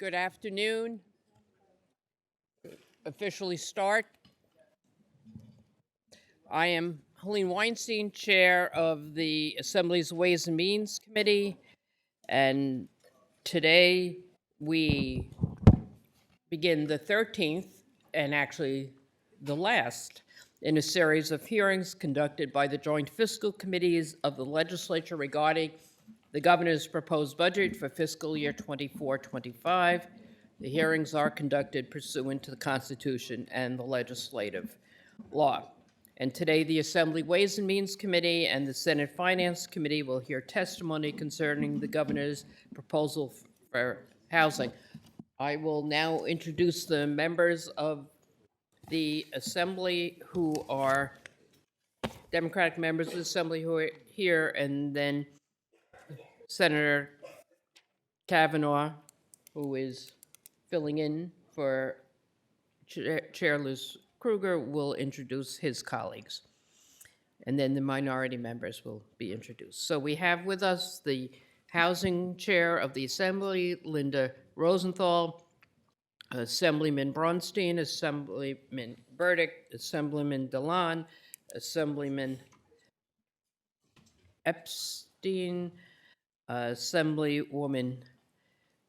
Good afternoon. Officially start. I am Helene Weinstein, Chair of the Assembly's Ways and Means Committee, and today we begin the 13th, and actually the last, in a series of hearings conducted by the Joint Fiscal Committees of the Legislature regarding the Governor's proposed budget for fiscal year 24-25. The hearings are conducted pursuant to the Constitution and the legislative law. And today, the Assembly Ways and Means Committee and the Senate Finance Committee will hear testimony concerning the Governor's proposal for housing. I will now introduce the members of the Assembly who are Democratic members of the Assembly who are here, and then Senator Kavanaugh, who is filling in for Chair Liz Krueger, will introduce his colleagues. And then the minority members will be introduced. So we have with us the Housing Chair of the Assembly, Linda Rosenthal, Assemblyman Braunstein, Assemblyman Burdick, Assemblyman Dilan, Assemblyman Epstein, Assemblywoman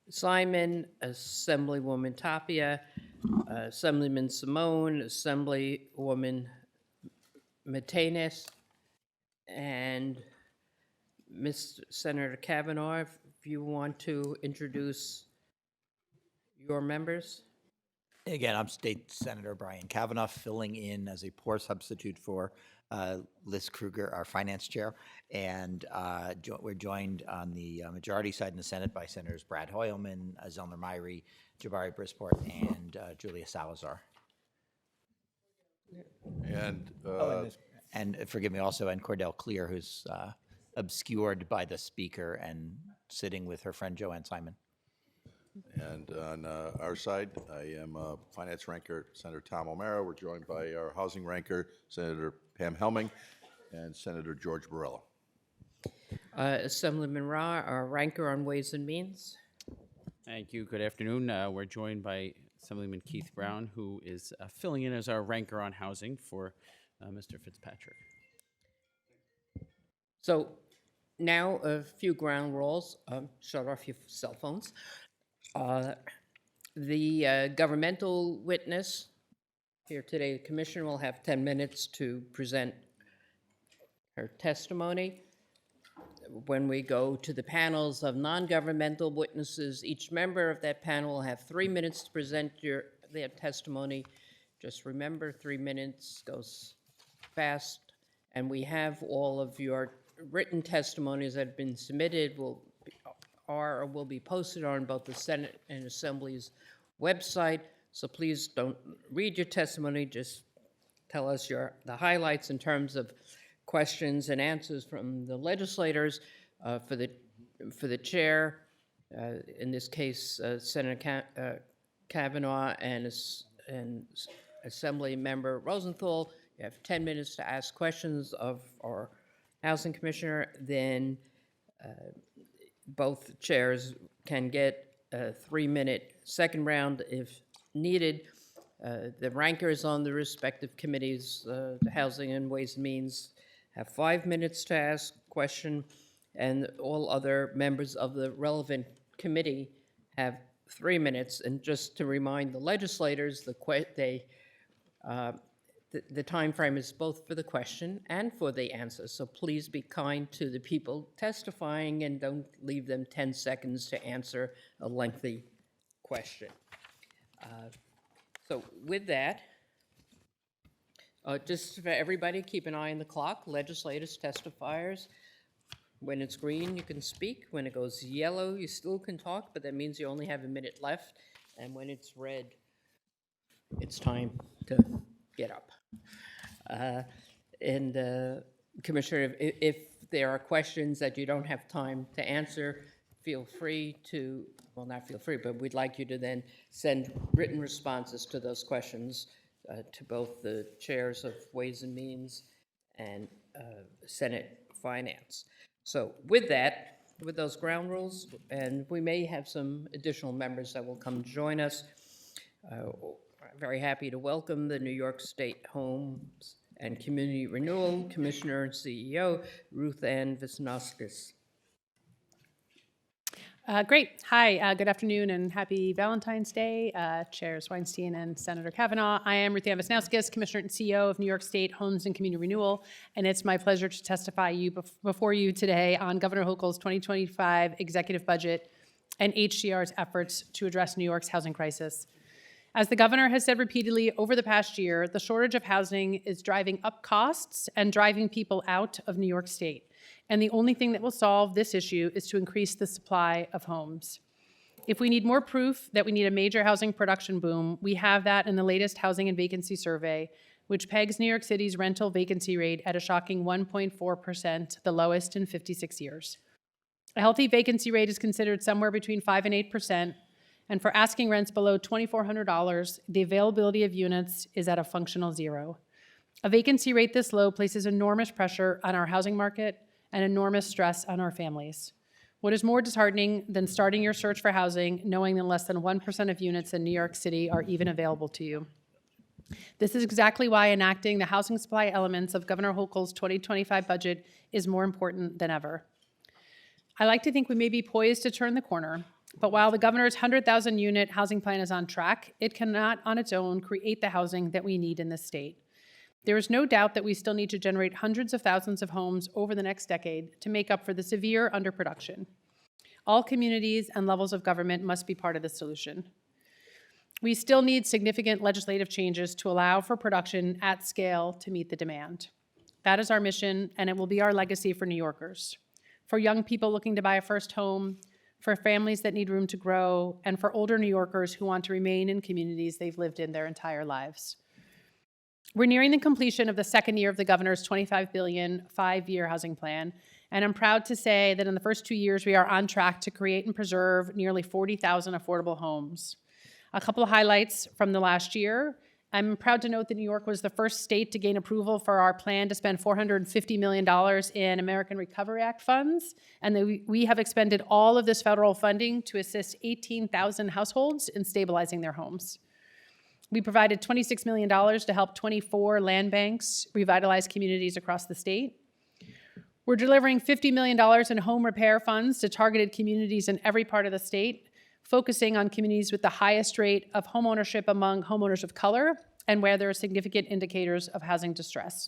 Simon, Assemblywoman Tapia, Assemblyman Simone, Assemblywoman Matenis, and Mr. Senator Kavanaugh, if you want to introduce your members. Again, I'm State Senator Brian Kavanaugh, filling in as a poor substitute for Liz Krueger, our finance chair. And we're joined on the majority side in the Senate by Senators Brad Hoylman, Zellner Myrie, Jabari Brisport, and Julia Salazar. And forgive me also, and Cordell Clear, who's obscured by the speaker and sitting with her friend Joanne Simon. And on our side, I am Finance Ranker Senator Tom O'Mara. We're joined by our Housing Ranker, Senator Pam Helming, and Senator George Borrello. Assemblyman Ra, our Ranker on Ways and Means. Thank you. Good afternoon. We're joined by Assemblyman Keith Brown, who is filling in as our Ranker on Housing for Mr. Fitzpatrick. So now a few ground rules. Shut off your cell phones. The governmental witness here today, the commissioner, will have 10 minutes to present her testimony. When we go to the panels of non-governmental witnesses, each member of that panel will have 3 minutes to present their testimony. Just remember, 3 minutes goes fast, and we have all of your written testimonies that have been submitted will be posted on both the Senate and Assembly's website. So please don't read your testimony, just tell us the highlights in terms of questions and answers from the legislators. For the chair, in this case, Senator Kavanaugh and Assembly Member Rosenthal, you have 10 minutes to ask questions of our Housing Commissioner. Then both chairs can get a 3-minute second round if needed. The rankers on the respective committees, the Housing and Ways and Means, have 5 minutes to ask a question, and all other members of the relevant committee have 3 minutes. And just to remind the legislators, the time frame is both for the question and for the answer. So please be kind to the people testifying and don't leave them 10 seconds to answer a lengthy question. So with that, just for everybody, keep an eye on the clock. Legislators, testifiers, when it's green, you can speak. When it goes yellow, you still can talk, but that means you only have a minute left. And when it's red, it's time to get up. Commissioner, if there are questions that you don't have time to answer, feel free to, well, not feel free, but we'd like you to then send written responses to those questions to both the chairs of Ways and Means and Senate Finance. So with that, with those ground rules, and we may have some additional members that will come join us. I'm very happy to welcome the New York State Homes and Community Renewal Commissioner and CEO, Ruth Ann Visnauskas. Great. Hi, good afternoon and happy Valentine's Day, Chairs Weinstein and Senator Kavanaugh. I am Ruth Ann Visnauskas, Commissioner and CEO of New York State Homes and Community Renewal, and it's my pleasure to testify before you today on Governor Hochul's 2025 executive budget and HCR's efforts to address New York's housing crisis. As the governor has said repeatedly over the past year, the shortage of housing is driving up costs and driving people out of New York State. And the only thing that will solve this issue is to increase the supply of homes. If we need more proof that we need a major housing production boom, we have that in the latest Housing and Vacancy Survey, which pegs New York City's rental vacancy rate at a shocking 1.4%, the lowest in 56 years. A healthy vacancy rate is considered somewhere between 5 and 8%, and for asking rents below $2,400, the availability of units is at a functional zero. A vacancy rate this low places enormous pressure on our housing market and enormous stress on our families. What is more disheartening than starting your search for housing knowing that less than 1% of units in New York City are even available to you? This is exactly why enacting the housing supply elements of Governor Hochul's 2025 budget is more important than ever. I like to think we may be poised to turn the corner, but while the governor's 100,000 unit housing plan is on track, it cannot on its own create the housing that we need in this state. There is no doubt that we still need to generate hundreds of thousands of homes over the next decade to make up for the severe underproduction. All communities and levels of government must be part of the solution. We still need significant legislative changes to allow for production at scale to meet the demand. That is our mission, and it will be our legacy for New Yorkers, for young people looking to buy a first home, for families that need room to grow, and for older New Yorkers who want to remain in communities they've lived in their entire lives. We're nearing the completion of the second year of the governor's $25 billion five-year housing plan, and I'm proud to say that in the first 2 years, we are on track to create and preserve nearly 40,000 affordable homes. A couple of highlights from the last year. I'm proud to note that New York was the first state to gain approval for our plan to spend $450 million in American Recovery Act funds, and that we have expended all of this federal funding to assist 18,000 households in stabilizing their homes. We provided $26 million to help 24 land banks revitalize communities across the state. We're delivering $50 million in home repair funds to targeted communities in every part of the state, focusing on communities with the highest rate of homeownership among homeowners of color and where there are significant indicators of housing distress.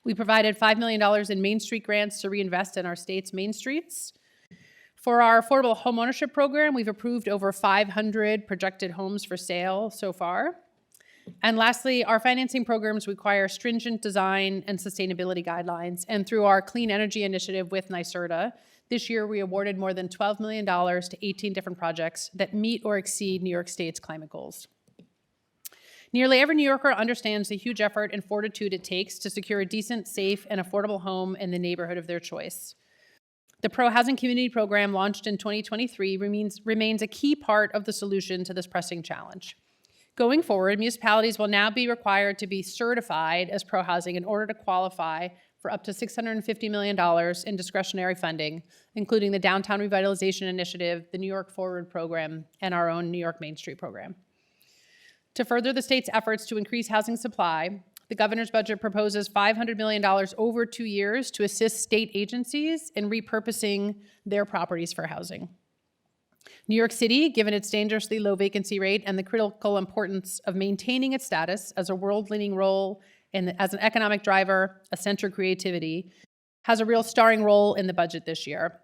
We provided $5 million in Main Street grants to reinvest in our state's main streets. For our affordable homeownership program, we've approved over 500 projected homes for sale so far. And lastly, our financing programs require stringent design and sustainability guidelines. And through our Clean Energy Initiative with NYSERDA, this year we awarded more than $12 million to 18 different projects that meet or exceed New York State's climate goals. Nearly every New Yorker understands the huge effort and fortitude it takes to secure a decent, safe, and affordable home in the neighborhood of their choice. The Pro Housing Community Program, launched in 2023, remains a key part of the solution to this pressing challenge. Going forward, municipalities will now be required to be certified as pro-housing in order to qualify for up to $650 million in discretionary funding, including the Downtown Revitalization Initiative, the New York Forward Program, and our own New York Main Street Program. To further the state's efforts to increase housing supply, the governor's budget proposes $500 million over 2 years to assist state agencies in repurposing their properties for housing. New York City, given its dangerously low vacancy rate and the critical importance of maintaining its status as a world-leading role as an economic driver, a center of creativity, has a real starring role in the budget this year.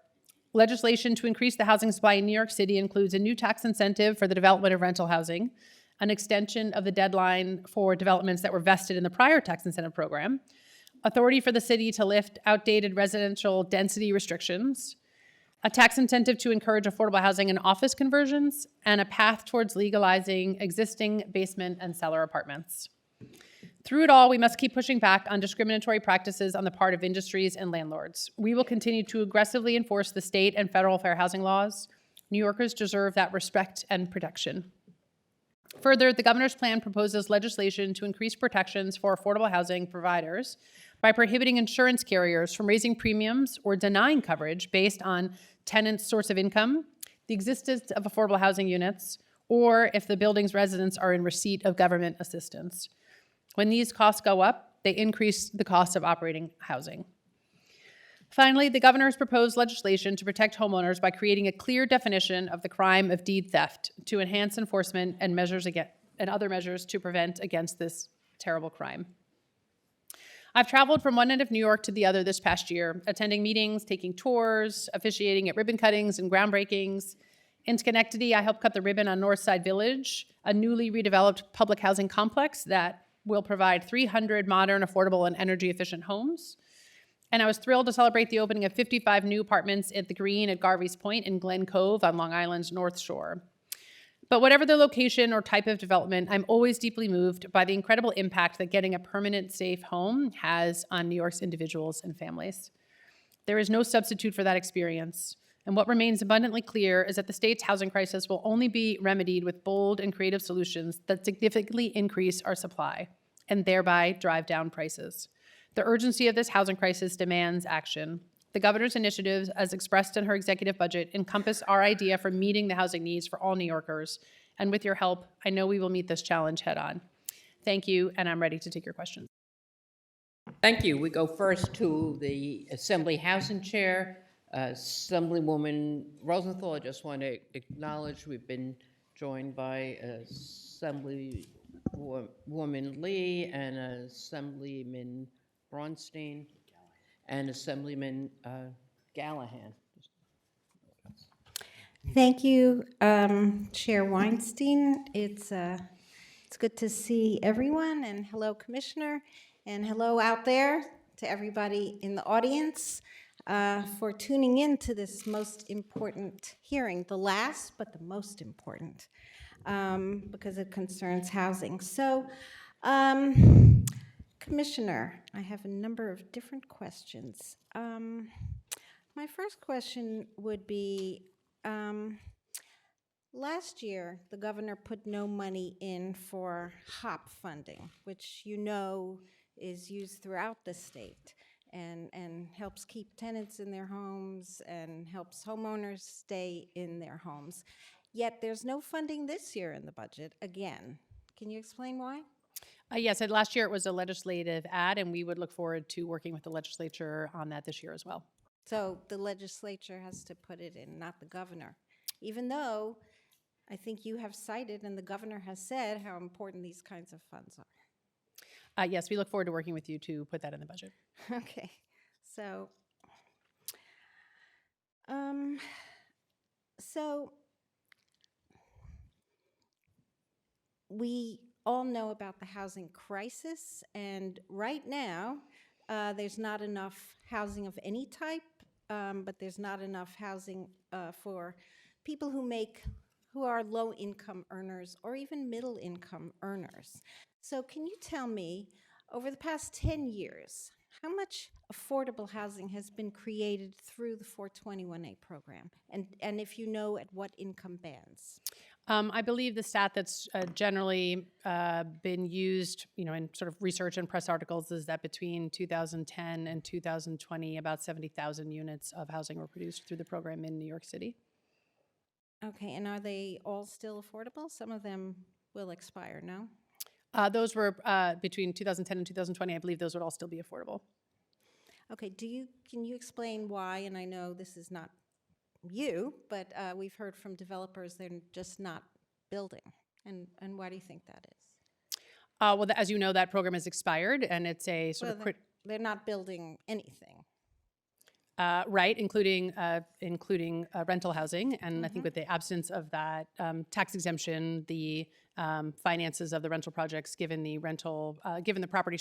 Legislation to increase the housing supply in New York City includes a new tax incentive for the development of rental housing, an extension of the deadline for developments that were vested in the prior tax incentive program, authority for the city to lift outdated residential density restrictions, a tax incentive to encourage affordable housing and office conversions, and a path towards legalizing existing basement and cellar apartments. Through it all, we must keep pushing back on discriminatory practices on the part of industries and landlords. We will continue to aggressively enforce the state and federal fair housing laws. New Yorkers deserve that respect and protection. Further, the governor's plan proposes legislation to increase protections for affordable housing providers by prohibiting insurance carriers from raising premiums or denying coverage based on tenants' source of income, the existence of affordable housing units, or if the building's residents are in receipt of government assistance. When these costs go up, they increase the cost of operating housing. Finally, the governor's proposed legislation to protect homeowners by creating a clear definition of the crime of deed theft to enhance enforcement and other measures to prevent against this terrible crime. I've traveled from one end of New York to the other this past year, attending meetings, taking tours, officiating at ribbon cuttings and groundbreakings. In Schenectady, I helped cut the ribbon on Northside Village, a newly redeveloped public housing complex that will provide 300 modern, affordable, and energy-efficient homes. And I was thrilled to celebrate the opening of 55 new apartments at the Green at Garvey's Point in Glen Cove on Long Island's North Shore. But whatever the location or type of development, I'm always deeply moved by the incredible impact that getting a permanent, safe home has on New York's individuals and families. There is no substitute for that experience. And what remains abundantly clear is that the state's housing crisis will only be remedied with bold and creative solutions that significantly increase our supply and thereby drive down prices. The urgency of this housing crisis demands action. The governor's initiatives, as expressed in her executive budget, encompass our idea for meeting the housing needs for all New Yorkers. And with your help, I know we will meet this challenge head on. Thank you, and I'm ready to take your questions. Thank you. We go first to the Assembly Housing Chair, Assemblywoman Rosenthal. I just want to acknowledge we've been joined by Assemblywoman Lee and Assemblyman Braunstein and Assemblyman Gallahan. Thank you, Chair Weinstein. It's good to see everyone, and hello, Commissioner, and hello out there to everybody in the audience for tuning in to this most important hearing, the last but the most important, because it concerns housing. So, Commissioner, I have a number of different questions. My first question would be, last year, the governor put no money in for HOP funding, which you know is used throughout the state and helps keep tenants in their homes and helps homeowners stay in their homes. Yet there's no funding this year in the budget again. Can you explain why? Yes, and last year it was a legislative ad, and we would look forward to working with the legislature on that this year as well. So the legislature has to put it in, not the governor, even though I think you have cited and the governor has said how important these kinds of funds are. Yes, we look forward to working with you to put that in the budget. Okay, so we all know about the housing crisis, and right now there's not enough housing of any type, but there's not enough housing for people who are low-income earners or even middle-income earners. So can you tell me, over the past 10 years, how much affordable housing has been created through the 421A program? And if you know, at what income bands? I believe the stat that's generally been used, in sort of research and press articles is that between 2010 and 2020, about 70,000 units of housing were produced through the program in New York City. Okay, and are they all still affordable? Some of them will expire, no? Those were between 2010 and 2020. I believe those would all still be affordable. Okay, can you explain why? And I know this is not you, but we've heard from developers they're just not building. And why do you think that is? Well, as you know, that program has expired, and it's a sort of they're not building anything. Right, including rental housing, and I think with the absence of that tax exemption, the finances of the rental projects, given the property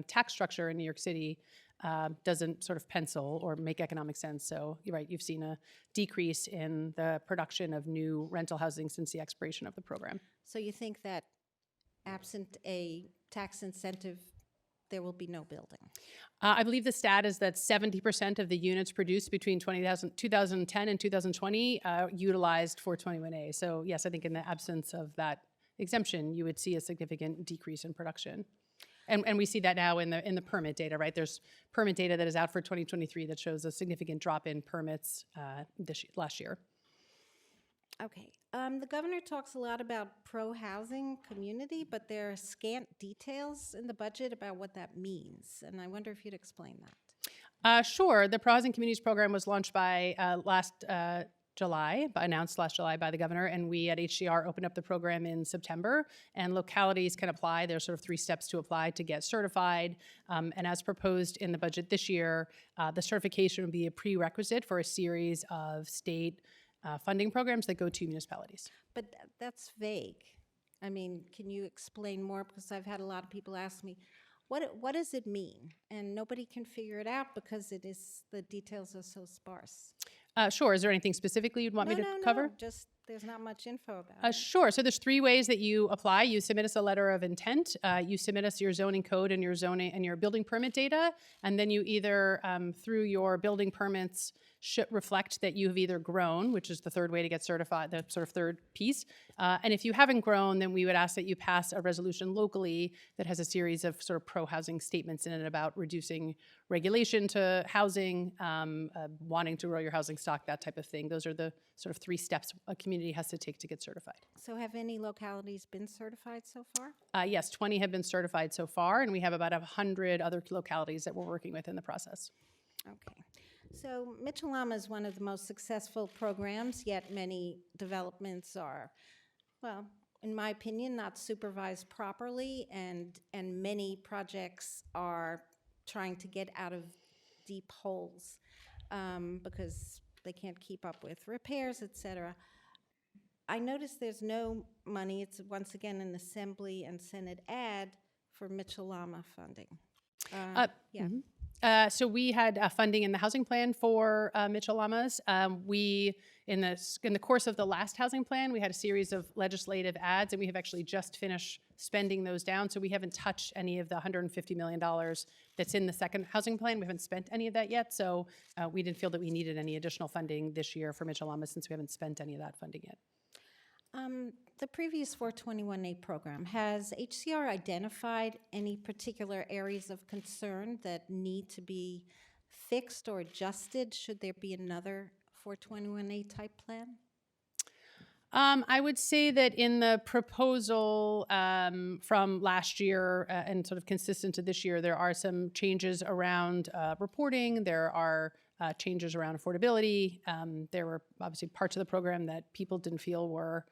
tax structure in New York City, doesn't sort of pencil or make economic sense. So you're right, you've seen a decrease in the production of new rental housing since the expiration of the program. So you think that absent a tax incentive, there will be no building? I believe the stat is that 70% of the units produced between 2010 and 2020 utilized 421A. So yes, I think in the absence of that exemption, you would see a significant decrease in production. And we see that now in the permit data, right? There's permit data that is out for 2023 that shows a significant drop in permits last year. Okay. The governor talks a lot about pro-housing community, but there are scant details in the budget about what that means. And I wonder if you'd explain that. Sure. The Pro Housing Communities Program was launched by announced last July by the governor, and we at HCR opened up the program in September, and localities can apply. There's sort of 3 steps to apply to get certified, and as proposed in the budget this year, the certification would be a prerequisite for a series of state funding programs that go to municipalities. But that's vague. I mean, can you explain more? Because I've had a lot of people ask me, what does it mean? And nobody can figure it out because the details are so sparse. Sure. Is there anything specifically you'd want me to cover? No, just there's not much info about it. Sure. So there's 3 ways that you apply. You submit us a letter of intent. You submit us your zoning code and your zoning and your building permit data, and then you either through your building permits should reflect that you have either grown, which is the 3rd way to get certified, the sort of 3rd piece. And if you haven't grown, then we would ask that you pass a resolution locally that has a series of sort of pro-housing statements in it about reducing regulation to housing, wanting to grow your housing stock, that type of thing. Those are the sort of 3 steps a community has to take to get certified. So have any localities been certified so far? Yes, 20 have been certified so far, and we have about 100 other localities that we're working with in the process. Okay. So Mitchell-Lama is one of the most successful programs, yet many developments are, well, in my opinion, not supervised properly, and many projects are trying to get out of deep holes because they can't keep up with repairs, et cetera. I noticed there's no money. It's once again an Assembly and Senate ad for Mitchell-Lama funding. Yeah. So we had funding in the housing plan for Mitchell-Lamas. We, in the course of the last housing plan, we had a series of legislative ads, and we have actually just finished spending those down. So we haven't touched any of the $150 million that's in the second housing plan. We haven't spent any of that yet. So we didn't feel that we needed any additional funding this year for Mitchell-Lamas since we haven't spent any of that funding yet. The previous 421A program, has HCR identified any particular areas of concern that need to be fixed or adjusted? Should there be another 421A type plan? I would say that in the proposal from last year and sort of consistent to this year, there are some changes around reporting. There are changes around affordability. There were obviously parts of the program that people didn't feel were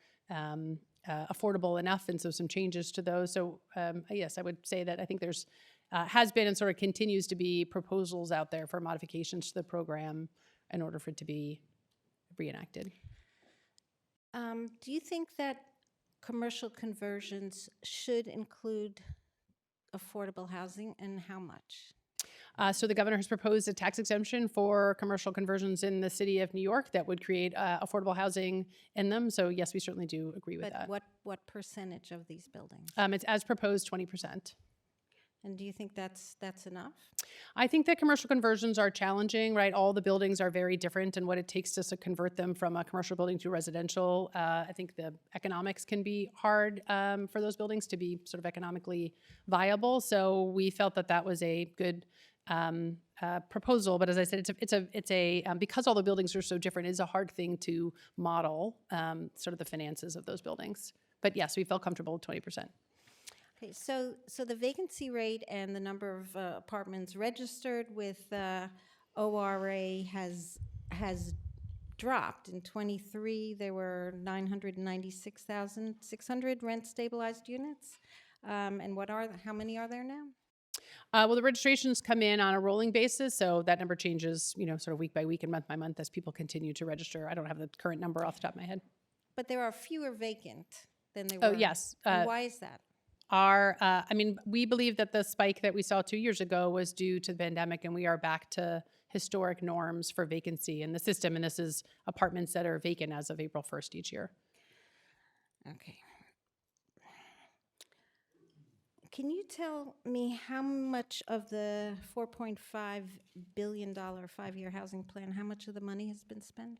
affordable enough, and so some changes to those. So yes, I would say that I think there's has been and sort of continues to be proposals out there for modifications to the program in order for it to be reenacted. Do you think that commercial conversions should include affordable housing, and how much? So the governor has proposed a tax exemption for commercial conversions in the city of New York that would create affordable housing in them. So yes, we certainly do agree with that. But what percentage of these buildings? It's as proposed 20%. And do you think that's enough? I think that commercial conversions are challenging, right? All the buildings are very different, and what it takes to convert them from a commercial building to residential. I think the economics can be hard for those buildings to be sort of economically viable. So we felt that that was a good proposal. But as I said, it's a because all the buildings are so different, it's a hard thing to model sort of the finances of those buildings. But yes, we felt comfortable with 20%. Okay, so the vacancy rate and the number of apartments registered with ORA has dropped. In 23, there were 996,600 rent stabilized units. And how many are there now? Well, the registrations come in on a rolling basis, so that number changes, sort of week by week and month by month as people continue to register. I don't have the current number off the top of my head. But there are fewer vacant than there were. Oh, yes. And why is that? We believe that the spike that we saw 2 years ago was due to the pandemic, and we are back to historic norms for vacancy in the system, and this is apartments that are vacant as of April 1st each year. Okay. Can you tell me how much of the $4.5 billion 5-year housing plan, how much of the money has been spent?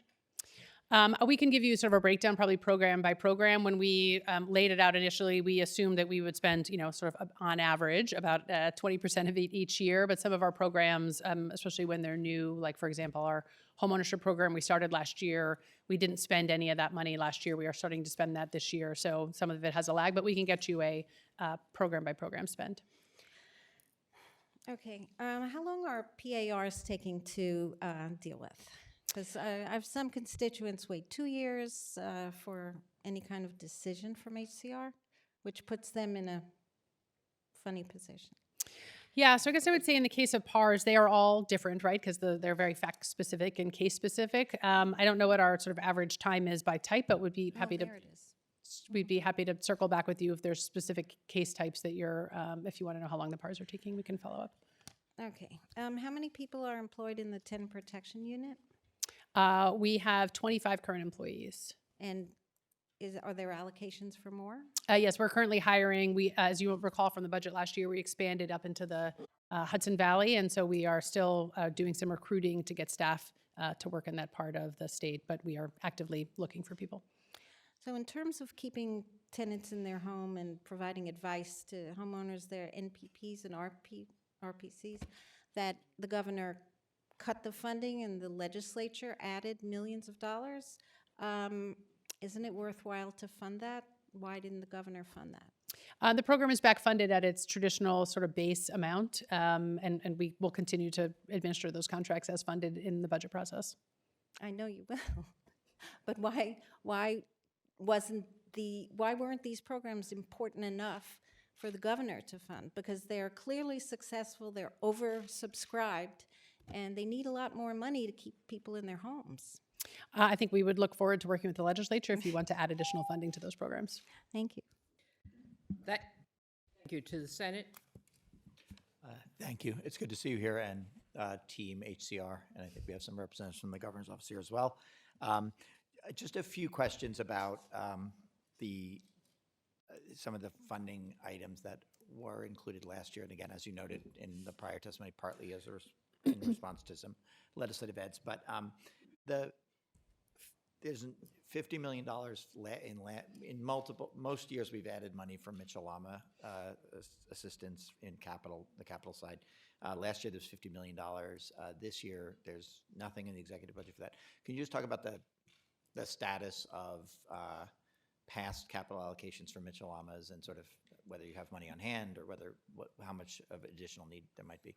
We can give you sort of a breakdown, probably program by program. When we laid it out initially, we assumed that we would spend, sort of on average about 20% of it each year. But some of our programs, especially when they're new, like for example, our homeownership program we started last year, we didn't spend any of that money last year. We are starting to spend that this year. So some of it has a lag, but we can get you a program by program spend. Okay, how long are PARs taking to deal with? Because I have some constituents wait 2 years for any kind of decision from HCR, which puts them in a funny position. Yeah, so I guess I would say in the case of PARs, they are all different, right? Because they're very fact specific and case specific. I don't know what our sort of average time is by type, but would be happy to. There it is. We'd be happy to circle back with you if there's specific case types that you're. If you want to know how long the PARs are taking, we can follow up. Okay, how many people are employed in the tenant protection unit? We have 25 current employees. And are there allocations for more? Yes, we're currently hiring. We, as you recall from the budget last year, we expanded up into the Hudson Valley, and so we are still doing some recruiting to get staff to work in that part of the state, but we are actively looking for people. So in terms of keeping tenants in their home and providing advice to homeowners, there are NPPs and RPCs that the governor cut the funding and the legislature added millions of dollars. Isn't it worthwhile to fund that? Why didn't the governor fund that? The program is back funded at its traditional sort of base amount, and we will continue to administer those contracts as funded in the budget process. I know you will, but why weren't these programs important enough for the governor to fund? Because they're clearly successful, they're oversubscribed, and they need a lot more money to keep people in their homes. I think we would look forward to working with the legislature if you want to add additional funding to those programs. Thank you. Thank you to the Senate. Thank you. It's good to see you here and Team HCR, and I think we have some representatives from the governor's office here as well. Just a few questions about some of the funding items that were included last year, and again, as you noted in the prior testimony, partly as in response to some legislative ads, but there's $50 million in most years we've added money from Mitchell-Lama assistance in the capital side. Last year there's $50 million. This year there's nothing in the executive budget for that. Can you just talk about the status of past capital allocations for Mitchell-Lama's and sort of whether you have money on hand or how much of additional need there might be?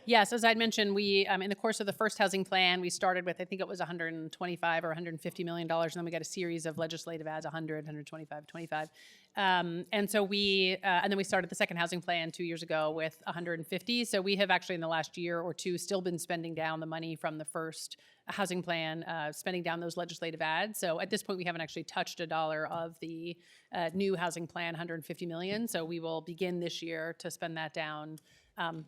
Yes, as I'd mentioned, we in the course of the first housing plan, we started with, I think it was $125 or $150 million, and then we got a series of legislative ads, 100, 125, 25. And so and then we started the second housing plan 2 years ago with 150. So we have actually in the last year or two still been spending down the money from the first housing plan, spending down those legislative ads. So at this point, we haven't actually touched a dollar of the new housing plan, 150 million. So we will begin this year to spend that down. And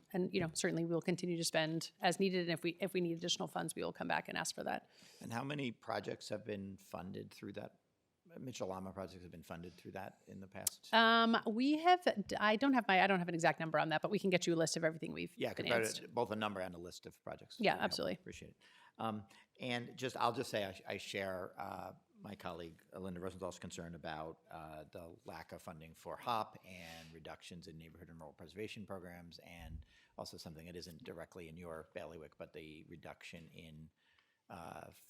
certainly we'll continue to spend as needed. And if we need additional funds, we will come back and ask for that. And how many projects have been funded through that? Mitchell-Lama projects have been funded through that in the past? We have. I don't have an exact number on that, but we can get you a list of everything we've financed. Both a number and a list of projects. Yeah, Really helpful. absolutely. Appreciate it. And I'll just say I share my colleague Linda Rosenthal's concern about the lack of funding for HOP and reductions in neighborhood and rural preservation programs, and also something that isn't directly in your bailiwick, but the reduction in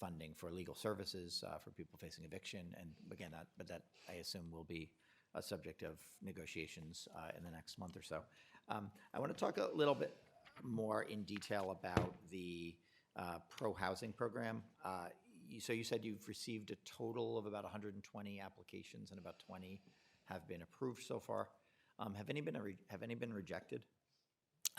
funding for legal services for people facing eviction. And again, that I assume will be a subject of negotiations in the next month or so. I want to talk a little bit more in detail about the pro-housing program. So you said you've received a total of about 120 applications and about 20 have been approved so far. Have any been rejected?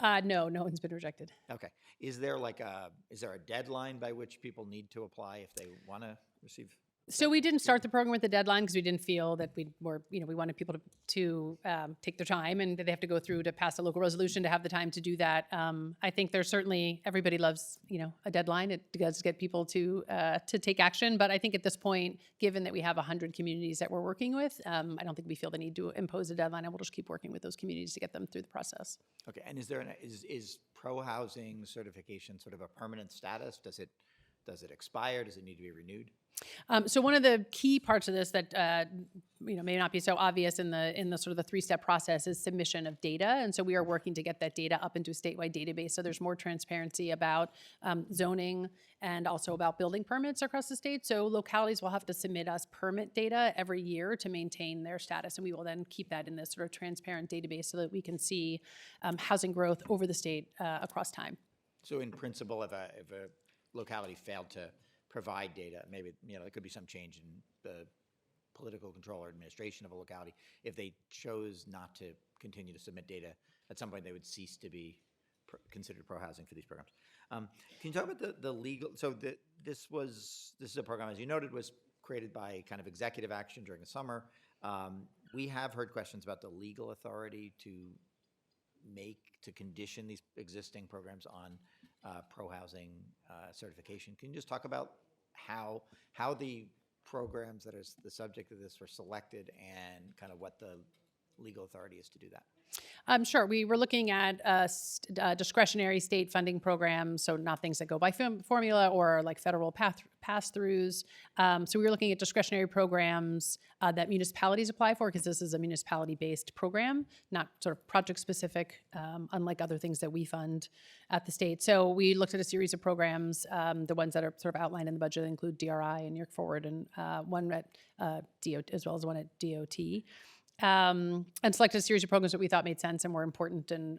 No one's been rejected. Okay. Is there a deadline by which people need to apply if they want to receive? So we didn't start the program with the deadline because we didn't feel that we wanted people to take their time and that they have to go through to pass a local resolution to have the time to do that. I think there's certainly, everybody loves, a deadline. It does get people to take action. But I think at this point, given that we have 100 communities that we're working with, I don't think we feel the need to impose a deadline, and we'll just keep working with those communities to get them through the process. Okay. And is pro-housing certification sort of a permanent status? Does it expire? Does it need to be renewed? So one of the key parts of this that may not be so obvious in the sort of the three-step process is submission of data, and so we are working to get that data up into a statewide database. So there's more transparency about zoning and also about building permits across the state. So localities will have to submit us permit data every year to maintain their status, and we will then keep that in this sort of transparent database so that we can see housing growth over the state across time. So in principle, if a locality failed to provide data, maybe, there could be some change in the political control or administration of a locality. If they chose not to continue to submit data, at some point they would cease to be considered pro-housing for these programs. Can you talk about the legal, so this is a program, as you noted, was created by kind of executive action during the summer. We have heard questions about the legal authority to condition these existing programs on pro-housing certification. Can you just talk about how the programs that are the subject of this were selected and kind of what the legal authority is to do that? Sure. We were looking at discretionary state funding programs, so not things that go by formula or like federal pass-throughs. So we were looking at discretionary programs that municipalities apply for, because this is a municipality-based program, not sort of project-specific, unlike other things that we fund at the state. So we looked at a series of programs. The ones that are sort of outlined in the budget include DRI and New York Forward, and one at DOT, as well as one at DOT. And selected a series of programs that we thought made sense and were important, and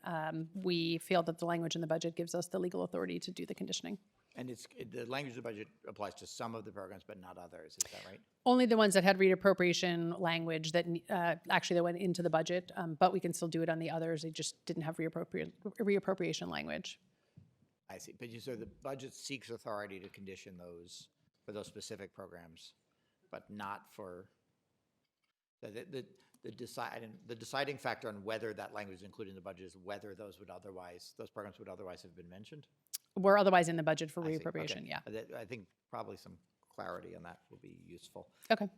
we feel that the language in the budget gives us the legal authority to do the conditioning. And the language of the budget applies to some of the programs, but not others. Is that right? Only the ones that had reappropriation language that actually that went into the budget, but we can still do it on the others. They just didn't have reappropriation language. I see. But so the budget seeks authority to condition those for those specific programs, but not for the deciding factor on whether that language is included in the budget is whether those programs would otherwise have been mentioned. We're otherwise in the budget for I see. reappropriation. Okay. Yeah. I think probably some clarity on that will be useful. Okay.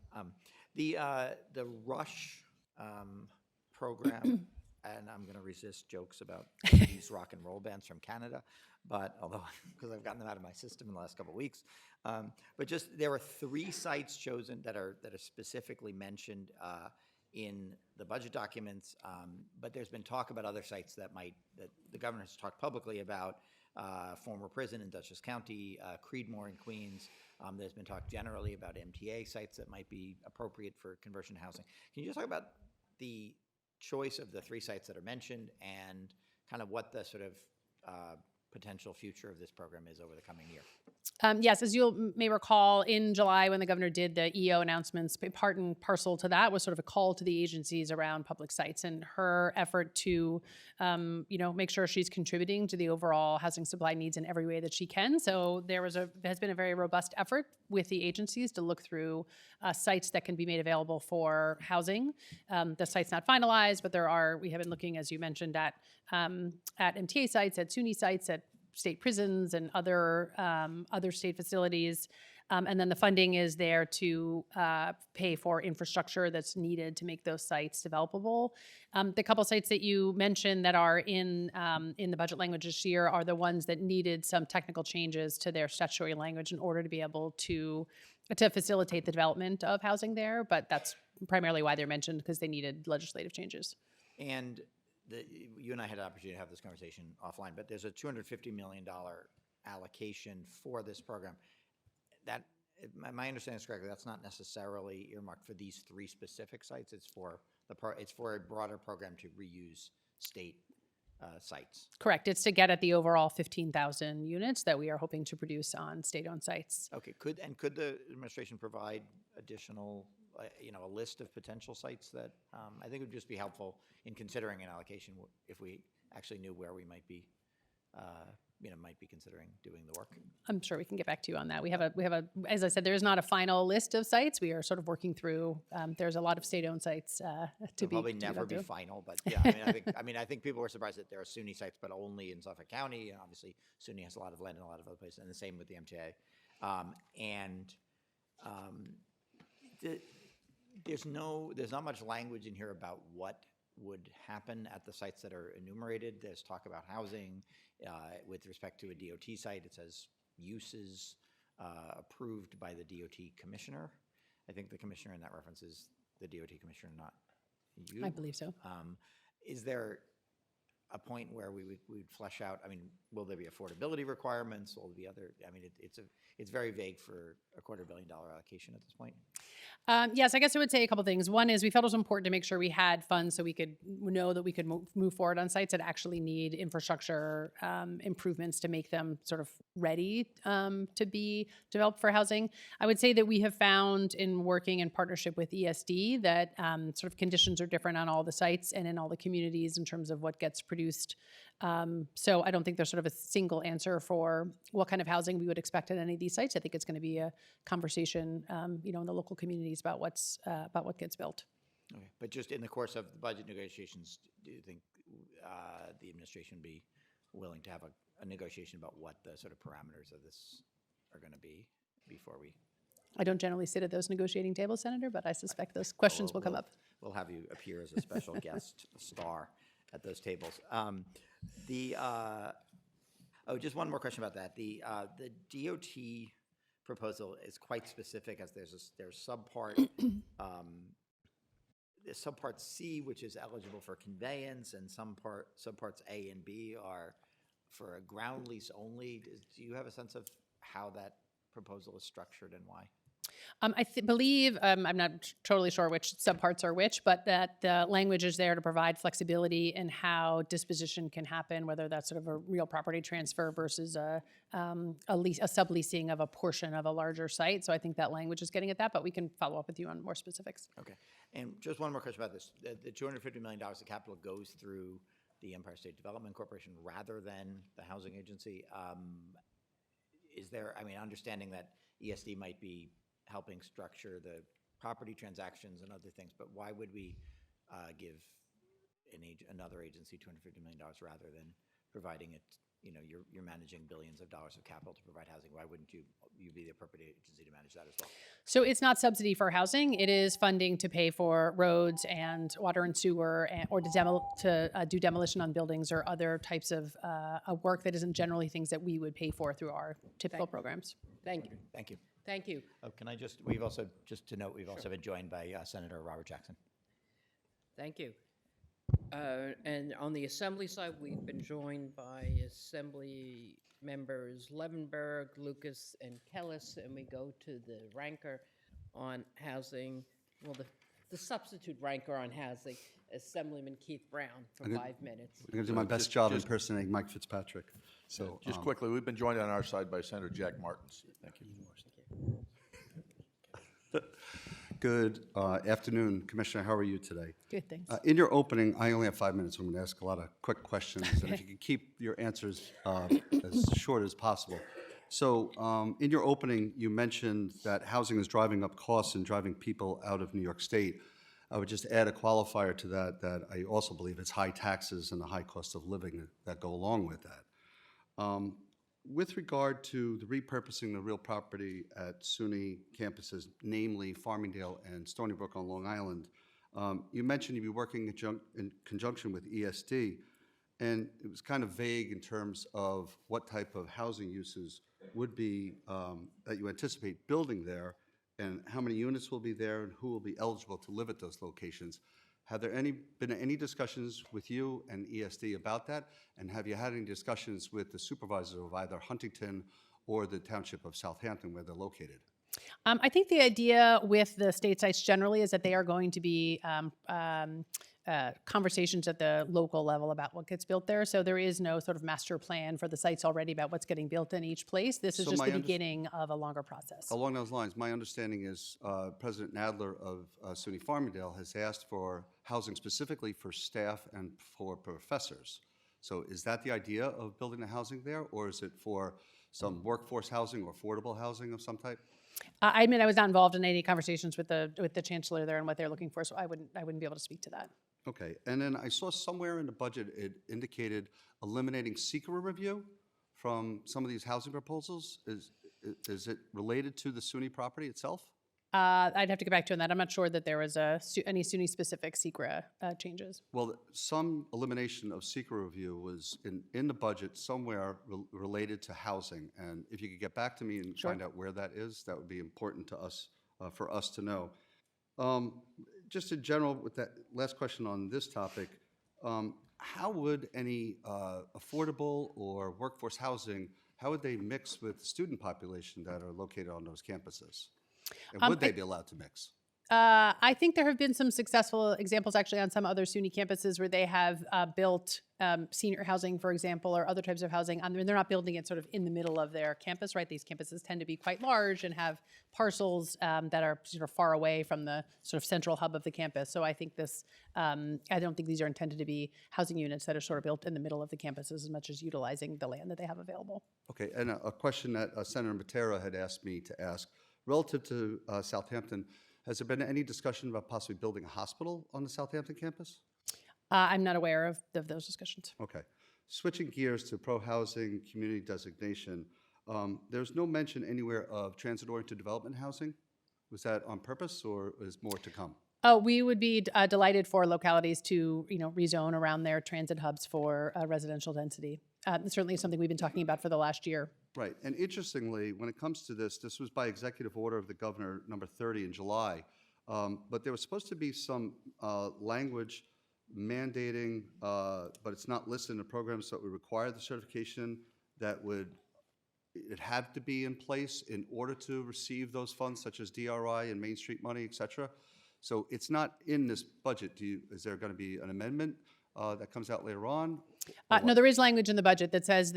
The Rush program, and I'm going to resist jokes about these rock and roll bands from Canada, but because I've gotten them out of my system in the last couple of weeks, but just there are 3 sites chosen that are specifically mentioned in the budget documents, but there's been talk about other sites that the governor has talked publicly about. Former prison in Dutchess County, Creedmoor in Queens. There's been talk generally about MTA sites that might be appropriate for conversion housing. Can you just talk about the choice of the 3 sites that are mentioned and kind of what the sort of potential future of this program is over the coming year? Yes, as you may recall, in July when the governor did the EO announcements, part and parcel to that was sort of a call to the agencies around public sites and her effort to, make sure she's contributing to the overall housing supply needs in every way that she can. So there has been a very robust effort with the agencies to look through sites that can be made available for housing. The site's not finalized, but we have been looking, as you mentioned, at MTA sites, at SUNY sites, at state prisons and other state facilities. And then the funding is there to pay for infrastructure that's needed to make those sites developable. The couple sites that you mentioned that are in the budget language this year are the ones that needed some technical changes to their statutory language in order to be able to facilitate the development of housing there. But that's primarily why they're mentioned, because they needed legislative changes. And you and I had an opportunity to have this conversation offline, but there's a $250 million allocation for this program. That, my understanding is correct, that's not necessarily earmarked for these 3 specific sites. It's for a broader program to reuse state sites. Correct. It's to get at the overall 15,000 units that we are hoping to produce on state-owned sites. Okay. Could the administration provide additional, a list of potential sites that I think would just be helpful in considering an allocation if we actually knew where we might be considering doing the work? I'm sure we can get back to you on that. We have a, as I said, there is not a final list of sites. We are sort of working through. There's a lot of state-owned sites to be. Probably never be final, but yeah. I think people were surprised that there are SUNY sites, but only in Suffolk County. And obviously, SUNY has a lot of land in a lot of other places, and the same with the MTA. There's not much language in here about what would happen at the sites that are enumerated. There's talk about housing. With respect to a DOT site, it says uses. approved by the DOT commissioner. I think the commissioner in that reference is the DOT commissioner, not you. I believe so. Is there a point where we would flesh out, I mean, will there be affordability requirements? Will there be other, I mean, it's very vague for a $250 million allocation at this point. Yes, I guess I would say a couple things. One is we felt it was important to make sure we had funds so we could know that we could move forward on sites that actually need infrastructure improvements to make them sort of ready to be developed for housing. I would say that we have found in working in partnership with ESD that sort of conditions are different on all the sites and in all the communities in terms of what gets produced. So I don't think there's sort of a single answer for what kind of housing we would expect at any of these sites. I think it's going to be a conversation, in the local communities about what gets built. Okay. But just in the course of the budget negotiations, do you think the administration would be willing to have a negotiation about what the sort of parameters of this are going to be before we? I don't generally sit at those negotiating tables, Senator, but I suspect those questions will come up. We'll have you appear as a special guest star at those tables. Just one more question about that. The DOT proposal is quite specific, as there's subpart there's subpart C, which is eligible for conveyance, and subparts A and B are for a ground lease only. Do you have a sense of how that proposal is structured and why? I believe, I'm not totally sure which subparts are which, but that the language is there to provide flexibility in how disposition can happen, whether that's sort of a real property transfer versus a subleasing of a portion of a larger site. So I think that language is getting at that, but we can follow up with you on more specifics. Okay. And just one more question about this. The $250 million of capital goes through the Empire State Development Corporation rather than the housing agency. Is there, I mean, understanding that ESD might be helping structure the property transactions and other things, but why would we give another agency $250 million rather than providing it? You're managing billions of dollars of capital to provide housing. Why wouldn't you be the appropriate agency to manage that as well? So it's not subsidy for housing. It is funding to pay for roads and water and sewer, or to do demolition on buildings or other types of work that isn't generally things that we would pay for through our typical programs. Thank you. Thank you. Thank you. Can I just, just to note, we've also been joined by Senator Robert Jackson. Thank you. And on the Assembly side, we've been joined by Assembly members Levenberg, Lucas, and Kellis, and we go to the ranker on housing, well, the substitute ranker on housing, Assemblyman Keith Brown, for 5 minutes. I'm going to do my best job impersonating Mike Fitzpatrick. So, Just quickly, we've been joined on our side by Senator Jack Martins. Thank you. good afternoon, Commissioner. How are you today? Good, thanks. In your opening, I only have 5 minutes. So I'm going to ask a lot of quick questions, and if you could keep your answers as short as possible. So, in your opening, you mentioned that housing is driving up costs and driving people out of New York State. I would just add a qualifier to that I also believe it's high taxes and the high cost of living that go along with that. With regard to the repurposing of real property at SUNY campuses, namely Farmingdale and Stony Brook on Long Island, you mentioned you'd be working in conjunction with ESD, and it was kind of vague in terms of what type of housing uses would be that you anticipate building there, and how many units will be there, and who will be eligible to live at those locations. Have there been any discussions with you and ESD about that? And have you had any discussions with the supervisor of either Huntington or the Township of Southampton where they're located? I think the idea with the state sites generally is that they are going to be conversations at the local level about what gets built there. So there is no sort of master plan for the sites already about what's getting built in each place. This is So just my the beginning of a longer process. Along those lines, my understanding is President Nadler of SUNY Farmingdale has asked for housing specifically for staff and for professors. So is that the idea of building the housing there, or is it for some workforce housing or affordable housing of some type? I mean, I was not involved in any conversations with the chancellor there and what they're looking for, so I wouldn't be able to speak to that. Okay, and then I saw somewhere in the budget it indicated eliminating secret review from some of these housing proposals. Is it related to the SUNY property itself? I'd have to get back to you on that. I'm not sure that there was any SUNY-specific SECRA changes. Well, some elimination of secret review was in the budget somewhere related to housing. And if you could get back to me and find out where that is, that would be important to us, for us to know. Just in general, with that last question on this topic, how would any affordable or workforce housing, how would they mix with the student population that are located on those campuses? And would they be allowed to mix? I think there have been some successful examples actually on some other SUNY campuses where they have built senior housing, for example, or other types of housing. They're not building it sort of in the middle of their campus, right? These campuses tend to be quite large and have parcels that are sort of far away from the sort of central hub of the campus. So I think I don't think these are intended to be housing units that are sort of built in the middle of the campuses as much as utilizing the land that they have available. Okay, and a question that Senator Matera had asked me to ask, relative to Southampton, has there been any discussion about possibly building a hospital on the Southampton campus? I'm not aware of those discussions. Okay. Switching gears to pro-housing community designation, there's no mention anywhere of transit-oriented development housing. Was that on purpose, or is more to come? Oh, we would be delighted for localities to, rezone around their transit hubs for residential density. It's certainly something we've been talking about for the last year. Right, and interestingly, when it comes to this was by executive order of the governor, number 30 in July, but there was supposed to be some language mandating, but it's not listed in the program, so it would require the certification it had to be in place in order to receive those funds, such as DRI and Main Street money, et cetera. So it's not in this budget. Is there going to be an amendment that comes out later on? No, there is language in the budget that says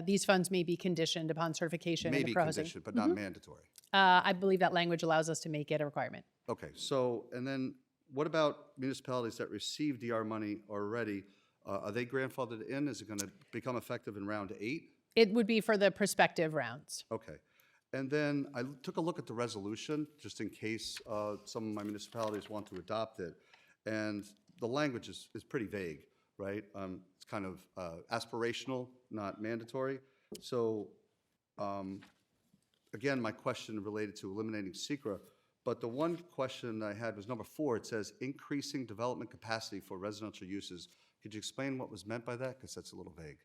these funds may be conditioned upon certification. Maybe proposing. conditioned, but not mandatory. I believe that language allows us to make it a requirement. Okay, so, and then what about municipalities that receive DR money already? Are they grandfathered in? Is it going to become effective in round 8? It would be for the prospective rounds. Okay. And then I took a look at the resolution, just in case some of my municipalities want to adopt it. And the language is pretty vague, right? It's kind of aspirational, not mandatory. So, again, my question related to eliminating SECRA, but the one question I had was number 4. It says increasing development capacity for residential uses. Could you explain what was meant by that? Because that's a little vague.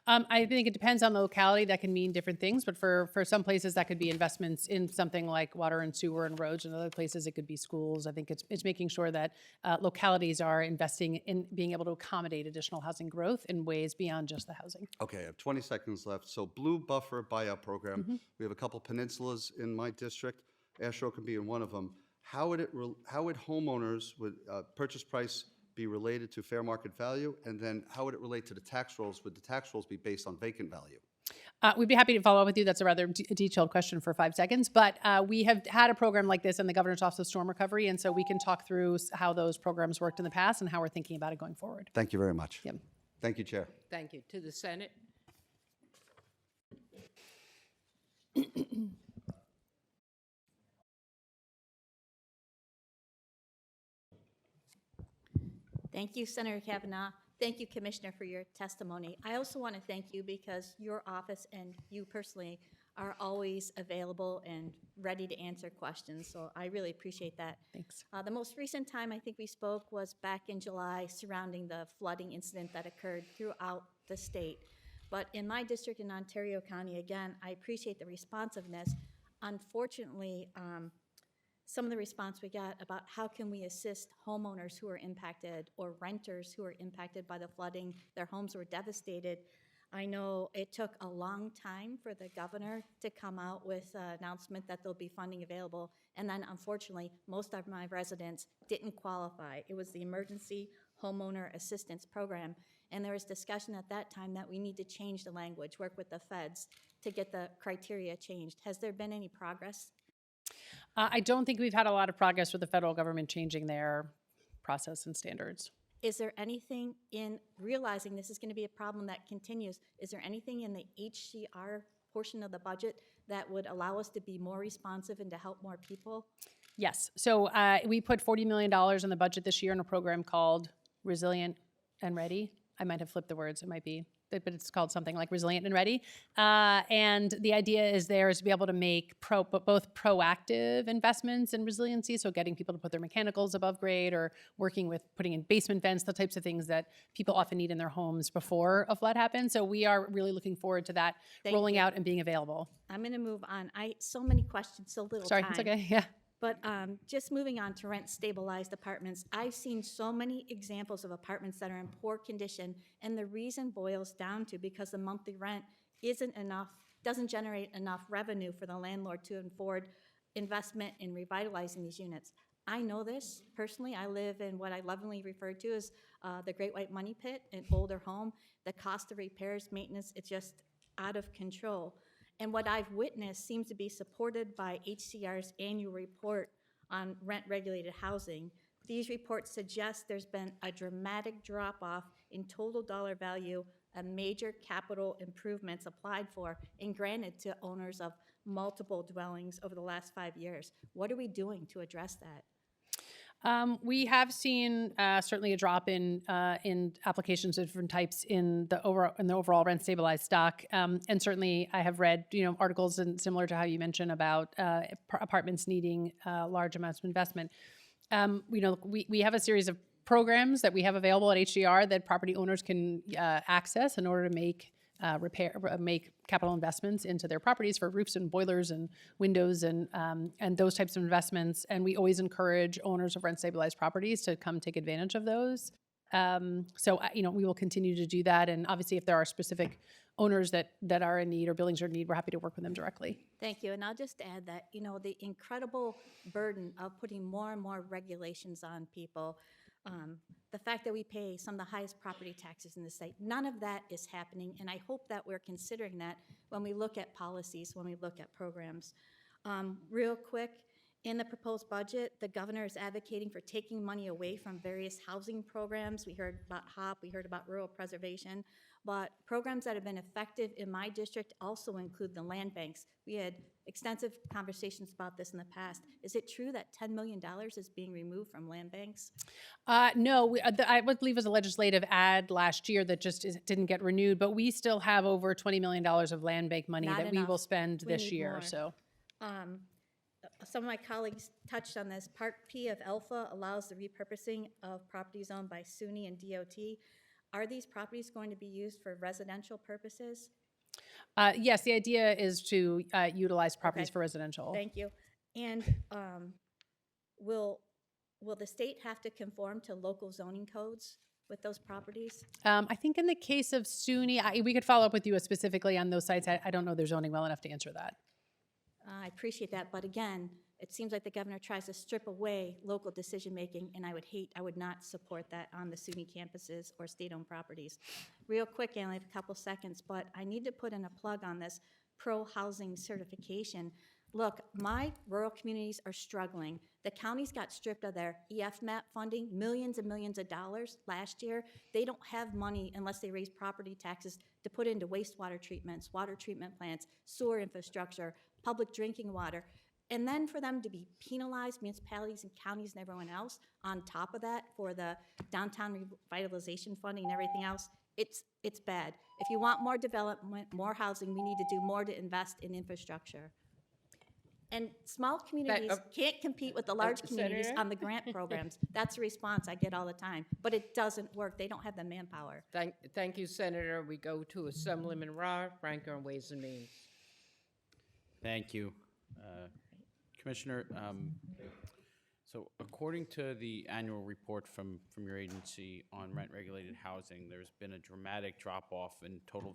I think it depends on the locality. That can mean different things, but for some places that could be investments in something like water and sewer and roads, and other places it could be schools. I think it's making sure that localities are investing in being able to accommodate additional housing growth in ways beyond just the housing. Okay, I have 20 seconds left. So Blue Buffer Buyout Program, we have a couple peninsulas in my district. Asheville can be in one of them. How would homeowners with purchase price be related to fair market value? And then how would it relate to the tax rolls? Would the tax rolls be based on vacant value? We'd be happy to follow up with you. That's a rather detailed question for 5 seconds, but we have had a program like this in the Governor's Office of Storm Recovery, and so we can talk through how those programs worked in the past and how we're thinking about it going forward. Thank you very much. Yep. Thank you, Chair. Thank you. To the Senate. Thank you, Senator Kavanaugh. Thank you, Commissioner, for your testimony. I also want to thank you because your office and you personally are always available and ready to answer questions, so I really appreciate that. Thanks. The most recent time I think we spoke was back in July surrounding the flooding incident that occurred throughout the state. But in my district in Ontario County, again, I appreciate the responsiveness. Unfortunately, some of the response we got about how can we assist homeowners who are impacted or renters who are impacted by the flooding, their homes were devastated. I know it took a long time for the governor to come out with an announcement that there'll be funding available, and then unfortunately, most of my residents didn't qualify. It was the Emergency Homeowner Assistance Program, and there was discussion at that time that we need to change the language, work with the feds to get the criteria changed. Has there been any progress? I don't think we've had a lot of progress with the federal government changing their process and standards. Is there anything in realizing this is going to be a problem that continues? Is there anything in the HCR portion of the budget that would allow us to be more responsive and to help more people? Yes. So we put $40 million in the budget this year in a program called Resilient and Ready. I might have flipped the words. It might be but it's called something like Resilient and Ready. And the idea is to be able to make both proactive investments in resiliency, so getting people to put their mechanicals above grade or working with putting in basement vents, the types of things that people often need in their homes before a flood happens. So we are really looking forward to that rolling out and being available. I'm going to move on. So many questions, so little Sorry, time. it's okay. Yeah. But just moving on to rent-stabilized apartments, I've seen so many examples of apartments that are in poor condition, and the reason boils down to because the monthly rent isn't enough, doesn't generate enough revenue for the landlord to afford investment in revitalizing these units. I know this personally. I live in what I lovingly refer to as the Great White Money Pit, an older home. The cost of repairs, maintenance, it's just out of control. And what I've witnessed seems to be supported by HCR's annual report on rent-regulated housing. These reports suggest there's been a dramatic drop-off in total dollar value of major capital improvements applied for and granted to owners of multiple dwellings over the last 5 years. What are we doing to address that? We have seen certainly a drop in applications of different types in the overall rent stabilized stock, and certainly I have read articles and similar to how you mentioned about apartments needing large amounts of investment. We have a series of programs that we have available at HDR that property owners can access in order to make capital investments into their properties for roofs and boilers and windows and those types of investments. And we always encourage owners of rent stabilized properties to come take advantage of those. We will continue to do that. And obviously, if there are specific owners that are in need or buildings are in need, we're happy to work with them directly. Thank you. And I'll just add that, the incredible burden of putting more and more regulations on people, the fact that we pay some of the highest property taxes in the state, none of that is happening. And I hope that we're considering that when we look at policies, when we look at programs. Real quick, in the proposed budget, the governor is advocating for taking money away from various housing programs. We heard about HOP, we heard about rural preservation, but programs that have been effective in my district also include the land banks. We had extensive conversations about this in the past. Is it true that $10 million is being removed from land banks? No, I would believe it was a legislative ad last year that just didn't get renewed, but we still have over $20 million of land bank money Not that we enough. will spend We this need year. more. So. Some of my colleagues touched on this. Part P of Alpha allows the repurposing of properties owned by SUNY and DOT. Are these properties going to be used for residential purposes? Yes, the idea is to utilize properties Okay. for residential. Thank you. And will the state have to conform to local zoning codes with those properties? I think in the case of SUNY, we could follow up with you specifically on those sites. I don't know their zoning well enough to answer that. I appreciate that, but again, it seems like the governor tries to strip away local decision-making, and I would not support that on the SUNY campuses or state-owned properties. Real quick, I only have a couple seconds, but I need to put in a plug on this pro-housing certification. Look, my rural communities are struggling. The counties got stripped of their EFMAP funding, millions and millions of dollars last year. They don't have money unless they raise property taxes to put into wastewater treatments, water treatment plants, sewer infrastructure, public drinking water. And then for them to be penalized, municipalities and counties and everyone else, on top of that for the downtown revitalization funding and everything else, it's bad. If you want more development, more housing, we need to do more to invest in infrastructure. And small communities can't compete with the large communities Senator? on the grant programs. That's a response I get all the time. But it doesn't work. They don't have the manpower. Thank you, Senator. We go to Assemblyman Ra, Ranker on Ways and Means. Thank you. Commissioner, so according to the annual report from your agency on rent-regulated housing, there's been a dramatic drop-off in total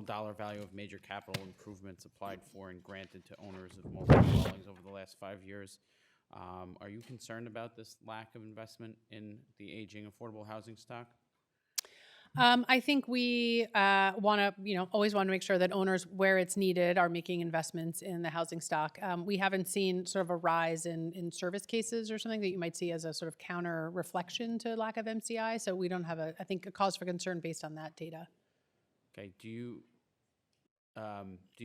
dollar value of major capital improvements applied for and granted to owners of multiple dwellings over the last 5 years. Are you concerned about this lack of investment in the aging affordable housing stock? I think we always want to make sure that owners, where it's needed, are making investments in the housing stock. We haven't seen sort of a rise in service cases or something that you might see as a sort of counter reflection to lack of MCI. So we don't have I think, a cause for concern based on that data. Okay, do you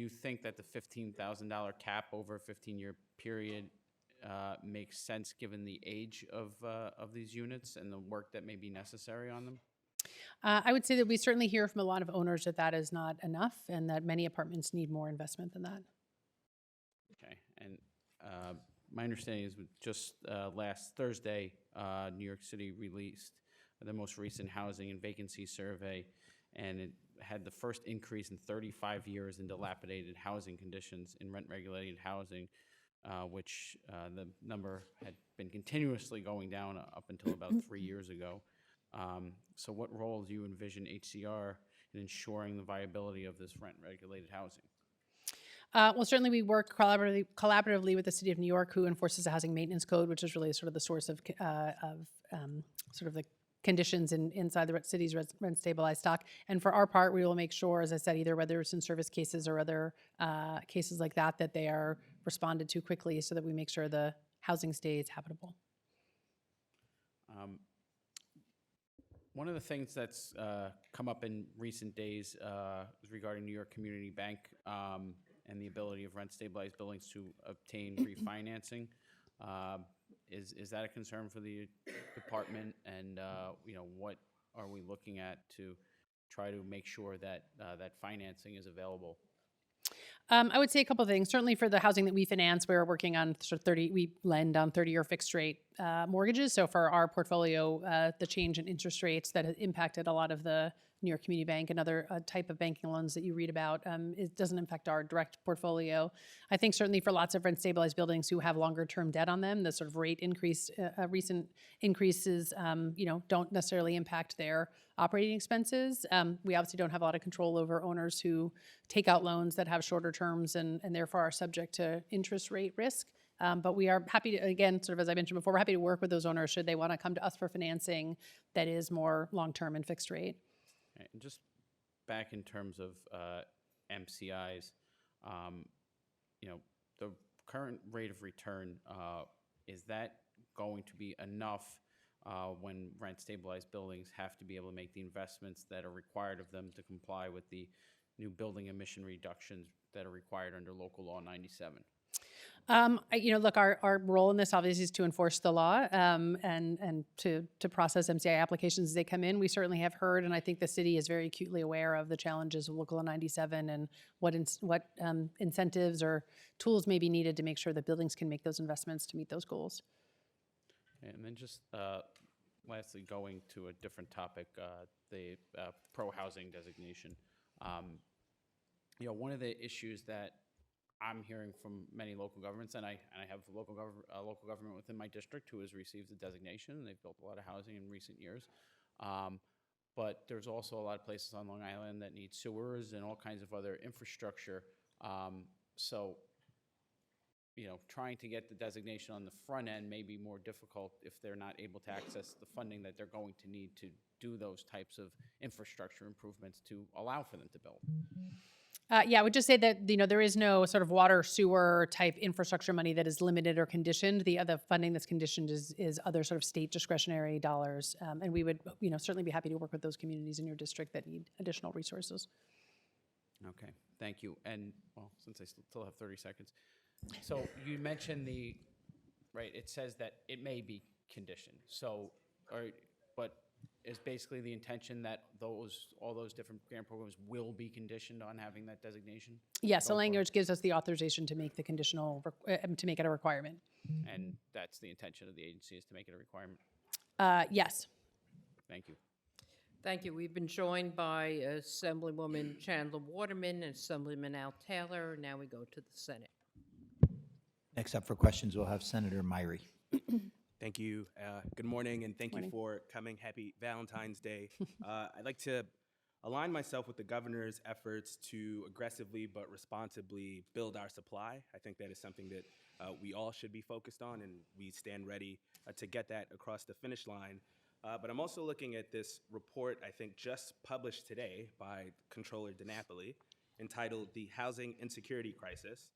think that the $15,000 cap over a 15-year period makes sense given the age of these units and the work that may be necessary on them? I would say that we certainly hear from a lot of owners that that is not enough and that many apartments need more investment than that. Okay, and my understanding is just last Thursday, New York City released the most recent housing and vacancy survey, and it had the first increase in 35 years in dilapidated housing conditions in rent-regulated housing, which the number had been continuously going down up until about 3 years ago. So what role do you envision HCR in ensuring the viability of this rent-regulated housing? Well, certainly we work collaboratively with the City of New York, who enforces the Housing Maintenance Code, which is really sort of the source of sort of the conditions inside the city's rent stabilized stock. And for our part, we will make sure, as I said, either whether it's in service cases or other cases like that, that they are responded to quickly so that we make sure the housing stays habitable. One of the things that's come up in recent days is regarding New York Community Bank and the ability of rent-stabilized buildings to obtain refinancing. Is that a concern for the department? And what are we looking at to try to make sure that that financing is available? I would say a couple of things. Certainly for the housing that we finance, we're working on sort of we lend on 30-year fixed rate mortgages. So for our portfolio, the change in interest rates that has impacted a lot of the New York Community Bank and other type of banking loans that you read about, it doesn't impact our direct portfolio. I think certainly for lots of rent stabilized buildings who have longer term debt on them, the sort of rate increase, recent increases, don't necessarily impact their operating expenses. We obviously don't have a lot of control over owners who take out loans that have shorter terms and therefore are subject to interest rate risk. But we are happy to, again, sort of as I mentioned before, we're happy to work with those owners should they want to come to us for financing that is more long-term and fixed rate. And just back in terms of MCIs, the current rate of return, is that going to be enough when rent-stabilized buildings have to be able to make the investments that are required of them to comply with the new building emission reductions that are required under Local Law 97? Look, our role in this obviously is to enforce the law and to process MCI applications as they come in. We certainly have heard, and I think the city is very acutely aware of the challenges of Local Law 97 and what incentives or tools may be needed to make sure that buildings can make those investments to meet those goals. And then just lastly, going to a different topic, the pro-housing designation. One of the issues that I'm hearing from many local governments, and I have a local government within my district who has received the designation, and they've built a lot of housing in recent years. But there's also a lot of places on Long Island that need sewers and all kinds of other infrastructure. So, trying to get the designation on the front end may be more difficult if they're not able to access the funding that they're going to need to do those types of infrastructure improvements to allow for them to build. I would just say that there is no sort of water sewer type infrastructure money that is limited or conditioned. The other funding that's conditioned is other sort of state discretionary dollars, and we would certainly be happy to work with those communities in your district that need additional resources. Okay, thank you. And since I still have 30 seconds, so you mentioned it says that it may be conditioned. So, but is basically the intention that all those different grant programs will be conditioned on having that designation? Yes, the language gives us the authorization to make the conditional, to make it a requirement. And that's the intention of the agency, is to make it a requirement? Yes. Thank you. Thank you. We've been joined by Assemblywoman Chandler Waterman and Assemblyman Al Taylor. Now we go to the Senate. Next up for questions, we'll have Senator Myrie. Thank you. Good morning, and thank you for coming. Happy Valentine's Day. I'd like to align myself with the governor's efforts to aggressively but responsibly build our supply. I think that is something that we all should be focused on, and we stand ready to get that across the finish line. But I'm also looking at this report, I think just published today by Comptroller DiNapoli, entitled The Housing Insecurity Crisis.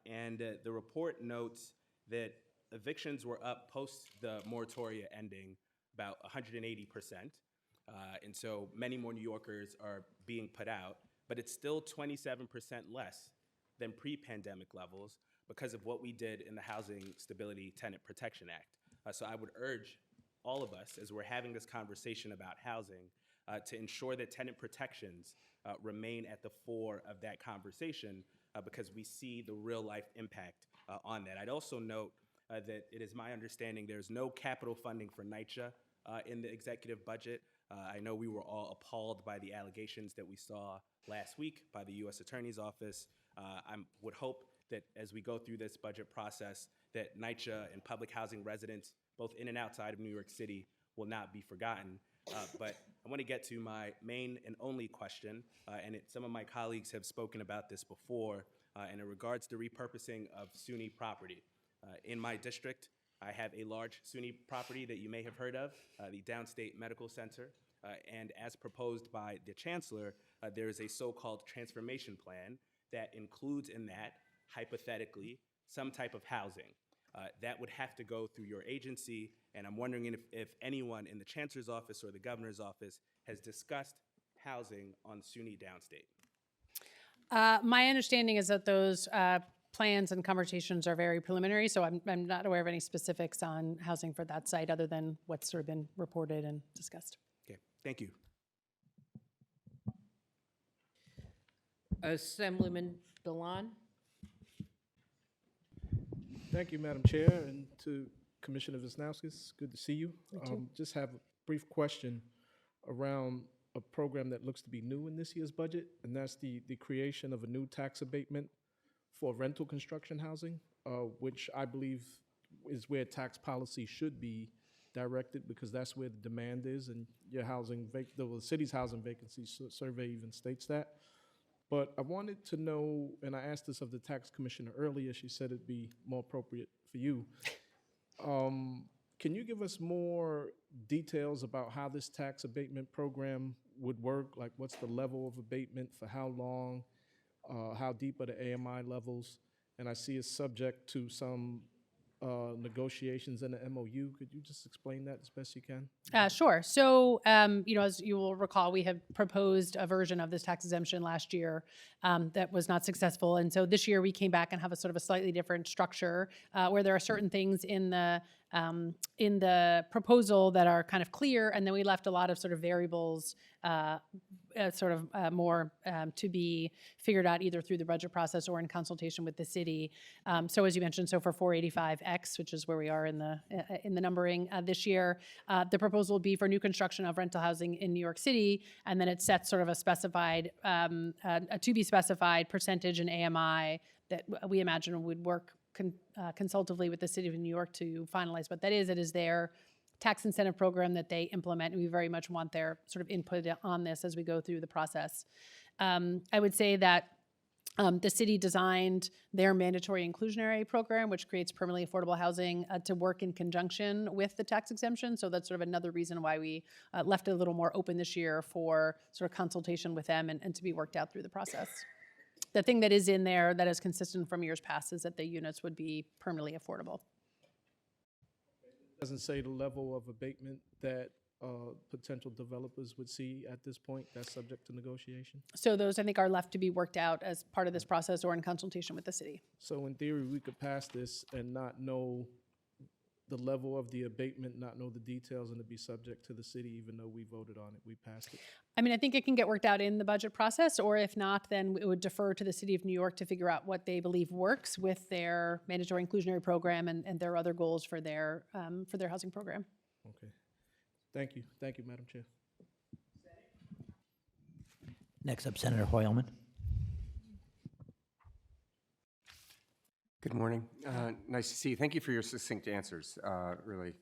And the report notes that evictions were up post the moratoria ending about 180%. And so many more New Yorkers are being put out, but it's still 27% less than pre-pandemic levels because of what we did in the Housing Stability Tenant Protection Act. So I would urge all of us, as we're having this conversation about housing, to ensure that tenant protections remain at the fore of that conversation because we see the real life impact on that. I'd also note that it is my understanding there's no capital funding for NYCHA in the executive budget. I know we were all appalled by the allegations that we saw last week by the U.S. Attorney's Office. I would hope that as we go through this budget process, that NYCHA and public housing residents, both in and outside of New York City, will not be forgotten. But I want to get to my main and only question, and some of my colleagues have spoken about this before, and in regards to repurposing of SUNY property. In my district, I have a large SUNY property that you may have heard of, the Downstate Medical Center, and as proposed by the Chancellor, there is a so-called transformation plan that includes in that, hypothetically, some type of housing. That would have to go through your agency, and I'm wondering if anyone in the Chancellor's office or the Governor's office has discussed housing on SUNY Downstate. My understanding is that those plans and conversations are very preliminary, so I'm not aware of any specifics on housing for that site other than what's sort of been reported and discussed. Okay, thank you. Assemblyman Delan. Thank you, Madam Chair, and to Commissioner Wisniewski, good to see you. Just have a brief question around a program that looks to be new in this year's budget, and that's the creation of a new tax abatement for rental construction housing, which I believe is where tax policy should be directed because that's where the demand is, and your the city's housing vacancy survey even states that. But I wanted to know, and I asked this of the tax commissioner earlier, she said it'd be more appropriate for you. Can you give us more details about how this tax abatement program would work? Like what's the level of abatement, for how long, how deep are the AMI levels? And I see it's subject to some negotiations in the MOU. Could you just explain that as best you can? Sure. So, as you will recall, we had proposed a version of this tax exemption last year that was not successful. And so this year we came back and have a sort of a slightly different structure where there are certain things in the proposal that are kind of clear, and then we left a lot of sort of variables more to be figured out either through the budget process or in consultation with the city. So as you mentioned, so for 485X, which is where we are in the numbering this year, the proposal will be for new construction of rental housing in New York City, and then it sets sort of a specified, a to be specified percentage in AMI that we imagine would work consultatively with the city of New York to finalize what that is. It is their tax incentive program that they implement, and we very much want their sort of input on this as we go through the process. I would say that the city designed their mandatory inclusionary program, which creates permanently affordable housing, to work in conjunction with the tax exemption. So that's sort of another reason why we left it a little more open this year for sort of consultation with them and to be worked out through the process. The thing that is in there that is consistent from years past is that the units would be permanently affordable. Doesn't say the level of abatement that potential developers would see at this point. That's subject to negotiation. So those, I think, are left to be worked out as part of this process or in consultation with the city. So in theory, we could pass this and not know the level of the abatement, not know the details, and to be subject to the city, even though we voted on it, we passed it. I mean, I think it can get worked out in the budget process, or if not, then it would defer to the city of New York to figure out what they believe works with their mandatory inclusionary program and their other goals for their housing program. Okay. Thank you. Thank you, Madam Chair. Next up, Senator Hoylman. Good morning. Nice to see you. Thank you for your succinct answers. Really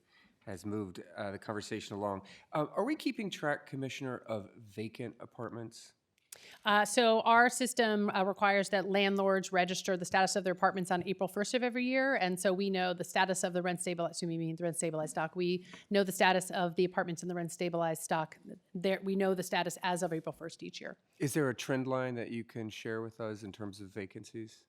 has moved the conversation along. Are we keeping track, Commissioner, of vacant apartments? So our system requires that landlords register the status of their apartments on April 1st of every year. And so we know the status of the rent stabilized, the rent stabilized stock. We know the status of the apartments in the rent stabilized stock. We know the status as of April 1st each year. Is there a trend line that you can share with us in terms of vacancies?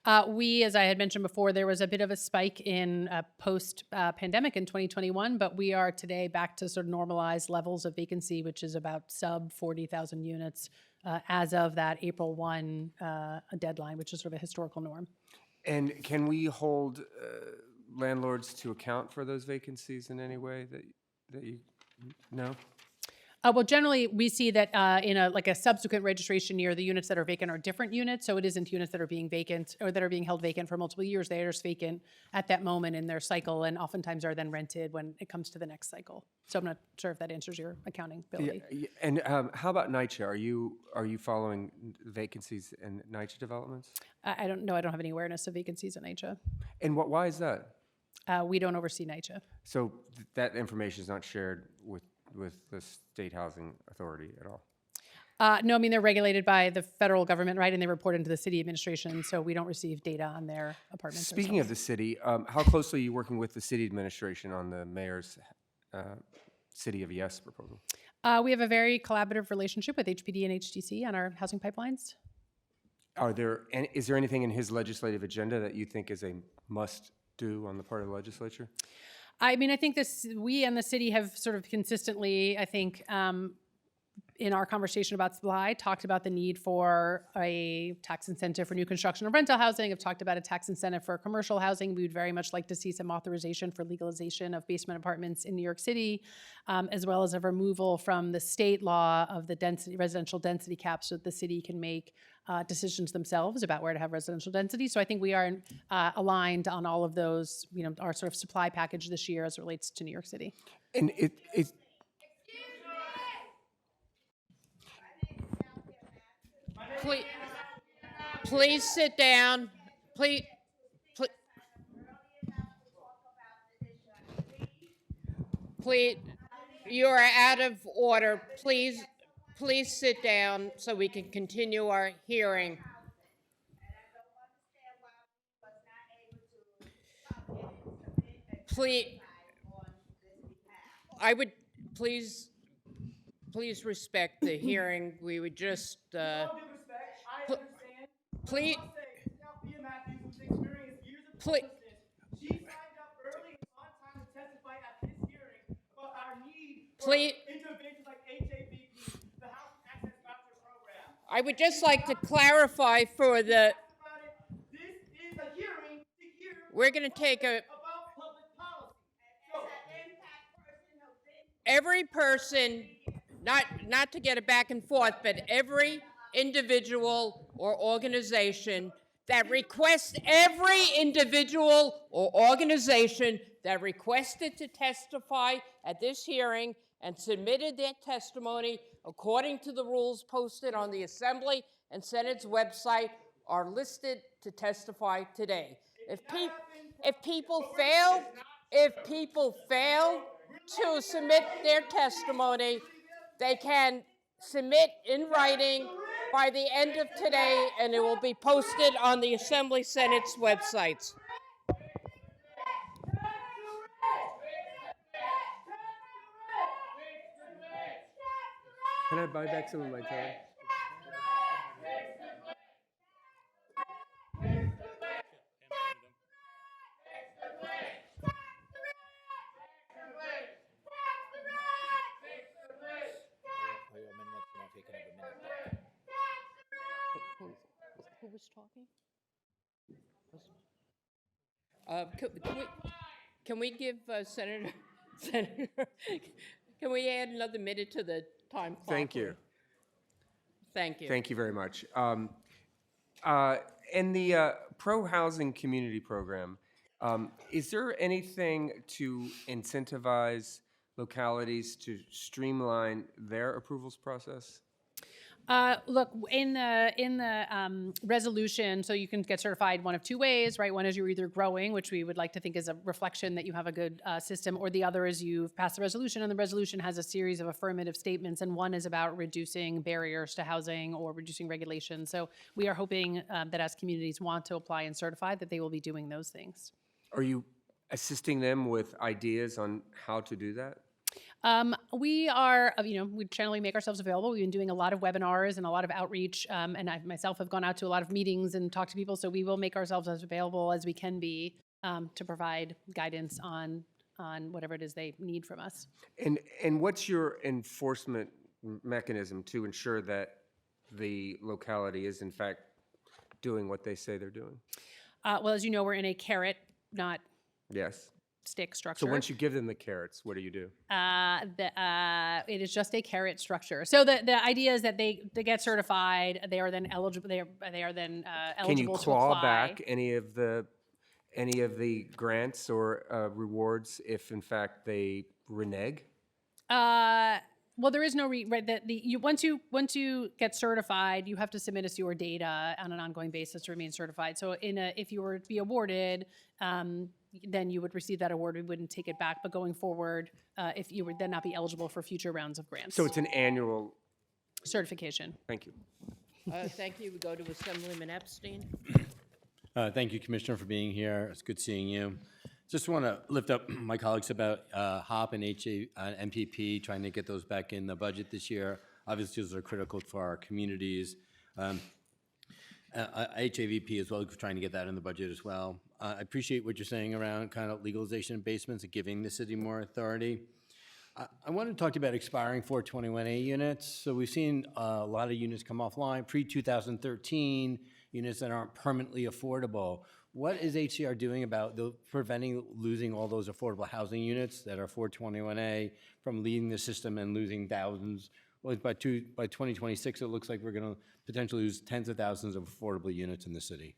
As I had mentioned before, there was a bit of a spike in post-pandemic in 2021, but we are today back to sort of normalized levels of vacancy, which is about sub 40,000 units as of that April 1 deadline, which is sort of a historical norm. And can we hold landlords to account for those vacancies in any way that you know? Well, generally, we see that in a subsequent registration year, the units that are vacant are different units. So it isn't units that are being vacant or that are being held vacant for multiple years. They are just vacant at that moment in their cycle, and oftentimes are then rented when it comes to the next cycle. So I'm not sure if that answers your accounting ability. And how about NYCHA? Are you following vacancies in NYCHA developments? I don't know. I don't have any awareness of vacancies in NYCHA. And why is that? We don't oversee NYCHA. So that information is not shared with the State Housing Authority at all? No, I mean, they're regulated by the federal government, right? And they report into the city administration, so we don't receive data on their apartments. Speaking of the city, how closely are you working with the city administration on the mayor's City of Yes proposal? We have a very collaborative relationship with HPD and HDC on our housing pipelines. Is there anything in his legislative agenda that you think is a must-do on the part of the legislature? I mean, I think we and the city have sort of consistently, I think, in our conversation about supply, talked about the need for a tax incentive for new construction of rental housing. Have talked about a tax incentive for commercial housing. We would very much like to see some authorization for legalization of basement apartments in New York City, as well as a removal from the state law of the residential density cap, so that the city can make decisions themselves about where to have residential density. So I think we are aligned on all of those, our sort of supply package this year as it relates to New York City. And it's Please sit down. Please. Please, you are out of order. Please sit down so we can continue our hearing. Please respect the hearing. We would just, please. I would just like to clarify for the. We're going to take a. Every person, not to get it back and forth, but every individual or organization that requests, requested to testify at this hearing and submitted their testimony according to the rules posted on the Assembly and Senate's website are listed to testify today. If people fail to submit their testimony, they can submit in writing by the end of today, and it will be posted on the Assembly Senate's websites. Can I buy back some of my time? Who was talking? Can we give Senator, can we add another minute to the time clock? Thank you. Thank you. Thank you very much. In the pro-housing community program, is there anything to incentivize localities to streamline their approvals process? Look, in the resolution, so you can get certified one of two ways, right? One is you're either growing, which we would like to think is a reflection that you have a good system, or the other is you've passed the resolution, and the resolution has a series of affirmative statements, and one is about reducing barriers to housing or reducing regulation. So we are hoping that as communities want to apply and certify, that they will be doing those things. Are you assisting them with ideas on how to do that? We are, we generally make ourselves available. We've been doing a lot of webinars and a lot of outreach, and I myself have gone out to a lot of meetings and talked to people, so we will make ourselves as available as we can be to provide guidance on whatever it is they need from us. And what's your enforcement mechanism to ensure that the locality is in fact doing what they say they're doing? Well, as you know, we're in a carrot, not Yes. stick structure. So once you give them the carrots, what do you do? It is just a carrot structure. So the idea is that they get certified. They are then eligible. They are then eligible Can you to claw apply. back any of the grants or rewards if in fact they renege? Well, there is no once you get certified, you have to submit us your data on an ongoing basis to remain certified. So if you were to be awarded, then you would receive that award. We wouldn't take it back. But going forward, if you would then not be eligible for future rounds of grants. So it's an annual. Certification. Thank you. Thank you. We go to Assemblyman Epstein. Thank you, Commissioner, for being here. It's good seeing you. Just want to lift up my colleagues about HOP and MPP, trying to get those back in the budget this year. Obviously, those are critical for our communities. HAVP as well, trying to get that in the budget as well. I appreciate what you're saying around kind of legalization of basements and giving the city more authority. I want to talk to you about expiring 421A units. So we've seen a lot of units come offline, pre-2013, units that aren't permanently affordable. What is HCR doing about preventing losing all those affordable housing units that are 421A from leaving the system and losing thousands? Well, by 2026, it looks like we're going to potentially lose tens of thousands of affordable units in the city.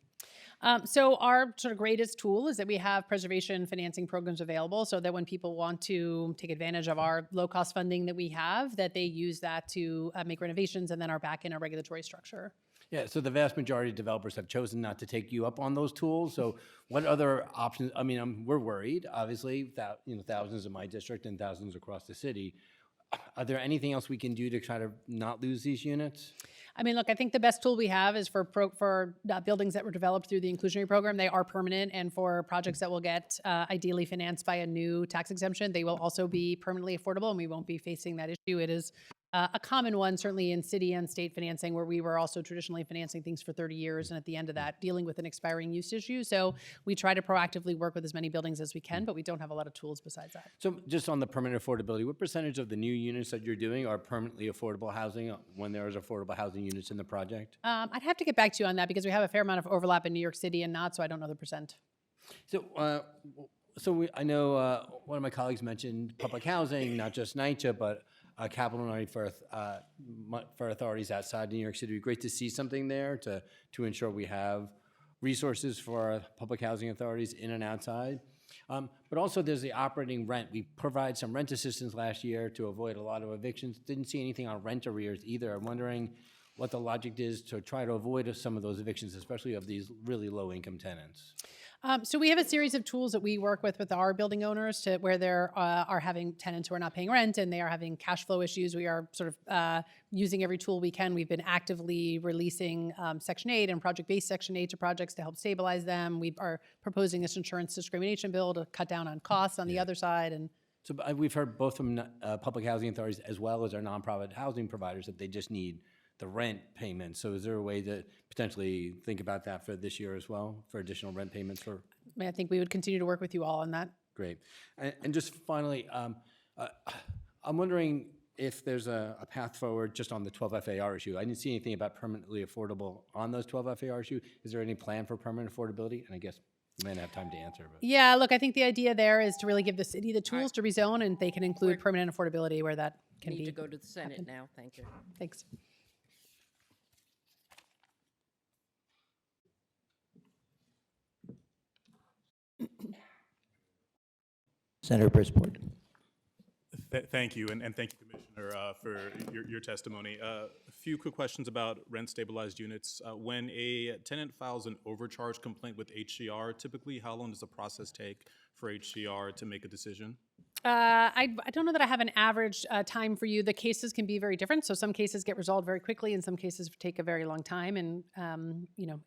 So our sort of greatest tool is that we have preservation financing programs available so that when people want to take advantage of our low-cost funding that we have, that they use that to make renovations and then are back in a regulatory structure. Yeah, so the vast majority of developers have chosen not to take you up on those tools. So what other options? I mean, we're worried, obviously, thousands in my district and thousands across the city. Are there anything else we can do to try to not lose these units? I mean, look, I think the best tool we have is for buildings that were developed through the inclusionary program. They are permanent, and for projects that will get ideally financed by a new tax exemption, they will also be permanently affordable, and we won't be facing that issue. It is a common one, certainly in city and state financing, where we were also traditionally financing things for 30 years, and at the end of that, dealing with an expiring use issue. So we try to proactively work with as many buildings as we can, but we don't have a lot of tools besides that. So just on the permanent affordability, what percentage of the new units that you're doing are permanently affordable housing when there is affordable housing units in the project? I'd have to get back to you on that because we have a fair amount of overlap in New York City and not, so I don't know the percent. So, I know one of my colleagues mentioned public housing, not just NYCHA, but capital money for authorities outside New York City. It'd be great to see something there to ensure we have resources for our public housing authorities in and outside. But also there's the operating rent. We provide some rent assistance last year to avoid a lot of evictions. Didn't see anything on rent arrears either. I'm wondering what the logic is to try to avoid some of those evictions, especially of these really low-income tenants. So we have a series of tools that we work with our building owners to where there are having tenants who are not paying rent and they are having cash flow issues. We are sort of using every tool we can. We've been actively releasing Section 8 and project-based Section 8 to projects to help stabilize them. We are proposing this insurance discrimination bill to cut down on costs on the other side. And so we've heard both from public housing authorities as well as our nonprofit housing providers that they just need the rent payments. So is there a way to potentially think about that for this year as well, for additional rent payments for? I think we would continue to work with you all on that. Great. And just finally, I'm wondering if there's a path forward just on the 12 FAR issue. I didn't see anything about permanently affordable on those 12 FAR issue. Is there any plan for permanent affordability? And I guess you may not have time to answer. But. Yeah, look, I think the idea there is to really give the city the tools to rezone, and they can include permanent affordability where that can be. Need to go to the Senate now. Thank you. Thanks. Senator Brisboard. Thank you, and thank you, Commissioner, for your testimony. A few quick questions about rent-stabilized units. When a tenant files an overcharge complaint with HCR, typically how long does the process take for HCR to make a decision? I don't know that I have an average time for you. The cases can be very different. So some cases get resolved very quickly and some cases take a very long time. And,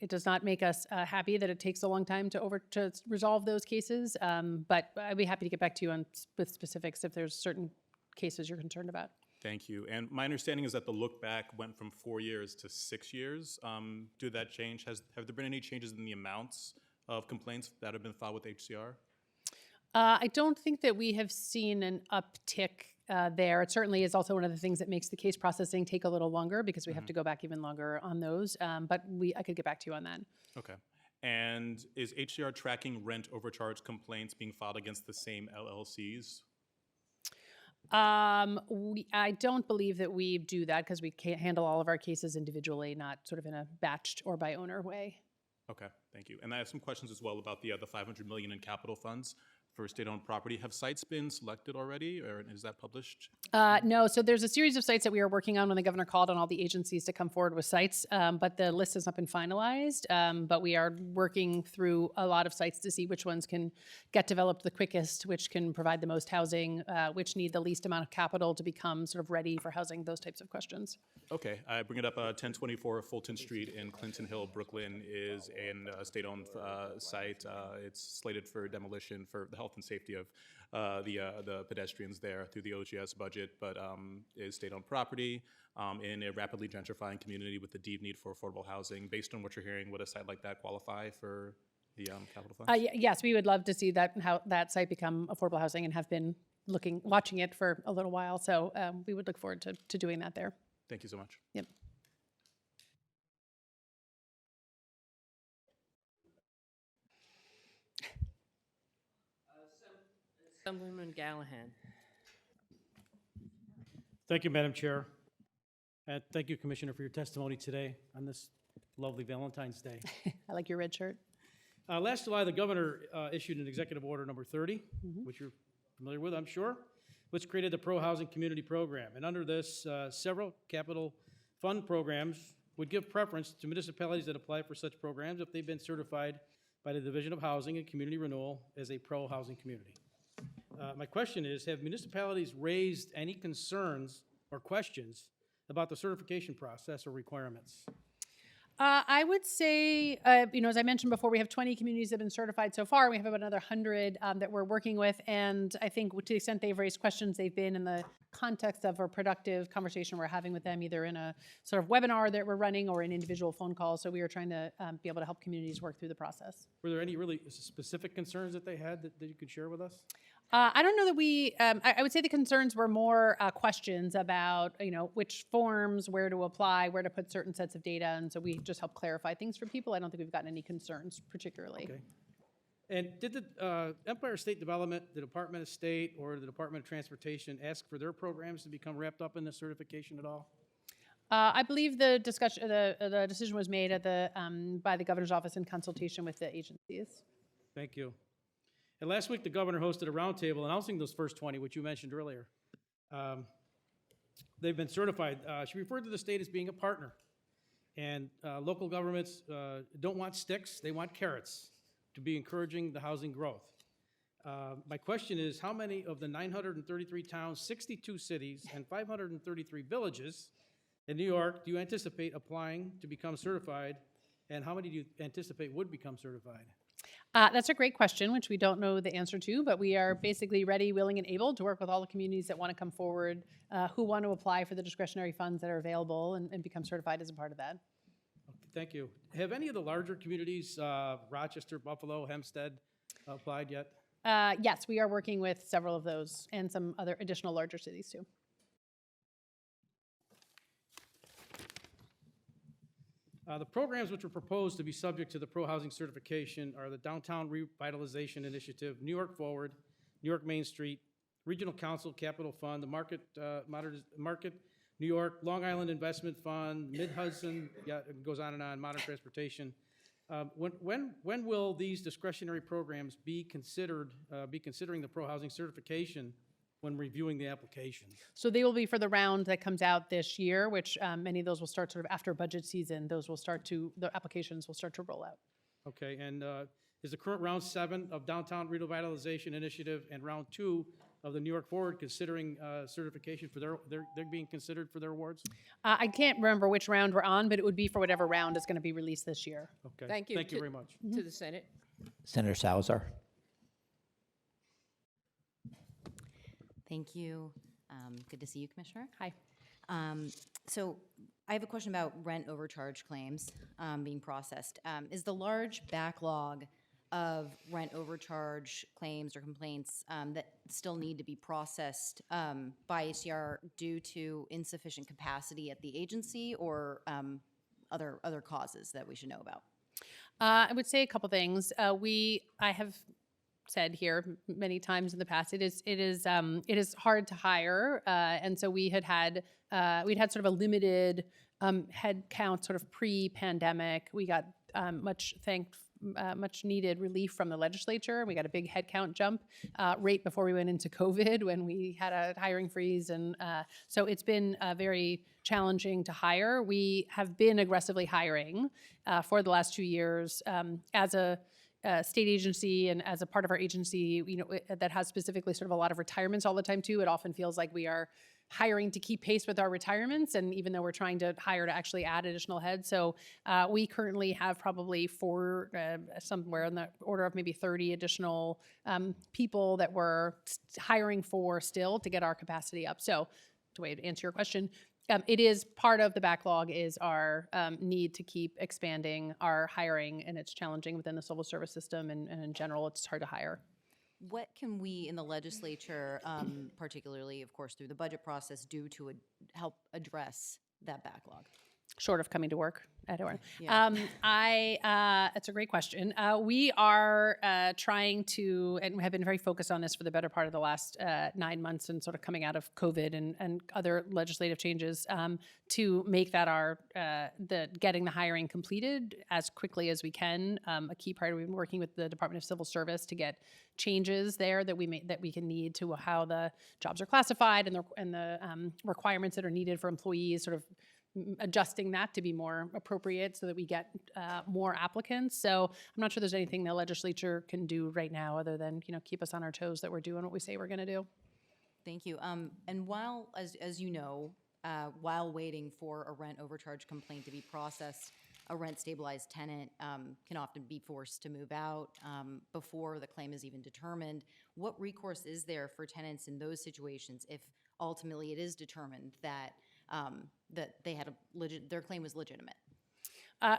it does not make us happy that it takes a long time to resolve those cases. But I'd be happy to get back to you with specifics if there's certain cases you're concerned about. Thank you. And my understanding is that the look back went from 4 years to 6 years. Did that change? Have there been any changes in the amounts of complaints that have been filed with HCR? I don't think that we have seen an uptick there. It certainly is also one of the things that makes the case processing take a little longer because we have to go back even longer on those. But I could get back to you on that. Okay. And is HCR tracking rent overcharge complaints being filed against the same LLCs? I don't believe that we do that because we can't handle all of our cases individually, not sort of in a batched or by owner way. Okay, thank you. And I have some questions as well about the 500 million in capital funds for state-owned property. Have sites been selected already, or is that published? No, so there's a series of sites that we are working on when the governor called on all the agencies to come forward with sites, but the list has not been finalized. But we are working through a lot of sites to see which ones can get developed the quickest, which can provide the most housing, which need the least amount of capital to become sort of ready for housing, those types of questions. Okay, I bring it up. 1024 Fulton Street in Clinton Hill, Brooklyn is a state-owned site. It's slated for demolition for the health and safety of the pedestrians there through the OGS budget, but is state-owned property in a rapidly gentrifying community with a deep need for affordable housing. Based on what you're hearing, would a site like that qualify for the capital funds? Yes, we would love to see that site become affordable housing and have been watching it for a little while. So we would look forward to doing that there. Thank you so much. Yep. Assemblyman Gallahan. Thank you, Madam Chair. And thank you, Commissioner, for your testimony today on this lovely Valentine's Day. I like your red shirt. Last July, the governor issued an executive order number 30, which you're familiar with, I'm sure, which created the Pro Housing Community Program. And under this, several capital fund programs would give preference to municipalities that apply for such programs if they've been certified by the Division of Housing and Community Renewal as a pro-housing community. My question is, have municipalities raised any concerns or questions about the certification process or requirements? I would say, as I mentioned before, we have 20 communities that have been certified so far. We have about another 100 that we're working with. And I think to the extent they've raised questions, they've been in the context of a productive conversation we're having with them, either in a sort of webinar that we're running or an individual phone call. So we are trying to be able to help communities work through the process. Were there any really specific concerns that they had that you could share with us? I don't know that I would say the concerns were more questions about, which forms, where to apply, where to put certain sets of data. And so we just help clarify things for people. I don't think we've gotten any concerns particularly. Okay. And did the Empire State Development, the Department of State, or the Department of Transportation ask for their programs to become wrapped up in the certification at all? I believe the decision was made by the governor's office in consultation with the agencies. Thank you. And last week, the governor hosted a roundtable announcing those first 20, which you mentioned earlier. They've been certified. She referred to the state as being a partner. And local governments don't want sticks, they want carrots to be encouraging the housing growth. My question is, how many of the 933 towns, 62 cities, and 533 villages in New York do you anticipate applying to become certified? And how many do you anticipate would become certified? That's a great question, which we don't know the answer to, but we are basically ready, willing, and able to work with all the communities that want to come forward, who want to apply for the discretionary funds that are available and become certified as a part of that. Thank you. Have any of the larger communities, Rochester, Buffalo, Hempstead, applied yet? Yes, we are working with several of those and some other additional larger cities too. The programs which were proposed to be subject to the pro-housing certification are the Downtown Revitalization Initiative, New York Forward, New York Main Street, Regional Council Capital Fund, the Market New York, Long Island Investment Fund, Mid-Hudson, it goes on and on, Modern Transportation. When will these discretionary programs be considering the pro-housing certification when reviewing the applications? So they will be for the round that comes out this year, which many of those will start sort of after budget season. The applications will start to roll out. Okay, and is the current round 7 of Downtown Revitalization Initiative and round 2 of the New York Forward considering certification for they're being considered for their awards? I can't remember which round we're on, but it would be for whatever round is going to be released this year. Okay, Thank you. Thank you very much. To the Senate. Senator Salazar. Thank you. Good to see you, Commissioner. Hi. So I have a question about rent overcharge claims being processed. Is the large backlog of rent overcharge claims or complaints that still need to be processed by HCR due to insufficient capacity at the agency or other causes that we should know about? I would say a couple things. I have said here many times in the past, it is hard to hire, and so we'd had sort of a limited head count sort of pre-pandemic. We got much needed relief from the legislature. We got a big headcount jump right before we went into COVID when we had a hiring freeze. And so it's been very challenging to hire. We have been aggressively hiring for the last 2 years as a state agency and as a part of our agency, that has specifically sort of a lot of retirements all the time too. It often feels like we are hiring to keep pace with our retirements, and even though we're trying to hire to actually add additional heads. So we currently have probably somewhere in the order of maybe 30 additional people that we're hiring for still to get our capacity up. So the way to answer your question, it is part of the backlog is our need to keep expanding our hiring, and it's challenging within the civil service system, and in general, it's hard to hire. What can we in the legislature, particularly, of course, through the budget process, do to help address that backlog? Short of coming to work, I don't know. Yeah. That's a great question. We are trying to, and have been very focused on this for the better part of the last 9 months, and sort of coming out of COVID and other legislative changes, to make that getting the hiring completed as quickly as we can. A key priority, we've been working with the Department of Civil Service to get changes there that we can need to how the jobs are classified and the requirements that are needed for employees, sort of adjusting that to be more appropriate so that we get more applicants. So I'm not sure there's anything the legislature can do right now other than, keep us on our toes that we're doing what we say we're going to do. Thank you. And while, as you know, while waiting for a rent overcharge complaint to be processed, a rent-stabilized tenant can often be forced to move out before the claim is even determined. What recourse is there for tenants in those situations if ultimately it is determined that they had their claim was legitimate?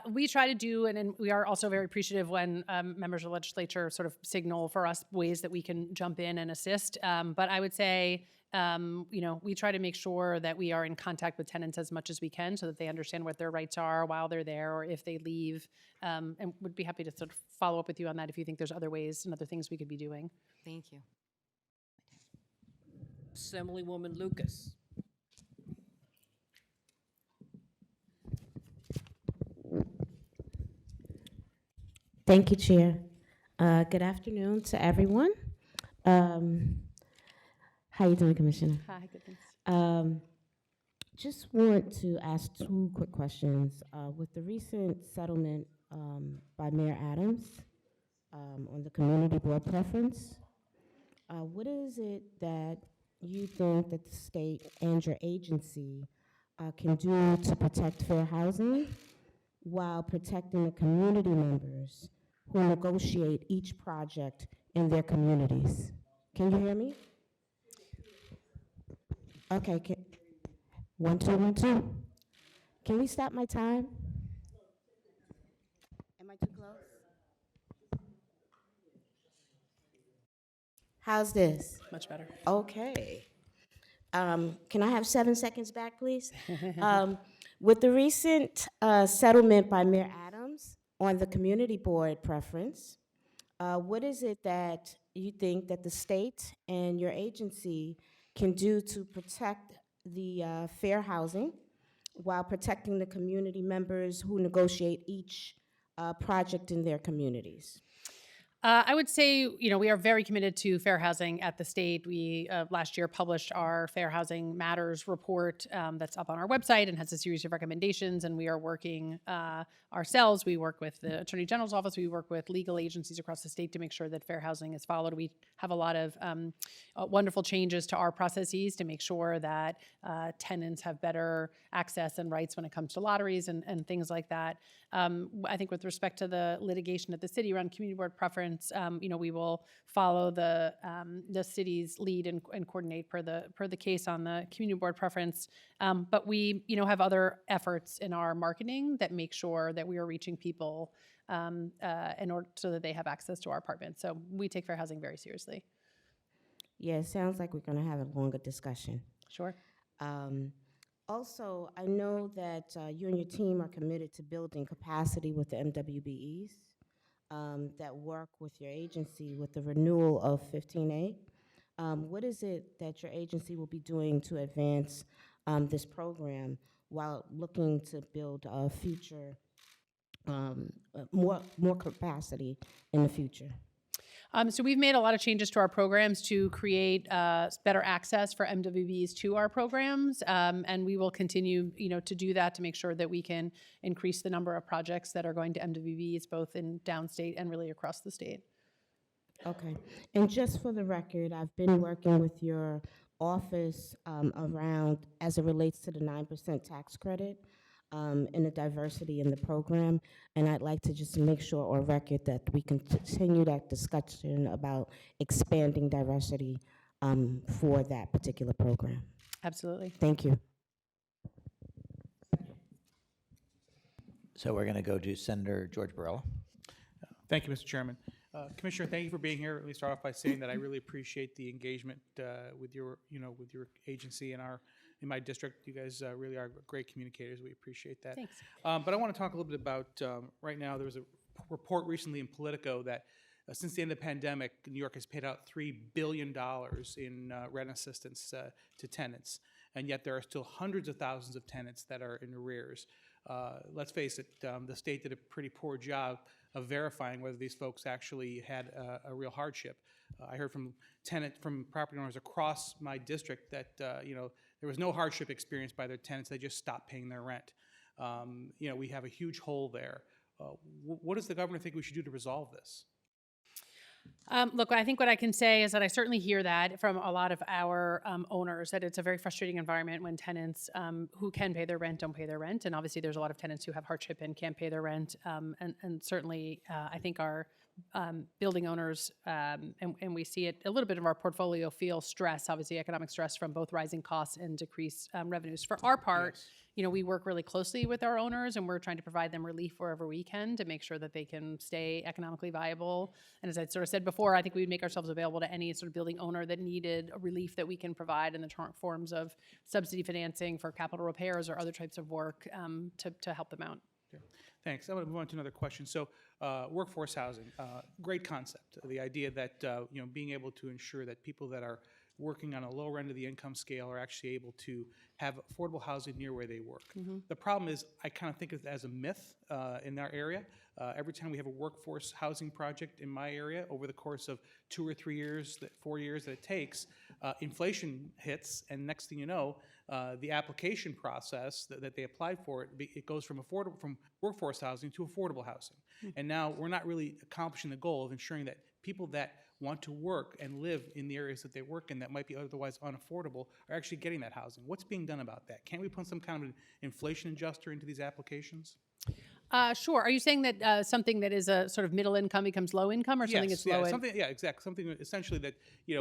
We try to do, and we are also very appreciative when members of the legislature sort of signal for us ways that we can jump in and assist. But I would say, we try to make sure that we are in contact with tenants as much as we can so that they understand what their rights are while they're there or if they leave. And would be happy to sort of follow up with you on that if you think there's other ways and other things we could be doing. Thank you. Assemblywoman Lucas. Thank you, Chair. Good afternoon to everyone. How you doing, Commissioner? Hi, good, thanks. Just want to ask 2 quick questions. With the recent settlement by Mayor Adams on the community board preference, what is it that you think that the state and your agency can do to protect fair housing while protecting the community members who negotiate each project in their communities? Can you hear me? Okay, 1, 2, 1, 2. Can we stop my time? Am I too close? How's this? Much better. Okay. Can I have 7 seconds back, please? With the recent settlement by Mayor Adams on the community board preference, what is it that you think that the state and your agency can do to protect the fair housing while protecting the community members who negotiate each project in their communities? I would say, we are very committed to fair housing at the state. We last year published our Fair Housing Matters report that's up on our website and has a series of recommendations, and we are working ourselves. We work with the Attorney General's office. We work with legal agencies across the state to make sure that fair housing is followed. We have a lot of wonderful changes to our processes to make sure that tenants have better access and rights when it comes to lotteries and things like that. I think with respect to the litigation at the city around community board preference, we will follow the city's lead and coordinate per the case on the community board preference. But we, have other efforts in our marketing that make sure that we are reaching people in order so that they have access to our apartments. So we take fair housing very seriously. Yeah, it sounds like we're going to have a longer discussion. Sure. Also, I know that you and your team are committed to building capacity with the MWBEs that work with your agency with the renewal of 15A. What is it that your agency will be doing to advance this program while looking to build a future, more capacity in the future? So we've made a lot of changes to our programs to create better access for MWBs to our programs, and we will continue, to do that to make sure that we can increase the number of projects that are going to MWBs, both in downstate and really across the state. Okay. And just for the record, I've been working with your office around, as it relates to the 9% tax credit and the diversity in the program. And I'd like to just make sure on record that we can continue that discussion about expanding diversity for that particular program. Absolutely. Thank you. So we're going to go to Senator George Barella. Thank you, Mr. Chairman. Commissioner, thank you for being here. Let me start off by saying that I really appreciate the engagement with your agency and in my district. You guys really are great communicators. We appreciate that. Thanks. But I want to talk a little bit about right now. There was a report recently in Politico that since the end of the pandemic, New York has paid out $3 billion in rent assistance to tenants, and yet there are still hundreds of thousands of tenants that are in arrears. Let's face it, the state did a pretty poor job of verifying whether these folks actually had a real hardship. I heard from property owners across my district that there was no hardship experienced by their tenants. They just stopped paying their rent. We have a huge hole there. What does the governor think we should do to resolve this? Look, I think what I can say is that I certainly hear that from a lot of our owners, that it's a very frustrating environment when tenants who can pay their rent don't pay their rent. And obviously there's a lot of tenants who have hardship and can't pay their rent. And certainly I think our building owners, and we see it, a little bit of our portfolio feel stress, obviously economic stress from both rising costs and decreased revenues. For our part, we work really closely with our owners, and we're trying to provide them relief wherever we can to make sure that they can stay economically viable. And as I sort of said before, I think we would make ourselves available to any sort of building owner that needed a relief that we can provide in the forms of subsidy financing for capital repairs or other types of work to help them out. Okay. Thanks. I'm going to move on to another question. So, workforce housing, great concept. The idea that being able to ensure that people that are working on a lower end of the income scale are actually able to have affordable housing near where they work. The problem is, I kind of think of it as a myth in our area. Every time we have a workforce housing project in my area, over the course of 2 or 3 years, 4 years that it takes, inflation hits, and next thing you know, the application process that they applied for, it goes from workforce housing to affordable housing. And now we're not really accomplishing the goal of ensuring that people that want to work and live in the areas that they work in that might be otherwise unaffordable are actually getting that housing. What's being done about that? Can't we put some kind of an inflation adjuster into these applications? Sure. Are you saying that something that is a sort of middle income becomes low income, or something that's low income? Yeah, exactly. Something essentially that,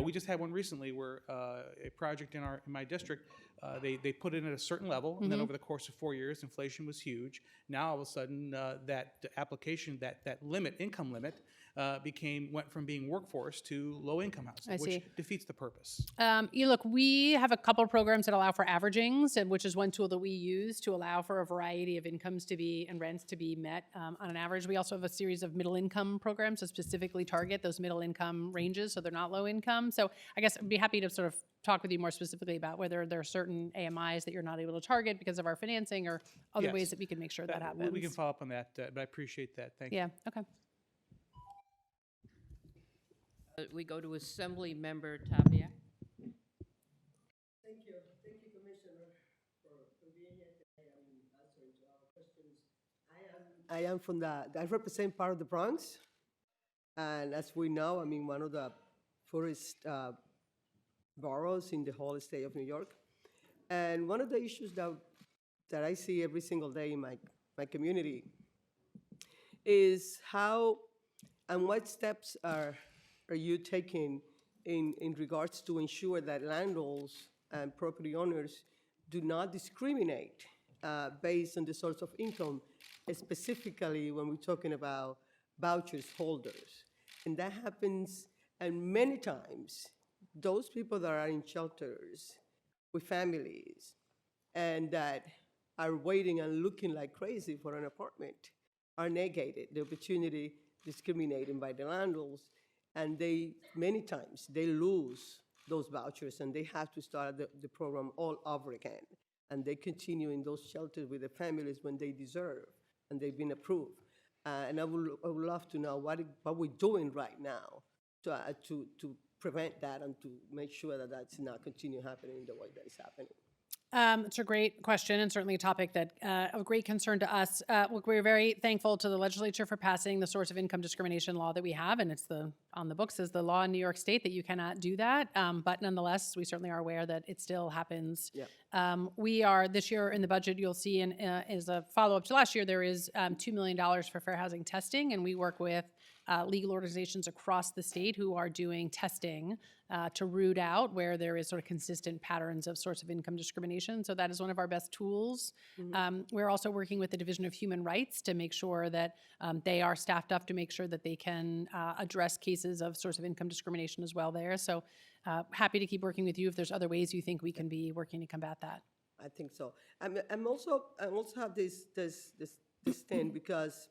we just had one recently where a project in my district, they put it at a certain level, and then over the course of 4 years, inflation was huge. Now all of a sudden, that application, that income limit, went from being workforce to low income housing, which defeats the purpose. Look, we have a couple of programs that allow for averagings, which is one tool that we use to allow for a variety of incomes and rents to be met on an average. We also have a series of middle income programs that specifically target those middle income ranges, so they're not low income. So I guess I'd be happy to sort of talk with you more specifically about whether there are certain AMIs that you're not able to target because of our financing, or other ways that we can make sure that happens. We can follow up on that, but I appreciate that. Thank you. Yeah, okay. We go to Assembly Member Tapia. Thank you, Commissioner, for being here today and answering to our questions. I represent part of the Bronx, and as we know, one of the poorest boroughs in the whole state of New York. And one of the issues that I see every single day in my community is how and what steps are you taking in regards to ensure that landlords and property owners do not discriminate based on the source of income, specifically when we're talking about vouchers holders? And that happens, and many times, those people that are in shelters with families and that are waiting and looking like crazy for an apartment are negated, the opportunity discriminated by the landlords, and many times, they lose those vouchers and they have to start the program all over again. And they continue in those shelters with the families when they deserve, and they've been approved. And I would love to know what we're doing right now to prevent that and to make sure that that's not continue happening the way that it's happening. It's a great question and certainly a topic that of great concern to us. Look, we're very thankful to the legislature for passing the source of income discrimination law that we have, and it's on the books as the law in New York State that you cannot do that. But nonetheless, we certainly are aware that it still happens. Yeah. We are this year in the budget. You'll see, as a follow-up to last year, there is $2 million for fair housing testing, and we work with legal organizations across the state who are doing testing to root out where there is sort of consistent patterns of source of income discrimination. So that is one of our best tools. We're also working with the Division of Human Rights to make sure that they are staffed up to make sure that they can address cases of source of income discrimination as well there. So happy to keep working with you if there's other ways you think we can be working to combat that. I think so. I also have this thing because,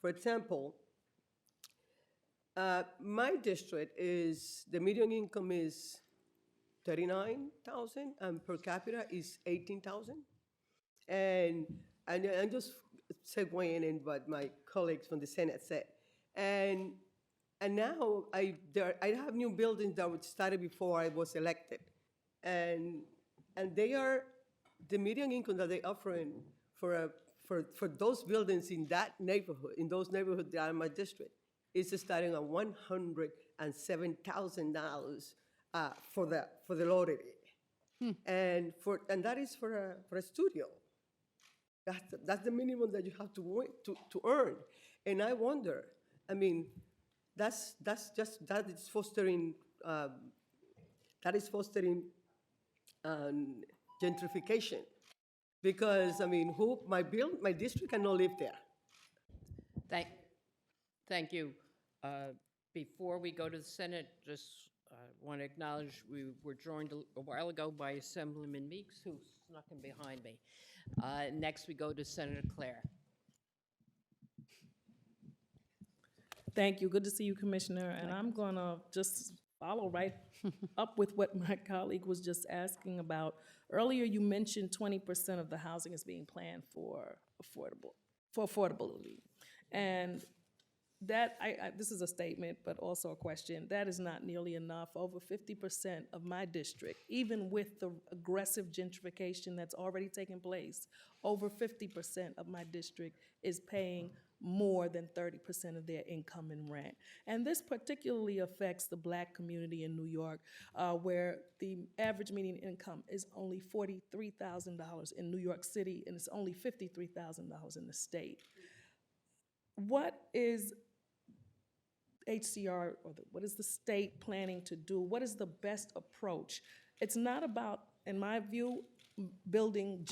for example, my district is, the median income is 39,000 and per capita is 18,000. And I'm just segueing in what my colleagues from the Senate said. And now I have new buildings that were started before I was elected. And they are, the median income that they're offering for those buildings in that neighborhood, in those neighborhoods that are in my district, is starting at $107,000 for the lottery, and that is for a studio. That's the minimum that you have to earn, and I wonder. I mean, that is fostering gentrification, because I mean, my district cannot live there. Thank you. Before we go to the Senate, just want to acknowledge we were joined a while ago by Assemblyman Meeks, who snuck in behind me. Next, we go to Senator Claire. Thank you. Good to see you, Commissioner. And I'm going to just follow right up with what my colleague was just asking about. Earlier, you mentioned 20% of the housing is being planned for affordability. And that, this is a statement, but also a question. That is not nearly enough. Over 50% of my district, even with the aggressive gentrification that's already taken place, over 50% of my district is paying more than 30% of their income in rent. And this particularly affects the Black community in New York, where the average median income is only $43,000 in New York City, and it's only $53,000 in the state. What is HCR, or what is the state planning to do? What is the best approach? It's not about, in my view, building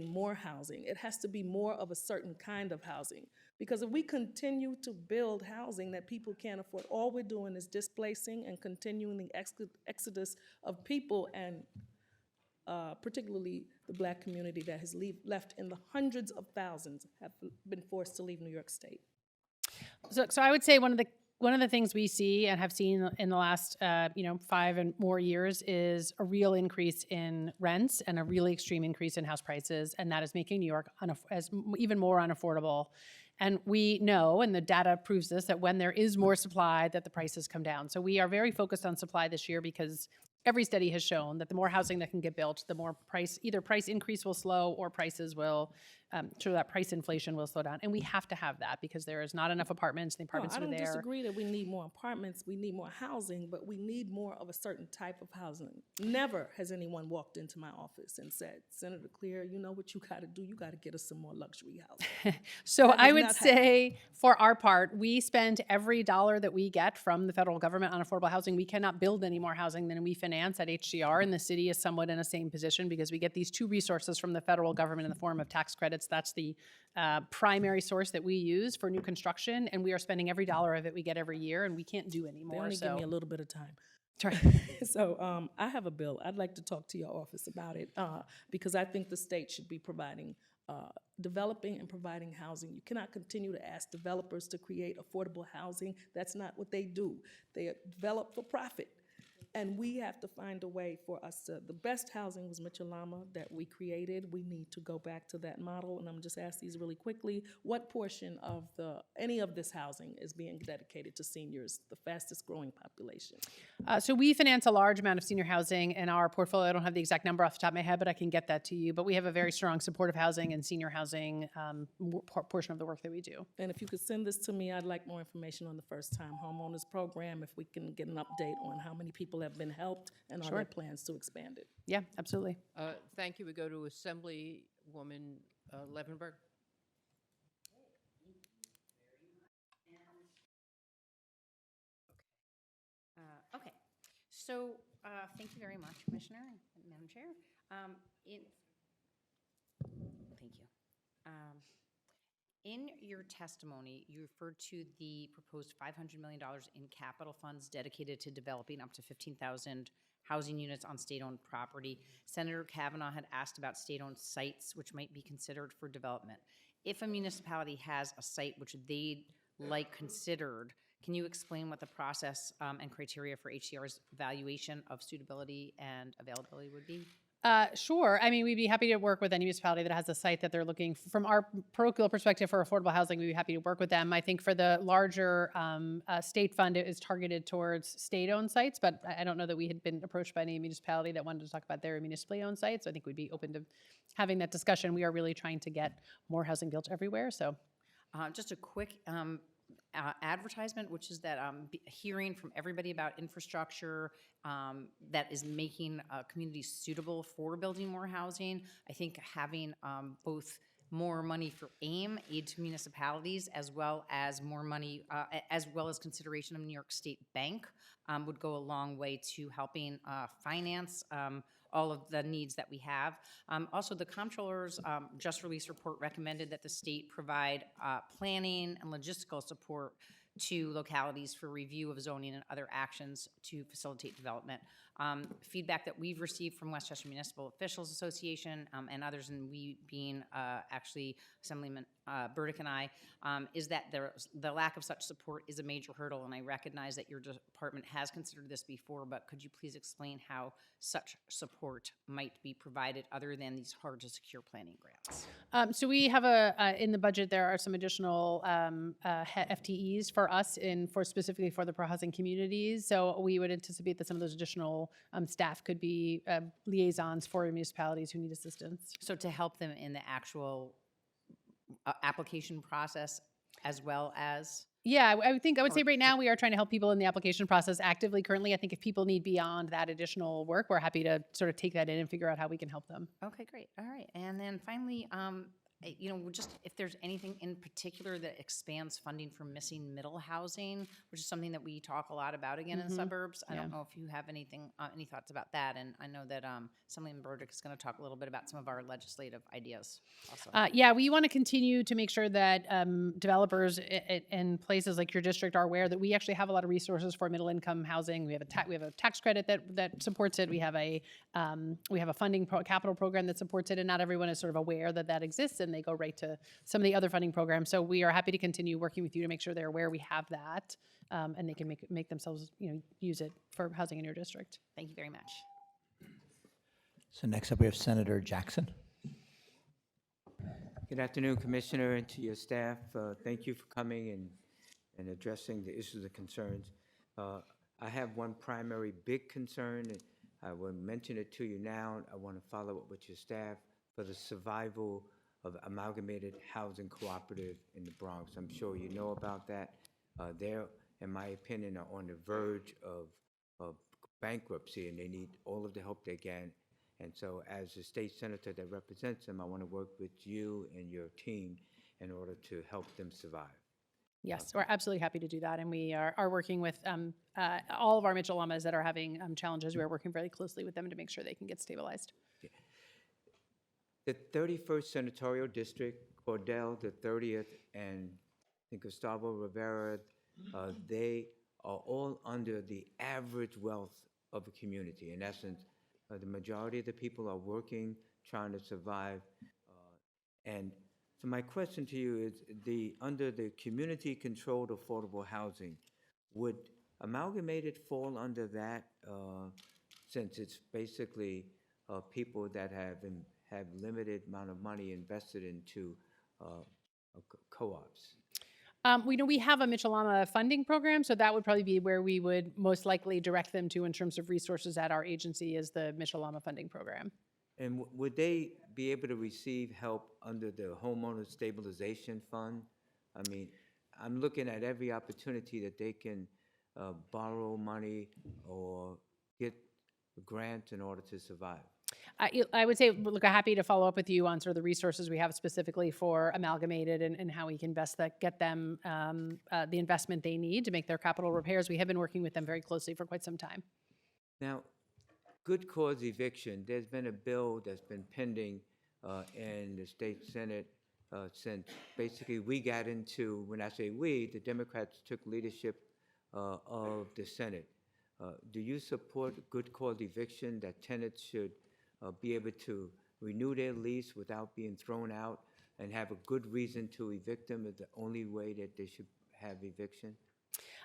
more housing. It has to be more of a certain kind of housing. Because if we continue to build housing that people can't afford, all we're doing is displacing and continuing the exodus of people, and particularly the Black community that has left in the hundreds of thousands have been forced to leave New York State. So I would say one of the things we see and have seen in the last 5 and more years is a real increase in rents and a really extreme increase in house prices, and that is making New York even more unaffordable. And we know, and the data proves this, that when there is more supply, that the prices come down. So we are very focused on supply this year because every study has shown that the more housing that can get built, the more either price increase will slow or prices will, that price inflation will slow down. And we have to have that because there is not enough apartments. The apartments are there. I don't disagree that we need more apartments, we need more housing, but we need more of a certain type of housing. Never has anyone walked into my office and said, Senator Claire, you know what you got to do? You got to get us some more luxury housing. So I would say, for our part, we spend every dollar that we get from the federal government on affordable housing. We cannot build any more housing than we finance at HCR, and the city is somewhat in the same position because we get these two resources from the federal government in the form of tax credits. That's the primary source that we use for new construction, and we are spending every dollar of it we get every year, and we can't do anymore. They only give me a little bit of time. So I have a bill. I'd like to talk to your office about it because I think the state should be providing, developing and providing housing. You cannot continue to ask developers to create affordable housing. That's not what they do. They develop for profit. And we have to find a way for us to, the best housing was Mitchell-Lama that we created. We need to go back to that model. And I'm just asking these really quickly, what portion of any of this housing is being dedicated to seniors, the fastest growing population? So we finance a large amount of senior housing in our portfolio. I don't have the exact number off the top of my head, but I can get that to you. But we have a very strong supportive housing and senior housing portion of the work that we do. And if you could send this to me, I'd like more information on the first-time homeowners program, if we can get an update on how many people have been helped and are there plans to expand it. Yeah, absolutely. Thank you. We go to Assemblywoman Levenberg. Okay, so thank you very much, Commissioner and Madam Chair. Thank you. In your testimony, you referred to the proposed $500 million in capital funds dedicated to developing up to 15,000 housing units on state-owned property. Senator Kavanaugh had asked about state-owned sites which might be considered for development. If a municipality has a site which they'd like considered, can you explain what the process and criteria for HCR's evaluation of suitability and availability would be? Sure. I mean, we'd be happy to work with any municipality that has a site that they're looking, from our parochial perspective for affordable housing, we'd be happy to work with them. I think for the larger state fund, it is targeted towards state-owned sites, but I don't know that we had been approached by any municipality that wanted to talk about their municipally owned sites. So I think we'd be open to having that discussion. We are really trying to get more housing built everywhere, so. Just a quick advertisement, which is that hearing from everybody about infrastructure that is making communities suitable for building more housing. I think having both more money for AIM, aid to municipalities, as well as more money, as well as consideration of New York State Bank would go a long way to helping finance all of the needs that we have. Also, the comptroller's just released report recommended that the state provide planning and logistical support to localities for review of zoning and other actions to facilitate development. Feedback that we've received from Westchester Municipal Officials Association and others, and we being actually Assemblyman Burdick and I, is that the lack of such support is a major hurdle, and I recognize that your department has considered this before, but could you please explain how such support might be provided other than these hard-to-secure planning grants? So we have in the budget, there are some additional FTEs for us specifically for the pro-housing communities. So we would anticipate that some of those additional staff could be liaisons for municipalities who need assistance. So to help them in the actual application process as well as? Yeah, I would say right now we are trying to help people in the application process actively currently. I think if people need beyond that additional work, we're happy to sort of take that in and figure out how we can help them. Okay, great. All right. And then finally, just if there's anything in particular that expands funding for missing middle housing, which is something that we talk a lot about again in suburbs. I don't know if you have any thoughts about that. And I know that Assemblyman Burdick is going to talk a little bit about some of our legislative ideas also. Yeah, we want to continue to make sure that developers in places like your district are aware that we actually have a lot of resources for middle income housing. We have a tax credit that supports it. We have a funding capital program that supports it, and not everyone is sort of aware that exists, and they go right to some of the other funding programs. So we are happy to continue working with you to make sure they're aware we have that, and they can make themselves use it for housing in your district. Thank you very much. So next up, we have Senator Jackson. Good afternoon, Commissioner, and to your staff. Thank you for coming and addressing the issues and concerns. I have one primary big concern, and I will mention it to you now. I want to follow up with your staff for the survival of Amalgamated Housing Cooperative in the Bronx. I'm sure you know about that. They're, in my opinion, are on the verge of bankruptcy, and they need all of the help they can. And so as a state senator that represents them, I want to work with you and your team in order to help them survive. Yes, we're absolutely happy to do that. And we are working with all of our Mitchell-Lamas that are having challenges. We're working very closely with them to make sure they can get stabilized. Yeah. The 31st Senatorial District, Cordell, the 30th, and Gustavo Rivera, they are all under the average wealth of a community. In essence, the majority of the people are working, trying to survive. And so my question to you is, under the community-controlled affordable housing, would Amalgamated fall under that, since it's basically people that have limited amount of money invested into co-ops? We have a Mitchell-Lama funding program, so that would probably be where we would most likely direct them to in terms of resources at our agency, is the Mitchell-Lama funding program. And would they be able to receive help under the homeowner stabilization fund? I mean, I'm looking at every opportunity that they can borrow money or get a grant in order to survive. I would say, look, I'm happy to follow up with you on sort of the resources we have specifically for Amalgamated and how we can best get them the investment they need to make their capital repairs. We have been working with them very closely for quite some time. Now, good cause eviction, there's been a bill that's been pending in the state Senate since basically we got into, when I say we, the Democrats took leadership of the Senate. Do you support good cause eviction, that tenants should be able to renew their lease without being thrown out and have a good reason to evict them? Is the only way that they should have eviction?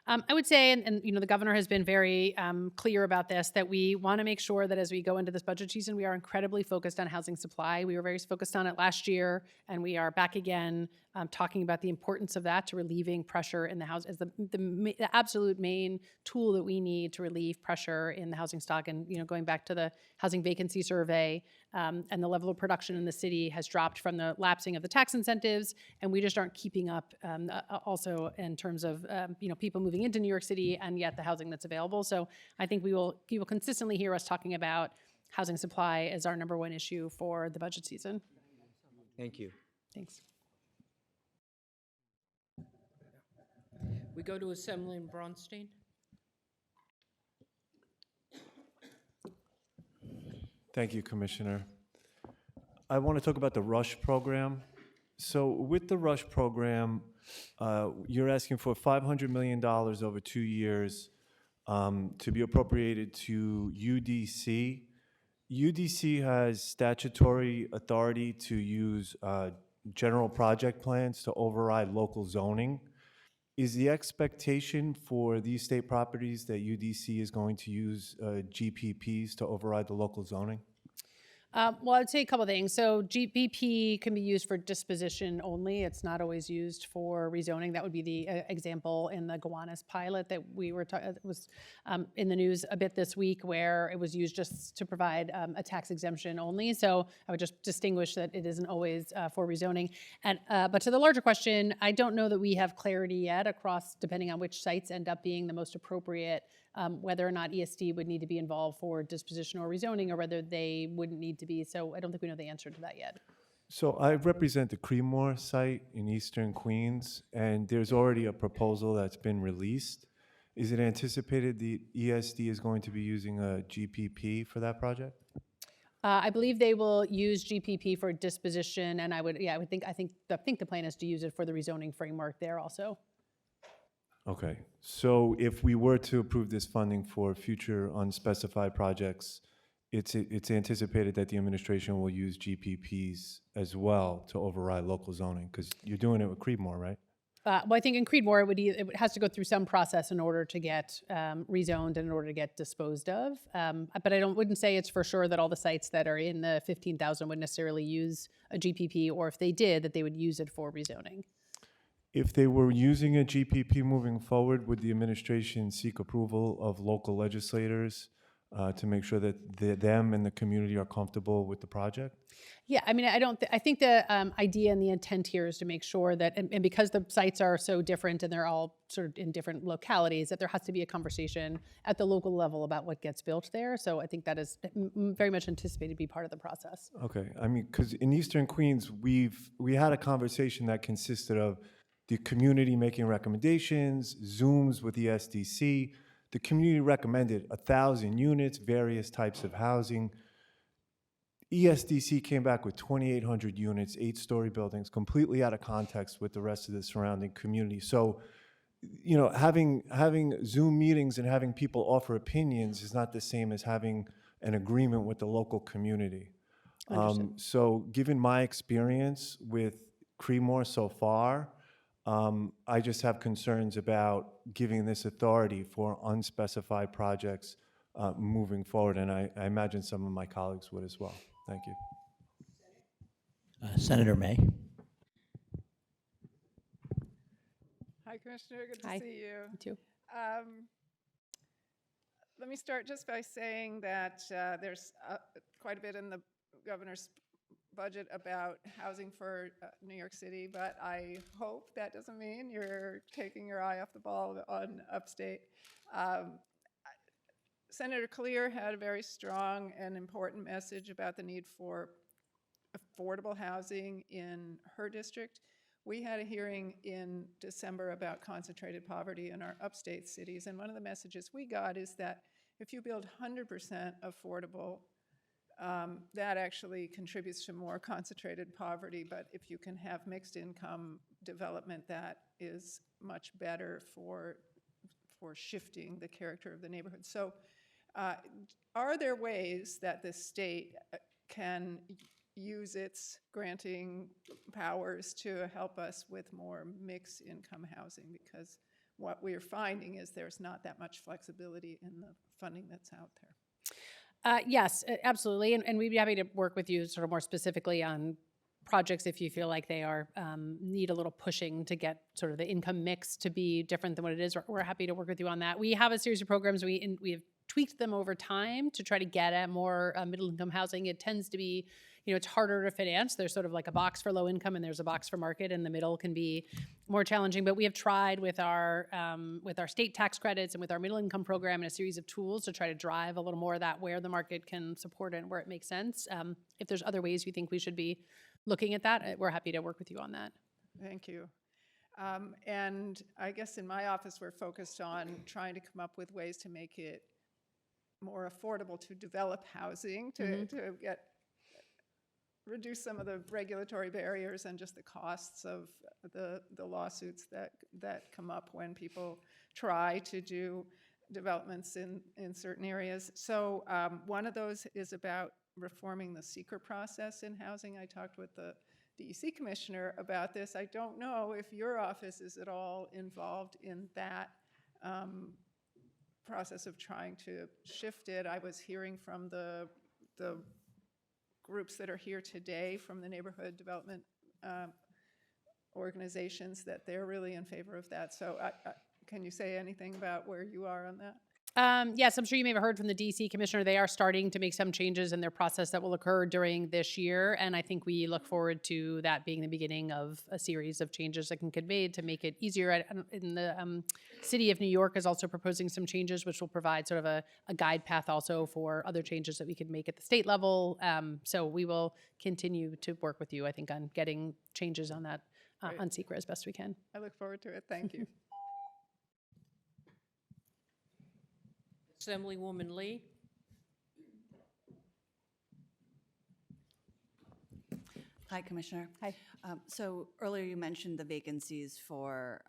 I would say, and the governor has been very clear about this, that we want to make sure that as we go into this budget season, we are incredibly focused on housing supply. We were very focused on it last year, and we are back again talking about the importance of that to relieving pressure in the house as the absolute main tool that we need to relieve pressure in the housing stock. And going back to the housing vacancy survey, and the level of production in the city has dropped from the lapsing of the tax incentives, and we just aren't keeping up also in terms of people moving into New York City and yet the housing that's available. So I think you will consistently hear us talking about housing supply as our number one issue for the budget season. Thank you. Thanks. We go to Assemblyman Bronstein. Thank you, Commissioner. I want to talk about the RUSH program. So with the RUSH program, you're asking for $500 million over 2 years to be appropriated to UDC. UDC has statutory authority to use general project plans to override local zoning. Is the expectation for these state properties that UDC is going to use GPPs to override the local zoning? Well, I'd say a couple things. So GPP can be used for disposition only. It's not always used for rezoning. That would be the example in the Gowanus pilot that we were was in the news a bit this week, where it was used just to provide a tax exemption only. So I would just distinguish that it isn't always for rezoning. And but to the larger question, I don't know that we have clarity yet across, depending on which sites end up being the most appropriate, whether or not ESD would need to be involved for disposition or rezoning, or whether they wouldn't need to be. So I don't think we know the answer to that yet. So I represent the Creedmoor site in eastern Queens, and there's already a proposal that's been released. Is it anticipated the ESD is going to be using a GPP for that project? I believe they will use GPP for disposition, and I think the plan is to use it for the rezoning framework there also. Okay, so if we were to approve this funding for future unspecified projects, it's anticipated that the administration will use GPPs as well to override local zoning, because you're doing it with Creedmoor, right? Well, I think in Creedmoor, it has to go through some process in order to get rezoned and in order to get disposed of. But I wouldn't say it's for sure that all the sites that are in the 15,000 would necessarily use a GPP, or if they did, that they would use it for rezoning. If they were using a GPP moving forward, would the administration seek approval of local legislators to make sure that them and the community are comfortable with the project? Yeah, I mean, I think the idea and the intent here is to make sure that, and because the sites are so different and they're all sort of in different localities, that there has to be a conversation at the local level about what gets built there. So I think that is very much anticipated to be part of the process. Okay, I mean, because in Eastern Queens, we had a conversation that consisted of the community making recommendations, Zooms with the SDC. The community recommended 1,000 units, various types of housing. ESDC came back with 2,800 units, 8-story buildings, completely out of context with the rest of the surrounding community. So you know, having Zoom meetings and having people offer opinions is not the same as having an agreement with the local community. So given my experience with Creedmoor so far, I just have concerns about giving this authority for unspecified projects moving forward, and I imagine some of my colleagues would as well. Thank you. Senator May. Hi, Commissioner. Good to Hi. see you. You too. Let me start just by saying that there's quite a bit in the governor's budget about housing for New York City, but I hope that doesn't mean you're taking your eye off the ball on upstate. Senator Clear had a very strong and important message about the need for affordable housing in her district. We had a hearing in December about concentrated poverty in our upstate cities, and one of the messages we got is that if you build 100% affordable, that actually contributes to more concentrated poverty, but if you can have mixed income development, that is much better for shifting the character of the neighborhood. So are there ways that the state can use its granting powers to help us with more mixed income housing? Because what we're finding is there's not that much flexibility in the funding that's out there. Yes, absolutely. And we'd be happy to work with you sort of more specifically on projects if you feel like they are need a little pushing to get sort of the income mix to be different than what it is. We're happy to work with you on that. We have a series of programs. We have tweaked them over time to try to get at more middle income housing. It tends to be, you know, it's harder to finance. There's sort of like a box for low income and there's a box for market, and the middle can be more challenging. But we have tried with our state tax credits and with our middle income program and a series of tools to try to drive a little more of that where the market can support it and where it makes sense. If there's other ways you think we should be looking at that, we're happy to work with you on that. Thank you. And I guess in my office, we're focused on trying to come up with ways to make it more affordable to develop housing, to reduce some of the regulatory barriers and just the costs of the lawsuits that come up when people try to do developments in certain areas. So one of those is about reforming the seeker process in housing. I talked with the DEC commissioner about this. I don't know if your office is at all involved in that process of trying to shift it. I was hearing from the groups that are here today from the neighborhood development organizations that they're really in favor of that. So can you say anything about where you are on that? Yes, I'm sure you may have heard from the DC commissioner. They are starting to make some changes in their process that will occur during this year. And I think we look forward to that being the beginning of a series of changes that can be made to make it easier. In the city of New York is also proposing some changes, which will provide sort of a guide path also for other changes that we could make at the state level. So we will continue to work with you, I think, on getting changes on that, on SECRA as best we can. I look forward to it. Thank you. Assemblywoman Lee. Hi, Commissioner. Hi. So earlier you mentioned the vacancies for,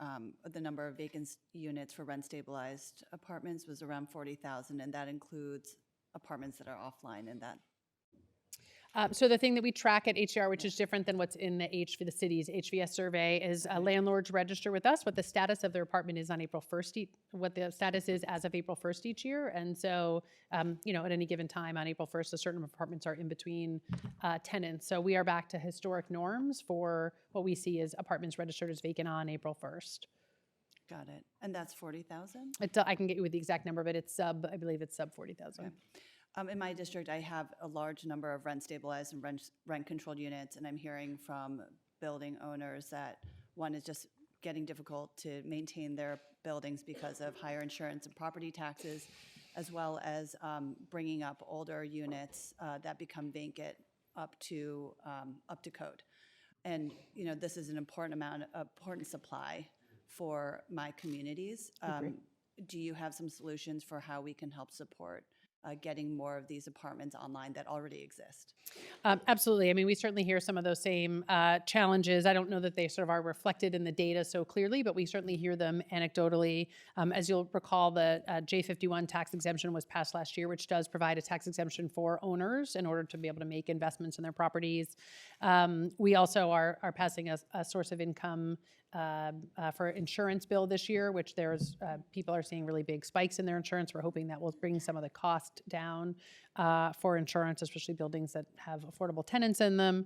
the number of vacant units for rent-stabilized apartments was around 40,000, and that includes apartments that are offline in that. So the thing that we track at HCR, which is different than what's in the city's HVS survey, is landlords register with us what the status of their apartment is on April 1st, what the status is as of April 1st each year. And so, you know, at any given time on April 1st, a certain apartments are in between tenants. So we are back to historic norms for what we see as apartments registered as vacant on April 1st. Got it. And that's 40,000? I can get you with the exact number, but it's I believe it's sub 40,000. Okay. In my district, I have a large number of rent-stabilized and rent-controlled units, and I'm hearing from building owners that one is just getting difficult to maintain their buildings because of higher insurance and property taxes, as well as bringing up older units that become vacant up to code. And you know, this is an important supply for my communities. Do you have some solutions for how we can help support getting more of these apartments online that already exist? Absolutely. I mean, we certainly hear some of those same challenges. I don't know that they sort of are reflected in the data so clearly, but we certainly hear them anecdotally. As you'll recall, the J51 tax exemption was passed last year, which does provide a tax exemption for owners in order to be able to make investments in their properties. We also are passing a source of income for insurance bill this year, which there's people are seeing really big spikes in their insurance. We're hoping that will bring some of the cost down for insurance, especially buildings that have affordable tenants in them.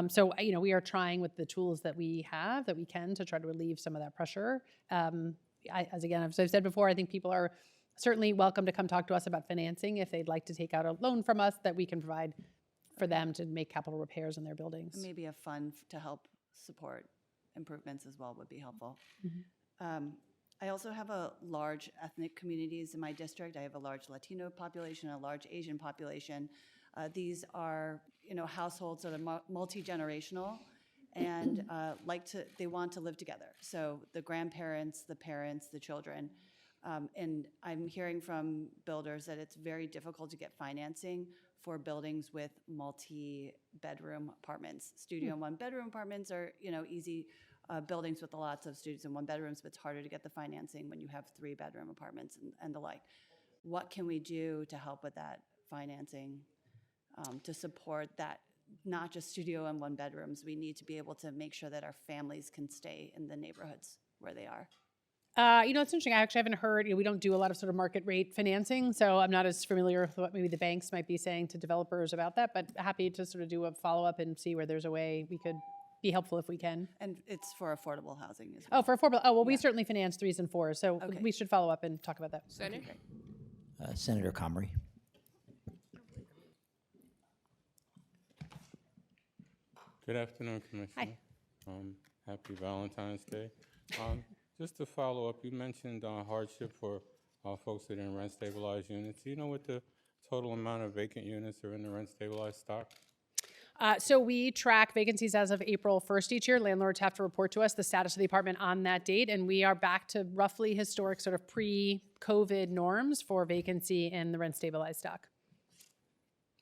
So we are trying with the tools that we have that we can to try to relieve some of that pressure. As I've said before, I think people are certainly welcome to come talk to us about financing if they'd like to take out a loan from us that we can provide for them to make capital repairs in their buildings. Maybe a fund to help support improvements as well would be helpful. I also have a large ethnic communities in my district. I have a large Latino population, a large Asian population. These are, households that are multi-generational and they want to live together. So the grandparents, the parents, the children. And I'm hearing from builders that it's very difficult to get financing for buildings with multi-bedroom apartments. Studio and one-bedroom apartments are, easy. Buildings with lots of students in one bedrooms, but it's harder to get the financing when you have 3-bedroom apartments and the like. What can we do to help with that financing to support that? Not just studio and one bedrooms. We need to be able to make sure that our families can stay in the neighborhoods where they are. It's interesting. I actually haven't heard, we don't do a lot of sort of market rate financing, so I'm not as familiar with what maybe the banks might be saying to developers about that, but happy to sort of do a follow-up and see where there's a way we could be helpful if we can. And it's for affordable housing as well. Oh, for affordable, we certainly finance 3s and 4s, so we should follow up and talk about that. Senator? Senator Comrie. Good afternoon, Commissioner. Hi. Happy Valentine's Day. Just to follow up, you mentioned hardship for folks that are in rent-stabilized units. Do you know what the total amount of vacant units are in the rent-stabilized stock? So we track vacancies as of April 1st each year. Landlords have to report to us the status of the apartment on that date, and we are back to roughly historic sort of pre-COVID norms for vacancy in the rent-stabilized stock.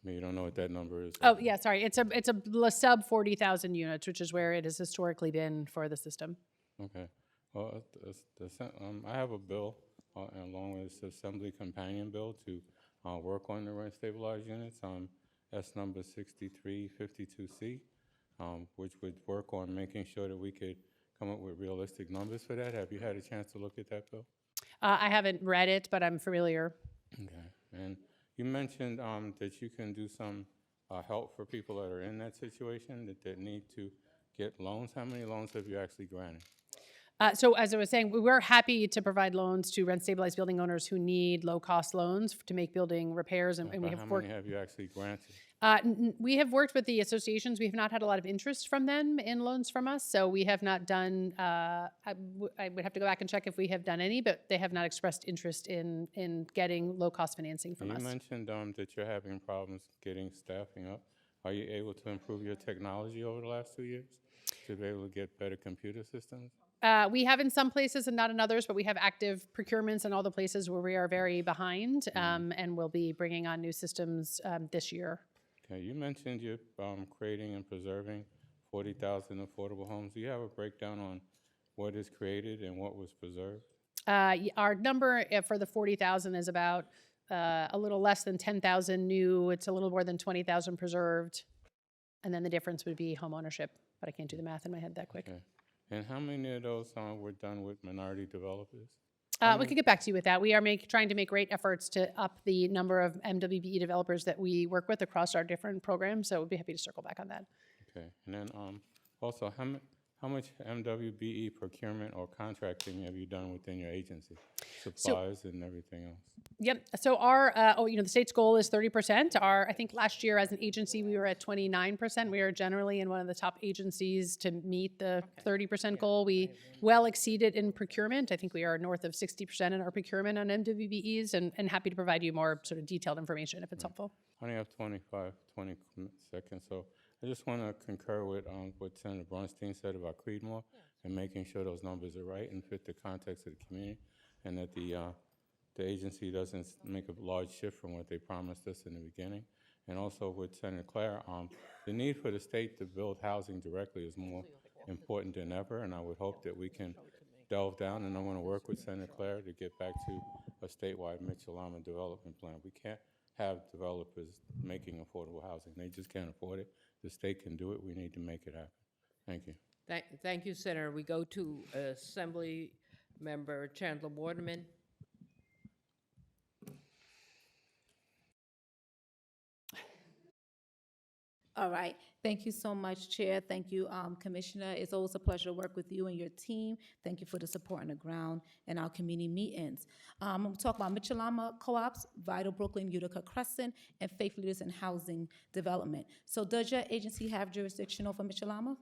You don't know what that number is? Oh, yeah, sorry. It's a sub 40,000 units, which is where it has historically been for the system. Okay. Well, I have a bill along with this Assembly Companion Bill to work on the rent-stabilized units. That's number 6352C, which would work on making sure that we could come up with realistic numbers for that. Have you had a chance to look at that bill? I haven't read it, but I'm familiar. Okay. And you mentioned that you can do some help for people that are in that situation that need to get loans. How many loans have you actually granted? So as I was saying, we're happy to provide loans to rent-stabilized building owners who need low-cost loans to make building repairs, and we have How worked. many have you actually granted? We have worked with the associations. We have not had a lot of interest from them in loans from us, so we have not done. I would have to go back and check if we have done any, but they have not expressed interest in getting low-cost financing from us. You mentioned that you're having problems getting staffing up. Are you able to improve your technology over the last 2 years to be able to get better computer systems? We have in some places and not in others, but we have active procurements in all the places where we are very behind, and we'll be bringing on new systems this year. Okay, you mentioned you're creating and preserving 40,000 affordable homes. Do you have a breakdown on what is created and what was preserved? Our number for the 40,000 is about a little less than 10,000 new. It's a little more than 20,000 preserved, and then the difference would be home ownership, but I can't do the math in my head that quick. Okay. And how many of those were done with minority developers? We could get back to you with that. We are trying to make great efforts to up the number of MWBE developers that we work with across our different programs, so we'd be happy to circle back on that. Okay, and then also, how much MWBE procurement or contracting have you done within your agency? Supplies and everything else? Yep. So our, the state's goal is 30%. I think last year as an agency, we were at 29%. We are generally in one of the top agencies to meet the 30% goal. We well exceeded in procurement. I think we are north of 60% in our procurement on MWBEs, and happy to provide you more sort of detailed information if it's helpful. I only have 20 seconds, so I just want to concur with what Senator Bronstein said about Creedmoor and making sure those numbers are right and fit the context of the community, and that the the agency doesn't make a large shift from what they promised us in the beginning. And also with Senator Claire, the need for the state to build housing directly is more important than ever, and I would hope that we can delve down, and I want to work with Senator Claire to get back to a statewide Mitchell-Lama development plan. We can't have developers making affordable housing. They just can't afford it. The state can do it. We need to make it happen. Thank you. Thank you, Senator. We go to Assembly Member Chandler Waterman. All right. Thank you so much, Chair. Thank you, Commissioner. It's always a pleasure to work with you and your team. Thank you for the support on the ground and our community meetings. I'm going to talk about Mitchell-Lama Co-ops, Vital Brooklyn, Utica Crescent, and Faith Leaders in Housing Development. So does your agency have jurisdiction over Mitchell-Lama?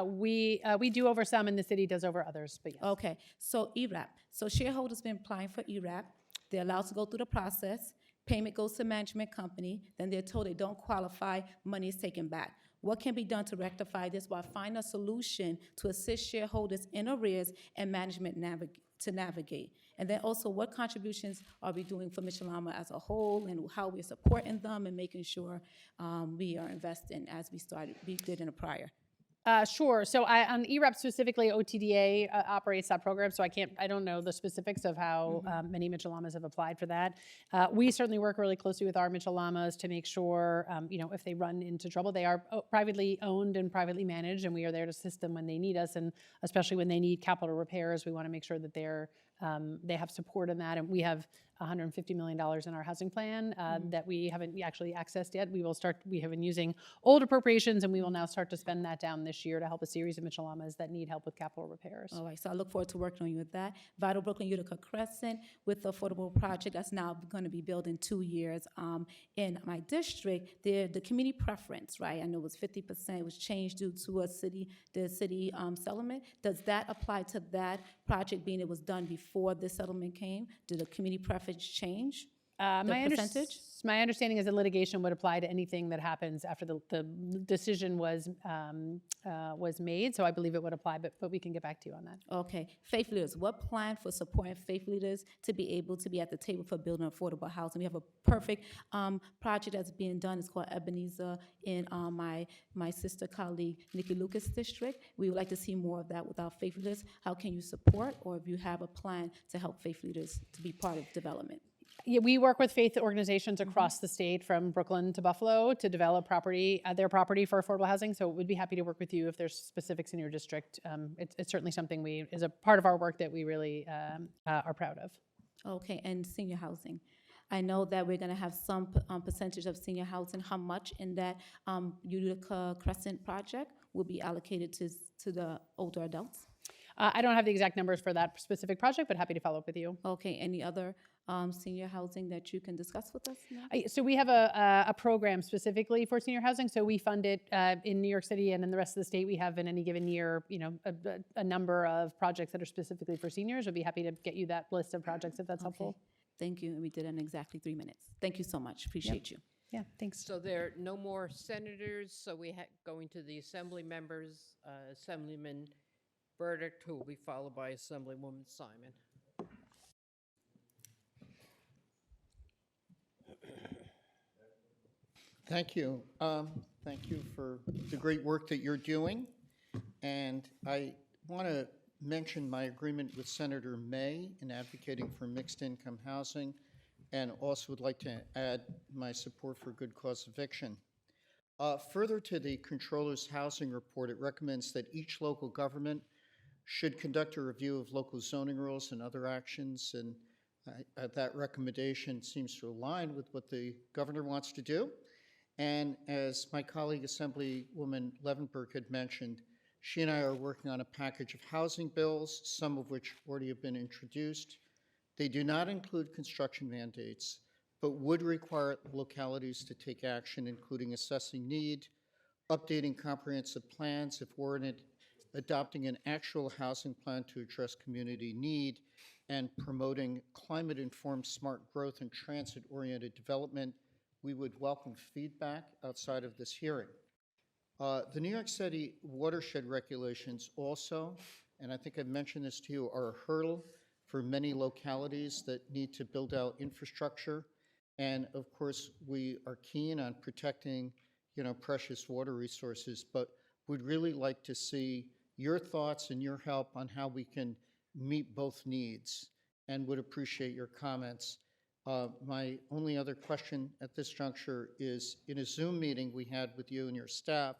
We do over some, and the city does over others, but yes. Okay, so ERAP. So shareholders been applying for ERAP. They're allowed to go through the process. Payment goes to management company. Then they're told they don't qualify. Money is taken back. What can be done to rectify this while finding a solution to assist shareholders in arrears and management to navigate? And then also, what contributions are we doing for Mitchell-Lama as a whole, and how we're supporting them and making sure we are investing as we did in a prior? Sure. So on ERAP specifically, OTDA operates that program, so I don't know the specifics of how many Mitchell-Lamas have applied for that. We certainly work really closely with our Mitchell-Lamas to make sure, if they run into trouble, they are privately owned and privately managed, and we are there to assist them when they need us, and especially when they need capital repairs, we want to make sure that they have support in that, and we have $150 million in our housing plan that we haven't actually accessed yet. We have been using old appropriations, and we will now start to spend that down this year to help a series of Mitchell-Lamas that need help with capital repairs. All right, so I look forward to working on you with that. Vital Brooklyn Utica Crescent with the affordable project that's now going to be built in 2 years. In my district, the community preference, right? I know it was 50%. It was changed due to the city settlement. Does that apply to that project, being it was done before the settlement came? Did the community preference change the percentage? My understanding is that litigation would apply to anything that happens after the decision was made, so I believe it would apply, but we can get back to you on that. Okay. Faith Leaders, what plan for supporting faith leaders to be able to be at the table for building affordable housing? We have a perfect project that's being done. It's called Ebenezer in my sister colleague Nikki Lucas district. We would like to see more of that with our faith leaders. How can you support, or if you have a plan to help faith leaders to be part of development? Yeah, we work with faith organizations across the state, from Brooklyn to Buffalo, to develop their property for affordable housing. So we'd be happy to work with you if there's specifics in your district. It's certainly something is a part of our work that we really are proud of. Okay, and senior housing. I know that we're going to have some percentage of senior housing. How much in that Utica Crescent project will be allocated to the older adults? I don't have the exact numbers for that specific project, but happy to follow up with you. Okay, any other senior housing that you can discuss with us now? So we have a program specifically for senior housing. So we fund it in New York City and in the rest of the state. We have in any given year, a number of projects that are specifically for seniors. We'd be happy to get you that list of projects if that's helpful. Thank you, and we did it in exactly 3 minutes. Thank you so much. Appreciate you. Yeah, thanks. So there are no more senators, so going to the assembly members, Assemblyman Burdick, who will be followed by Assemblywoman Simon. Thank you. Thank you for the great work that you're doing. And I want to mention my agreement with Senator May in advocating for mixed income housing, and also would like to add my support for good cause eviction. Further to the Controller's Housing Report, it recommends that each local government should conduct a review of local zoning rules and other actions, and that recommendation seems to align with what the governor wants to do. And as my colleague Assemblywoman Levenberg had mentioned, she and I are working on a package of housing bills, some of which already have been introduced. They do not include construction mandates, but would require localities to take action, including assessing need, updating comprehensive plans if warranted, adopting an actual housing plan to address community need, and promoting climate-informed smart growth and transit-oriented development. We would welcome feedback outside of this hearing. The New York City watershed regulations also, and I think I've mentioned this to you, are a hurdle for many localities that need to build out infrastructure. And of course, we are keen on protecting, precious water resources, but would really like to see your thoughts and your help on how we can meet both needs, and would appreciate your comments. My only other question at this juncture is, in a Zoom meeting we had with you and your staff,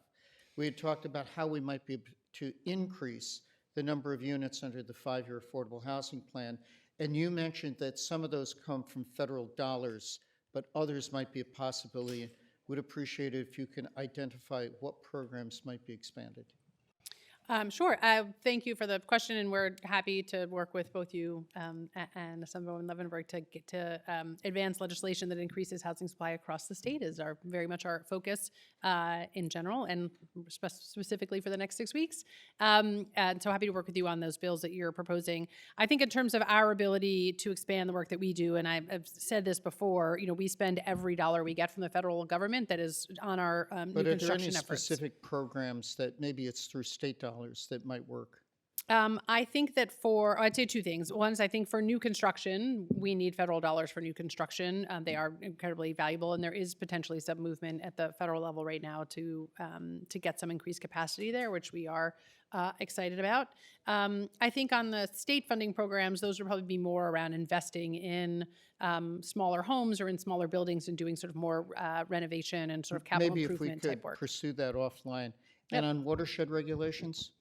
we had talked about how we might be able to increase the number of units under the 5-year affordable housing plan. And you mentioned that some of those come from federal dollars, but others might be a possibility. Would appreciate it if you can identify what programs might be expanded. Sure. Thank you for the question, and we're happy to work with both you and Assemblywoman Levenberg to get to advance legislation that increases housing supply across the state. Is very much our focus in general, and specifically for the next 6 weeks. And so happy to work with you on those bills that you're proposing. I think in terms of our ability to expand the work that we do, and I've said this before, we spend every dollar we get from the federal government that is on our new But are there construction any efforts. specific programs that maybe it's through state dollars that might work? I think that I'd say two things. One is I think for new construction, we need federal dollars for new construction. They are incredibly valuable, and there is potentially some movement at the federal level right now to get some increased capacity there, which we are excited about. I think on the state funding programs, those would probably be more around investing in smaller homes or in smaller buildings and doing sort of more renovation and sort of capital Maybe if we improvement type could work. pursue that offline. And on watershed regulations?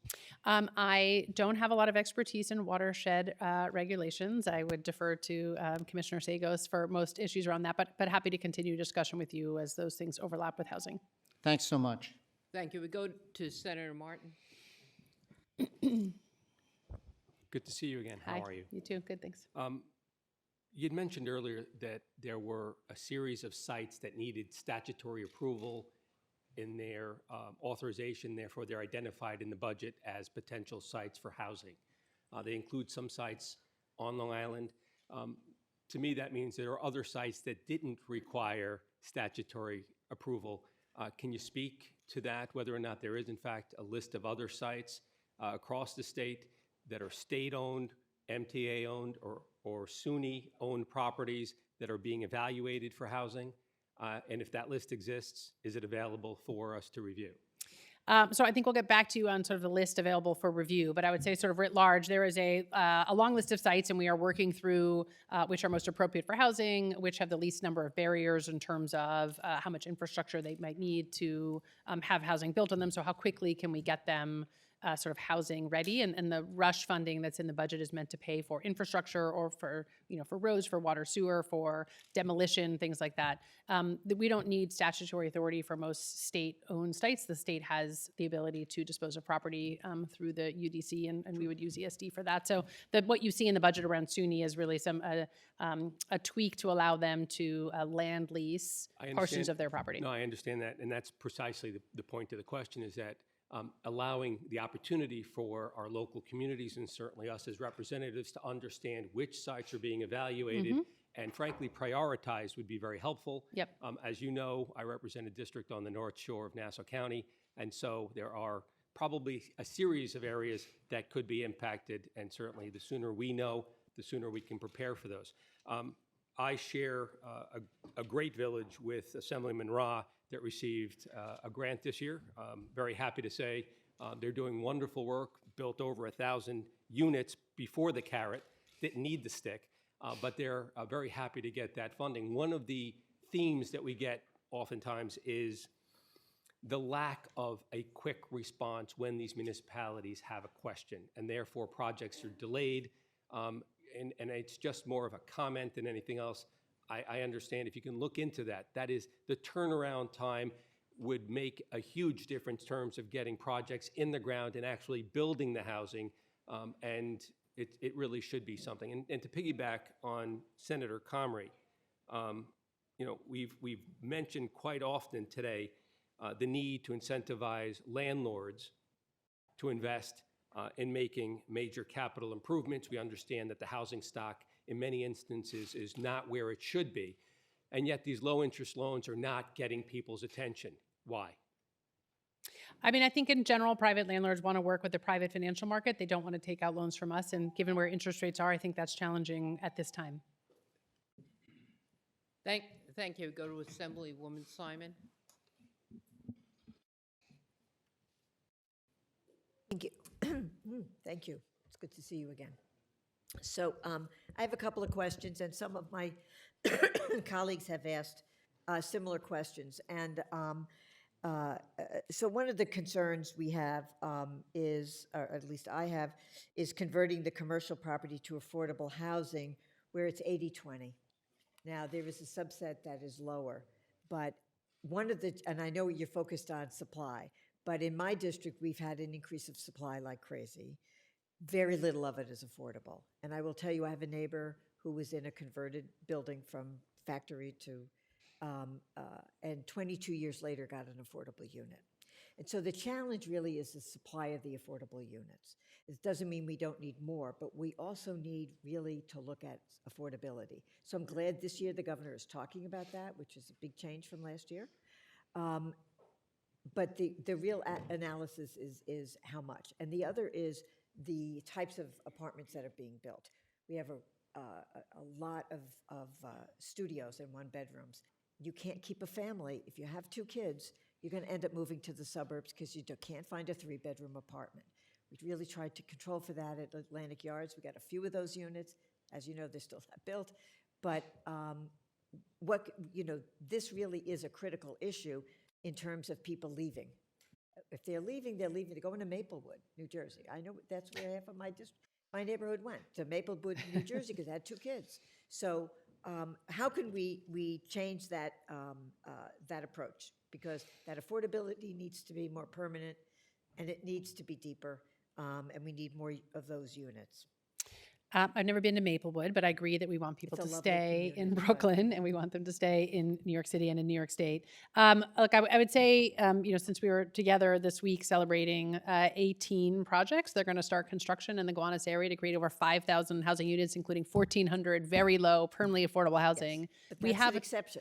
I don't have a lot of expertise in watershed regulations. I would defer to Commissioner Sagos for most issues around that, but happy to continue discussion with you as those things overlap with housing. Thanks so much. Thank you. We go to Senator Martin. Good to see you again. How Hi. are you? You too. Good, thanks. You'd mentioned earlier that there were a series of sites that needed statutory approval in their authorization, therefore they're identified in the budget as potential sites for housing. They include some sites on Long Island. To me, that means there are other sites that didn't require statutory approval. Can you speak to that, whether or not there is in fact a list of other sites across the state that are state-owned, MTA-owned, or SUNY-owned properties that are being evaluated for housing? And if that list exists, is it available for us to review? So I think we'll get back to you on sort of the list available for review, but I would say sort of writ large, there is a long list of sites, and we are working through which are most appropriate for housing, which have the least number of barriers in terms of how much infrastructure they might need to have housing built on them. So how quickly can we get them sort of housing ready, and the rush funding that's in the budget is meant to pay for infrastructure or for for roads, for water, sewer, for demolition, things like that. We don't need statutory authority for most state-owned sites. The state has the ability to dispose of property through the UDC, and we would use ESD for that. So what you see in the budget around SUNY is really a tweak to allow them to land lease portions of their property. No, I understand that, and that's precisely the point of the question, is that allowing the opportunity for our local communities and certainly us as representatives to understand which sites are being evaluated and frankly prioritized would be very helpful. Yep. As you know, I represent a district on the North Shore of Nassau County, and so there are probably a series of areas that could be impacted, and certainly the sooner we know, the sooner we can prepare for those. I share a great village with Assemblyman Rah that received a grant this year. Very happy to say they're doing wonderful work, built over 1,000 units before the carrot, didn't need the stick, but they're very happy to get that funding. One of the themes that we get oftentimes is the lack of a quick response when these municipalities have a question, and therefore projects are delayed. And it's just more of a comment than anything else. I understand if you can look into that. That is, the turnaround time would make a huge difference in terms of getting projects in the ground and actually building the housing, and it really should be something. And to piggyback on Senator Comrie, we've mentioned quite often today the need to incentivize landlords to invest in making major capital improvements. We understand that the housing stock in many instances is not where it should be, and yet these low interest loans are not getting people's attention. Why? I mean, I think in general, private landlords want to work with the private financial market. They don't want to take out loans from us. And given where interest rates are, I think that's challenging at this time. Thank you. Go to Assemblywoman Simon. Thank you. Thank you. It's good to see you again. So I have a couple of questions, and some of my colleagues have asked similar questions. And so one of the concerns we have is, or at least I have, is converting the commercial property to affordable housing where it's 80-20. Now, there is a subset that is lower, but one of the, and I know you're focused on supply, but in my district, we've had an increase of supply like crazy. Very little of it is affordable. And I will tell you, I have a neighbor who was in a converted building from factory to, and 22 years later got an affordable unit. And so the challenge really is the supply of the affordable units. It doesn't mean we don't need more, but we also need really to look at affordability. So I'm glad this year the governor is talking about that, which is a big change from last year. But the real analysis is how much. And the other is the types of apartments that are being built. We have a lot of studios and one-bedrooms. You can't keep a family. If you have 2 kids, you're going to end up moving to the suburbs because you can't find a 3-bedroom apartment. We really tried to control for that at Atlantic Yards. We got a few of those units. As you know, they're still not built. But this really is a critical issue in terms of people leaving. If they're leaving, they're going to Maplewood, New Jersey. I know that's where half of my neighborhood went, to Maplewood, New Jersey, because I had 2 kids. So how can we change that, that approach? Because that affordability needs to be more permanent, and it needs to be deeper, and we need more of those units. I've never been to Maplewood, but I agree that we want people It's a to lovely stay in community, but- Brooklyn, and we want them to stay in New York City and in New York State. Look, I would say, since we were together this week celebrating 18 projects, they're going to start construction in the Gowanus area to create over 5,000 housing units, including 1,400 very low, permanently affordable housing. But We that's have an exception.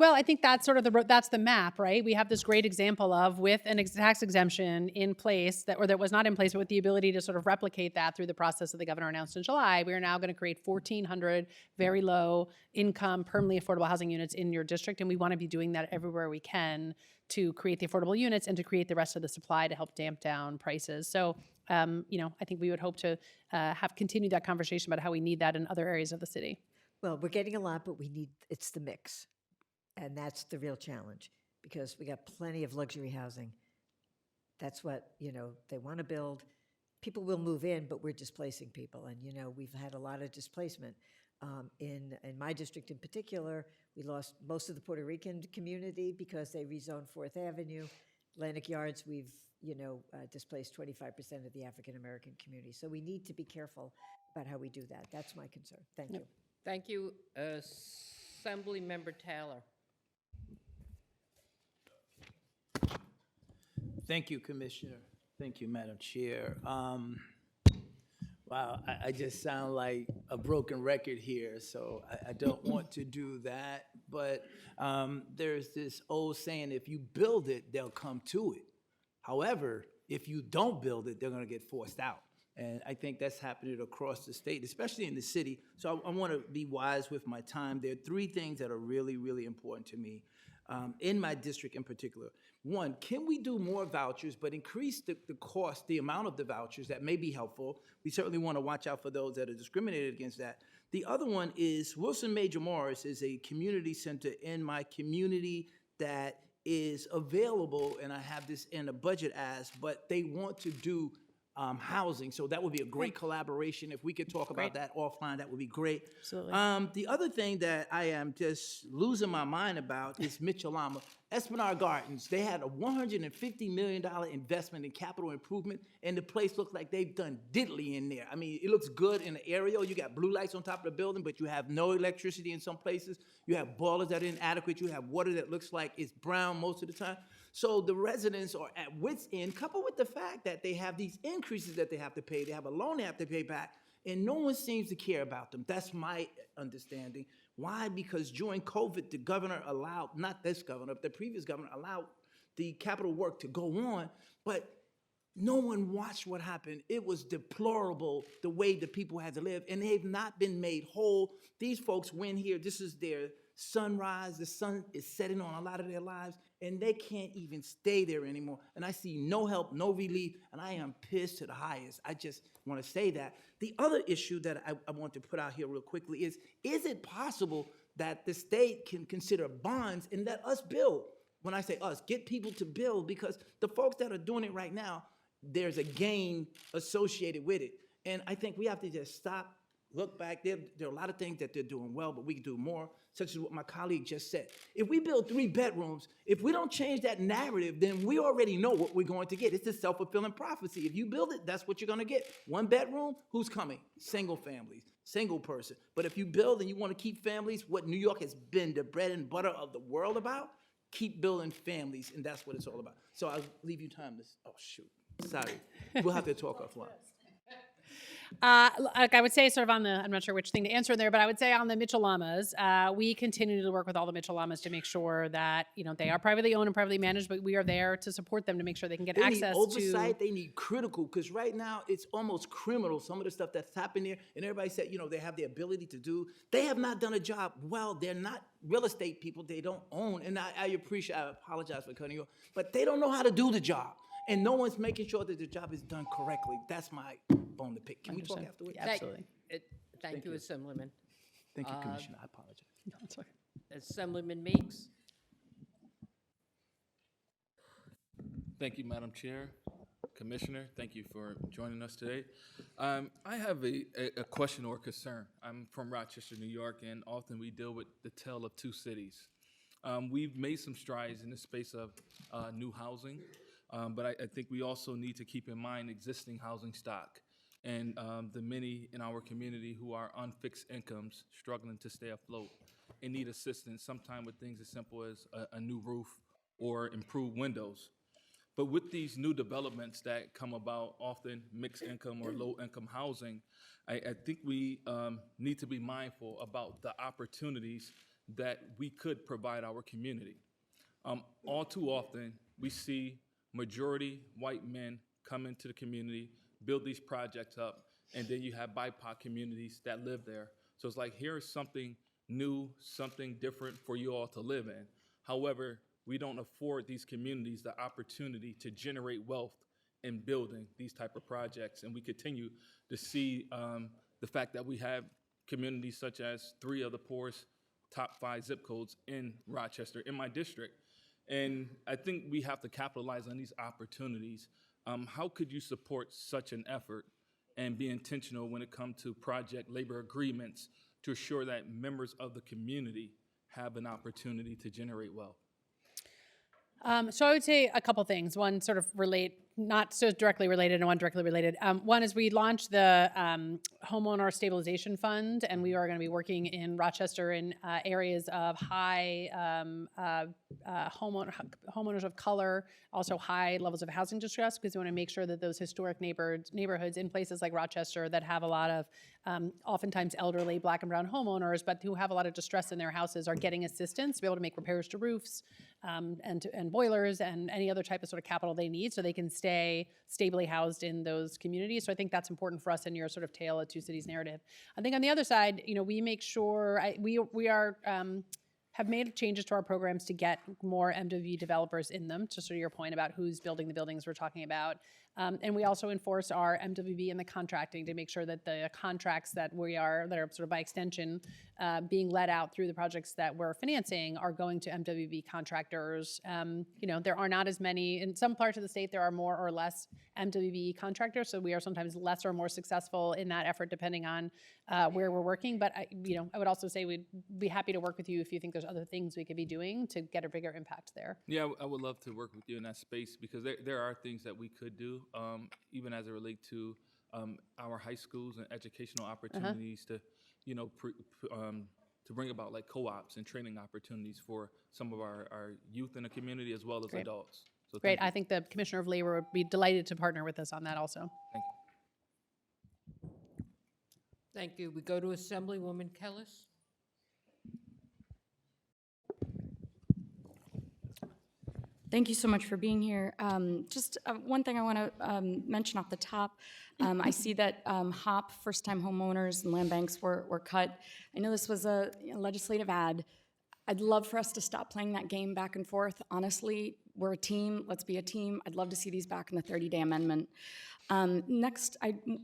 Well, I think that's sort of that's the map, right? We have this great example of with an tax exemption in place that was not in place, but with the ability to sort of replicate that through the process that the governor announced in July. We are now going to create 1,400 very low income, permanently affordable housing units in your district, and we want to be doing that everywhere we can to create the affordable units and to create the rest of the supply to help damp down prices. So, I think we would hope to have continued that conversation about how we need that in other areas of the city. Well, we're getting a lot, but it's the mix. And that's the real challenge, because we got plenty of luxury housing. That's what, they want to build. People will move in, but we're displacing people. And, we've had a lot of displacement. In my district in particular, we lost most of the Puerto Rican community because they rezoned 4th Avenue. Atlantic Yards, we've, displaced 25% of the African-American community. So we need to be careful about how we do that. That's my concern. Thank you. Thank you. Assemblymember Taylor. Thank you, Commissioner. Thank you, Madam Chair. Wow, I just sound like a broken record here, so I don't want to do that. But there's this old saying, if you build it, they'll come to it. However, if you don't build it, they're going to get forced out. And I think that's happening across the state, especially in the city. So I want to be wise with my time. There are 3 things that are really, really important to me in my district in particular. One, can we do more vouchers, but increase the cost, the amount of the vouchers? That may be helpful. We certainly want to watch out for those that are discriminated against that. The other one is Wilson Major Morris is a community center in my community that is available, and I have this in a budget ask, but they want to do housing. So that would be a great collaboration. If we could talk about that offline, that would be great. Absolutely. The other thing that I am just losing my mind about is Mitchell-Lama. Esplanade Gardens, they had a $150 million investment in capital improvement, and the place looks like they've done diddly in there. I mean, it looks good in the aerial. You got blue lights on top of the building, but you have no electricity in some places. You have boilers that are inadequate. You have water that looks like it's brown most of the time. So the residents are at wit's end, coupled with the fact that they have these increases that they have to pay. They have a loan they have to pay back, and no one seems to care about them. That's my understanding. Why? Because during COVID, the governor allowed, not this governor, but the previous governor allowed the capital work to go on, but no one watched what happened. It was deplorable the way the people had to live, and they've not been made whole. These folks went here, this is their sunrise, the sun is setting on a lot of their lives, and they can't even stay there anymore. And I see no help, no relief, and I am pissed to the highest. I just want to say that. The other issue that I want to put out here real quickly is it possible that the state can consider bonds and let us build? When I say us, get people to build, because the folks that are doing it right now, there's a gain associated with it. And I think we have to just stop, look back. There are a lot of things that they're doing well, but we can do more, such as what my colleague just said. If we build 3 bedrooms, if we don't change that narrative, then we already know what we're going to get. It's a self-fulfilling prophecy. If you build it, that's what you're going to get. 1 bedroom, who's coming? Single families, single person. But if you build and you want to keep families, what New York has been the bread and butter of the world about, keep building families, and that's what it's all about. So I'll leave you time to, oh, shoot. Sorry. We'll have to talk offline. Like I would say sort of on the, I'm not sure which thing to answer there, but I would say on the Mitchell Llamas, we continue to work with all the Mitchell Llamas to make sure that, they are privately owned and privately managed, but we are there to support them to make sure they can get They access need oversight, to. they need critical, because right now it's almost criminal, some of the stuff that's happened there, and everybody said, they have the ability to do. They have not done a job well. They're not real estate people. They don't own, and I apologize for cutting you off, but they don't know how to do the job. And no one's making sure that the job is done correctly. That's my bone to pick. Can we talk afterwards? Absolutely. Thank you, Assemblyman. Thank you, Commissioner. I apologize. No, it's okay. Assemblyman Meeks. Thank you, Madam Chair. Commissioner, thank you for joining us today. I have a question or concern. I'm from Rochester, New York, and often we deal with the tale of 2 cities. We've made some strides in the space of new housing, but I think we also need to keep in mind existing housing stock and the many in our community who are on fixed incomes, struggling to stay afloat and need assistance, sometimes with things as simple as a new roof or improved windows. But with these new developments that come about, often mixed income or low income housing, I think we need to be mindful about the opportunities that we could provide our community. All too often, we see majority white men come into the community, build these projects up, and then you have BIPOC communities that live there. So it's like, here's something new, something different for you all to live in. However, we don't afford these communities the opportunity to generate wealth in building these type of projects. And we continue to see the fact that we have communities such as 3 of the poorest top 5 zip codes in Rochester, in my district. And I think we have to capitalize on these opportunities. How could you support such an effort and be intentional when it comes to project labor agreements to assure that members of the community have an opportunity to generate wealth? So I would say a couple things. One sort of not so directly related, and one directly related. One is we launched the Homeowner Stabilization Fund, and we are going to be working in Rochester in areas of high homeowners of color, also high levels of housing distress, because we want to make sure that those historic neighborhoods in places like Rochester that have a lot of oftentimes elderly Black and brown homeowners, but who have a lot of distress in their houses, are getting assistance to be able to make repairs to roofs and boilers and any other type of sort of capital they need, so they can stay stably housed in those communities. So I think that's important for us in your sort of tale of 2 cities narrative. I think on the other side, we make sure we are have made changes to our programs to get more MWB developers in them, to sort of your point about who's building the buildings we're talking about. And we also enforce our MWB in the contracting to make sure that the contracts that are sort of by extension being let out through the projects that we're financing are going to MWB contractors. There are not as many, in some parts of the state there are more or less MWB contractors, so we are sometimes less or more successful in that effort depending on where we're working. But I would also say we'd be happy to work with you if you think there's other things we could be doing to get a bigger impact there. Yeah, I would love to work with you in that space, because there are things that we could do, even as it relates to our high schools and educational opportunities to bring about like co-ops and training opportunities for some of our youth in the community as well as Great. adults. So Great. thank you. I think the Commissioner of Labor would be delighted to partner with us on that also. Thank you. Thank you. We go to Assemblywoman Kellis. Thank you so much for being here. Just one thing I want to mention off the top. I see that HOP, first-time homeowners and land banks were cut. I know this was a legislative ad. I'd love for us to stop playing that game back and forth. Honestly, we're a team. Let's be a team. I'd love to see these back in the 30-day amendment. Next,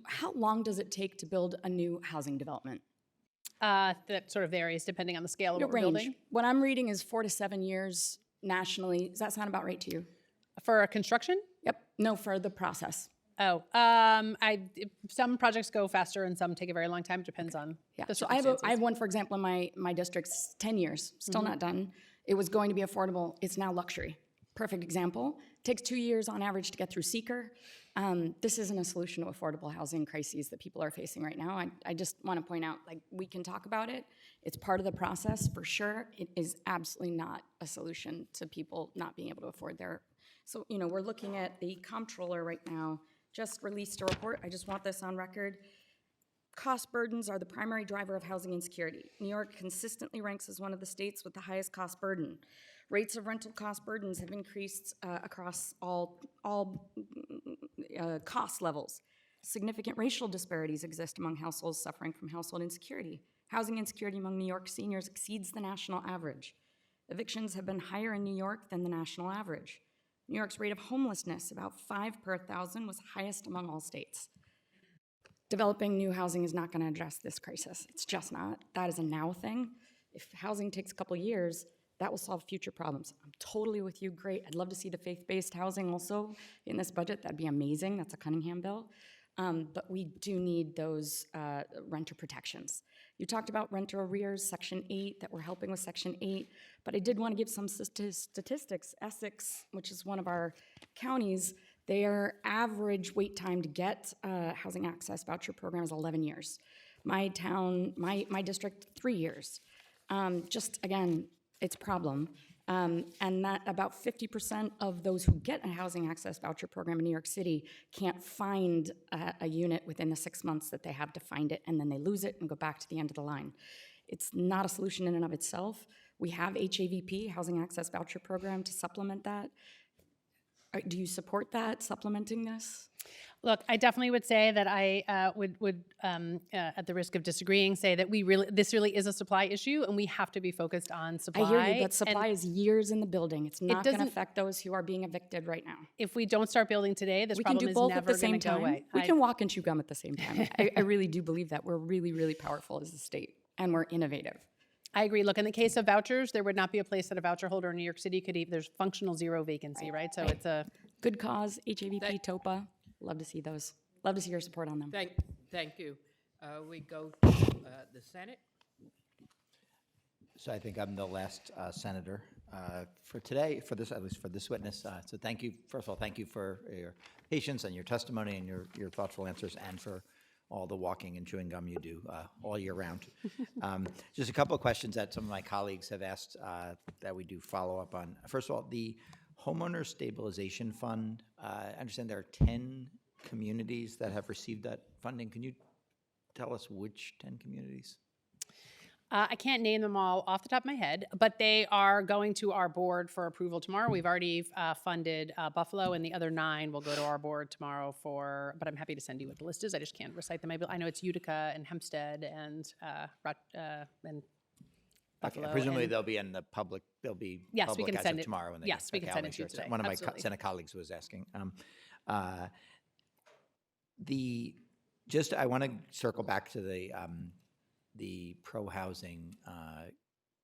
how long does it take to build a new housing development? That sort of varies depending on the scale of what we're building. What I'm reading is 4 to 7 years nationally. Does that sound about right to you? For construction? Yep. No, for the process. Oh, some projects go faster and some take a very long time. Depends on the So I circumstances. have one, for example, in my district's 10 years, still not done. It was going to be affordable. It's now luxury. Perfect example. Takes 2 years on average to get through seeker. This isn't a solution to affordable housing crises that people are facing right now. I just want to point out, like, we can talk about it. It's part of the process for sure. It is absolutely not a solution to people not being able to afford their. So, we're looking at the comptroller right now, just released a report. I just want this on record. Cost burdens are the primary driver of housing insecurity. New York consistently ranks as one of the states with the highest cost burden. Rates of rental cost burdens have increased across all cost levels. Significant racial disparities exist among households suffering from household insecurity. Housing insecurity among New York seniors exceeds the national average. Evictions have been higher in New York than the national average. New York's rate of homelessness, about 5 per 1,000, was highest among all states. Developing new housing is not going to address this crisis. It's just not. That is a now thing. If housing takes a couple years, that will solve future problems. I'm totally with you. Great. I'd love to see the faith-based housing also in this budget. That'd be amazing. That's a Cunningham bill. But we do need those renter protections. You talked about renter arrears, Section 8, that we're helping with Section 8. But I did want to give some statistics. Essex, which is one of our counties, their average wait time to get housing access voucher program is 11 years. My town, my district, 3 years. Just, again, it's a problem. And that about 50% of those who get a housing access voucher program in New York City can't find a unit within the 6 months that they have to find it, and then they lose it and go back to the end of the line. It's not a solution in and of itself. We have HAVP, Housing Access Voucher Program, to supplement that. Do you support that, supplementing this? Look, I definitely would say that I would at the risk of disagreeing, say that this really is a supply issue, and we have to be focused on supply. I hear you, but supply is years in the building. It's not going to doesn't- affect those who are being evicted right now. If we don't start building today, this We can problem do is both at never the going same to go time. away. We can walk and chew gum at the same time. I really do believe that. We're really, really powerful as a state, and we're innovative. I agree. Look, in the case of vouchers, there would not be a place that a voucher holder in New York City could there's functional zero vacancy, right? So it's a Good cause, HAVP, TOPA. Love to see those. Love to see your support on them. Thank you. We go to the Senate. So I think I'm the last senator for today, at least for this witness. So thank you. First of all, thank you for your patience and your testimony and your thoughtful answers, and for all the walking and chewing gum you do all year round. Just a couple of questions that some of my colleagues have asked that we do follow up on. First of all, the Homeowner Stabilization Fund, I understand there are 10 communities that have received that funding. Can you tell us which 10 communities? I can't name them all off the top of my head, but they are going to our board for approval tomorrow. We've already funded Buffalo, and the other 9 will go to our board tomorrow but I'm happy to send you what the list is. I just can't recite them. I know it's Utica and Hempstead and Buffalo. Presumably and- they'll be in the public. They'll be Yes, we public can as send of it- tomorrow. And yes, we can I'll send make it to you sure it's- today. One of my Absolutely. Senate colleagues was asking. I want to circle back to the pro-housing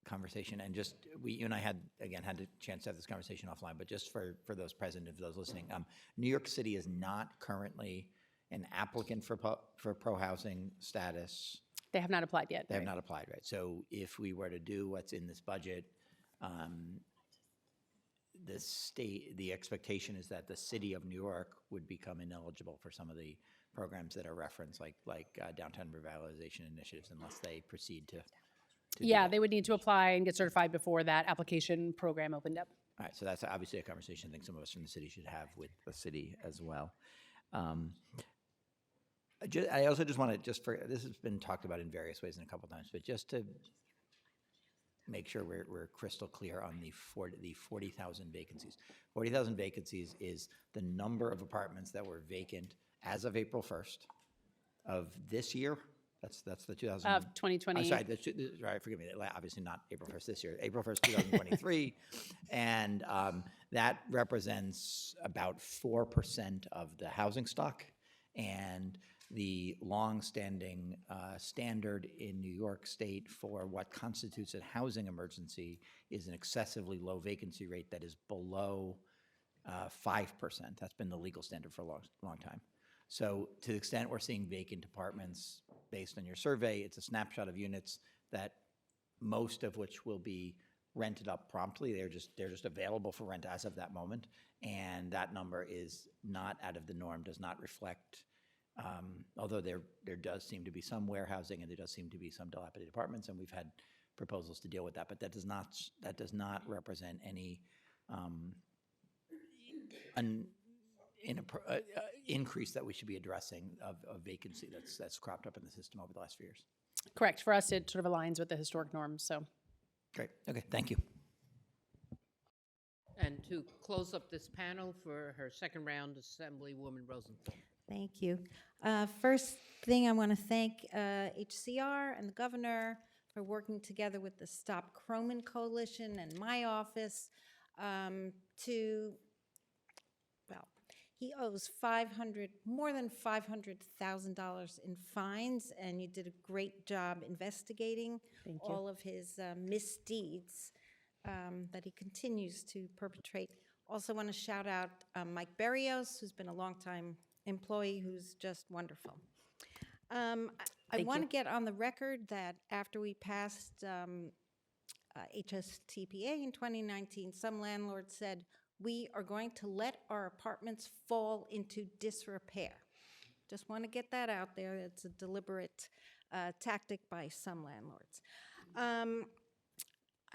conversation, and you and I had a chance to have this conversation offline, but just for those present and for those listening, New York City is not currently an applicant for pro-housing status. They have not applied yet. They have right? not applied, right? So if we were to do what's in this budget, the expectation is that the city of New York would become ineligible for some of the programs that are referenced, like downtown revitalization initiatives, unless they proceed to do Yeah, that. they would need to apply and get certified before that application program opened up. All right, so that's obviously a conversation I think some of us from the city should have with the city as well. I also just want to, this has been talked about in various ways and a couple times, but just to make sure we're crystal clear on the 40,000 vacancies. 40,000 vacancies is the number of apartments that were vacant as of April 1st of this year. That's the 2000. Of 2020. I'm sorry, right, forgive me, obviously not April 1st this year, April 1st, 2023. And that represents about 4% of the housing stock. And the long-standing standard in New York State for what constitutes a housing emergency is an excessively low vacancy rate that is below 5%. That's been the legal standard for a long time. So to the extent we're seeing vacant apartments based on your survey, it's a snapshot of units that most of which will be rented up promptly. They're just available for rent as of that moment. And that number is not out of the norm, does not reflect, although there does seem to be some warehousing and there does seem to be some dilapidated apartments, and we've had proposals to deal with that, but that does not represent any increase that we should be addressing of vacancy that's cropped up in the system over the last few years. Correct. For us, it sort of aligns with the historic norms, so. Great. Okay, thank you. And to close up this panel for her second round, Assemblywoman Rosenthal. Thank you. First thing, I want to thank HCR and the governor for working together with the Stop Croman Coalition and my office he owes more than $500,000 in fines, and you did a great job investigating all of his misdeeds that he continues to perpetrate. Also want to shout out Mike Berrios, who's been a longtime employee who's just wonderful. I want to get on the record that after we passed HSTPA in 2019, some landlords said, we are going to let our apartments fall into disrepair. Just want to get that out there. It's a deliberate tactic by some landlords. I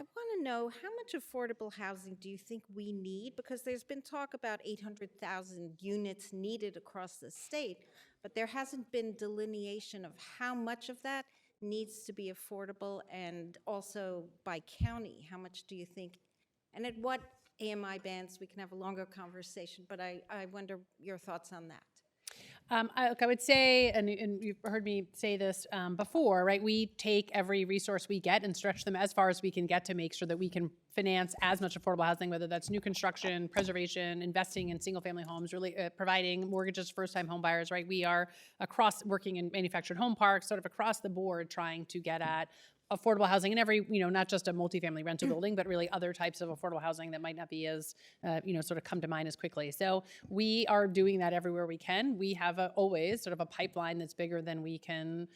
want to know, how much affordable housing do you think we need? Because there's been talk about 800,000 units needed across the state, but there hasn't been delineation of how much of that needs to be affordable, and also by county, how much do you think, and at what AMI bands? We can have a longer conversation, but I wonder your thoughts on that. I would say, and you've heard me say this before, right? We take every resource we get and stretch them as far as we can get to make sure that we can finance as much affordable housing, whether that's new construction, preservation, investing in single-family homes, really providing mortgages for first-time home buyers, right? We are working in manufactured home parks, sort of across the board, trying to get at affordable housing in every, not just a multifamily rental building, but really other types of affordable housing that might not be as, sort of come to mind as quickly. So we are doing that everywhere we can. We have always sort of a pipeline that's bigger than we can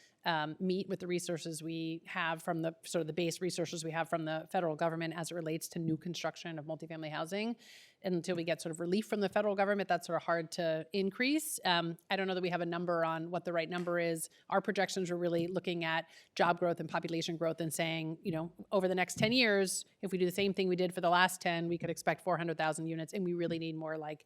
meet with the resources we have from the sort of the base resources we have from the federal government as it relates to new construction of multifamily housing. And until we get sort of relief from the federal government, that's sort of hard to increase. I don't know that we have a number on what the right number is. Our projections are really looking at job growth and population growth and saying, over the next 10 years, if we do the same thing we did for the last 10, we could expect 400,000 units, and we really need more like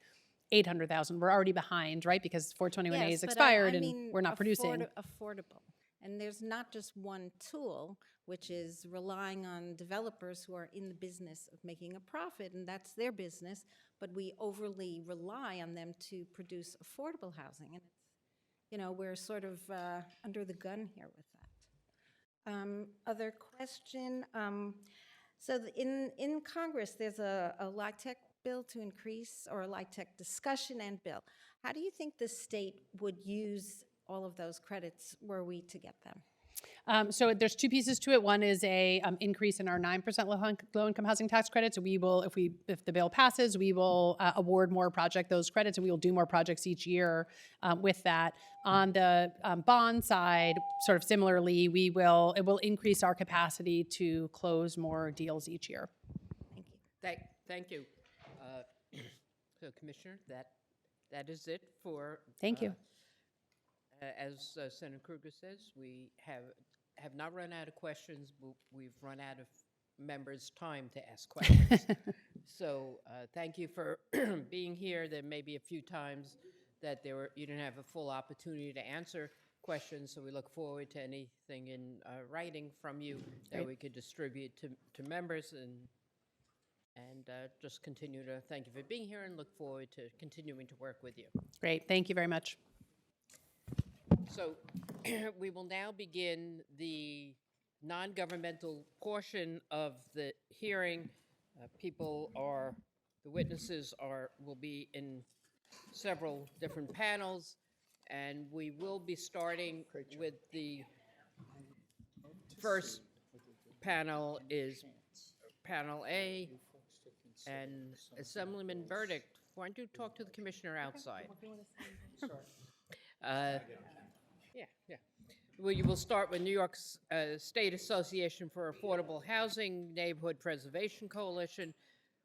800,000. We're already behind, right? Because 421A is expired and we're not producing. Affordable. And there's not just one tool, which is relying on developers who are in the business of making a profit, and that's their business, but we overly rely on them to produce affordable housing. And it's, we're sort of under the gun here with that. Other question. So in Congress, there's a LIHTC bill to increase, or a LIHTC discussion and bill. How do you think the state would use all of those credits were we to get them? So there's two pieces to it. One is a increase in our 9% low-income housing tax credit. So we will, if the bill passes, we will award more those credits, and we will do more projects each year with that. On the bond side, sort of similarly, it will increase our capacity to close more deals each year. Thank you. Thank you. So, Commissioner, that is it for. Thank you. As Senator Krueger says, we have not run out of questions, but we've run out of members' time to ask questions. So thank you for being here. There may be a few times that you didn't have a full opportunity to answer. questions, so we look forward to anything in writing from you that Great. we could distribute to members, and just continue to thank you for being here and look forward to continuing to work with you. Great, thank you very much. So we will now begin the non-governmental portion of the hearing. The witnesses will be in several different panels, and we will be starting with the first panel is Panel A, and Assemblyman Burdick, why don't you talk to the commissioner outside? Yeah. Well, you will start with New York State Association for Affordable Housing, Neighborhood Preservation Coalition,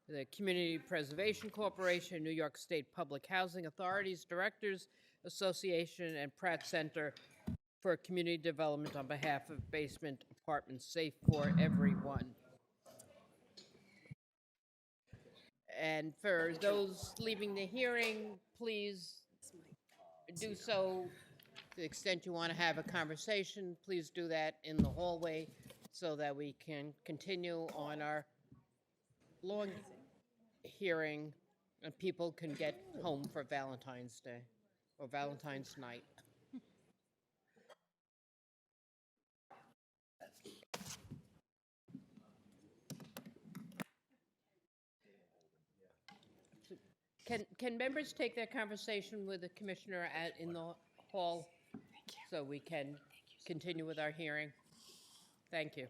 the Community Preservation Corporation, New York State Public Housing Authorities Directors Association, and Pratt Center for Community Development on behalf of Basement Apartments Safe for Everyone. And for those leaving the hearing, please do so. To the extent you want to have a conversation, please do that in the hallway so that we can continue on our long hearing and people can get home for Valentine's Day or Valentine's night. Can members take their conversation with the commissioner in the hall so we can continue with our hearing? Thank you.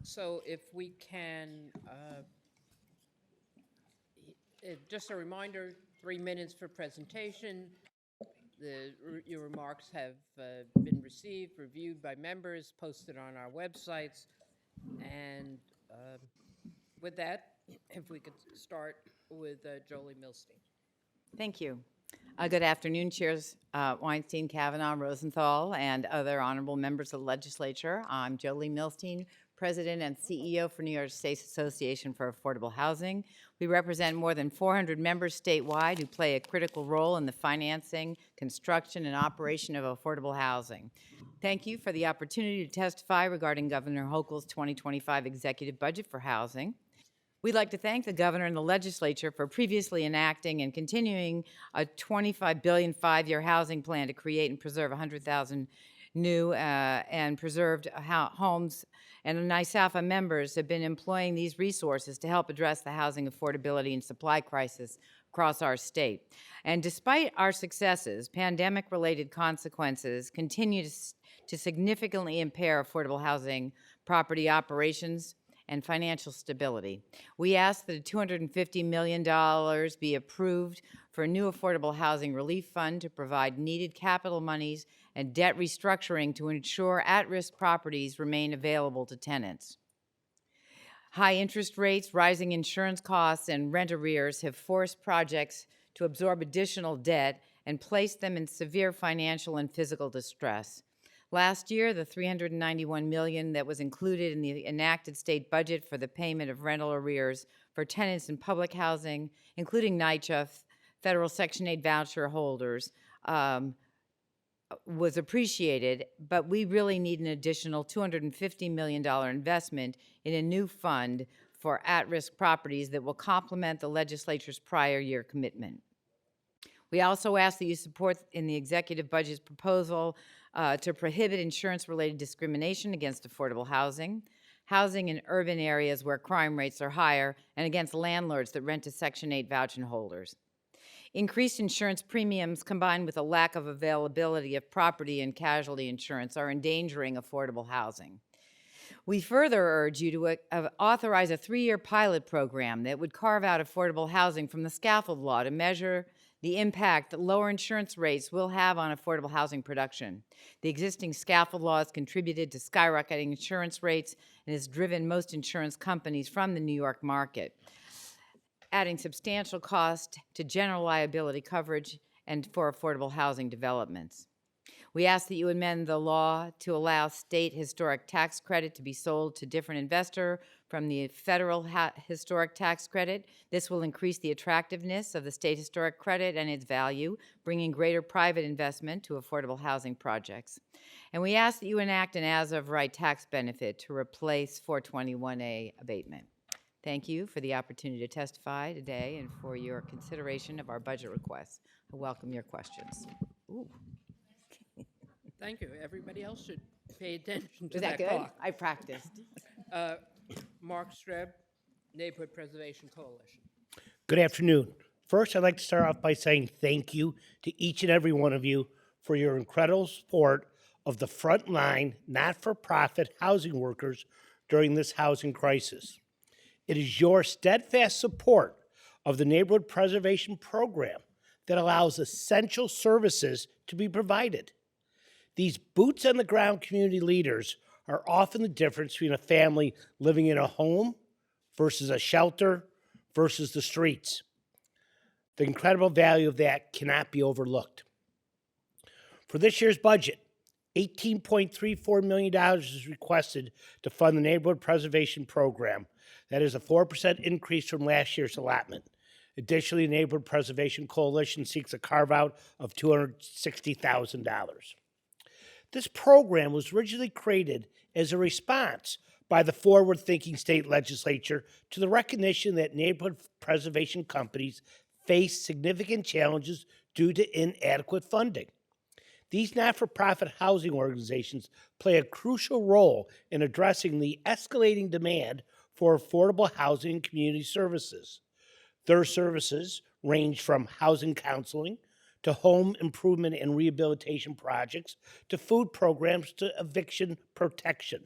So if we can, just a reminder, 3 minutes for presentation. Your remarks have been received, reviewed by members, posted on our websites. And with that, if we could start with Jolie Milstein. Thank you. Good afternoon, Chairs Weinstein, Kavanaugh, Rosenthal, and other honorable members of the legislature. I'm Jolie Milstein, President and CEO for New York State Association for Affordable Housing. We represent more than 400 members statewide who play a critical role in the financing, construction, and operation of affordable housing. Thank you for the opportunity to testify regarding Governor Hochul's 2025 executive budget for housing. We'd like to thank the governor and the legislature for previously enacting and continuing a $25 billion 5-year housing plan to create and preserve 100,000 new and preserved homes. And NYSAFA members have been employing these resources to help address the housing affordability and supply crisis across our state. And despite our successes, pandemic-related consequences continue to significantly impair affordable housing property operations and financial stability. We ask that $250 million be approved for a new affordable housing relief fund to provide needed capital monies and debt restructuring to ensure at-risk properties remain available to tenants. High interest rates, rising insurance costs, and rent arrears have forced projects to absorb additional debt and placed them in severe financial and physical distress. Last year, the $391 million that was included in the enacted state budget for the payment of rental arrears for tenants in public housing, including NYCHA, federal Section 8 voucher holders, was appreciated, but we really need an additional $250 million investment in a new fund for at-risk properties that will complement the legislature's prior year commitment. We also ask that you support in the executive budget's proposal to prohibit insurance-related discrimination against affordable housing, housing in urban areas where crime rates are higher, and against landlords that rent to Section 8 voucher holders. Increased insurance premiums combined with a lack of availability of property and casualty insurance are endangering affordable housing. We further urge you to authorize a 3-year pilot program that would carve out affordable housing from the scaffold law to measure the impact that lower insurance rates will have on affordable housing production. The existing scaffold law has contributed to skyrocketing insurance rates and has driven most insurance companies from the New York market, adding substantial cost to general liability coverage and for affordable housing developments. We ask that you amend the law to allow state historic tax credit to be sold to different investor from the federal historic tax credit. This will increase the attractiveness of the state historic credit and its value, bringing greater private investment to affordable housing projects. And we ask that you enact an as-of-right tax benefit to replace 421A abatement. Thank you for the opportunity to testify today and for your consideration of our budget requests. I welcome your questions. Ooh. Thank you. Everybody else should pay attention to Was that good? clock. I practiced. Mark Streb, Neighborhood Preservation Coalition. Good afternoon. First, I'd like to start off by saying thank you to each and every one of you for your incredible support of the frontline, not-for-profit housing workers during this housing crisis. It is your steadfast support of the Neighborhood Preservation Program that allows essential services to be provided. These boots-on-the-ground community leaders are often the difference between a family living in a home versus a shelter versus the streets. The incredible value of that cannot be overlooked. For this year's budget, $18.34 million is requested to fund the Neighborhood Preservation Program. That is a 4% increase from last year's allotment. Additionally, the Neighborhood Preservation Coalition seeks a carve-out of $260,000. This program was originally created as a response by the forward-thinking state legislature to the recognition that neighborhood preservation companies face significant challenges due to inadequate funding. These not-for-profit housing organizations play a crucial role in addressing the escalating demand for affordable housing and community services. Their services range from housing counseling to home improvement and rehabilitation projects, to food programs, to eviction protection.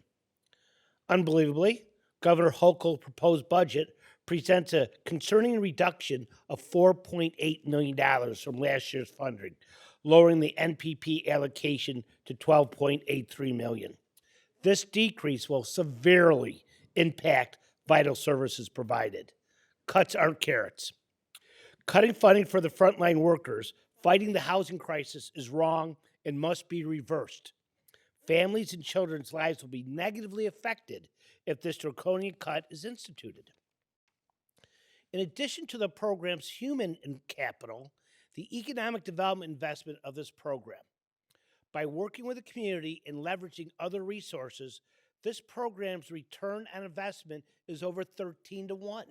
Unbelievably, Governor Hochul's proposed budget presents a concerning reduction of $4.8 million from last year's funding, lowering the NPP allocation to $12.83 million. This decrease will severely impact vital services provided. Cuts aren't carrots. Cutting funding for the frontline workers fighting the housing crisis is wrong and must be reversed. Families and children's lives will be negatively affected if this draconian cut is instituted. In addition to the program's human capital, the economic development investment of this program. By working with the community and leveraging other resources, this program's return on investment is over 13 to 1.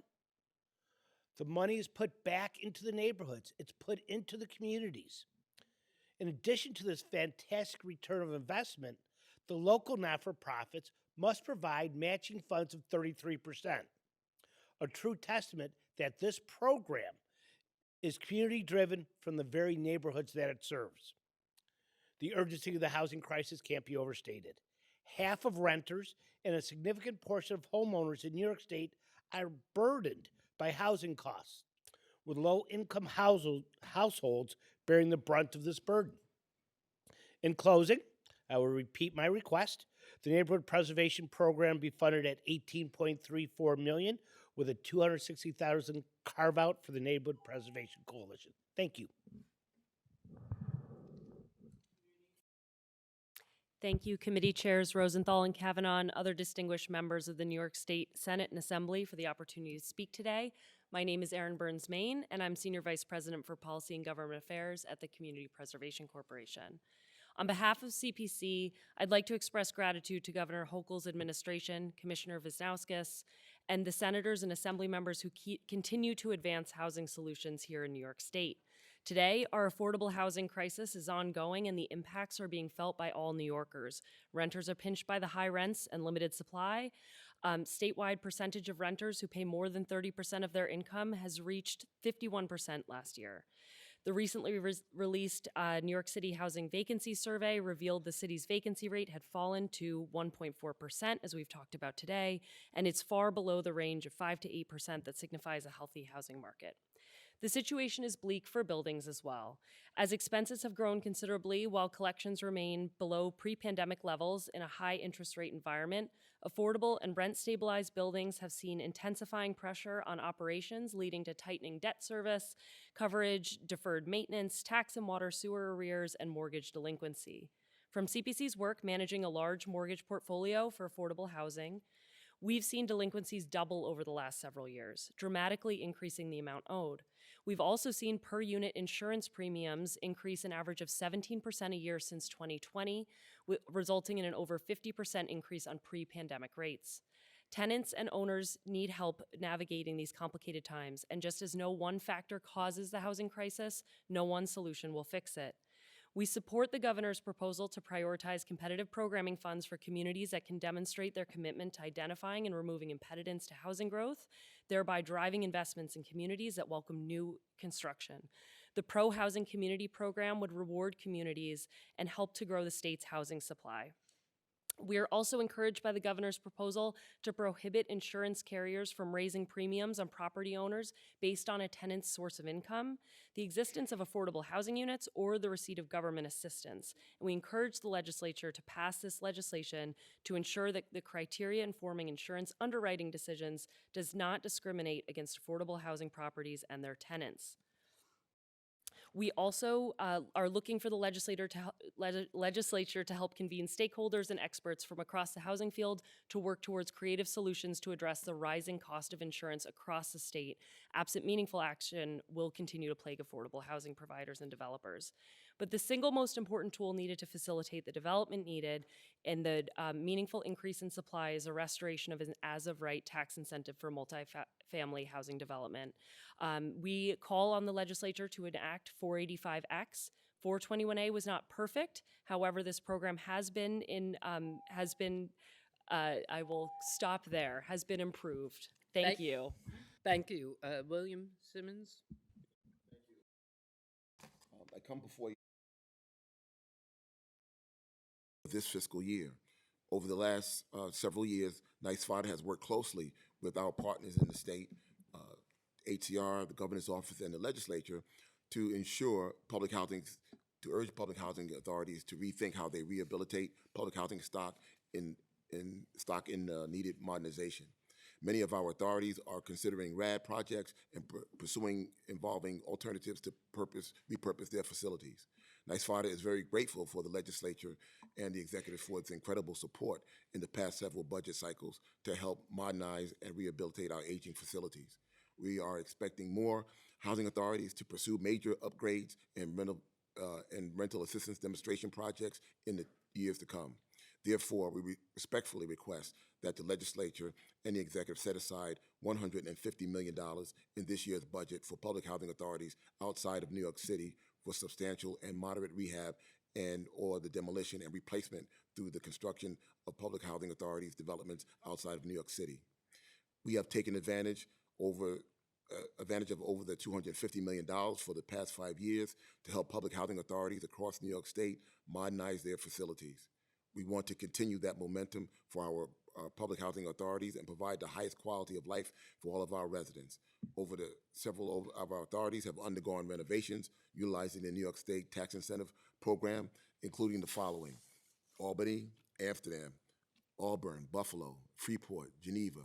The money is put back into the neighborhoods. It's put into the communities. In addition to this fantastic return of investment, the local not-for-profits must provide matching funds of 33%, a true testament that this program is community-driven from the very neighborhoods that it serves. The urgency of the housing crisis can't be overstated. Half of renters and a significant portion of homeowners in New York State are burdened by housing costs, with low-income households bearing the brunt of this burden. In closing, I will repeat my request. The Neighborhood Preservation Program be funded at $18.34 million with a $260,000 carve-out for the Neighborhood Preservation Coalition. Thank you. Thank you, committee chairs Rosenthal and Kavanaugh and other distinguished members of the New York State Senate and Assembly for the opportunity to speak today. My name is Erin Burns-Main, and I'm Senior Vice President for Policy and Government Affairs at the Community Preservation Corporation. On behalf of CPC, I'd like to express gratitude to Governor Hochul's administration, Commissioner Wisniewskis, and the senators and assembly members who continue to advance housing solutions here in New York State. Today, our affordable housing crisis is ongoing and the impacts are being felt by all New Yorkers. Renters are pinched by the high rents and limited supply. Statewide percentage of renters who pay more than 30% of their income has reached 51% last year. The recently released New York City Housing Vacancy Survey revealed the city's vacancy rate had fallen to 1.4%, as we've talked about today, and it's far below the range of 5 to 8% that signifies a healthy housing market. The situation is bleak for buildings as well. As expenses have grown considerably while collections remain below pre-pandemic levels in a high interest rate environment, affordable and rent-stabilized buildings have seen intensifying pressure on operations, leading to tightening debt service, coverage, deferred maintenance, tax and water sewer arrears, and mortgage delinquency. From CPC's work managing a large mortgage portfolio for affordable housing, we've seen delinquencies double over the last several years, dramatically increasing the amount owed. We've also seen per unit insurance premiums increase an average of 17% a year since 2020, resulting in an over 50% increase on pre-pandemic rates. Tenants and owners need help navigating these complicated times, and just as no one factor causes the housing crisis, no one solution will fix it. We support the governor's proposal to prioritize competitive programming funds for communities that can demonstrate their commitment to identifying and removing impediments to housing growth, thereby driving investments in communities that welcome new construction. The Pro Housing Community Program would reward communities and help to grow the state's housing supply. We are also encouraged by the governor's proposal to prohibit insurance carriers from raising premiums on property owners based on a tenant's source of income, the existence of affordable housing units, or the receipt of government assistance. And we encourage the legislature to pass this legislation to ensure that the criteria informing insurance underwriting decisions does not discriminate against affordable housing properties and their tenants. We also are looking for the legislature to help convene stakeholders and experts from across the housing field to work towards creative solutions to address the rising cost of insurance across the state. Absent meaningful action will continue to plague affordable housing providers and developers. But the single most important tool needed to facilitate the development needed and the meaningful increase in supply is a restoration of an as-of-right tax incentive for multifamily housing development. We call on the legislature to enact 485X. 421A was not perfect. However, this program has been I will stop there, has been improved. Thank you. Thank you. William Simmons? I come before you this fiscal year. Over the last several years, NYSFADA has worked closely with our partners in the state, HCR, the governor's office, and the legislature to ensure to urge public housing authorities to rethink how they rehabilitate public housing stock in needed modernization. Many of our authorities are considering RAD projects and pursuing involving alternatives to repurpose their facilities. NYSFADA is very grateful for the legislature and the executive for its incredible support in the past several budget cycles to help modernize and rehabilitate our aging facilities. We are expecting more housing authorities to pursue major upgrades and rental assistance demonstration projects in the years to come. Therefore, we respectfully request that the legislature and the executive set aside $150 million in this year's budget for public housing authorities outside of New York City for substantial and moderate rehab and/or the demolition and replacement through the construction of public housing authorities developments outside of New York City. We have taken advantage of over the $250 million for the past 5 years to help public housing authorities across New York State modernize their facilities. We want to continue that momentum for our public housing authorities and provide the highest quality of life for all of our residents. Several of our authorities have undergone renovations utilizing the New York State Tax Incentive Program, including the following: Albany, Amsterdam, Auburn, Buffalo, Freeport, Geneva,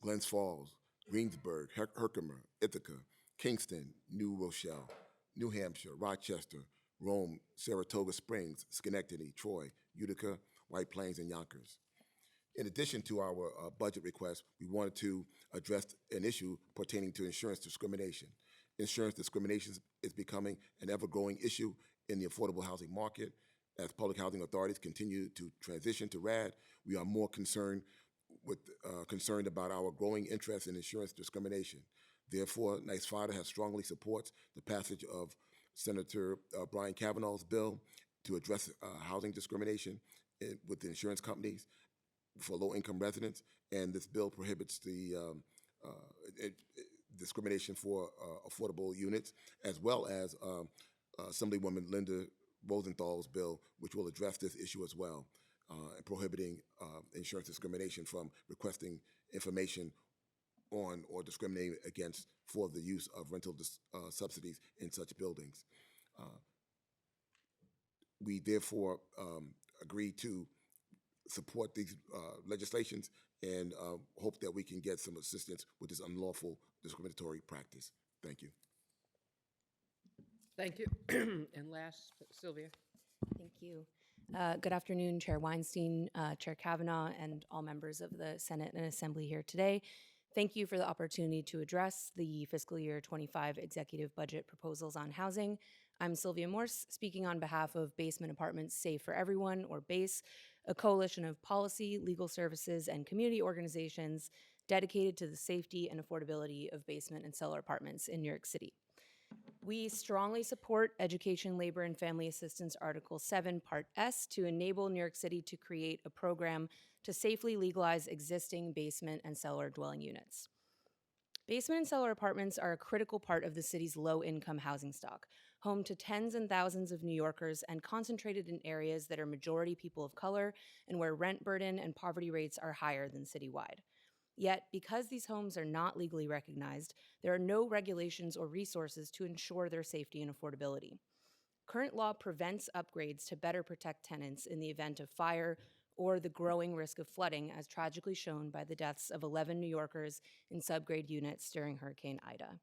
Glens Falls, Greensburg, Herkimer, Ithaca, Kingston, New Rochelle, New Hampshire, Rochester, Rome, Saratoga Springs, Schenectady, Troy, Utica, White Plains, and Yonkers. In addition to our budget request, we wanted to address an issue pertaining to insurance discrimination. Insurance discrimination is becoming an ever-growing issue in the affordable housing market. As public housing authorities continue to transition to RAD, we are more concerned about our growing interest in insurance discrimination. Therefore, NYSFADA has strongly supports the passage of Senator Brian Kavanaugh's bill to address housing discrimination with the insurance companies for low-income residents, and this bill prohibits the discrimination for affordable units, as well as Assemblywoman Linda Rosenthal's bill, which will address this issue as well, prohibiting insurance discrimination from requesting information on or discriminating against for the use of rental subsidies in such buildings. We therefore agree to support these legislations and hope that we can get some assistance with this unlawful discriminatory practice. Thank you. Thank you. And last, Sylvia. Thank you. Good afternoon, Chair Weinstein, Chair Kavanaugh, and all members of the Senate and Assembly here today. Thank you for the opportunity to address the fiscal year 25 executive budget proposals on housing. I'm Sylvia Morse, speaking on behalf of Basement Apartments Safe for Everyone, or BASE, a coalition of policy, legal services, and community organizations dedicated to the safety and affordability of basement and cellar apartments in New York City. We strongly support Education, Labor, and Family Assistance Article 7, Part S, to enable New York City to create a program to safely legalize existing basement and cellar dwelling units. Basement and cellar apartments are a critical part of the city's low-income housing stock, home to tens and thousands of New Yorkers and concentrated in areas that are majority people of color and where rent burden and poverty rates are higher than citywide. Yet, because these homes are not legally recognized, there are no regulations or resources to ensure their safety and affordability. Current law prevents upgrades to better protect tenants in the event of fire or the growing risk of flooding, as tragically shown by the deaths of 11 New Yorkers in subgrade units during Hurricane Ida.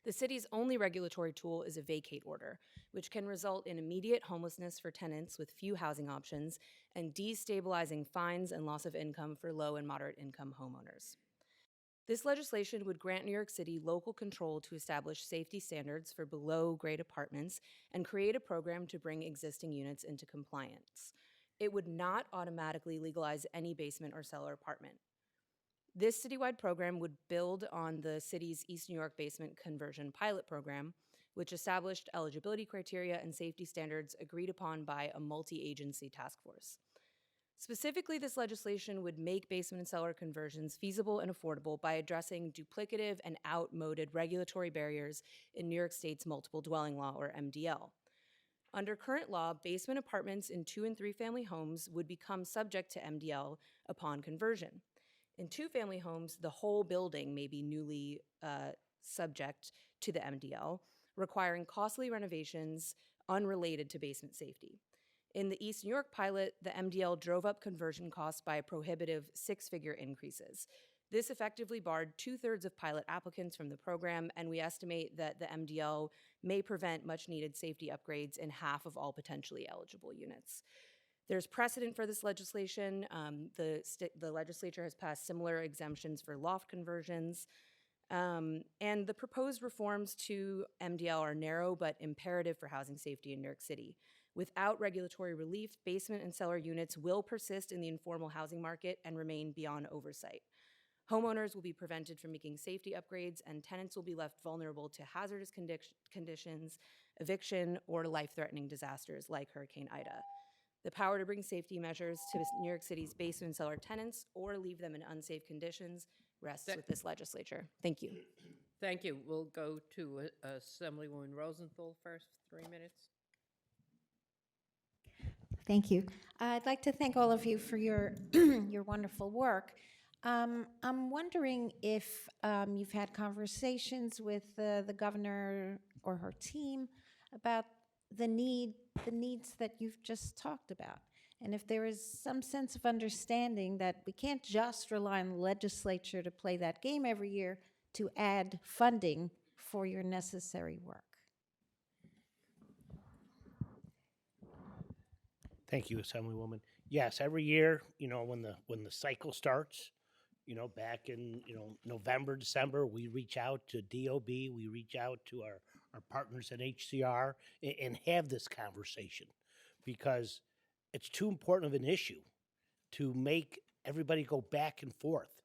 The city's only regulatory tool is a vacate order, which can result in immediate homelessness for tenants with few housing options and destabilizing fines and loss of income for low and moderate income homeowners. This legislation would grant New York City local control to establish safety standards for below-grade apartments and create a program to bring existing units into compliance. It would not automatically legalize any basement or cellar apartment. This citywide program would build on the city's East New York basement conversion pilot program, which established eligibility criteria and safety standards agreed upon by a multi-agency task force. Specifically, this legislation would make basement and cellar conversions feasible and affordable by addressing duplicative and outmoded regulatory barriers in New York State's multiple dwelling law, or MDL. Under current law, basement apartments in 2- and 3-family homes would become subject to MDL upon conversion. In 2-family homes, the whole building may be newly subject to the MDL, requiring costly renovations unrelated to basement safety. In the East New York pilot, the MDL drove up conversion costs by prohibitive 6-figure increases. This effectively barred 2/3 of pilot applicants from the program, and we estimate that the MDL may prevent much-needed safety upgrades in half of all potentially eligible units. There's precedent for this legislation. The legislature has passed similar exemptions for loft conversions. And the proposed reforms to MDL are narrow but imperative for housing safety in New York City. Without regulatory relief, basement and cellar units will persist in the informal housing market and remain beyond oversight. Homeowners will be prevented from making safety upgrades, and tenants will be left vulnerable to hazardous conditions, eviction, or life-threatening disasters like Hurricane Ida. The power to bring safety measures to New York City's basement and cellar tenants or leave them in unsafe conditions rests with this legislature. Thank you. Thank you. We'll go to Assemblywoman Rosenthal first, 3 minutes. Thank you. I'd like to thank all of you for your your wonderful work. I'm wondering if you've had conversations with the governor or her team about the needs that you've just talked about, and if there is some sense of understanding that we can't just rely on the legislature to play that game every year to add funding for your necessary work. Thank you, Assemblywoman. Yes, every year, when the cycle starts, back in, November, December, we reach out to DOB, we reach out to our partners at HCR and have this conversation, because it's too important of an issue to make everybody go back and forth.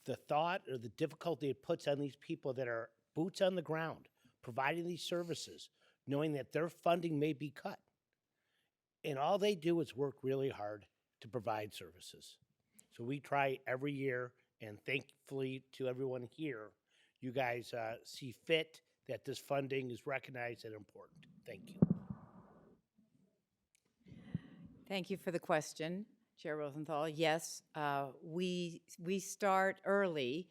The thought or the difficulty it puts on these people that are boots on the ground, providing these services, knowing that their funding may be cut. And all they do is work really hard to provide services. So we try every year, and thankfully to everyone here, you guys see fit that this funding is recognized and important. Thank you. Thank you for the question. Chair Rosenthal, yes, we start early,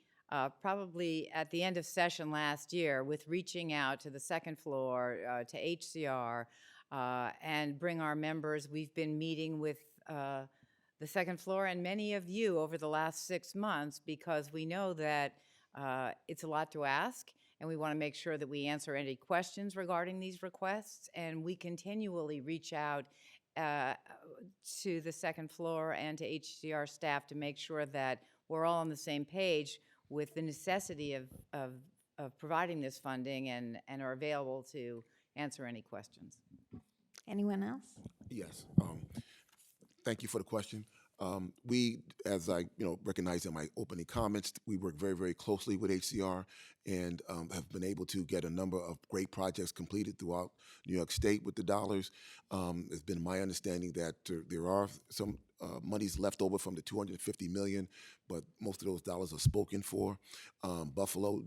probably at the end of session last year, with reaching out to the second floor, to HCR, and bring our members. We've been meeting with the second floor and many of you over the last 6 months because we know that it's a lot to ask, and we want to make sure that we answer any questions regarding these requests, and we continually reach out to the second floor and to HCR staff to make sure that we're all on the same page with the necessity of providing this funding and are available to answer any questions. Anyone else? Yes. Thank you for the question. We, as I recognized in my opening comments, we work very, very closely with HCR and have been able to get a number of great projects completed throughout New York State with the dollars. It's been my understanding that there are some monies left over from the $250 million, but most of those dollars are spoken for. Buffalo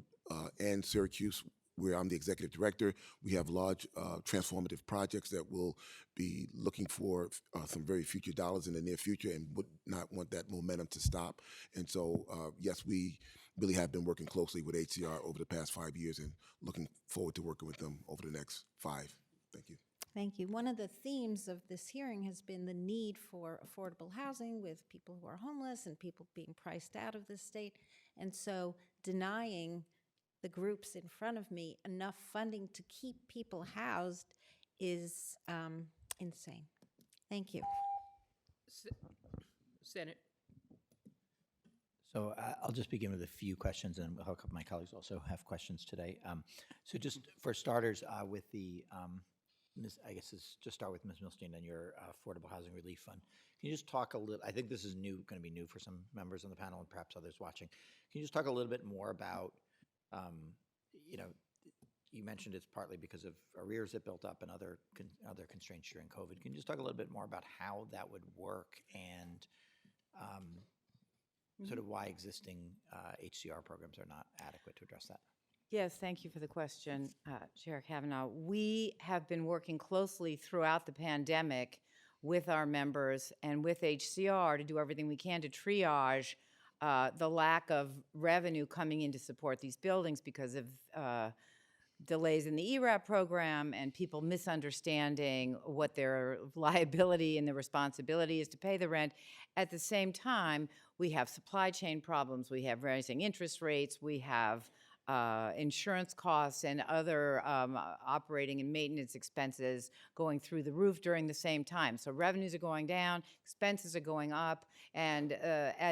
and Syracuse, where I'm the executive director, we have large transformative projects that will be looking for some very future dollars in the near future and would not want that momentum to stop. And so, yes, we really have been working closely with HCR over the past 5 years and looking forward to working with them over the next 5. Thank you. Thank you. One of the themes of this hearing has been the need for affordable housing with people who are homeless and people being priced out of the state. And so denying the groups in front of me enough funding to keep people housed is insane. Thank you. Senate. So I'll just begin with a few questions, and a couple of my colleagues also have questions today. So just for starters, with the, I guess let's just start with Ms. Milstein and your Affordable Housing Relief Fund. Can you just talk a little, I think this is going to be new for some members on the panel and perhaps others watching. Can you just talk a little bit more about, you mentioned it's partly because of arrears that built up and other constraints during COVID. Can you just talk a little bit more about how that would work and sort of why existing HCR programs are not adequate to address that? Yes, thank you for the question, Chair Kavanaugh. We have been working closely throughout the pandemic with our members and with HCR to do everything we can to triage the lack of revenue coming in to support these buildings because of delays in the ERAP program and people misunderstanding what their liability and their responsibility is to pay the rent. At the same time, we have supply chain problems, we have rising interest rates, we have insurance costs and other operating and maintenance expenses going through the roof during the same time. So revenues are going down, expenses are going up, and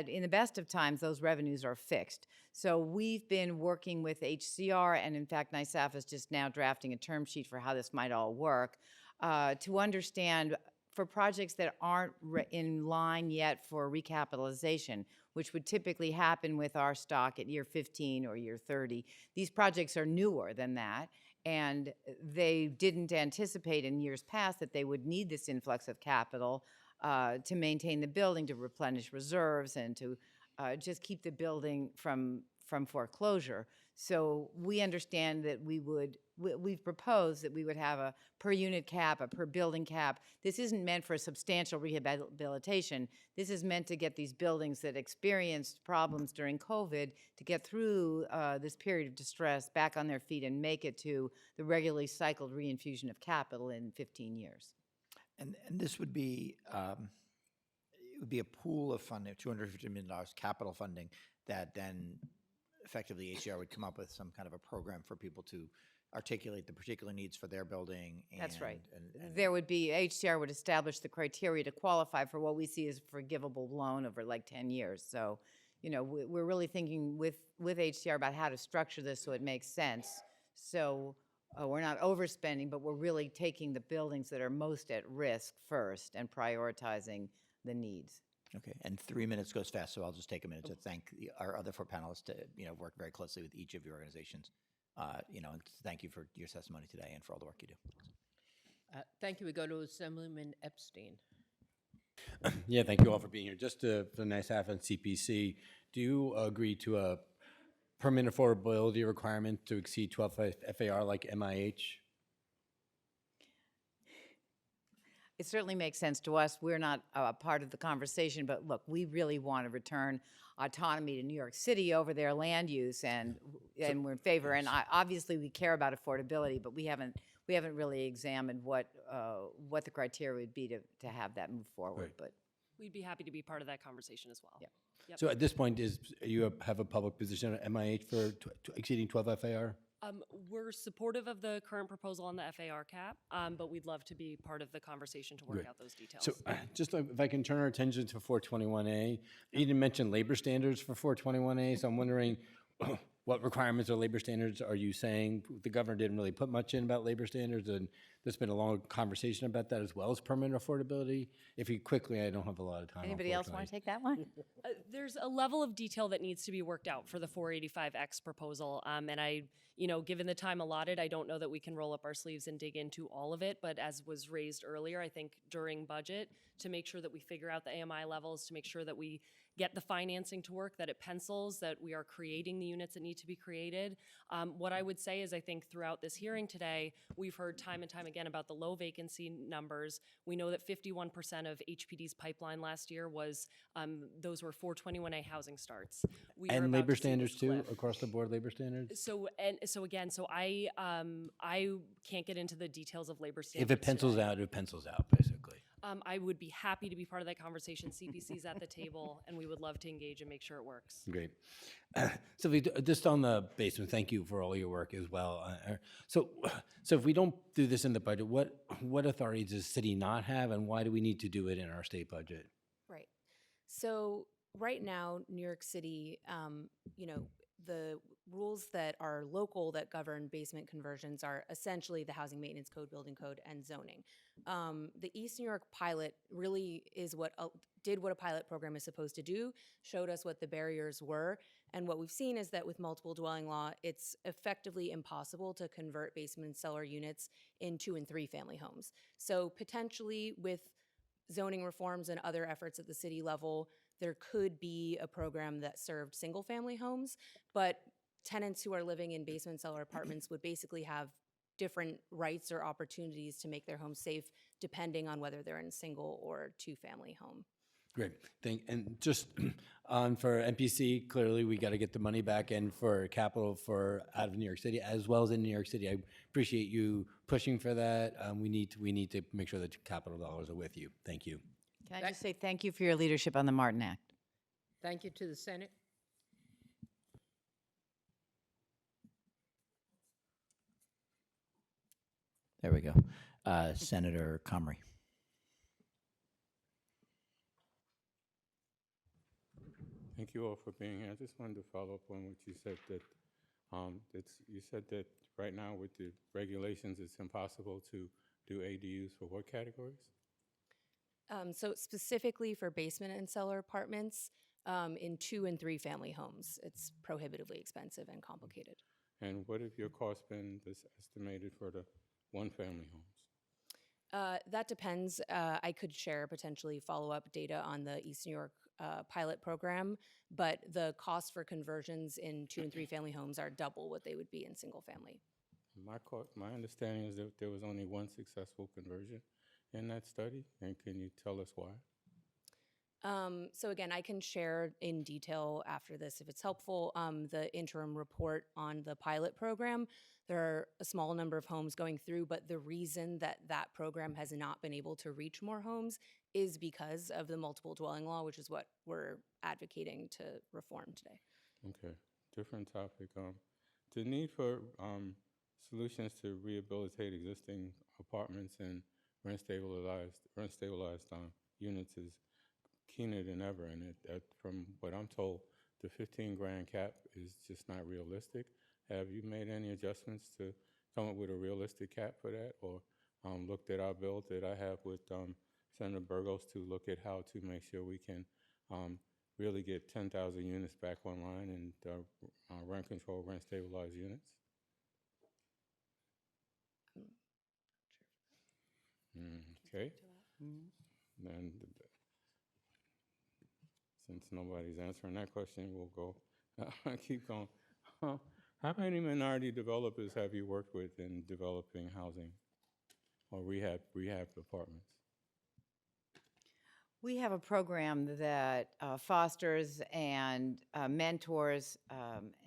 in the best of times, those revenues are fixed. So we've been working with HCR, and in fact, NYSAF is just now drafting a term sheet for how this might all work, to understand for projects that aren't in line yet for recapitalization, which would typically happen with our stock at year 15 or year 30. These projects are newer than that, and they didn't anticipate in years past that they would need this influx of capital to maintain the building, to replenish reserves, and to just keep the building from foreclosure. So we understand that we've proposed that we would have a per unit cap, a per building cap. This isn't meant for substantial rehabilitation. This is meant to get these buildings that experienced problems during COVID to get through this period of distress back on their feet and make it to the regularly cycled reinfusion of capital in 15 years. And this would be, it would be a pool of funding, $250 million capital funding that then effectively HCR would come up with some kind of a program for people to articulate the particular needs for their building. That's right. There would be, HCR would establish the criteria to qualify for what we see as a forgivable loan over like 10 years. So, we're really thinking with HCR about how to structure this so it makes sense. So we're not overspending, but we're really taking the buildings that are most at risk first and prioritizing the needs. Okay, and 3 minutes goes fast, so I'll just take a minute to thank our other 4 panelists to work very closely with each of your organizations. And thank you for your testimony today and for all the work you do. Thank you. We go to Assemblyman Epstein. Yeah, thank you all for being here. Just for NYSAF and CPC, do you agree to a permanent affordability requirement to exceed 12 FAR like MIH? It certainly makes sense to us. We're not a part of the conversation, but look, we really want to return autonomy to New York City over their land use, and we're in favor. And obviously, we care about affordability, but we haven't really examined what the criteria would be to have that move forward. Right. But We'd be happy to be part of that conversation as well. Yeah. Yep. So at this point, you have a public position at MIH for exceeding 12 FAR? We're supportive of the current proposal on the FAR cap, but we'd love to be part of the conversation to work Great. out those details. So just if I can turn our attention to 421A, you didn't mention labor standards for 421A, so I'm wondering what requirements or labor standards are you saying? The governor didn't really put much in about labor standards, and there's been a long conversation about that as well as permanent affordability. If you quickly, I don't have a lot of time. anybody else want to take that one? There's a level of detail that needs to be worked out for the 485X proposal. And I, given the time allotted, I don't know that we can roll up our sleeves and dig into all of it. But as was raised earlier, I think during budget, to make sure that we figure out the AMI levels, to make sure that we get the financing to work, that it pencils, that we are creating the units that need to be created. What I would say is I think throughout this hearing today, we've heard time and time again about the low vacancy numbers. We know that 51% of HPD's pipeline last year was, those were 421A housing starts. We are And about labor to see this standards too, cliff. across the board labor standards? So I can't get into the details of labor If standards. it pencils out, it pencils out, basically. I would be happy to be part of that conversation. CPC's at the table, and we would love to engage and make sure it works. Great. So just on the basement, thank you for all your work as well. So if we don't do this in the budget, what authority does the city not have, and why do we need to do it in our state budget? Right. So right now, New York City, the rules that are local that govern basement conversions are essentially the Housing Maintenance Code, Building Code, and zoning. The East New York pilot really is did what a pilot program is supposed to do, showed us what the barriers were, and what we've seen is that with multiple dwelling law, it's effectively impossible to convert basement and cellar units in 2- and 3-family homes. So potentially with zoning reforms and other efforts at the city level, there could be a program that served single-family homes, but tenants who are living in basement cellar apartments would basically have different rights or opportunities to make their home safe depending on whether they're in a single or 2-family home. Great. And just for MPC, clearly we got to get the money back in for capital for out of New York City as well as in New York City. I appreciate you pushing for that. We need to make sure that capital dollars are with you. Thank you. Can I just say thank you for your leadership on the Martin Act? Thank you to the Senate. There we go. Senator Comrie. Thank you all for being here. I just wanted to follow up on what you said that you said that right now with the regulations, it's impossible to do ADUs for what categories? So specifically for basement and cellar apartments, in 2- and 3-family homes, it's prohibitively expensive and complicated. And what have your costs been estimated for the one-family homes? That depends. I could share potentially follow-up data on the East New York pilot program, but the cost for conversions in 2- and 3-family homes are double what they would be in single-family. My understanding is that there was only one successful conversion in that study, and can you tell us why? So again, I can share in detail after this if it's helpful. The interim report on the pilot program, there are a small number of homes going through, but the reason that that program has not been able to reach more homes is because of the multiple dwelling law, which is what we're advocating to reform today. Okay, different topic. The need for solutions to rehabilitate existing apartments and rent-stabilized units is keener than ever, and from what I'm told, the 15 grand cap is just not realistic. Have you made any adjustments to come up with a realistic cap for that, or looked at our bill that I have with Senator Burgos to look at how to make sure we can really get 10,000 units back online and rent control, rent stabilized units? Okay. Then, since nobody's answering that question, we'll go. Keep going. How many minority developers have you worked with in developing housing or rehab apartments? We have a program that fosters and mentors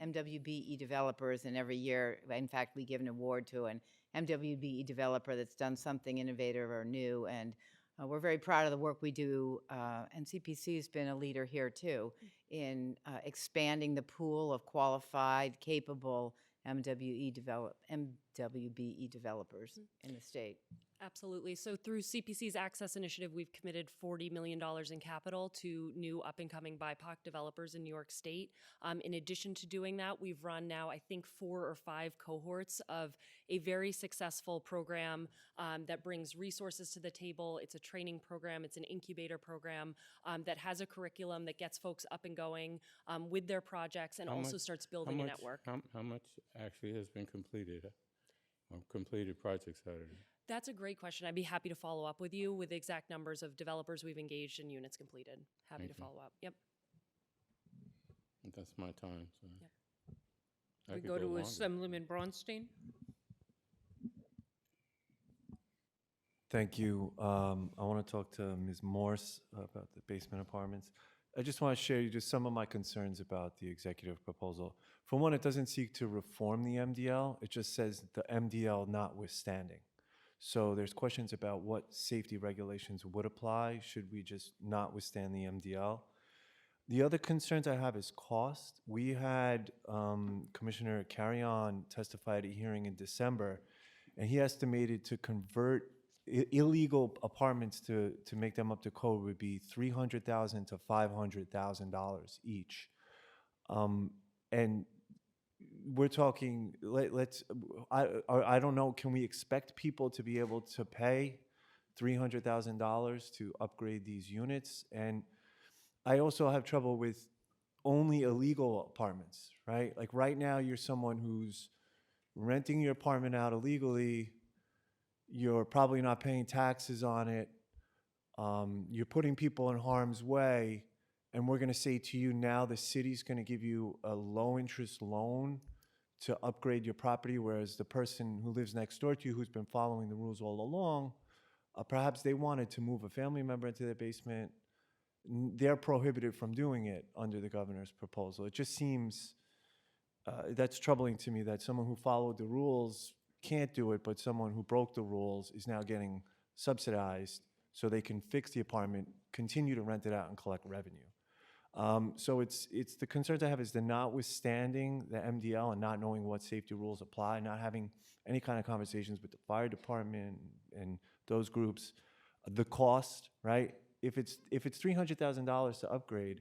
MWBE developers, and every year, in fact, we give an award to an MWBE developer that's done something innovative or new, and we're very proud of the work we do, and CPC has been a leader here too in expanding the pool of qualified, capable MWBE developers in the state. Absolutely. So through CPC's Access Initiative, we've committed $40 million in capital to new up-and-coming BIPOC developers in New York State. In addition to doing that, we've run now, I think, 4 or 5 cohorts of a very successful program that brings resources to the table. It's a training program. It's an incubator program that has a curriculum that gets folks up and going with their projects and also starts building a network. How much actually has been completed, or completed projects out of it? That's a great question. I'd be happy to follow up with you with exact numbers of developers we've engaged and units completed. Happy to follow up. Yep. That's my time, so. I We could go to longer. Assemblyman Braunstein. Thank you. I want to talk to Ms. Morse about the basement apartments. I just want to share just some of my concerns about the executive proposal. For one, it doesn't seek to reform the MDL. It just says the MDL notwithstanding. So there's questions about what safety regulations would apply should we just not withstand the MDL. The other concerns I have is cost. We had Commissioner Carrion testify at a hearing in December, and he estimated to convert illegal apartments to make them up to code would be $300,000 to $500,000 each. And we're talking, I don't know, can we expect people to be able to pay $300,000 to upgrade these units? And I also have trouble with only illegal apartments, right? Like right now, you're someone who's renting your apartment out illegally, you're probably not paying taxes on it, you're putting people in harm's way, and we're gonna say to you now the city's gonna give you a low interest loan to upgrade your property, whereas the person who lives next door to you who's been following the rules all along, perhaps they wanted to move a family member into their basement, they're prohibited from doing it under the governor's proposal. It just seems, that's troubling to me that someone who followed the rules can't do it, but someone who broke the rules is now getting subsidized so they can fix the apartment, continue to rent it out and collect revenue. So it's the concerns I have is the notwithstanding the MDL and not knowing what safety rules apply, not having any kind of conversations with the fire department and those groups. The cost, right? If it's $300,000 to upgrade,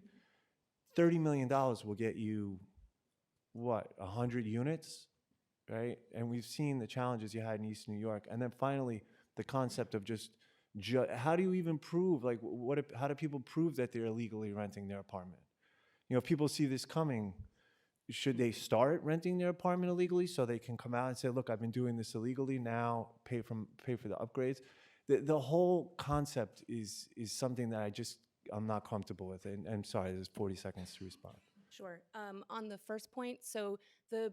$30 million will get you, what, 100 units, right? And we've seen the challenges you had in East New York. And then finally, the concept of just how do you even prove, like, how do people prove that they're illegally renting their apartment? You know, if people see this coming, should they start renting their apartment illegally so they can come out and say, look, I've been doing this illegally, now pay for the upgrades? The whole concept is something that I'm not comfortable with. And I'm sorry, there's 40 seconds to respond. Sure. On the first point, so the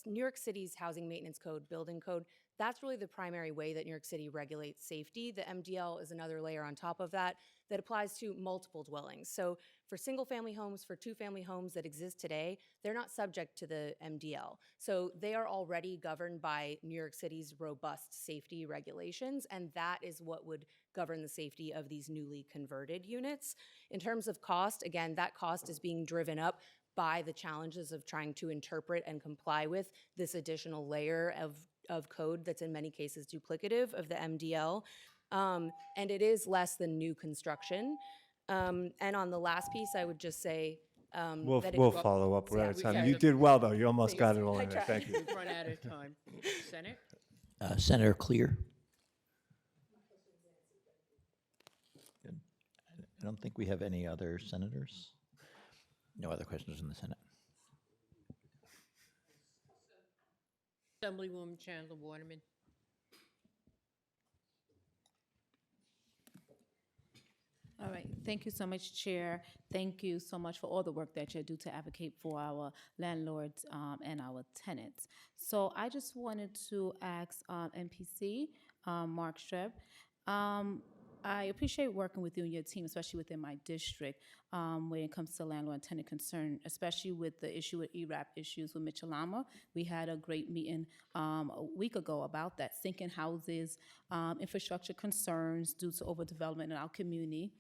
New York City's housing maintenance code, building code, that's really the primary way that New York City regulates safety. The MDL is another layer on top of that that applies to multiple dwellings. So for single-family homes, for two-family homes that exist today, they're not subject to the MDL. So they are already governed by New York City's robust safety regulations, and that is what would govern the safety of these newly converted units. In terms of cost, again, that cost is being driven up by the challenges of trying to interpret and comply with this additional layer of code that's in many cases duplicative of the MDL. And it is less than new construction. And on the last piece, I would just say that We'll follow up. We're out of time. You did well, though. You almost got it all in there. Thank you. We've run out of time. Senate? Senator Clear. Good. I don't think we have any other senators. No other questions in the Senate. Assemblywoman Chandler Waterman. All right, thank you so much, Chair. Thank you so much for all the work that you do to advocate for our landlords and our tenants. So I just wanted to ask MPC, Mark Streb, I appreciate working with you and your team, especially within my district, when it comes to landlord and tenant concern, especially with the issue with ERAP issues with Mitchell-Lama. We had a great meeting a week ago about that, sinking houses, infrastructure concerns due to overdevelopment in our community.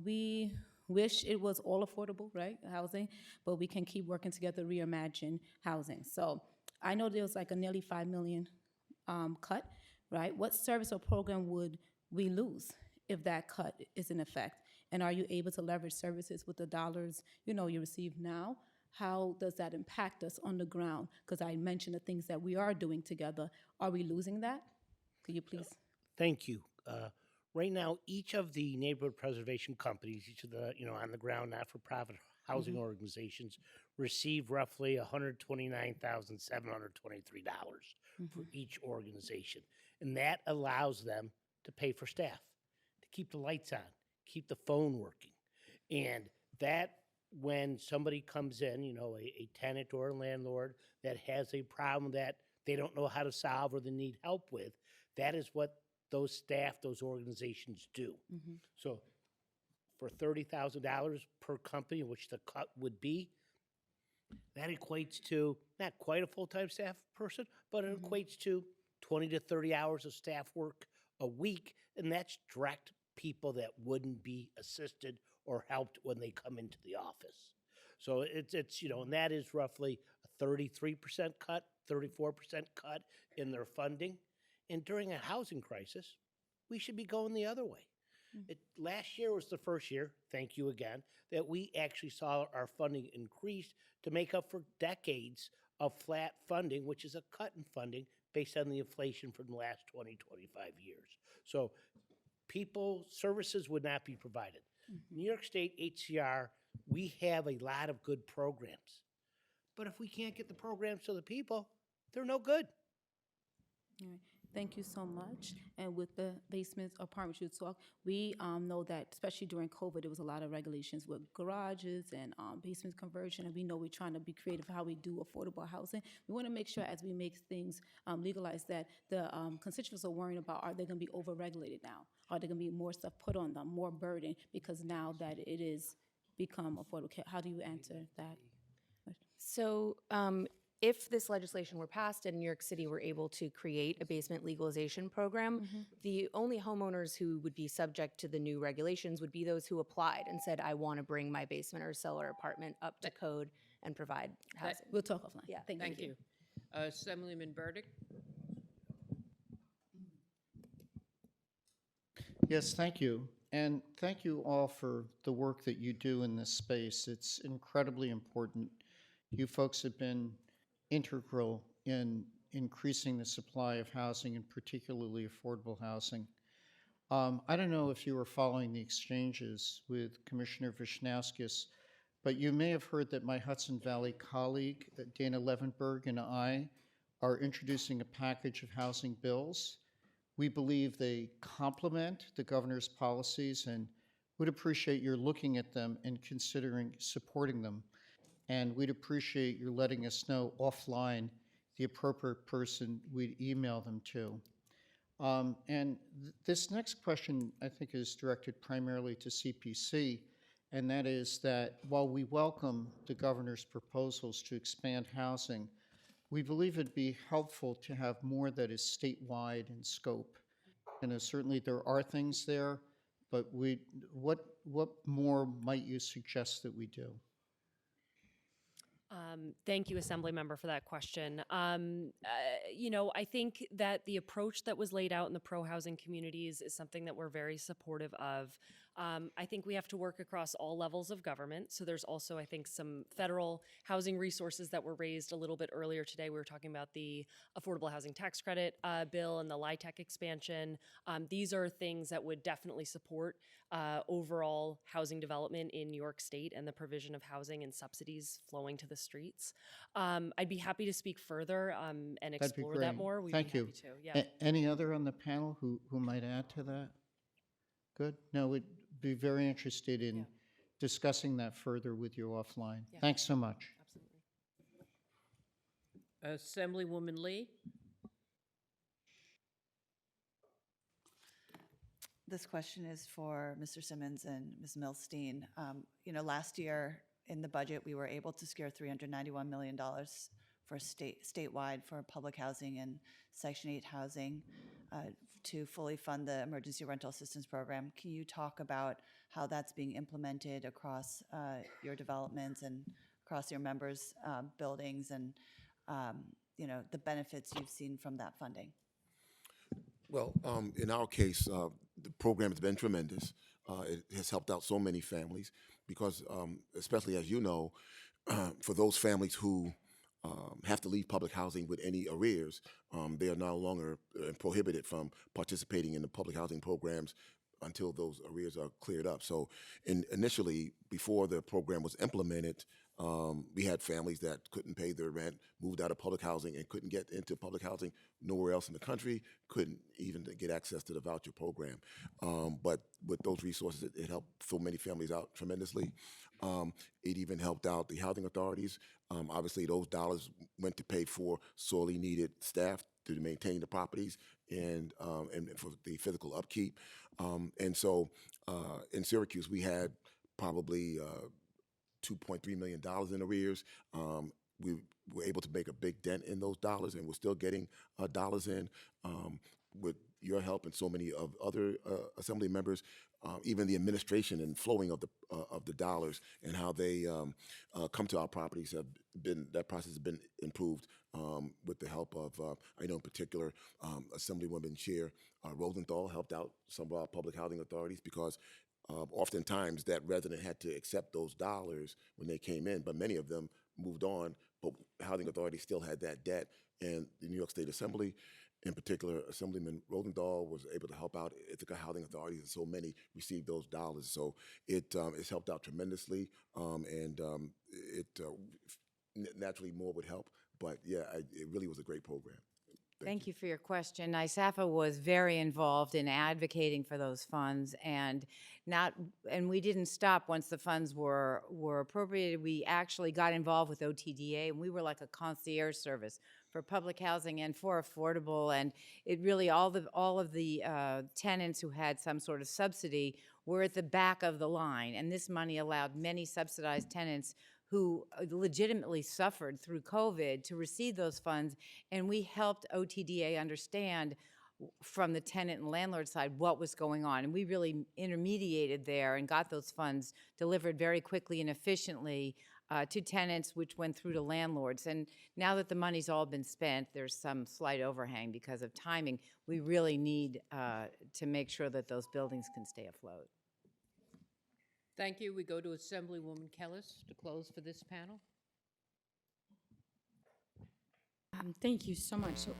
We wish it was all affordable, right, housing, but we can keep working together to reimagine housing. So I know there was like a nearly 5 million cut, right? What service or program would we lose if that cut is in effect? And are you able to leverage services with the dollars, you receive now? How does that impact us on the ground? Because I mentioned the things that we are doing together. Are we losing that? Could you please? Thank you. Right now, each of the neighborhood preservation companies, each of the, on the ground, not-for-profit housing organizations receive roughly $129,723 for each organization. And that allows them to pay for staff, to keep the lights on, keep the phone working. And that, when somebody comes in, a tenant or a landlord that has a problem that they don't know how to solve or they need help with, that is what those staff, those organizations do. So for $30,000 per company, which the cut would be, that equates to not quite a full-time staff person, but it equates to 20 to 30 hours of staff work a week, and that's direct people that wouldn't be assisted or helped when they come into the office. So it's and that is roughly a 33% cut, 34% cut in their funding. And during a housing crisis, we should be going the other way. Last year was the first year, thank you again, that we actually saw our funding increase to make up for decades of flat funding, which is a cut in funding based on the inflation from the last 20, 25 years. So services would not be provided. New York State HCR, we have a lot of good programs. But if we can't get the programs to the people, they're no good. All right. Thank you so much. And with the basements apartments you talk, we know that especially during COVID, there was a lot of regulations with garages and basement conversion, and we know we're trying to be creative how we do affordable housing. We want to make sure as we make things legalized that the constituents are worrying about, are they going to be over-regulated now? Are there going to be more stuff put on them, more burden, because now that it is become affordable? How do you answer that? So if this legislation were passed and New York City were able to create a basement legalization program, the only homeowners who would be subject to the new regulations would be those who applied and said, I want to bring my basement or cellar apartment up to code and provide housing. We'll talk offline. Yeah, Thank you. Assemblyman Burdick? Yes, thank you. And thank you all for the work that you do in this space. It's incredibly important. You folks have been integral in increasing the supply of housing, and particularly affordable housing. I don't know if you were following the exchanges with Commissioner Wisniewskis, but you may have heard that my Hudson Valley colleague, Dana Levenberg, and I are introducing a package of housing bills. We believe they complement the governor's policies and would appreciate your looking at them and considering supporting them. And we'd appreciate your letting us know offline the appropriate person we'd email them to. This next question, I think, is directed primarily to CPC, and that is that while we welcome the governor's proposals to expand housing, we believe it'd be helpful to have more that is statewide in scope. And certainly there are things there, but what more might you suggest that we do? Thank you, Assemblymember, for that question. I think that the approach that was laid out in the pro-housing communities is something that we're very supportive of. I think we have to work across all levels of government. So there's also, I think, some federal housing resources that were raised a little bit earlier today. We were talking about the Affordable Housing Tax Credit bill and the LIHTC expansion. These are things that would definitely support overall housing development in New York State and the provision of housing and subsidies flowing to the streets. I'd be happy to speak further and explore that more. We'd Thank be you. happy to. Yeah. Any other on the panel who might add to that? Good. No, we'd be very interested in discussing that further with you offline. Yeah. Thanks so much. Absolutely. Assemblywoman Lee? This question is for Mr. Simmons and Ms. Milstein. Last year in the budget, we were able to secure $391 million for statewide for public housing and Section 8 housing to fully fund the emergency rental assistance program. Can you talk about how that's being implemented across your developments and across your members' buildings and the benefits you've seen from that funding? Well, in our case, the program has been tremendous. It has helped out so many families because, especially as you know, for those families who have to leave public housing with any arrears, they are no longer prohibited from participating in the public housing programs until those arrears are cleared up. So initially, before the program was implemented, we had families that couldn't pay their rent, moved out of public housing and couldn't get into public housing nowhere else in the country, couldn't even get access to the voucher program. But with those resources, it helped so many families out tremendously. It even helped out the housing authorities. Obviously, those dollars went to pay for sorely needed staff to maintain the properties and for the physical upkeep. And so in Syracuse, we had probably $2.3 million in arrears. We were able to make a big dent in those dollars, and we're still getting dollars in with your help and so many of other assembly members. Even the administration and flowing of the dollars and how they come to our properties that process has been improved with the help of I know in particular Assemblywoman Chair Rosenthal helped out some of our public housing authorities because oftentimes that resident had to accept those dollars when they came in, but many of them moved on, but housing authorities still had that debt, and the New York State Assembly, in particular, Assemblyman Rosenthal was able to help out Ithaca housing authorities, and so many received those dollars. So it's helped out tremendously, and naturally more would help, but yeah, it really was a great program. Thank you for your question. NYSAFA was very involved in advocating for those funds, and we didn't stop once the funds were appropriated. We actually got involved with OTDA, and we were like a concierge service for public housing and for affordable. And it really all of the tenants who had some sort of subsidy were at the back of the line, and this money allowed many subsidized tenants who legitimately suffered through COVID to receive those funds, and we helped OTDA understand from the tenant and landlord side what was going on. And we really intermediated there and got those funds delivered very quickly and efficiently to tenants, which went through to landlords. And now that the money's all been spent, there's some slight overhang because of timing. We really need to make sure that those buildings can stay afloat. Thank you. We go to Assemblywoman Kellis to close for this panel. Thank you so much. So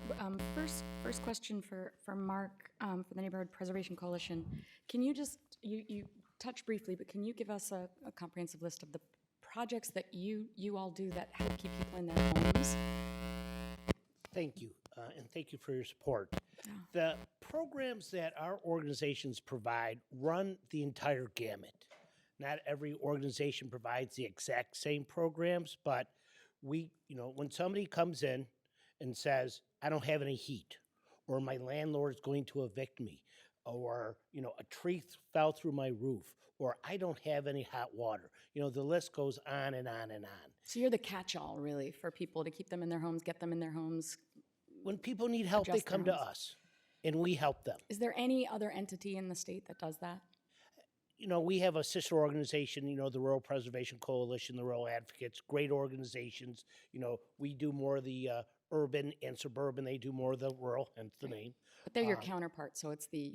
first question for Mark for the Neighborhood Preservation Coalition. Can you just, you touched briefly, but can you give us a comprehensive list of the projects that you all do that help keep people in their homes? Thank you, and thank you for your support. The programs that our organizations provide run the entire gamut. Not every organization provides the exact same programs, but when somebody comes in and says, I don't have any heat, or my landlord's going to evict me, or, a tree fell through my roof, or I don't have any hot water. The list goes on and on and on. So you're the catch-all, really, for people to keep them in their homes, get them in their homes. When people need help, they come to us, and we help them. Is there any other entity in the state that does that? We have a sister organization, the Rural Preservation Coalition, the Rural Advocates, great organizations. We do more of the urban and suburban. They do more of the rural, hence the name. But they're your counterpart, so it's the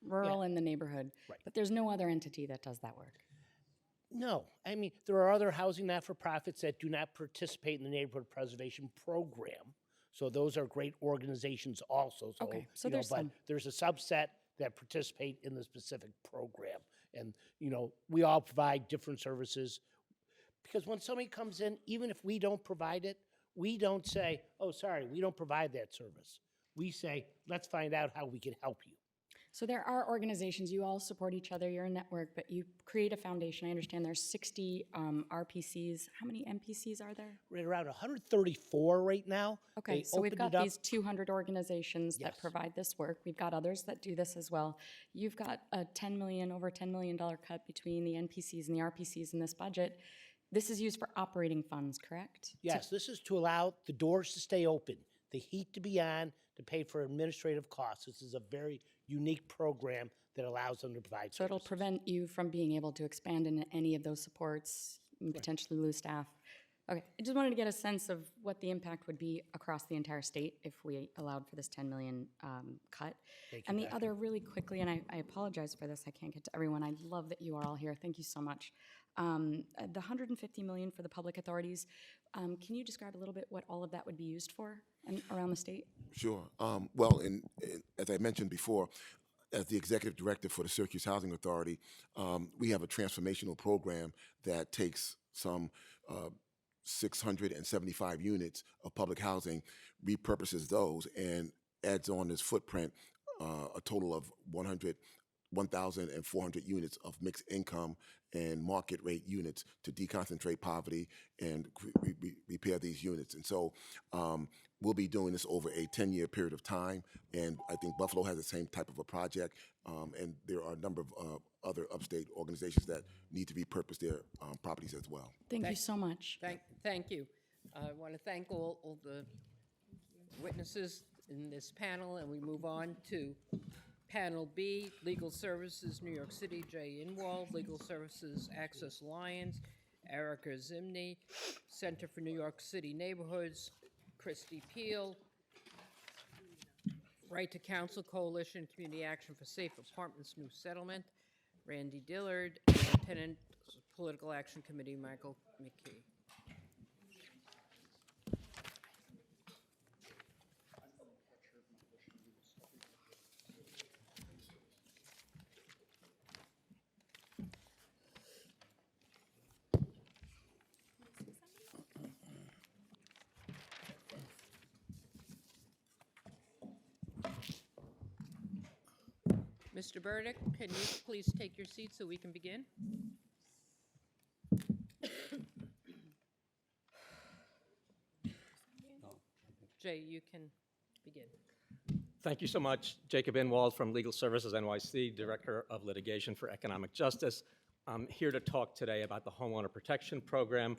rural and the neighborhood. Right. But there's no other entity that does that work. No. I mean, there are other housing not-for-profits that do not participate in the Neighborhood Preservation Program. So those are great organizations also. So, Okay, so there's but some. there's a subset that participate in the specific program. And, we all provide different services. Because when somebody comes in, even if we don't provide it, we don't say, oh, sorry, we don't provide that service. We say, let's find out how we can help you. So there are organizations, you all support each other, you're a network, but you create a foundation. I understand there's 60 RPCs. How many MPCs are there? We're at around 134 right now. Okay, They so we've opened got it up. these 200 organizations that Yes. provide this work. We've got others that do this as well. You've got a over $10 million cut between the NPCs and the RPCs in this budget. This is used for operating funds, correct? Yes, this is to allow the doors to stay open, the heat to be on, to pay for administrative costs. This is a very unique program that allows them to provide So it'll services. prevent you from being able to expand into any of those supports and potentially lose staff. Okay, I just wanted to get a sense of what the impact would be across the entire state if we allowed for this 10 million cut. Thank you, And the Becca. other really quickly, and I apologize for this, I can't get to everyone. I love that you are all here. Thank you so much. The 150 million for the public authorities, can you describe a little bit what all of that would be used for around the state? Sure. Well, as I mentioned before, as the executive director for the Syracuse Housing Authority, we have a transformational program that takes some 675 units of public housing, repurposes those, and adds on this footprint a total of 1,400 units of mixed income and market rate units to deconcentrate poverty and repair these units. And so we'll be doing this over a 10-year period of time. And I think Buffalo has the same type of a project. And there are a number of other upstate organizations that need to repurpose their properties as well. Thank you so much. Thank you. I want to thank all the witnesses in this panel, and we move on to Panel B, Legal Services, New York City, Jay Inwald, Legal Services, Access Alliance, Erica Zimney, Center for New York City Neighborhoods, Christy Peel, Right to Counsel Coalition, Community Action for Safe Apartments, New Settlement, Randy Dillard, and Lieutenant Political Action Committee, Michael McKee. Mr. Burdick, can you please take your seat so we can begin? Jay, you can begin. Thank you so much. Jacob Inwald from Legal Services NYC, Director of Litigation for Economic Justice. I'm here to talk today about the Homeowner Protection Program.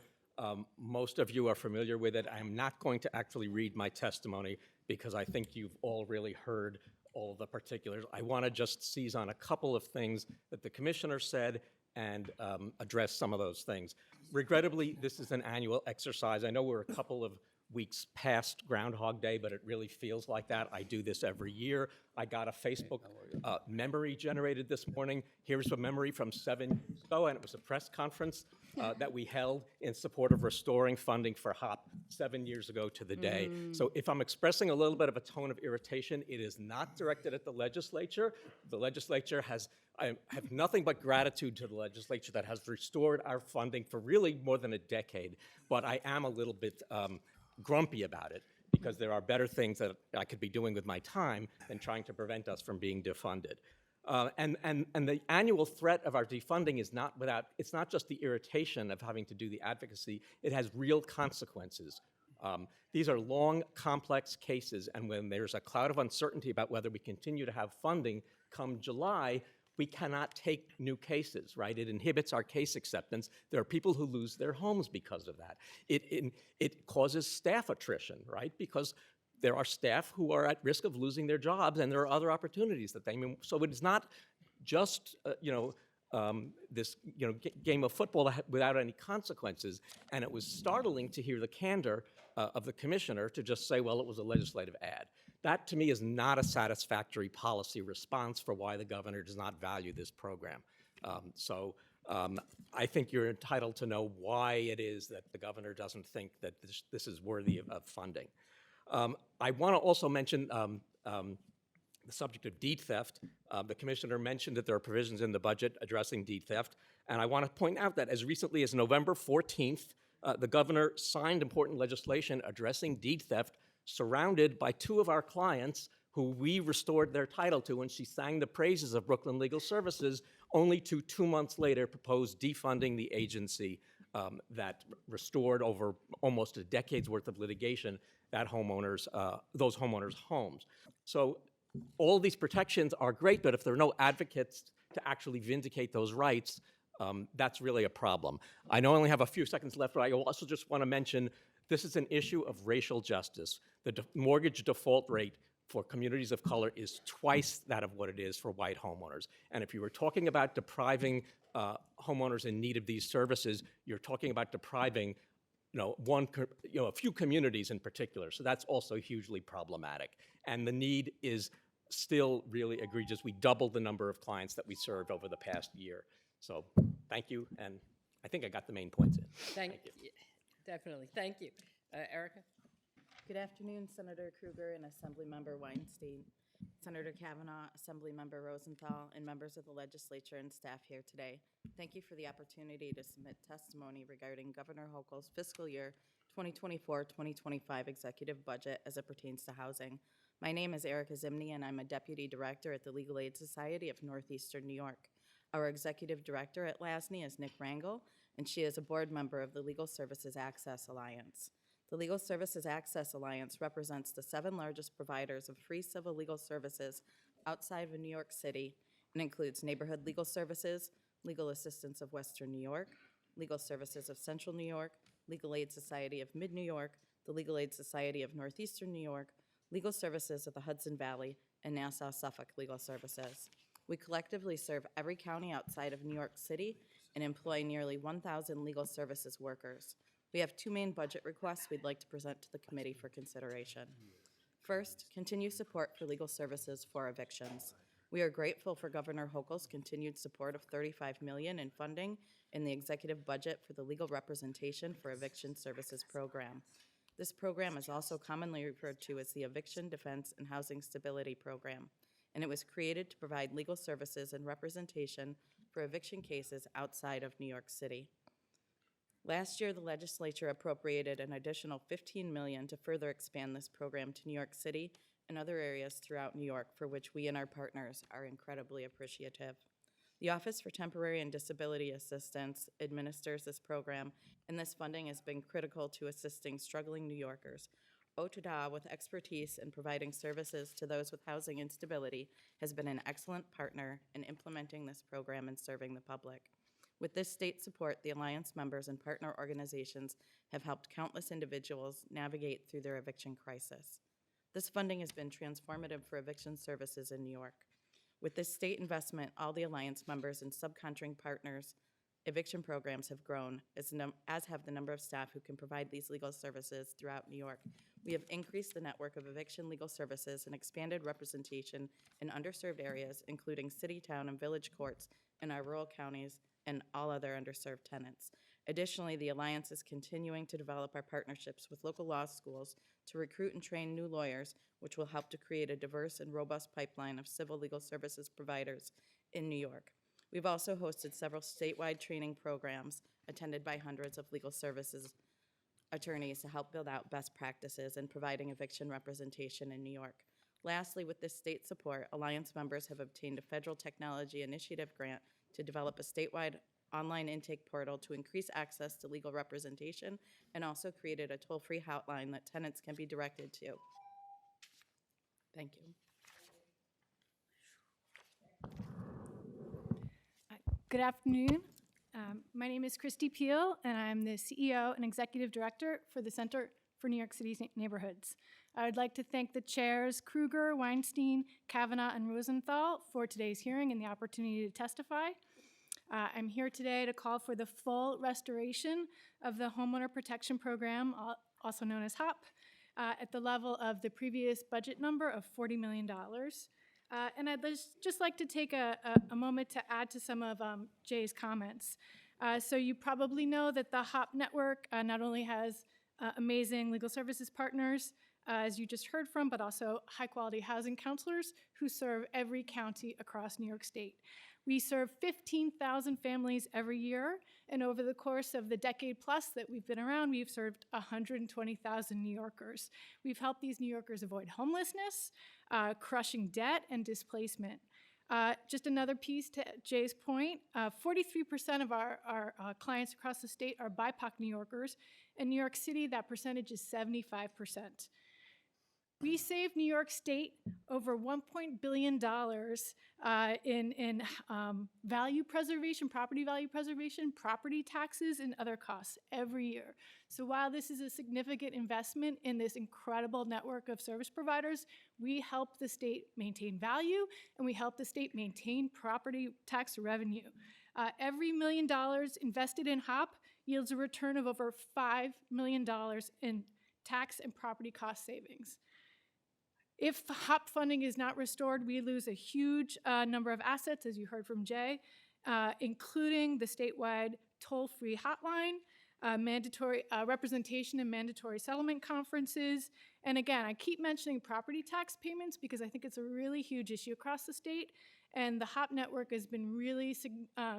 Most of you are familiar with it. I'm not going to actually read my testimony because I think you've all really heard all the particulars. I want to just seize on a couple of things that the commissioner said and address some of those things. Regrettably, this is an annual exercise. I know we're a couple of weeks past Groundhog Day, but it really feels like that. I do this every year. I got a Facebook memory generated this morning. Here's a memory from 7 years ago, and it was a press conference that we held in support of restoring funding for HOP 7 years ago to the day. So if I'm expressing a little bit of a tone of irritation, it is not directed at the legislature. The legislature has, I have nothing but gratitude to the legislature that has restored our funding for really more than a decade, but I am a little bit grumpy about it because there are better things that I could be doing with my time than trying to prevent us from being defunded. And the annual threat of our defunding is not without, it's not just the irritation of having to do the advocacy, it has real consequences. These are long, complex cases, and when there's a cloud of uncertainty about whether we continue to have funding come July, we cannot take new cases, right? It inhibits our case acceptance. There are people who lose their homes because of that. It causes staff attrition, right? Because there are staff who are at risk of losing their jobs, and there are other opportunities that they may. So it is not just this game of football without any consequences. And it was startling to hear the candor of the commissioner to just say, well, it was a legislative ad. That, to me, is not a satisfactory policy response for why the governor does not value this program. I think you're entitled to know why it is that the governor doesn't think that this is worthy of funding. I want to also mention the subject of deed theft. The commissioner mentioned that there are provisions in the budget addressing deed theft, and I want to point out that as recently as November 14th, the governor signed important legislation addressing deed theft, surrounded by two of our clients who we restored their title to, and she sang the praises of Brooklyn Legal Services, only to 2 months later propose defunding the agency that restored over almost a decade's worth of litigation that those homeowners' homes. So all these protections are great, but if there are no advocates to actually vindicate those rights, that's really a problem. I know I only have a few seconds left, but I also just want to mention this is an issue of racial justice. The mortgage default rate for communities of color is twice that of what it is for white homeowners. And if you were talking about depriving homeowners in need of these services, you're talking about depriving a few communities in particular. So that's also hugely problematic. And the need is still really egregious. We doubled the number of clients that we served over the past year. So thank you, and I think I got the main points in. Thank you. Definitely. Thank you. Erica? Good afternoon, Senator Krueger and Assemblymember Weinstein, Senator Kavanaugh, Assemblymember Rosenthal, and members of the legislature and staff here today. Thank you for the opportunity to submit testimony regarding Governor Hochul's fiscal year 2024-2025 executive budget as it pertains to housing. My name is Erica Zimney, and I'm a deputy director at the Legal Aid Society of Northeastern New York. Our executive director at LASNY is Nick Rangel, and she is a board member of the Legal Services Access Alliance. The Legal Services Access Alliance represents the 7 largest providers of free civil legal services outside of New York City and includes Neighborhood Legal Services, Legal Assistance of Western New York, Legal Services of Central New York, Legal Aid Society of Mid-New York, the Legal Aid Society of Northeastern New York, Legal Services of the Hudson Valley, and Nassau-Suffolk Legal Services. We collectively serve every county outside of New York City and employ nearly 1,000 legal services workers. We have 2 main budget requests we'd like to present to the committee for consideration. First, continue support for legal services for evictions. We are grateful for Governor Hochul's continued support of $35 million in funding in the executive budget for the Legal Representation for Eviction Services Program. This program is also commonly referred to as the Eviction Defense and Housing Stability Program, and it was created to provide legal services and representation for eviction cases outside of New York City. Last year, the legislature appropriated an additional $15 million to further expand this program to New York City and other areas throughout New York, for which we and our partners are incredibly appreciative. The Office for Temporary and Disability Assistance administers this program, and this funding has been critical to assisting struggling New Yorkers. OTDA, with expertise in providing services to those with housing instability, has been an excellent partner in implementing this program and serving the public. With this state support, the Alliance members and partner organizations have helped countless individuals navigate through their eviction crisis. This funding has been transformative for eviction services in New York. With this state investment, all the Alliance members and subcontracting partners' eviction programs have grown, as have the number of staff who can provide these legal services throughout New York. We have increased the network of eviction legal services and expanded representation in underserved areas, including city, town, and village courts in our rural counties and all other underserved tenants. Additionally, the Alliance is continuing to develop our partnerships with local law schools to recruit and train new lawyers, which will help to create a diverse and robust pipeline of civil legal services providers in New York. We've also hosted several statewide training programs attended by hundreds of legal services attorneys to help build out best practices in providing eviction representation in New York. Lastly, with this state support, Alliance members have obtained a Federal Technology Initiative grant to develop a statewide online intake portal to increase access to legal representation, and also created a toll-free hotline that tenants can be directed to. Thank you. Good afternoon. My name is Christy Peel, and I'm the CEO and Executive Director for the Center for New York City's Neighborhoods. I would like to thank the chairs Krueger, Weinstein, Kavanaugh, and Rosenthal for today's hearing and the opportunity to testify. I'm here today to call for the full restoration of the Homeowner Protection Program, also known as HOP, at the level of the previous budget number of $40 million. And I'd just like to take a moment to add to some of Jay's comments. So you probably know that the HOP network not only has amazing legal services partners, as you just heard from, but also high-quality housing counselors who serve every county across New York State. We serve 15,000 families every year, and over the course of the decade plus that we've been around, we've served 120,000 New Yorkers. We've helped these New Yorkers avoid homelessness, crushing debt, and displacement. Just another piece to Jay's point, 43% of our clients across the state are BIPOC New Yorkers. In New York City, that percentage is 75%. We saved New York State over $1 billion in value preservation, property value preservation, property taxes, and other costs every year. So while this is a significant investment in this incredible network of service providers, we help the state maintain value, and we help the state maintain property tax revenue. Every $1 million invested in HOP yields a return of over $5 million in tax and property cost savings. If HOP funding is not restored, we lose a huge number of assets, as you heard from Jay, including the statewide toll-free hotline, mandatory representation and mandatory settlement conferences. And again, I keep mentioning property tax payments because I think it's a really huge issue across the state. And the HOP network has been really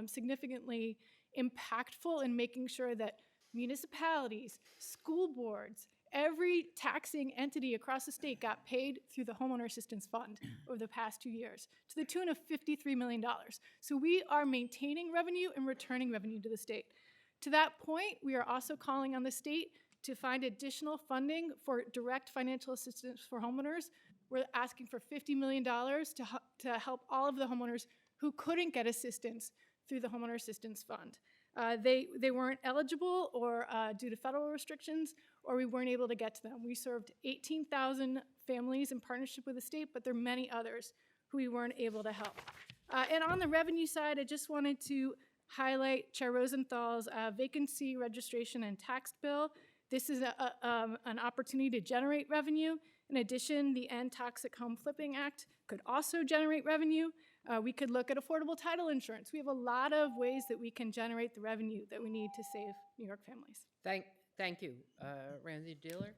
significantly impactful in making sure that municipalities, school boards, every taxing entity across the state got paid through the Homeowner Assistance Fund over the past 2 years to the tune of $53 million. So we are maintaining revenue and returning revenue to the state. To that point, we are also calling on the state to find additional funding for direct financial assistance for homeowners. We're asking for $50 million to help all of the homeowners who couldn't get assistance through the Homeowner Assistance Fund. They weren't eligible or due to federal restrictions, or we weren't able to get to them. We served 18,000 families in partnership with the state, but there are many others who we weren't able to help. And on the revenue side, I just wanted to highlight Chair Rosenthal's vacancy registration and tax bill. This is an opportunity to generate revenue. In addition, the End Toxic Home Flipping Act could also generate revenue. We could look at affordable title insurance. We have a lot of ways that we can generate the revenue that we need to save New York families. Thank you. Randy Diller?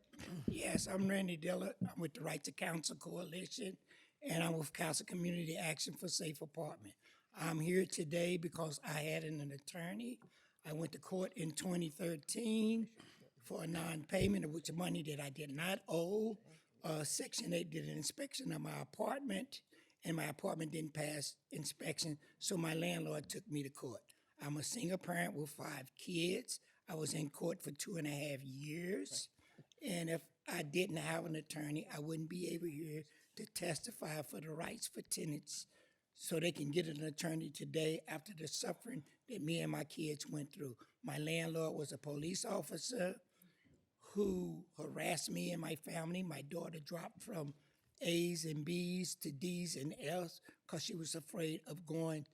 Yes, I'm Randy Diller. I'm with the Right to Counsel Coalition, and I'm with Council Community Action for Safe Apartment. I'm here today because I had an attorney. I went to court in 2013 for a non-payment of which money that I did not owe. Section 8 did an inspection of my apartment, and my apartment didn't pass inspection, so my landlord took me to court. I'm a single parent with 5 kids. I was in court for 2.5 years, and if I didn't have an attorney, I wouldn't be able here to testify for the rights for tenants so they can get an attorney today after the suffering that me and my kids went through. My landlord was a police officer who harassed me and my family. My daughter dropped from A's and B's to D's and F's because she was afraid of going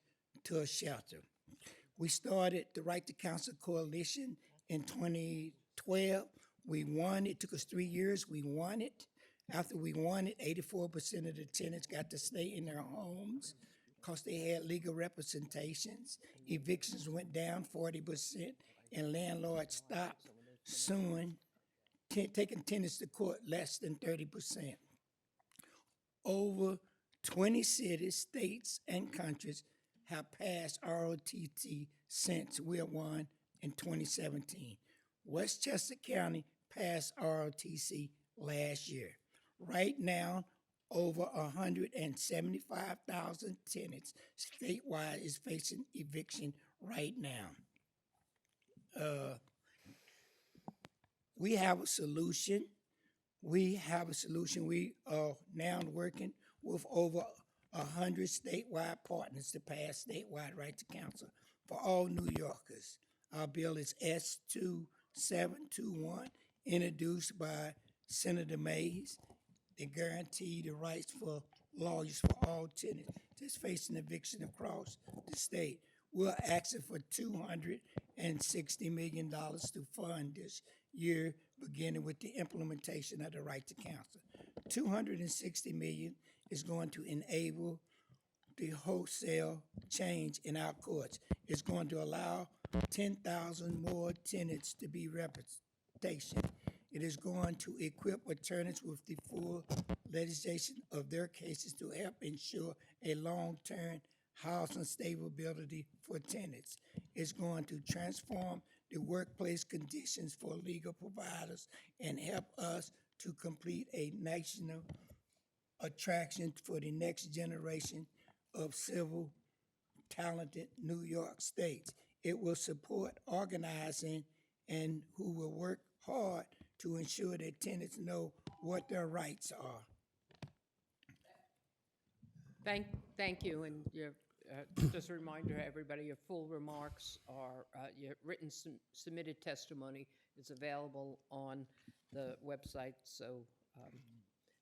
to a shelter. We started the Right to Counsel Coalition in 2012. We won. It took us 3 years. We won it. After we won it, 84% of the tenants got to stay in their homes because they had legal representations. Evictions went down 40%, and landlords stopped suing, taking tenants to court less than 30%. Over 20 cities, states, and countries have passed ROTC since we won in 2017. Westchester County passed ROTC last year. Right now, over 175,000 tenants statewide is facing eviction right now. We have a solution. We are now working with over 100 statewide partners to pass statewide right to counsel for all New Yorkers. Our bill is S2721, introduced by Senator Mays, to guarantee the rights for lawyers for all tenants that's facing eviction across the state. We're asking for $260 million to fund this year, beginning with the implementation of the right to counsel. $260 million is going to enable the wholesale change in our courts. It's going to allow 10,000 more tenants to be representation. It is going to equip attorneys with the full legislation of their cases to help ensure a long-term housing stability for tenants. It's going to transform the workplace conditions for legal providers and help us to complete a national attraction for the next generation of civil talented New York States. It will support organizing and who will work hard to ensure that tenants know what their rights are. Thank you, and just a reminder to everybody, your full remarks are, your written submitted testimony is available on the website, so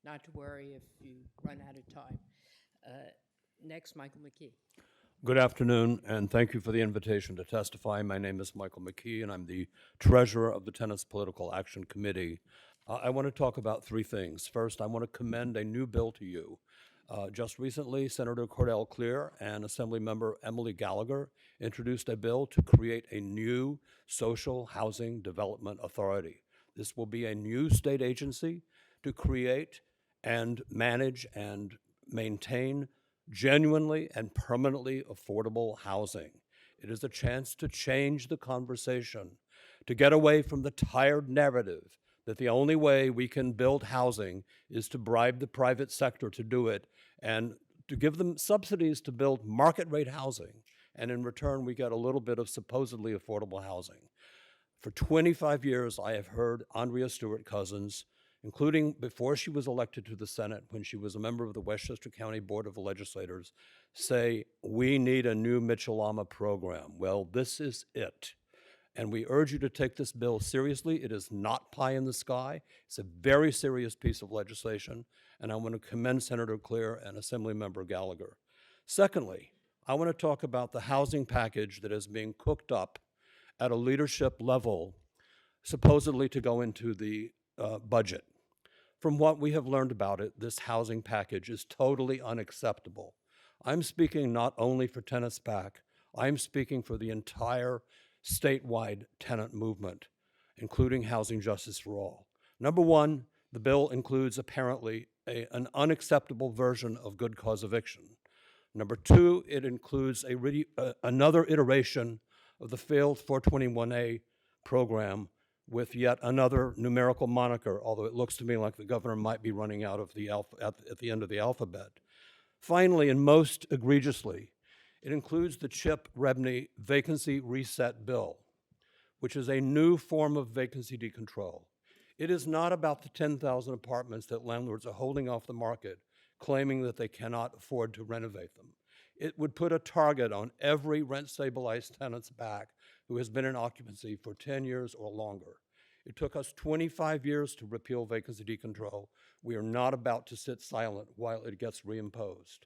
not to worry if you run out of time. Next, Michael McKee. Good afternoon, and thank you for the invitation to testify. My name is Michael McKee, and I'm the treasurer of the Tenants Political Action Committee. I want to talk about three things. First, I want to commend a new bill to you. Just recently, Senator Cordell Clear and Assemblymember Emily Gallagher introduced a bill to create a new social housing development authority. This will be a new state agency to create and manage and maintain genuinely and permanently affordable housing. It is a chance to change the conversation, to get away from the tired narrative that the only way we can build housing is to bribe the private sector to do it and to give them subsidies to build market rate housing. And in return, we get a little bit of supposedly affordable housing. For 25 years, I have heard Andrea Stewart Cousins, including before she was elected to the Senate, when she was a member of the Westchester County Board of Legislators, say, we need a new Mitchell-Lama program. Well, this is it. And we urge you to take this bill seriously. It is not pie in the sky. It's a very serious piece of legislation, and I want to commend Senator Clear and Assemblymember Gallagher. Secondly, I want to talk about the housing package that is being cooked up at a leadership level, supposedly to go into the budget. From what we have learned about it, this housing package is totally unacceptable. I'm speaking not only for Tenants PAC, I'm speaking for the entire statewide tenant movement, including Housing Justice for All. Number one, the bill includes apparently an unacceptable version of good cause eviction. Number two, it includes another iteration of the failed 421A program with yet another numerical moniker, although it looks to me like the governor might be running out of the at the end of the alphabet. Finally, and most egregiously, it includes the Chip Rebney Vacancy Reset Bill, which is a new form of vacancy decontrol. It is not about the 10,000 apartments that landlords are holding off the market, claiming that they cannot afford to renovate them. It would put a target on every rent-stabilized tenant's back who has been in occupancy for 10 years or longer. It took us 25 years to repeal vacancy decontrol. We are not about to sit silent while it gets reimposed.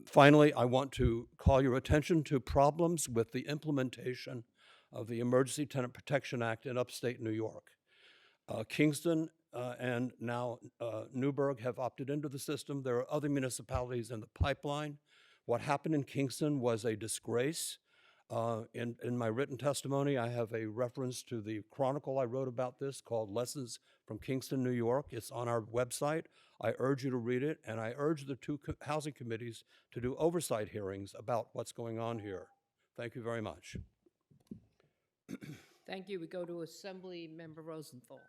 Finally, I want to call your attention to problems with the implementation of the Emergency Tenant Protection Act in upstate New York. Kingston and now Newburgh have opted into the system. There are other municipalities in the pipeline. What happened in Kingston was a disgrace. In my written testimony, I have a reference to the chronicle I wrote about this called Lessons from Kingston, New York. It's on our website. I urge you to read it, and I urge the two housing committees to do oversight hearings about what's going on here. Thank you very much. Thank you. We go to Assembly Member Rosenthal.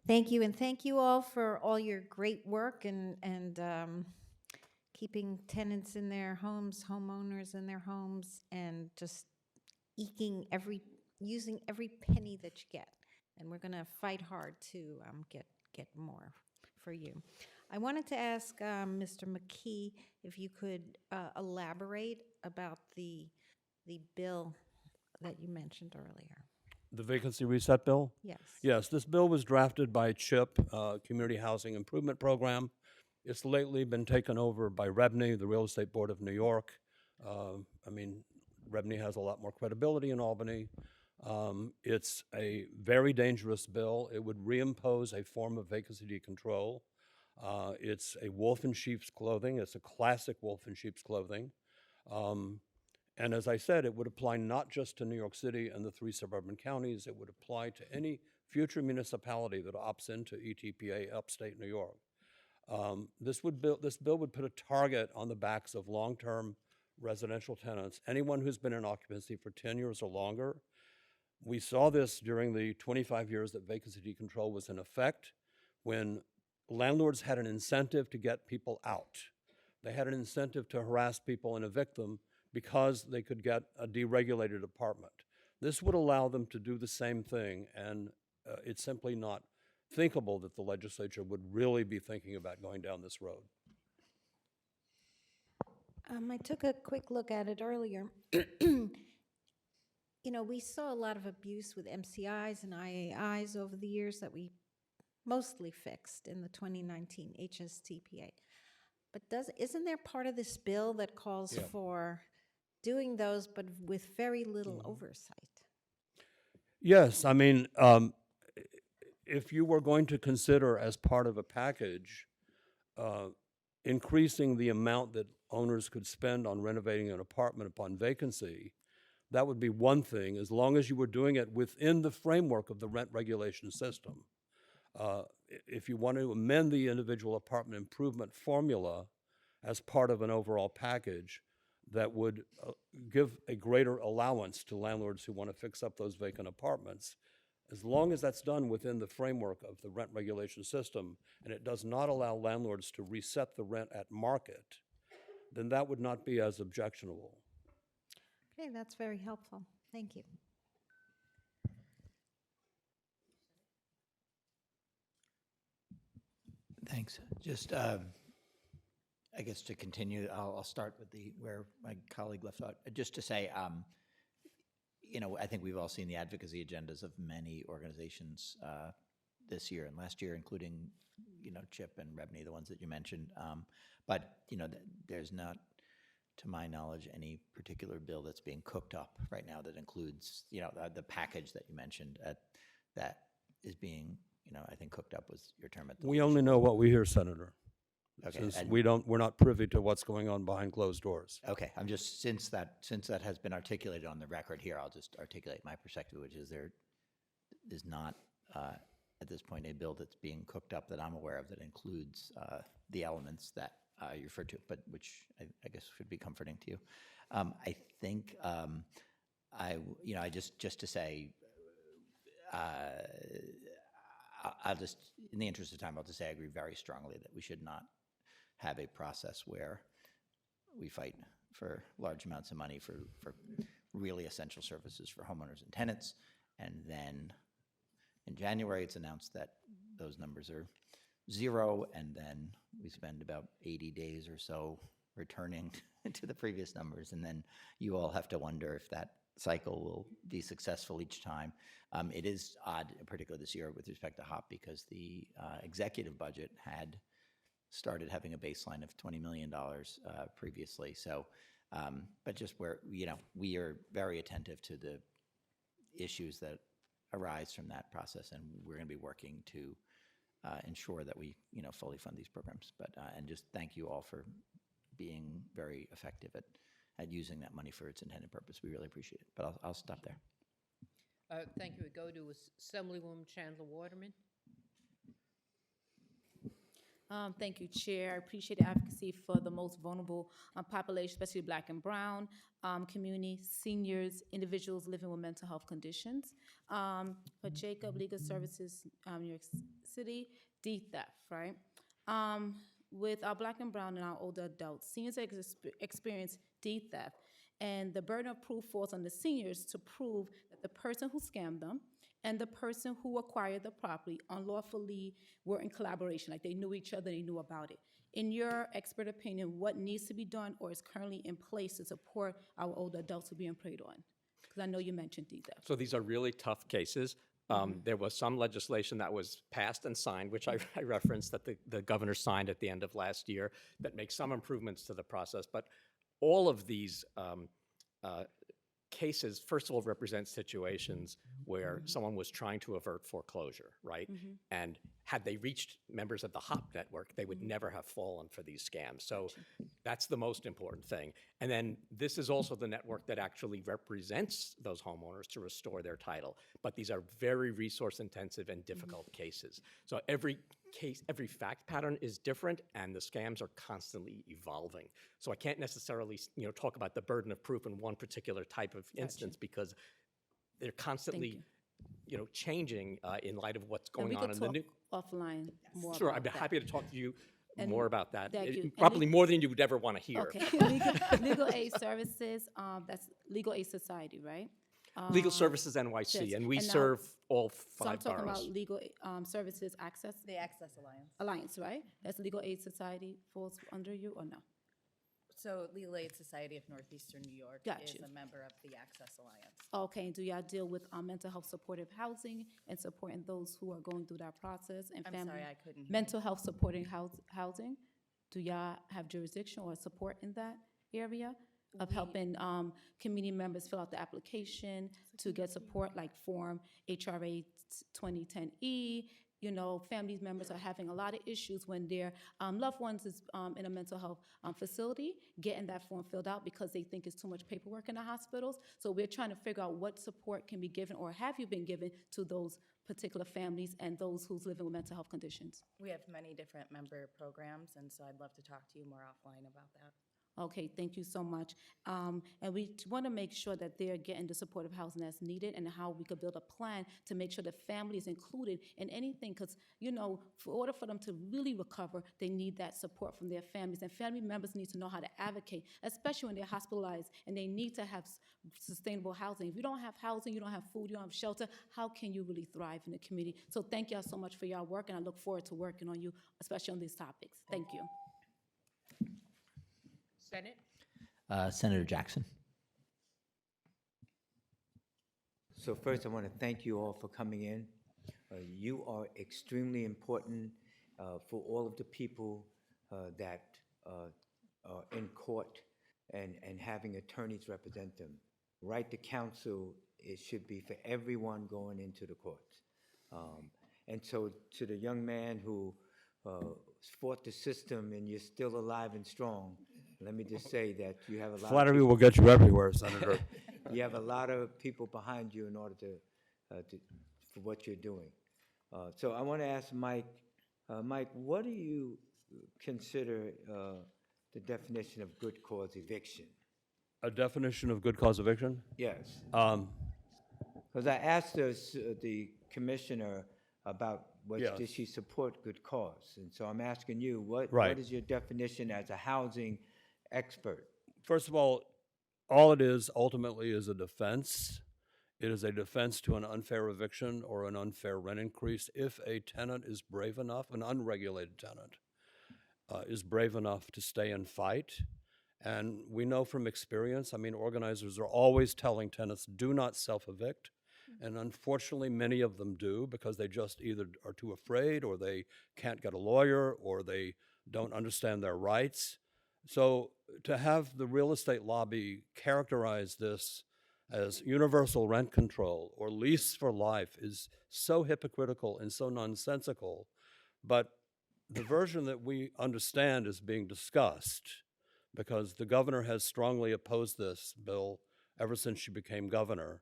Thank you, and thank you all for all your great work and keeping tenants in their homes, homeowners in their homes, and just using every penny that you get. And we're going to fight hard to get more for you. I wanted to ask Mr. McKee if you could elaborate about the bill that you mentioned earlier. The Vacancy Reset Bill? Yes. Yes, this bill was drafted by CHIP, Community Housing Improvement Program. It's lately been taken over by REBNY, the Real Estate Board of New York. REBNY has a lot more credibility in Albany. It's a very dangerous bill. It would reimpose a form of vacancy decontrol. It's a wolf in sheep's clothing. It's a classic wolf in sheep's clothing. And as I said, it would apply not just to New York City and the 3 suburban counties, it would apply to any future municipality that opts into ETPA upstate New York. This bill would put a target on the backs of long-term residential tenants, anyone who's been in occupancy for 10 years or longer. We saw this during the 25 years that vacancy decontrol was in effect, when landlords had an incentive to get people out. They had an incentive to harass people and evict them because they could get a deregulated apartment. This would allow them to do the same thing, and it's simply not thinkable that the legislature would really be thinking about going down this road. I took a quick look at it earlier. You know, we saw a lot of abuse with MCIs and IAIs over the years that we mostly fixed in the 2019 HSTPA. But isn't there part of this bill that calls for doing those, but with very little oversight? Yes, I mean, if you were going to consider as part of a package increasing the amount that owners could spend on renovating an apartment upon vacancy, that would be one thing, as long as you were doing it within the framework of the rent regulation system. If you want to amend the individual apartment improvement formula as part of an overall package, that would give a greater allowance to landlords who want to fix up those vacant apartments, as long as that's done within the framework of the rent regulation system, and it does not allow landlords to reset the rent at market, then that would not be as objectionable. Okay, that's very helpful. Thank you. Thanks. Just, I guess to continue, I'll start with where my colleague left off. Just to say, you know, I think we've all seen the advocacy agendas of many organizations this year and last year, including, you know, CHIP and REBNY, the ones that you mentioned. But, you know, there's not, to my knowledge, any particular bill that's being cooked up right now that includes, you know, the package that you mentioned that is being, you know, I think cooked up was your term at the We only know what we hear, Senator. Okay, Since and- we're not privy to what's going on behind closed doors. Okay, I'm just, since that has been articulated on the record here, I'll just articulate my perspective, which is there is not, at this point, a bill that's being cooked up that I'm aware of that includes the elements that you referred to, but which I guess should be comforting to you. I think, you know, just to say, I'll just, in the interest of time, I'll just say I agree very strongly that we should not have a process where we fight for large amounts of money for really essential services for homeowners and tenants, and then in January it's announced that those numbers are zero, and then we spend about 80 days or so returning to the previous numbers, and then you all have to wonder if that cycle will be successful each time. It is odd, particularly this year with respect to HOP, because the executive budget had started having a baseline of $20 million previously. So, but just where, you know, we are very attentive to the issues that arise from that process, and we're going to be working to ensure that we, you know, fully fund these programs. But and just thank you all for being very effective at using that money for its intended purpose. We really appreciate it. But I'll stop there. Thank you. We go to Assemblywoman Chandler Waterman. Thank you, Chair. I appreciate the advocacy for the most vulnerable population, especially Black and Brown community, seniors, individuals living with mental health conditions. For Jacob Legal Services, New York City, D-theft, right? With our Black and Brown and our older adults, seniors experience D-theft, and the burden of proof falls on the seniors to prove that the person who scammed them and the person who acquired the property unlawfully were in collaboration, like they knew each other, they knew about it. In your expert opinion, what needs to be done or is currently in place to support our older adults who are being preyed on? Because I know you mentioned theft. So these are really tough cases. There was some legislation that was passed and signed, which I referenced, that the governor signed at the end of last year, that makes some improvements to the process. But all of these cases, first of all, represent situations where someone was trying to avert foreclosure, right? And had they reached members of the HOP network, they would never have fallen for these scams. So that's the most important thing. And then this is also the network that actually represents those homeowners to restore their title. But these are very resource intensive and difficult cases. So every case, every fact pattern is different, and the scams are constantly evolving. So I can't necessarily, talk about the burden of proof in one particular type of instance because they're constantly, changing in light of what's going on in the new. Offline more. Sure, about I'd be that. happy to talk to you And more about that. thank you. And Probably more than you would ever want to hear. Okay. Legal Aid Services, that's Legal Aid Society, right? Legal Services NYC, yes. and we And now- serve all So I'm 5 talking boroughs. about Legal Services Access The Access Alliance. Alliance, right? That's Legal Aid Society falls under you or no? So Legal Aid Society of Northeastern New York Got is you. a member of the Access Alliance. Okay, and do y'all deal with mental health supportive housing and supporting those who are going through that process and I'm family? sorry, I couldn't hear you. Mental health supporting housing, do y'all have jurisdiction or support in that area of helping community members fill out the application to get support like Form HRA 2010E? Family members are having a lot of issues when their loved ones is in a mental health facility, getting that form filled out because they think it's too much paperwork in the hospitals. So we're trying to figure out what support can be given or have you been given to those particular families and those who's living with mental health conditions. We have many different member programs, and so I'd love to talk to you more offline about that. Okay, thank you so much. And we want to make sure that they're getting the supportive housing that's needed and how we could build a plan to make sure the family is included in anything. Because, for order for them to really recover, they need that support from their families. And family members need to know how to advocate, especially when they're hospitalized and they need to have sustainable housing. If you don't have housing, you don't have food, you don't have shelter, how can you really thrive in the community? So thank y'all so much for y'all work, and I look forward to working on you, especially on these topics. Thank you. Senate? Senator Jackson. So first, I want to thank you all for coming in. You are extremely important for all of the people that are in court and having attorneys represent them. Right to counsel, it should be for everyone going into the courts. And so to the young man who fought the system and you're still alive and strong, let me just say that you have a lot Flattery of people, will get you everywhere, Senator. you have a lot of people behind you in order for what you're doing. So I want to ask Mike, Mike, what do you consider the definition of good cause eviction? A definition of good cause eviction? Yes. Um, Because I asked the commissioner about Yes. does she support good cause? And so I'm asking you, Right. what is your definition as a housing expert? First of all it is ultimately is a defense. It is a defense to an unfair eviction or an unfair rent increase if a tenant is brave enough, an unregulated tenant, is brave enough to stay and fight. And we know from experience, organizers are always telling tenants, do not self-evict. And unfortunately, many of them do because they just either are too afraid or they can't get a lawyer or they don't understand their rights. So to have the real estate lobby characterize this as universal rent control or lease for life is so hypocritical and so nonsensical. But the version that we understand is being discussed because the governor has strongly opposed this bill ever since she became governor.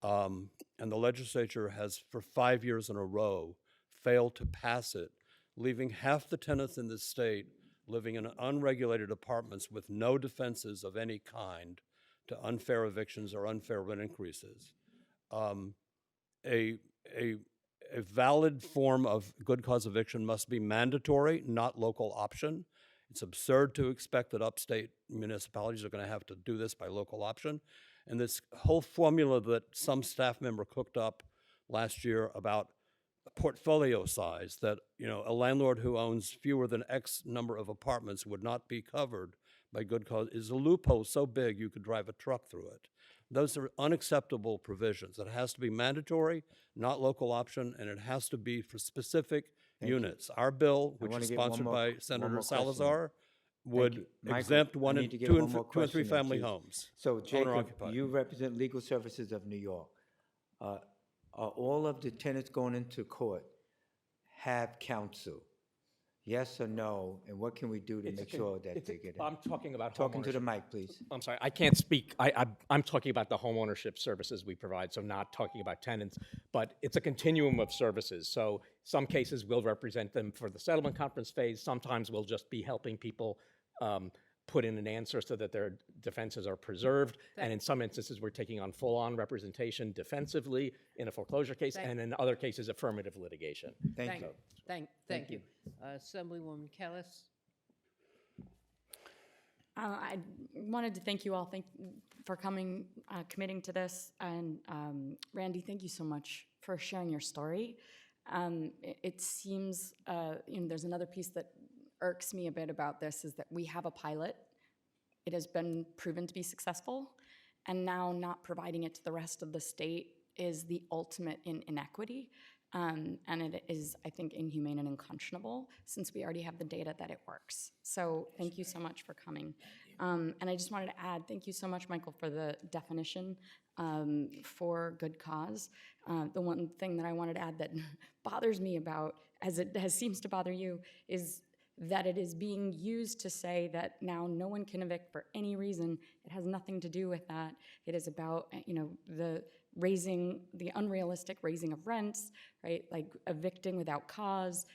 And the legislature has, for 5 years in a row, failed to pass it, leaving half the tenants in this state living in unregulated apartments with no defenses of any kind to unfair evictions or unfair rent increases. A valid form of good cause eviction must be mandatory, not local option. It's absurd to expect that upstate municipalities are going to have to do this by local option. And this whole formula that some staff member cooked up last year about portfolio size, that a landlord who owns fewer than X number of apartments would not be covered by good cause, is a loophole so big you could drive a truck through it. Those are unacceptable provisions. It has to be mandatory, not local option, and it has to be for specific units. Our bill, I which wanna is get one sponsored more- by one Senator more question. Salazar, would Michael, exempt I one need and to get two one and, more two and three question in, family please. homes. So Jacob, owner-occupied. you represent Legal Services of New York. Are all of the tenants going into court have counsel? Yes or no? And what can we do to make sure that they get it? I'm talking about Talking to the homeownership. mic, please. I'm sorry, I can't speak. I'm talking about the homeownership services we provide, so not talking about tenants. But it's a continuum of services. So some cases we'll represent them for the settlement conference phase. Sometimes we'll just be helping people put in an answer so that their defenses are preserved. And in some instances, we're taking on full-on representation defensively in a foreclosure case, and in other cases, affirmative litigation. Thank you. Thank you. Assemblywoman Kellis? I wanted to thank you all for coming, committing to this. And Randy, thank you so much for sharing your story. It seems, there's another piece that irks me a bit about this is that we have a pilot. It has been proven to be successful. And now not providing it to the rest of the state is the ultimate in inequity. And it is, I think, inhumane and unconscionable since we already have the data that it works. So thank you so much for coming. And I just wanted to add, thank you so much, Michael, for the definition for good cause. The one thing that I wanted to add that bothers me about, as it seems to bother you, is that it is being used to say that now no one can evict for any reason. It has nothing to do with that. It is about, the unrealistic raising of rents, right? Like evicting without cause.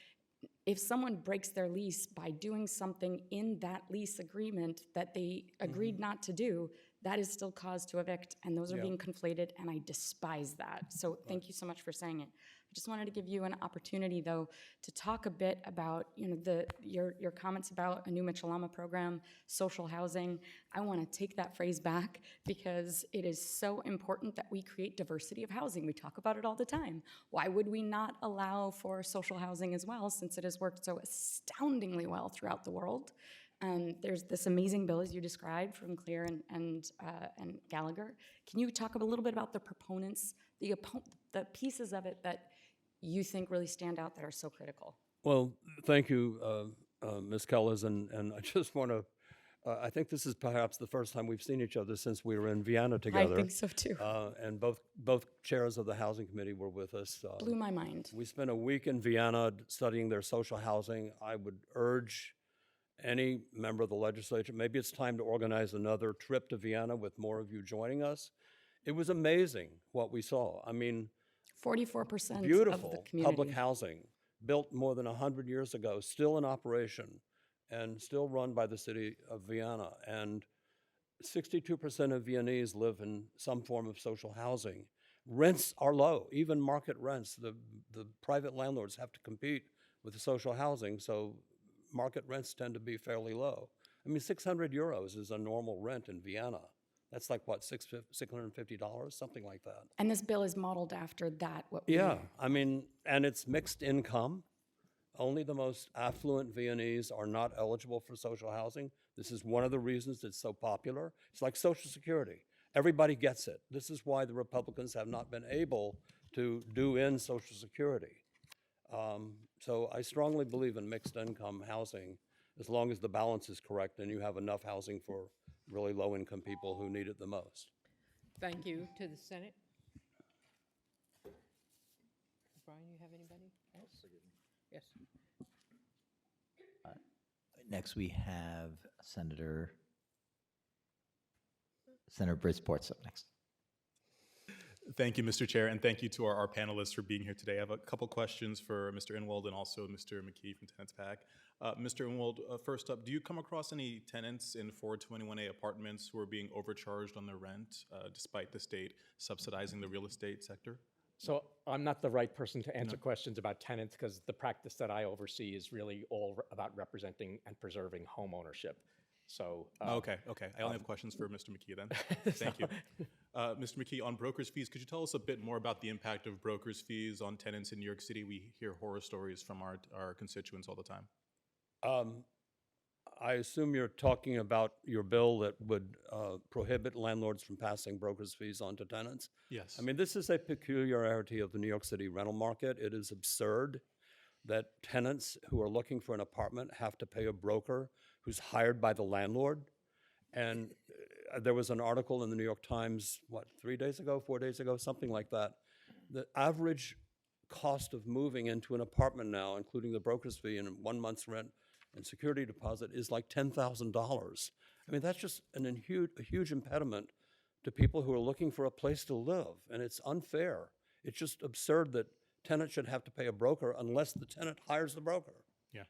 If someone breaks their lease by doing something in that lease agreement that they agreed not to do, that is still cause to evict, and those are being conflated, and I despise that. So thank you so much for saying it. I just wanted to give you an opportunity, though, to talk a bit about your comments about a new Mitchell-Lama program, social housing. I want to take that phrase back because it is so important that we create diversity of housing. We talk about it all the time. Why would we not allow for social housing as well, since it has worked so astoundingly well throughout the world? There's this amazing bill, as you described, from Clear and Gallagher. Can you talk a little bit about the proponents, the pieces of it that you think really stand out that are so critical? Well, thank you, Ms. Kellis, and I just want to, I think this is perhaps the first time we've seen each other since we were in Vienna together. I think so too. And both chairs of the Housing Committee were with us. Blew my mind. We spent a week in Vienna studying their social housing. I would urge any member of the legislature, maybe it's time to organize another trip to Vienna with more of you joining us. It was amazing what we saw. I mean, 44% beautiful of the community. public housing built more than 100 years ago, still in operation and still run by the city of Vienna. And 62% of Viennese live in some form of social housing. Rents are low, even market rents. The private landlords have to compete with the social housing, so market rents tend to be fairly low. I mean, 600 euros is a normal rent in Vienna. That's like, what, $650, something like that. And this bill is modeled after that. Yeah, I mean, and it's mixed income. Only the most affluent Viennese are not eligible for social housing. This is one of the reasons it's so popular. It's like Social Security. Everybody gets it. This is why the Republicans have not been able to do in Social Security. So I strongly believe in mixed income housing as long as the balance is correct and you have enough housing for really low-income people who need it the most. Thank you. To the Senate? Brian, you have anybody else? Yes. Next, we have Senator Bridgeport up next. Thank you, Mr. Chair, and thank you to our panelists for being here today. I have a couple questions for Mr. Inwald and also Mr. McKee from Tenants PAC. Mr. Inwald, first up, do you come across any tenants in 421A apartments who are being overcharged on their rent despite the state subsidizing the real estate sector? So I'm not the right person to answer questions about tenants because the practice that I oversee is really all about representing and preserving home ownership. So okay. I only have questions for Mr. McKee then. Thank you. Mr. McKee, on broker's fees, could you tell us a bit more about the impact of broker's fees on tenants in New York City? We hear horror stories from our constituents all the time. I assume you're talking about your bill that would prohibit landlords from passing broker's fees on to tenants? Yes. I mean, this is a peculiarity of the New York City rental market. It is absurd that tenants who are looking for an apartment have to pay a broker who's hired by the landlord. And there was an article in the New York Times, 3 days ago, 4 days ago, something like that. The average cost of moving into an apartment now, including the broker's fee and 1 month's rent and security deposit, is like $10,000. I mean, that's just a huge impediment to people who are looking for a place to live, and it's unfair. It's just absurd that tenants should have to pay a broker unless the tenant hires the broker. Yeah.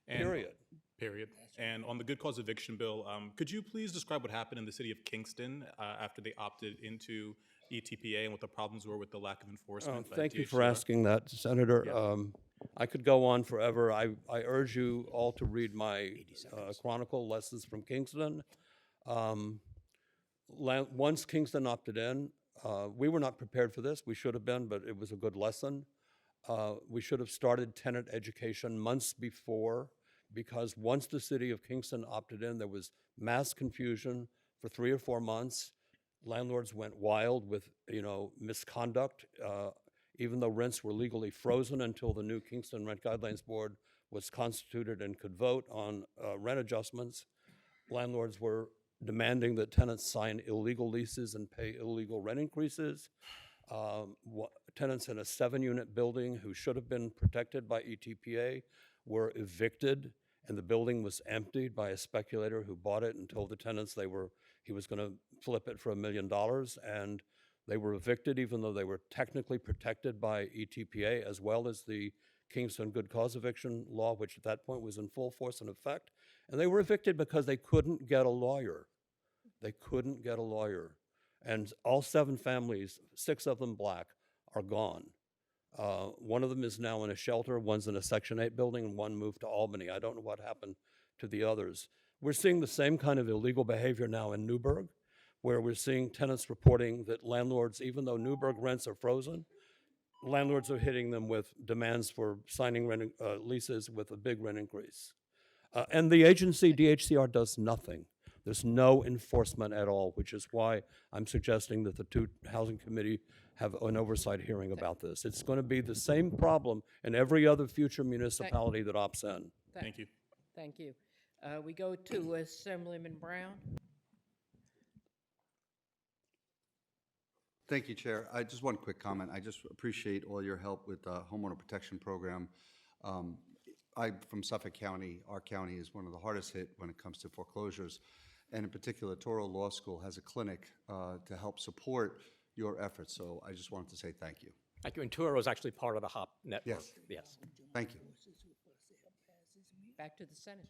Period. Period. And on the good cause eviction bill, could you please describe what happened in the city of Kingston after they opted into ETPA and what the problems were with the lack of enforcement? by Thank you for DHCR? asking that, Senator. I could go on forever. I urge you all to read my chronicle, Lessons from Kingston. Once Kingston opted in, we were not prepared for this. We should have been, but it was a good lesson. We should have started tenant education months before, because once the city of Kingston opted in, there was mass confusion for 3 or 4 months. Landlords went wild with, misconduct, even though rents were legally frozen until the new Kingston Rent Guidelines Board was constituted and could vote on rent adjustments. Landlords were demanding that tenants sign illegal leases and pay illegal rent increases. Tenants in a 7-unit building who should have been protected by ETPA were evicted, and the building was emptied by a speculator who bought it and told the tenants he was going to flip it for $1 million, and they were evicted even though they were technically protected by ETPA, as well as the Kingston Good Cause Eviction Law, which at that point was in full force and effect. And they were evicted because they couldn't get a lawyer. They couldn't get a lawyer. And all 7 families, 6 of them black, are gone. One of them is now in a shelter, one's in a Section 8 building, and one moved to Albany. I don't know what happened to the others. We're seeing the same kind of illegal behavior now in Newburgh, where we're seeing tenants reporting that landlords, even though Newburgh rents are frozen, landlords are hitting them with demands for signing leases with a big rent increase. And the agency, DHCR, does nothing. There's no enforcement at all, which is why I'm suggesting that the 2 Housing Committee have an oversight hearing about this. It's going to be the same problem in every other future municipality that opts in. Thank you. Thank you. We go to Assemblyman Brown. Thank you, Chair. Just one quick comment. I just appreciate all your help with the homeowner protection program. I'm from Suffolk County. Our county is one of the hardest hit when it comes to foreclosures. And in particular, Toro Law School has a clinic to help support your efforts. So I just wanted to say thank you. Thank you. And Turo is actually part of the HOP network. Yes. Yes. Thank you. Back to the Senate.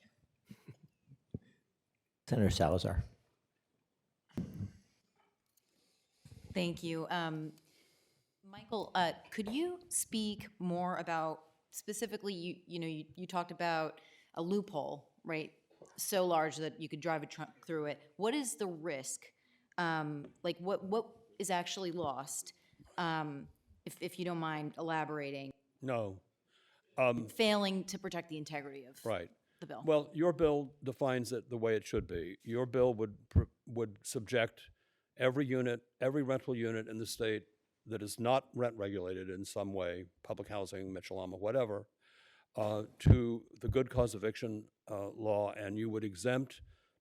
Senator Salazar. Thank you. Michael, could you speak more about, specifically, you talked about a loophole, right? So large that you could drive a truck through it. What is the risk? Like what is actually lost? If you don't mind elaborating. No. Failing to protect the integrity of Right. the bill. Well, your bill defines it the way it should be. Your bill would subject every rental unit in the state that is not rent regulated in some way, public housing, Mitchell-Lama, whatever, to the good cause eviction law, and you would exempt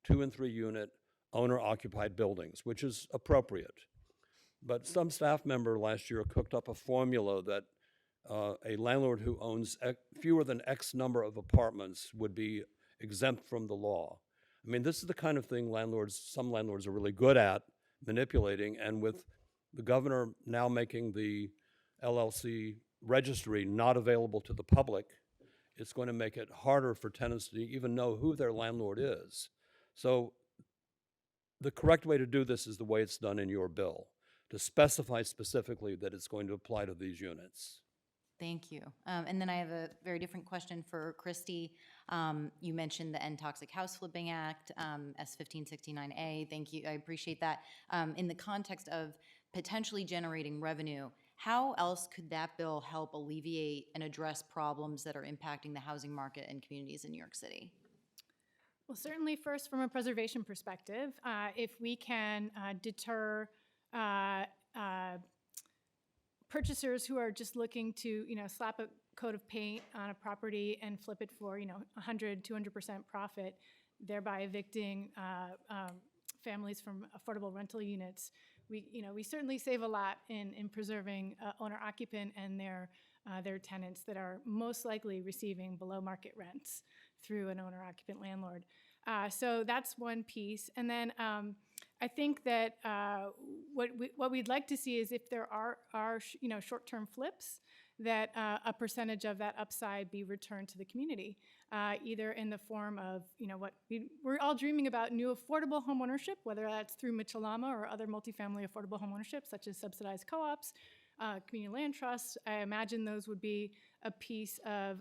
2- and 3-unit owner-occupied buildings, which is appropriate. But some staff member last year cooked up a formula that a landlord who owns fewer than X number of apartments would be exempt from the law. I mean, this is the kind of thing some landlords are really good at manipulating, and with the governor now making the LLC registry not available to the public, it's going to make it harder for tenants to even know who their landlord is. So the correct way to do this is the way it's done in your bill, to specify specifically that it's going to apply to these units. Thank you. And then I have a very different question for Christy. You mentioned the End Toxic House Flipping Act, S1569A. Thank you. I appreciate that. In the context of potentially generating revenue, how else could that bill help alleviate and address problems that are impacting the housing market and communities in New York City? Well, certainly first from a preservation perspective, if we can deter purchasers who are just looking to, slap a coat of paint on a property and flip it for, 100, 200% profit, thereby evicting families from affordable rental units. We certainly save a lot in preserving owner-occupant and their tenants that are most likely receiving below-market rents through an owner-occupant landlord. So that's one piece. And then I think that what we'd like to see is if there are short-term flips, that a percentage of that upside be returned to the community, either in the form of, we're all dreaming about new affordable homeownership, whether that's through Mitchell-Lama or other multifamily affordable homeownership, such as subsidized co-ops, community land trusts. I imagine those would be a piece of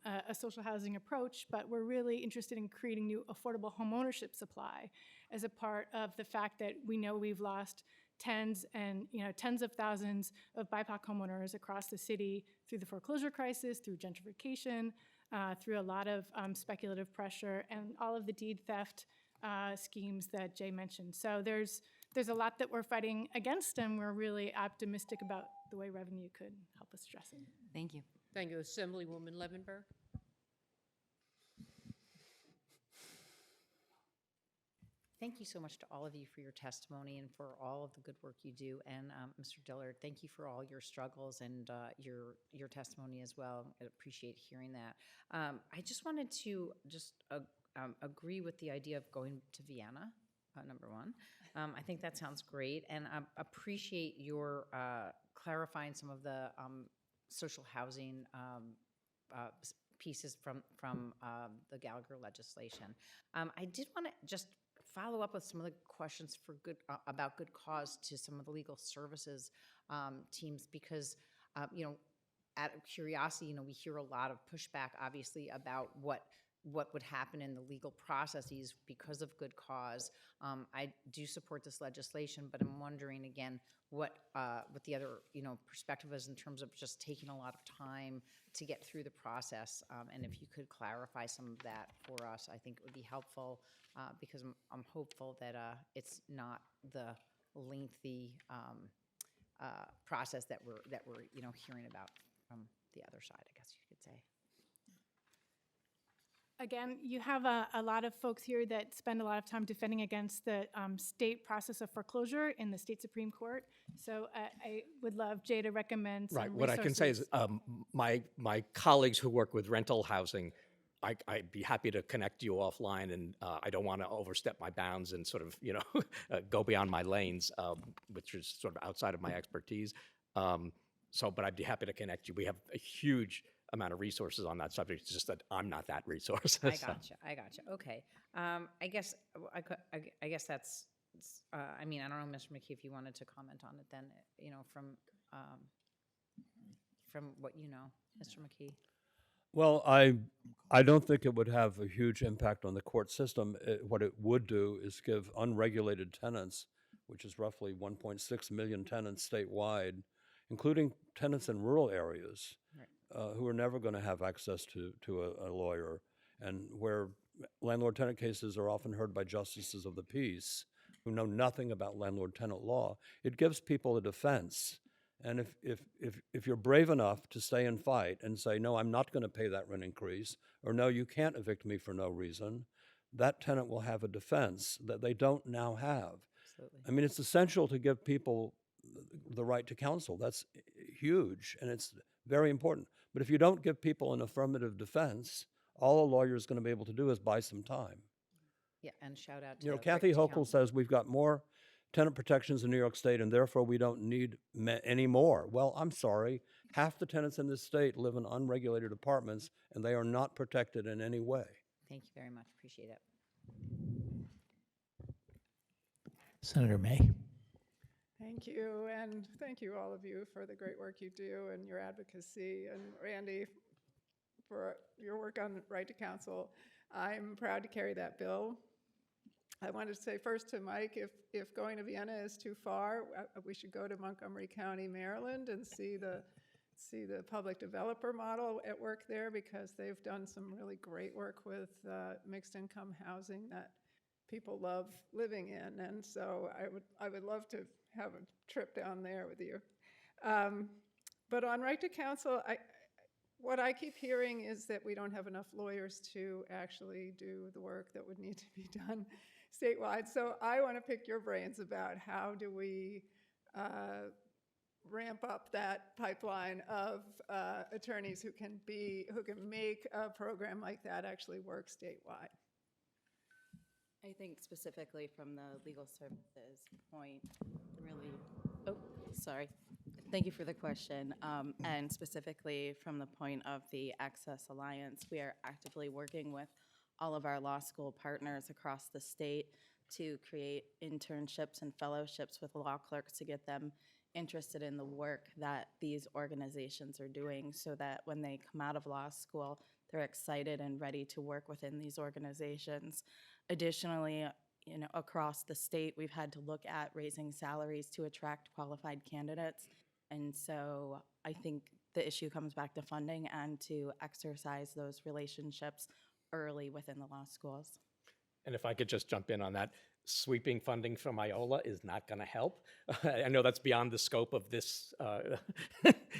a social housing approach, but we're really interested in creating new affordable homeownership supply as a part of the fact that we know we've lost tens of thousands of BIPOC homeowners across the city through the foreclosure crisis, through gentrification, through a lot of speculative pressure, and all of the deed theft schemes that Jay mentioned. So there's a lot that we're fighting against, and we're really optimistic about the way revenue could help us address it. Thank you. Thank you, Assemblywoman Levenberg. Thank you so much to all of you for your testimony and for all of the good work you do. And Mr. Dillard, thank you for all your struggles and your testimony as well. I appreciate hearing that. I just wanted to agree with the idea of going to Vienna, number one. I think that sounds great, and I appreciate your clarifying some of the social housing pieces from the Gallagher legislation. I did want to just follow up with some of the questions about good cause to some of the legal services teams, because out of curiosity, we hear a lot of pushback, obviously, about what would happen in the legal processes because of good cause. I do support this legislation, but I'm wondering again what the other perspective is in terms of just taking a lot of time to get through the process. And if you could clarify some of that for us, I think it would be helpful, because I'm hopeful that it's not the lengthy process that we're hearing about from the other side, I guess you could say. Again, you have a lot of folks here that spend a lot of time defending against the state process of foreclosure in the state Supreme Court. So I would love Jay to recommend some Right. What I can say is resources. my colleagues who work with rental housing, I'd be happy to connect you offline, and I don't want to overstep my bounds and sort of, go beyond my lanes, which is sort of outside of my expertise. But I'd be happy to connect you. We have a huge amount of resources on that subject. It's just that I'm not that resource. I gotcha. Okay. I guess that's. I mean, I don't know, Mr. McKee, if you wanted to comment on it, then from what you know, Mr. McKee. Well, I don't think it would have a huge impact on the court system. What it would do is give unregulated tenants, which is roughly 1.6 million tenants statewide, including tenants in rural areas, who are never going to have access to a lawyer, and where landlord-tenant cases are often heard by justices of the peace who know nothing about landlord-tenant law. It gives people a defense. And if you're brave enough to stay and fight and say, no, I'm not going to pay that rent increase, or no, you can't evict me for no reason, that tenant will have a defense that they don't now have. Absolutely. I mean, it's essential to give people the right to counsel. That's huge, and it's very important. But if you don't give people an affirmative defense, all a lawyer is going to be able to do is buy some time. Yeah, and shout out to Kathy Hochul says we've got more tenant protections in New York State, and therefore we don't need any more. Well, I'm sorry. Half the tenants in this state live in unregulated apartments, and they are not protected in any way. Thank you very much. Appreciate it. Senator May. Thank you, and thank you all of you for the great work you do and your advocacy, and Randy for your work on Right to Counsel. I'm proud to carry that bill. I wanted to say first to Mike, if going to Vienna is too far, we should go to Montgomery County, Maryland, and see the public developer model at work there, because they've done some really great work with mixed income housing that people love living in. And so I would love to have a trip down there with you. But on Right to Counsel, what I keep hearing is that we don't have enough lawyers to actually do the work that would need to be done statewide. So I want to pick your brains about how do we ramp up that pipeline of attorneys who can make a program like that actually work statewide. I think specifically from the legal services point, really, oh, sorry. Thank you for the question. And specifically from the point of the Access Alliance, we are actively working with all of our law school partners across the state to create internships and fellowships with law clerks to get them interested in the work that these organizations are doing so that when they come out of law school, they're excited and ready to work within these organizations. Additionally, across the state, we've had to look at raising salaries to attract qualified candidates. And so I think the issue comes back to funding and to exercise those relationships early within the law schools. And if I could just jump in on that, sweeping funding from IOLA is not going to help. I know that's beyond the scope of this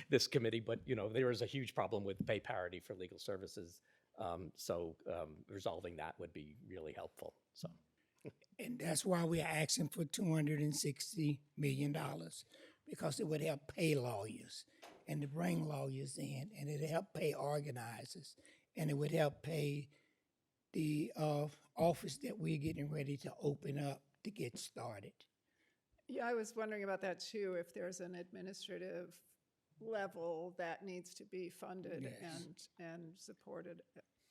this committee, but there is a huge problem with pay parity for legal services. So resolving that would be really helpful. So, And that's why we're asking for $260 million, because it would help pay lawyers and to bring lawyers in, and it would help pay organizers, and it would help pay the office that we're getting ready to open up to get started. Yeah, I was wondering about that too, if there's an administrative level that needs to be funded Yes. and supported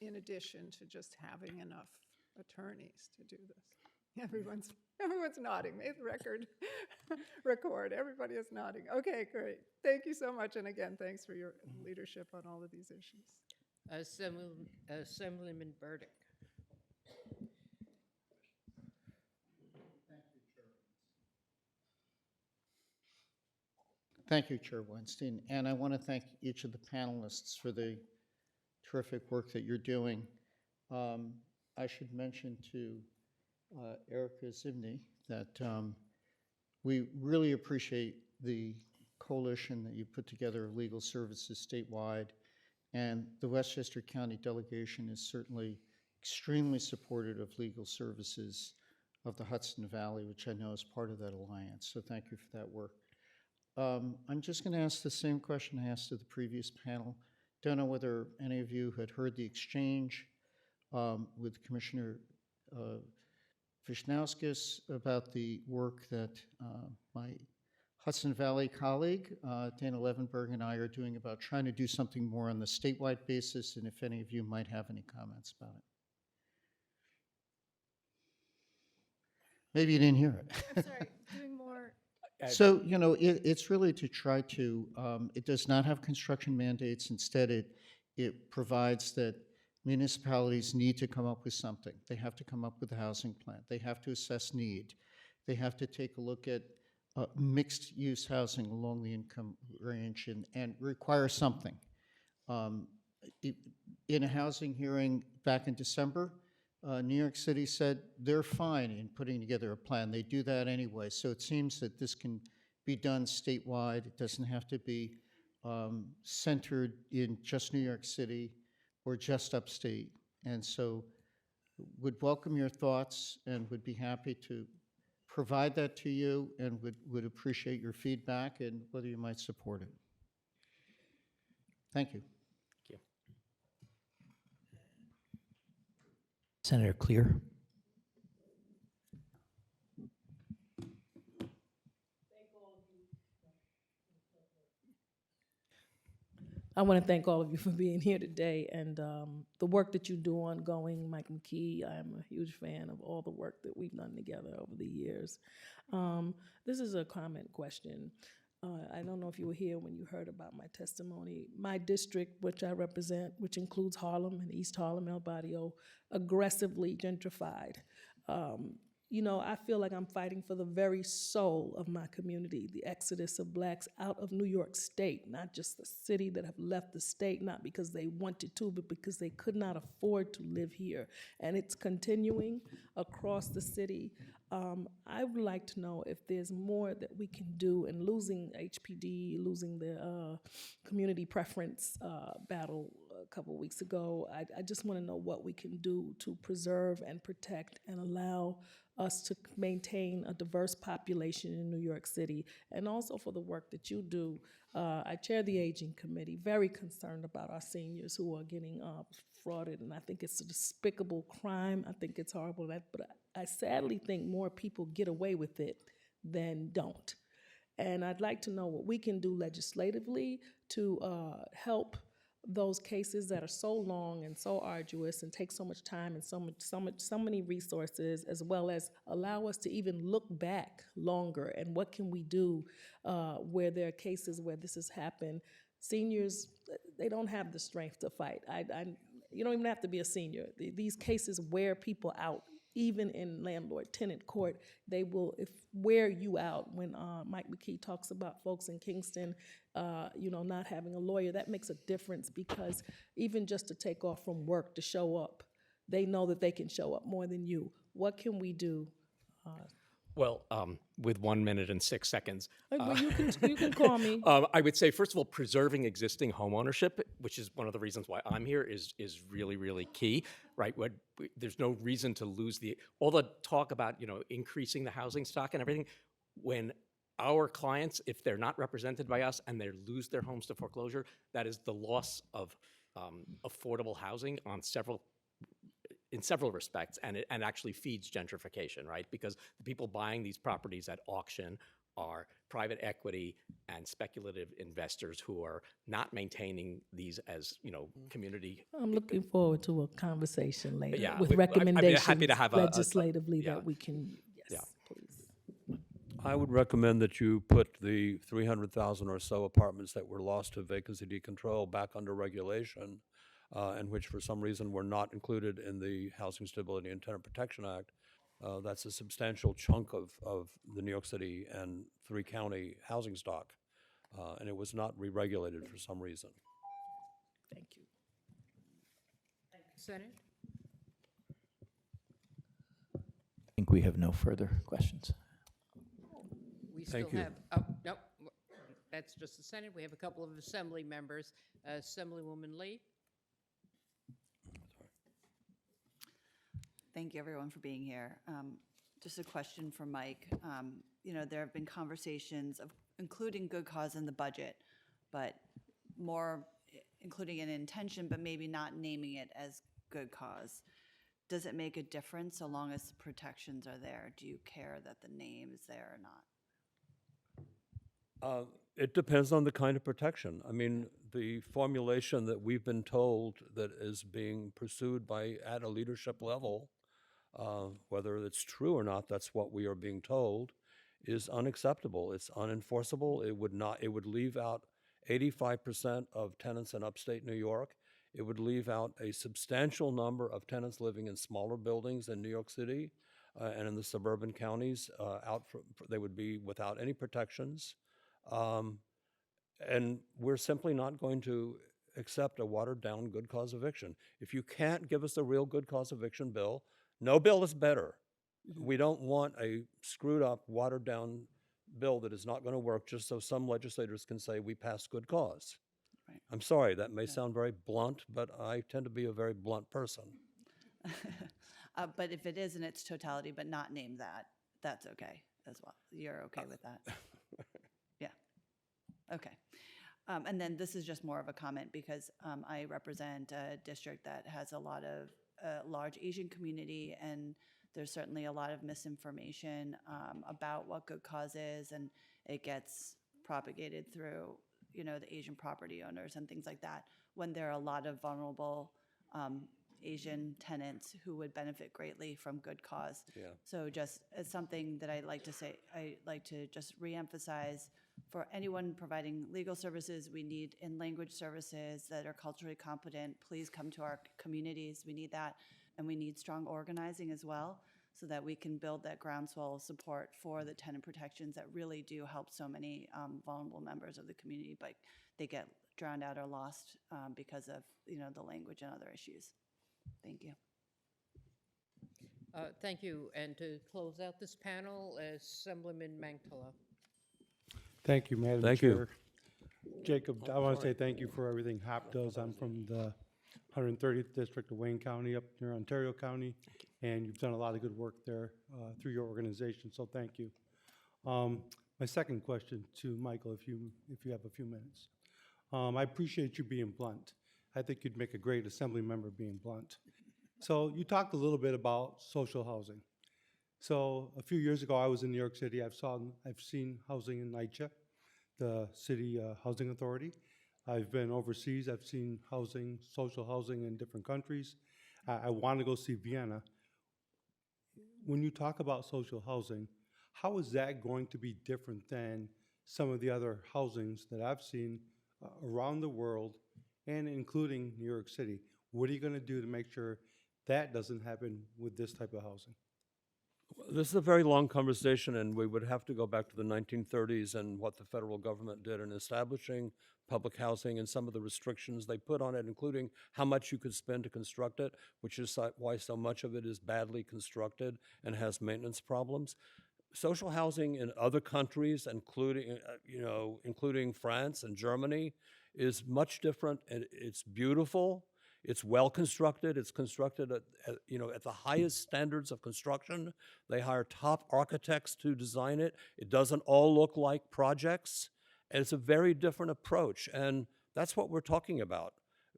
in addition to just having enough attorneys to do this. Everyone's nodding. May the record record. Everybody is nodding. Okay, great. Thank you so much. And again, thanks for your leadership on all of these issues. Assemblyman Burdick. Thank you, Chair Weinstein, and I want to thank each of the panelists for the terrific work that you're doing. I should mention to Erica Zimney that we really appreciate the coalition that you put together of legal services statewide, and the Westchester County delegation is certainly extremely supportive of legal services of the Hudson Valley, which I know is part of that alliance, so thank you for that work. I'm just going to ask the same question I asked to the previous panel. Don't know whether any of you had heard the exchange with Commissioner Wisniewski about the work that my Hudson Valley colleague, Dana Levenberg, and I are doing about trying to do something more on the statewide basis, and if any of you might have any comments about it. Maybe you didn't hear it. I'm sorry, doing more. So, it's really to try to, it does not have construction mandates. Instead, it provides that municipalities need to come up with something. They have to come up with a housing plan. They have to assess need. They have to take a look at mixed-use housing along the income range and require something. In a housing hearing back in December, New York City said they're fine in putting together a plan. They do that anyway. So it seems that this can be done statewide. It doesn't have to be centered in just New York City or just upstate. And so would welcome your thoughts and would be happy to provide that to you and would appreciate your feedback and whether you might support it. Thank you. Senator Clear. I want to thank all of you for being here today and the work that you do ongoing. Mike McKee, I'm a huge fan of all the work that we've done together over the years. This is a comment question. I don't know if you were here when you heard about my testimony. My district, which I represent, which includes Harlem and East Harlem, El Barrio, aggressively gentrified. I feel like I'm fighting for the very soul of my community, the exodus of blacks out of New York State, not just the city, that have left the state, not because they wanted to, but because they could not afford to live here. And it's continuing across the city. I would like to know if there's more that we can do in losing HPD, losing the community preference battle a couple weeks ago. I just want to know what we can do to preserve and protect and allow us to maintain a diverse population in New York City, and also for the work that you do. I chair the Aging Committee, very concerned about our seniors who are getting frauded, and I think it's a despicable crime. I think it's horrible, but I sadly think more people get away with it than don't. And I'd like to know what we can do legislatively to help those cases that are so long and so arduous and take so much time and so many resources, as well as allow us to even look back longer and what can we do where there are cases where this has happened. Seniors, they don't have the strength to fight. You don't even have to be a senior. These cases wear people out. Even in landlord-tenant court, they will wear you out. When Mike McKee talks about folks in Kingston, not having a lawyer, that makes a difference, because even just to take off from work to show up, they know that they can show up more than you. What can we do? Well, with 1 minute and 6 seconds. Well, you can call me. I would say, first of all, preserving existing home ownership, which is one of the reasons why I'm here, is really, really key, right? There's no reason to lose all the talk about, increasing the housing stock and everything. When our clients, if they're not represented by us and they lose their homes to foreclosure, that is the loss of affordable housing in several respects, and it actually feeds gentrification, right? Because the people buying these properties at auction are private equity and speculative investors who are not maintaining these as, community. I'm looking forward to a conversation later Yeah, with I'd be recommendations happy to have legislatively that we can, please. I would recommend that you put the 300,000 or so apartments that were lost to vacancy decontrol back under regulation, and which for some reason were not included in the Housing Stability and Tenant Protection Act. That's a substantial chunk of the New York City and 3-county housing stock, and it was not re-regulated for some reason. Thank you. Senate? I think we have no further questions. We Thank still you. have, nope, that's just the Senate. We have a couple of Assembly members. Assemblywoman Lee? Thank you, everyone, for being here. Just a question for Mike. There have been conversations of including good cause in the budget, but more including an intention, but maybe not naming it as good cause. Does it make a difference so long as the protections are there? Do you care that the name is there or not? It depends on the kind of protection. I mean, the formulation that we've been told that is being pursued at a leadership level, whether it's true or not, that's what we are being told, is unacceptable. It's unenforceable. It would leave out 85% of tenants in upstate New York. It would leave out a substantial number of tenants living in smaller buildings in New York City and in the suburban counties. They would be without any protections. And we're simply not going to accept a watered-down good cause eviction. If you can't give us a real good cause eviction bill, no bill is better. We don't want a screwed-up, watered-down bill that is not going to work just so some legislators can say we passed good cause. Right. I'm sorry, that may sound very blunt, but I tend to be a very blunt person. But if it is in its totality, but not named that, that's okay as well. You're okay with that? Yeah. Okay. And then this is just more of a comment because I represent a district that has a lot of large Asian community, and there's certainly a lot of misinformation about what good cause is, and it gets propagated through, the Asian property owners and things like that, when there are a lot of vulnerable Asian tenants who would benefit greatly from good cause. Yeah. So just as something that I like to say, I like to just reemphasize, for anyone providing legal services, we need in-language services that are culturally competent. Please come to our communities. We need that. And we need strong organizing as well. so that we can build that groundswell of support for the tenant protections that really do help so many vulnerable members of the community, but they get drowned out or lost because of the language and other issues. Thank you. Thank you. And to close out this panel, Assemblyman Mantilla. Thank you, Madam Thank you. Chair. Jacob, I want to say thank you for everything HOP does. I'm from the 130th District of Wayne County up near Ontario County, and you've done a lot of good work there through your organization, so thank you. My second question to Michael, if you have a few minutes. I appreciate you being blunt. I think you'd make a great assembly member being blunt. So you talked a little bit about social housing. So a few years ago, I was in New York City. I've seen housing in NYCHA, the city housing authority. I've been overseas. I've seen housing, social housing in different countries. I want to go see Vienna. When you talk about social housing, how is that going to be different than some of the other housings that I've seen around the world and including New York City? What are you going to do to make sure that doesn't happen with this type of housing? This is a very long conversation, and we would have to go back to the 1930s and what the federal government did in establishing public housing and some of the restrictions they put on it, including how much you could spend to construct it, which is why so much of it is badly constructed and has maintenance problems. Social housing in other countries, including France and Germany, is much different, and it's beautiful. It's well constructed. It's constructed at the highest standards of construction. They hire top architects to design it. It doesn't all look like projects, and it's a very different approach. And that's what we're talking about.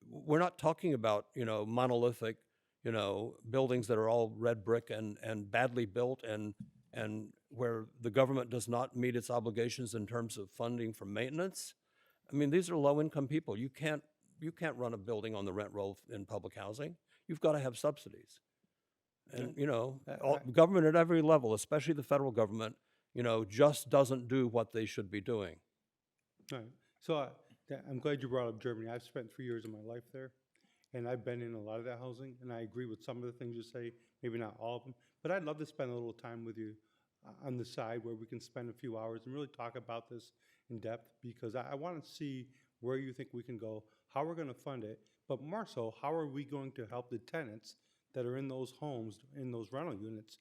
We're not talking about monolithic buildings that are all red brick and badly built and where the government does not meet its obligations in terms of funding for maintenance. I mean, these are low-income people. You can't run a building on the rent roll in public housing. You've got to have subsidies. And, government at every level, especially the federal government, just doesn't do what they should be doing. All right. So I'm glad you brought up Germany. I've spent 3 years of my life there, and I've been in a lot of that housing, and I agree with some of the things you say, maybe not all of them, but I'd love to spend a little time with you on the side where we can spend a few hours and really talk about this in depth, because I want to see where you think we can go, how we're going to fund it, but more so, how are we going to help the tenants that are in those homes, in those rental units,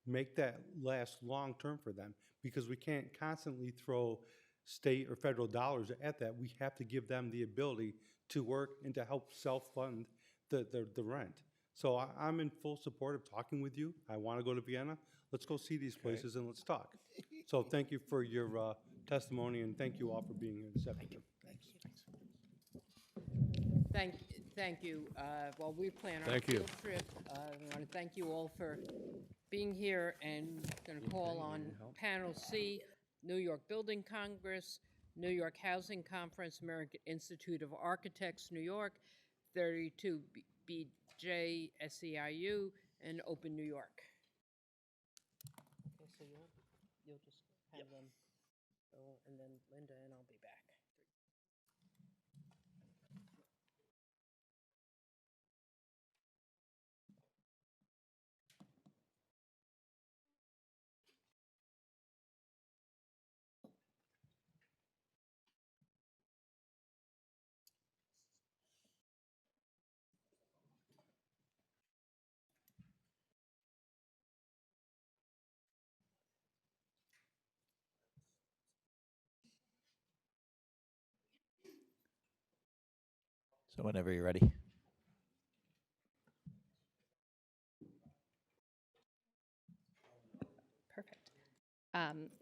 make that last long term for them? Because we can't constantly throw state or federal dollars at that. We have to give them the ability to work and to help self-fund the rent. So I'm in full support of talking with you. I want to go to Vienna. Let's go see these places and let's talk. So thank you for your testimony, and thank you all for being here this afternoon. Thank you. While we plan our Thank you. field trip, we want to thank you all for being here, and going to call on Panel C, New York Building Congress, New York Housing Conference, American Institute of Architects, New York, 32BJ SEIU, and Open New York. Okay, so you'll just have them go, and then Linda and I'll be back. So whenever you're ready. Perfect.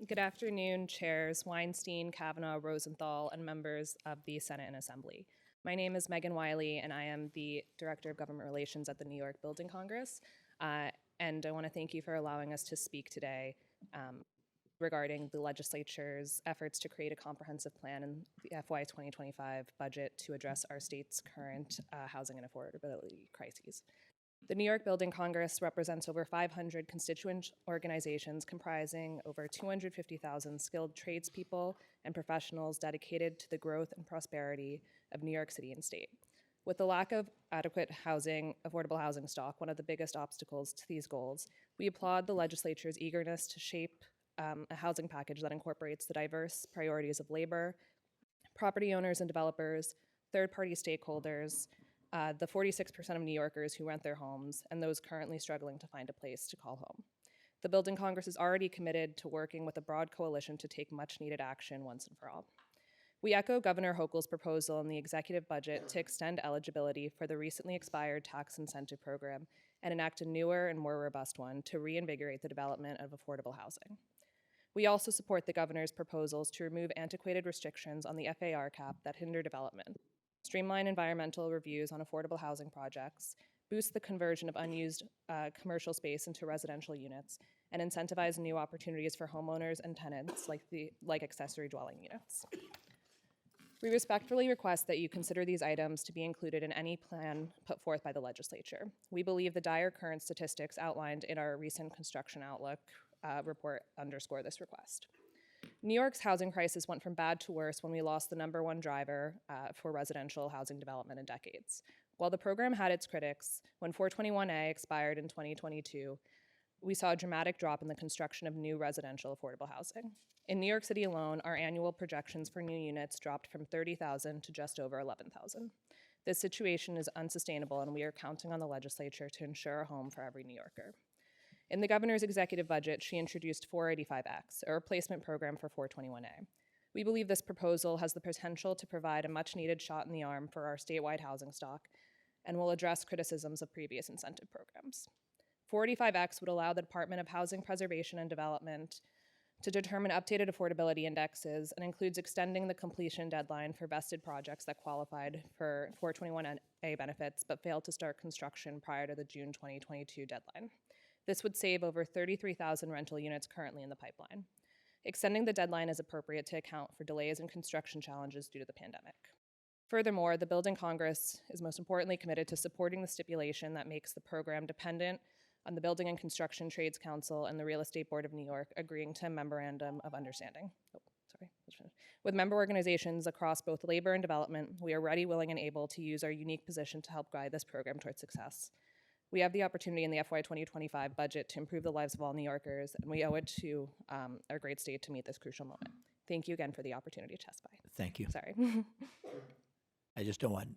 Good afternoon, Chairs Weinstein, Kavanaugh, Rosenthal, and members of the Senate and Assembly. My name is Megan Wiley, and I am the Director of Government Relations at the New York Building Congress. And I want to thank you for allowing us to speak today regarding the legislature's efforts to create a comprehensive plan in the FY 2025 budget to address our state's current housing and affordability crises. The New York Building Congress represents over 500 constituent organizations comprising over 250,000 skilled tradespeople and professionals dedicated to the growth and prosperity of New York City and state. With the lack of adequate housing, affordable housing stock, one of the biggest obstacles to these goals, We applaud the legislature's eagerness to shape a housing package that incorporates the diverse priorities of labor, property owners and developers, third-party stakeholders, the 46% of New Yorkers who rent their homes, and those currently struggling to find a place to call home. The Building Congress is already committed to working with a broad coalition to take much-needed action once and for all. We echo Governor Hochul's proposal in the executive budget to extend eligibility for the recently expired tax incentive program and enact a newer and more robust one to reinvigorate the development of affordable housing. We also support the governor's proposals to remove antiquated restrictions on the FAR cap that hinder development, streamline environmental reviews on affordable housing projects, boost the conversion of unused commercial space into residential units, and incentivize new opportunities for homeowners and tenants like accessory dwelling units. We respectfully request that you consider these items to be included in any plan put forth by the legislature. We believe the dire current statistics outlined in our recent Construction Outlook report underscore this request. New York's housing crisis went from bad to worse when we lost the #1 driver for residential housing development in decades. While the program had its critics, when 421A expired in 2022, we saw a dramatic drop in the construction of new residential affordable housing. In New York City alone, our annual projections for new units dropped from 30,000 to just over 11,000. This situation is unsustainable, and we are counting on the legislature to ensure a home for every New Yorker. In the governor's executive budget, she introduced 485X, a replacement program for 421A. We believe this proposal has the potential to provide a much-needed shot in the arm for our statewide housing stock and will address criticisms of previous incentive programs. 485X would allow the Department of Housing Preservation and Development to determine updated affordability indexes and includes extending the completion deadline for vested projects that qualified for 421A benefits but failed to start construction prior to the June 2022 deadline. This would save over 33,000 rental units currently in the pipeline. Extending the deadline is appropriate to account for delays in construction challenges due to the pandemic. Furthermore, the Building Congress is most importantly committed to supporting the stipulation that makes the program dependent on the Building and Construction Trades Council and the Real Estate Board of New York agreeing to a memorandum of understanding. With member organizations across both labor and development, we are ready, willing, and able to use our unique position to help guide this program towards success. We have the opportunity in the FY 2025 budget to improve the lives of all New Yorkers, and we owe it to our great state to meet this crucial moment. Thank you again for the opportunity to testify. Thank you. Sorry. I just don't want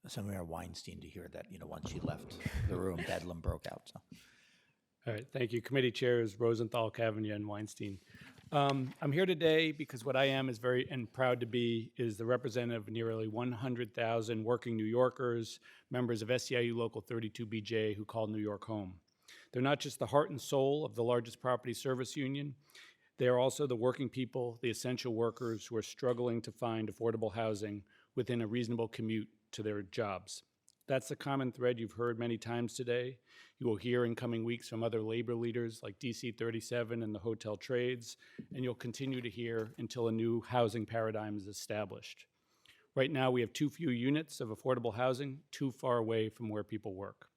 Senator Weinstein to hear that, once she left the room, bedlam broke out. So. All right, thank you. Committee chairs Rosenthal, Cavanaugh, and Weinstein. I'm here today because what I am is very and proud to be is the representative of nearly 100,000 working New Yorkers, members of SEIU Local 32BJ who call New York home. They're not just the heart and soul of the largest property service union. They are also the working people, the essential workers who are struggling to find affordable housing within a reasonable commute to their jobs. That's the common thread you've heard many times today. You will hear in coming weeks from other labor leaders like DC 37 and the hotel trades, and you'll continue to hear until a new housing paradigm is established. Right now, we have too few units of affordable housing, too far away from where people work.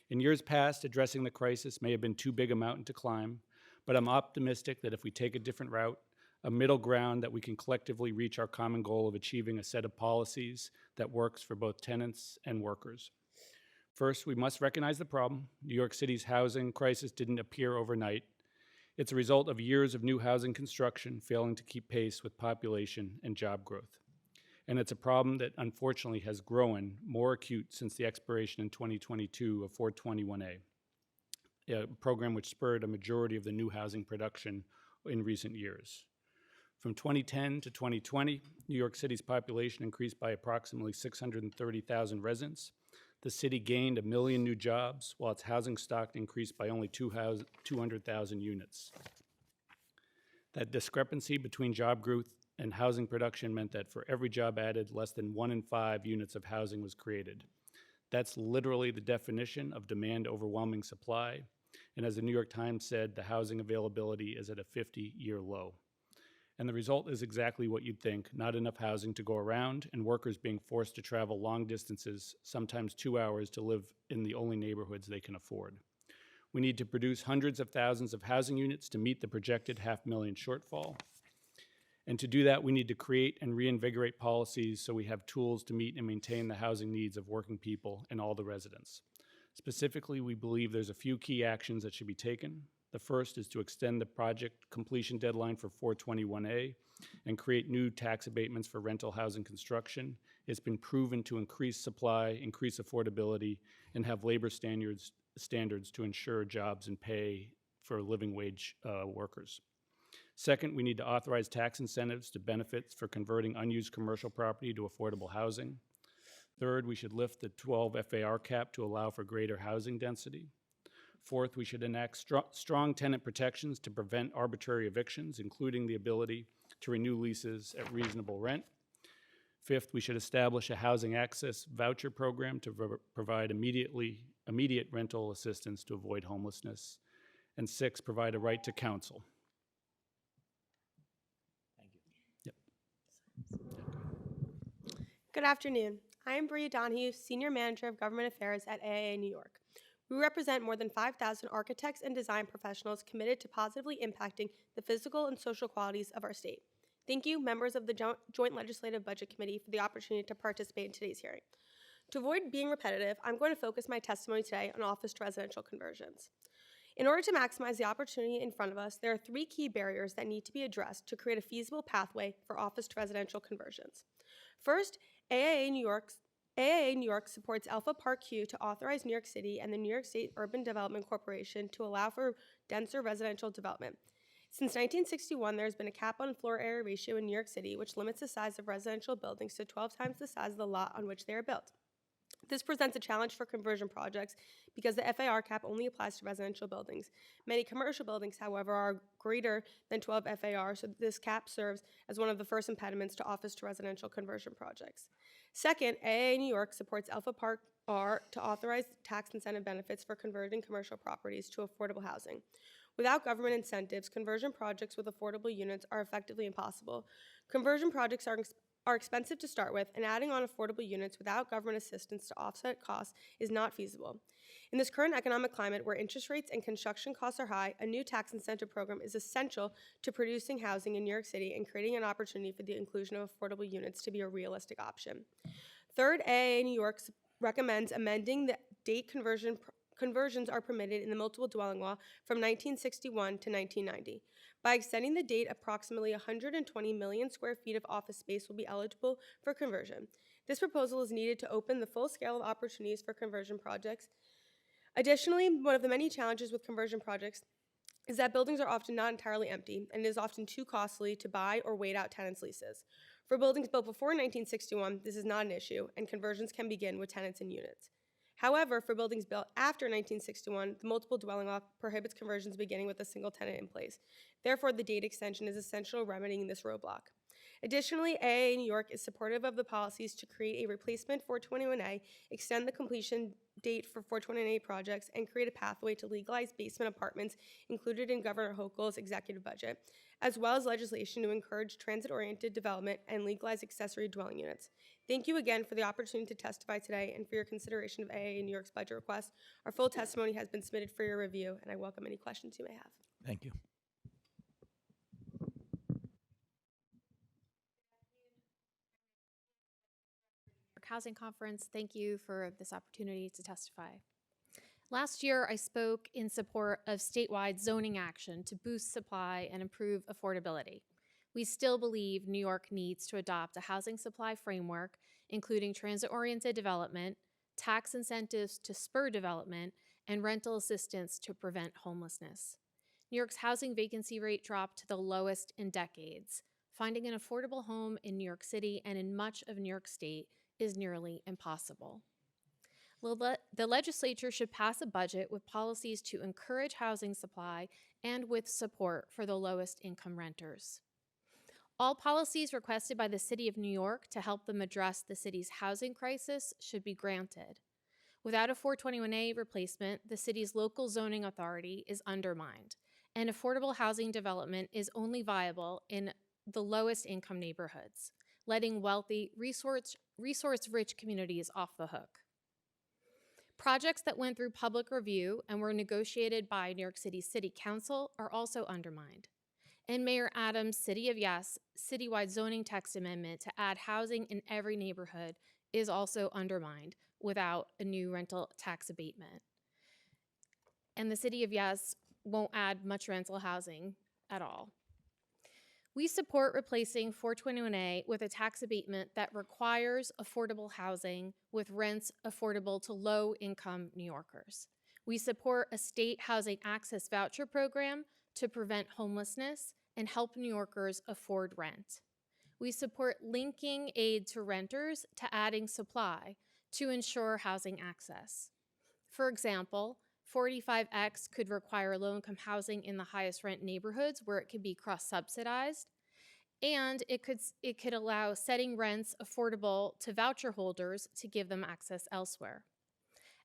In years past, addressing the crisis may have been too big a mountain to climb, but I'm optimistic that if we take a different route, a middle ground, that we can collectively reach our common goal of achieving a set of policies that works for both tenants and workers. First, we must recognize the problem. New York City's housing crisis didn't appear overnight. It's a result of years of new housing construction failing to keep pace with population and job growth. And it's a problem that unfortunately has grown more acute since the expiration in 2022 of 421A, a program which spurred a majority of the new housing production in recent years. From 2010 to 2020, New York City's population increased by approximately 630,000 residents. The city gained 1 million new jobs, while its housing stock increased by only 200,000 units. That discrepancy between job growth and housing production meant that for every job added, less than 1 in 5 units of housing was created. That's literally the definition of demand overwhelming supply. And as the New York Times said, the housing availability is at a 50-year low. And the result is exactly what you'd think: not enough housing to go around, and workers being forced to travel long distances, sometimes 2 hours, to live in the only neighborhoods they can afford. We need to produce hundreds of thousands of housing units to meet the projected 500,000 shortfall. And to do that, we need to create and reinvigorate policies so we have tools to meet and maintain the housing needs of working people and all the residents. Specifically, we believe there's a few key actions that should be taken. The first is to extend the project completion deadline for 421A and create new tax abatements for rental housing construction. It's been proven to increase supply, increase affordability, and have labor standards to ensure jobs and pay for living wage workers. Second, we need to authorize tax incentives to benefits for converting unused commercial property to affordable housing. Third, we should lift the 12 FAR cap to allow for greater housing density. Fourth, we should enact strong tenant protections to prevent arbitrary evictions, including the ability to renew leases at reasonable rent. Fifth, we should establish a housing access voucher program to provide immediate rental assistance to avoid homelessness. And sixth, provide a right to counsel. Good afternoon. I am Bria Donahue, Senior Manager of Government Affairs at AIA New York. We represent more than 5,000 architects and design professionals committed to positively impacting the physical and social qualities of our state. Thank you, members of the Joint Legislative Budget Committee, for the opportunity to participate in today's hearing. To avoid being repetitive, I'm going to focus my testimony today on office to residential conversions. In order to maximize the opportunity in front of us, there are 3 key barriers that need to be addressed to create a feasible pathway for office to residential conversions. First, AIA New York supports Alpha Park Q to authorize New York City and the New York State Urban Development Corporation to allow for denser residential development. Since 1961, there has been a cap on floor area ratio in New York City, which limits the size of residential buildings to 12 times the size of the lot on which they are built. This presents a challenge for conversion projects because the FAR cap only applies to residential buildings. Many commercial buildings, however, are greater than 12 FAR, so this cap serves as one of the first impediments to office to residential conversion projects. Second, AIA New York supports Alpha Park R to authorize tax incentive benefits for converting commercial properties to affordable housing. Without government incentives, conversion projects with affordable units are effectively impossible. Conversion projects are expensive to start with, and adding on affordable units without government assistance to offset costs is not feasible. In this current economic climate where interest rates and construction costs are high, a new tax incentive program is essential to producing housing in New York City and creating an opportunity for the inclusion of affordable units to be a realistic option. Third, AIA New York recommends amending the date conversions are permitted in the multiple dwelling law from 1961 to 1990. By extending the date, approximately 120 million square feet of office space will be eligible for conversion. This proposal is needed to open the full scale of opportunities for conversion projects. Additionally, one of the many challenges with conversion projects is that buildings are often not entirely empty, and it is often too costly to buy or wait out tenants' leases. For buildings built before 1961, this is not an issue, and conversions can begin with tenants and units. However, for buildings built after 1961, the multiple dwelling law prohibits conversions beginning with a single tenant in place. Therefore, the date extension is essential remedying this roadblock. Additionally, AIA New York is supportive of the policies to create a replacement 421A, extend the completion date for 421A projects, and create a pathway to legalize basement apartments included in Governor Hochul's executive budget, as well as legislation to encourage transit-oriented development and legalize accessory dwelling units. Thank you again for the opportunity to testify today and for your consideration of AIA New York's budget request. Our full testimony has been submitted for your review, and I welcome any questions you may have. Thank you. Housing Conference. Thank you for this opportunity to testify. Last year, I spoke in support of statewide zoning action to boost supply and improve affordability. We still believe New York needs to adopt a housing supply framework, including transit-oriented development, tax incentives to spur development, and rental assistance to prevent homelessness. New York's housing vacancy rate dropped to the lowest in decades. Finding an affordable home in New York City and in much of New York State is nearly impossible. The legislature should pass a budget with policies to encourage housing supply and with support for the lowest income renters. All policies requested by the City of New York to help them address the city's housing crisis should be granted. Without a 421A replacement, the city's local zoning authority is undermined, and affordable housing development is only viable in the lowest income neighborhoods, letting wealthy, resource-rich communities off the hook. Projects that went through public review and were negotiated by New York City City Council are also undermined. And Mayor Adams' City of Yes citywide zoning text amendment to add housing in every neighborhood is also undermined without a new rental tax abatement. And the city of Yes won't add much rental housing at all. We support replacing 421A with a tax abatement that requires affordable housing with rents affordable to low-income New Yorkers. We support a state housing access voucher program to prevent homelessness and help New Yorkers afford rent. We support linking aid to renters to adding supply to ensure housing access. For example, 45X could require low-income housing in the highest rent neighborhoods where it could be cross-subsidized, and it could allow setting rents affordable to voucher holders to give them access elsewhere.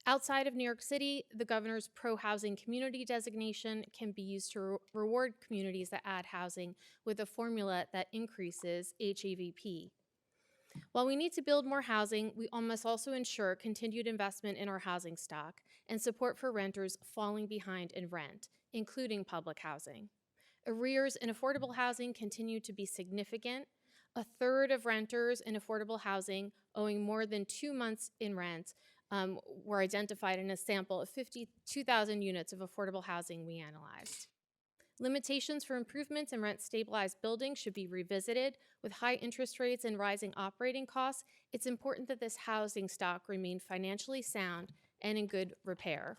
Outside of New York City, the governor's pro-housing community designation can be used to reward communities that add housing with a formula that increases HAVP. While we need to build more housing, we must also ensure continued investment in our housing stock and support for renters falling behind in rent, including public housing. Arrears in affordable housing continue to be significant. A third of renters in affordable housing owing more than 2 months in rent were identified in a sample of 52,000 units of affordable housing we analyzed. Limitations for improvements in rent-stabilized buildings should be revisited. With high interest rates and rising operating costs, it's important that this housing stock remain financially sound and in good repair.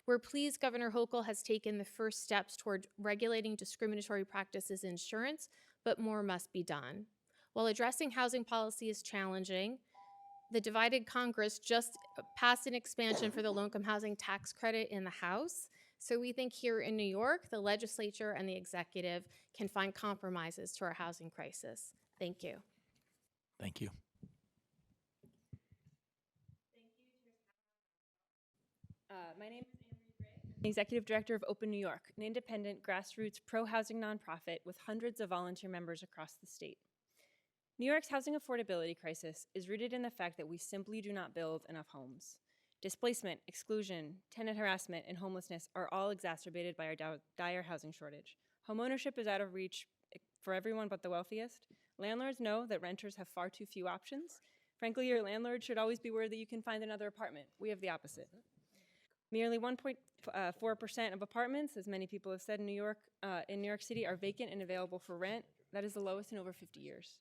We're pleased Governor Hochul has taken the first steps toward regulating discriminatory practices in insurance, but more must be done. While addressing housing policy is challenging, the divided Congress just passed an expansion for the low-income housing tax credit in the House. So we think here in New York, the legislature and the executive can find compromises to our housing crisis. Thank you. Thank you. My name is Andrea Gray, I'm the Executive Director of Open New York, an independent grassroots pro-housing nonprofit with hundreds of volunteer members across the state. New York's housing affordability crisis is rooted in the fact that we simply do not build enough homes. Displacement, exclusion, tenant harassment, and homelessness are all exacerbated by our dire housing shortage. Homeownership is out of reach for everyone but the wealthiest. Landlords know that renters have far too few options. Frankly, your landlord should always be worried that you can find another apartment. We have the opposite. Merely 1.4% of apartments, as many people have said in New York City, are vacant and available for rent. That is the lowest in over 50 years.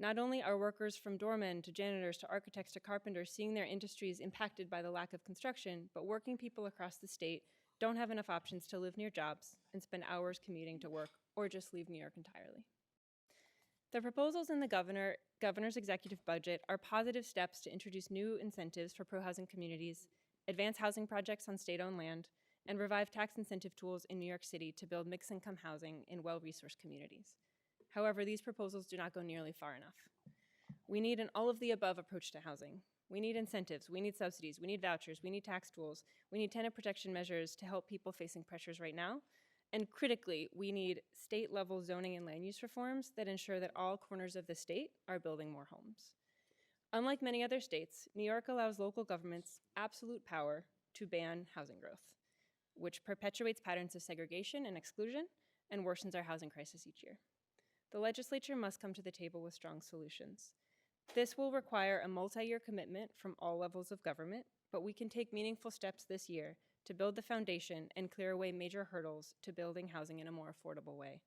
Not only are workers from doormen to janitors to architects to carpenters seeing their industries impacted by the lack of construction, but working people across the state don't have enough options to live near jobs and spend hours commuting to work or just leave New York entirely. The proposals in the governor's executive budget are positive steps to introduce new incentives for pro-housing communities, advance housing projects on state-owned land, and revive tax incentive tools in New York City to build mixed-income housing in well-resourced communities. However, these proposals do not go nearly far enough. We need an all-of-the-above approach to housing. We need incentives, we need subsidies, we need vouchers, we need tax tools, we need tenant protection measures to help people facing pressures right now, and critically, we need state-level zoning and land use reforms that ensure that all corners of the state are building more homes. Unlike many other states, New York allows local governments absolute power to ban housing growth, which perpetuates patterns of segregation and exclusion and worsens our housing crisis each year. The legislature must come to the table with strong solutions. This will require a multi-year commitment from all levels of government, but we can take meaningful steps this year to build the foundation and clear away major hurdles to building housing in a more affordable way.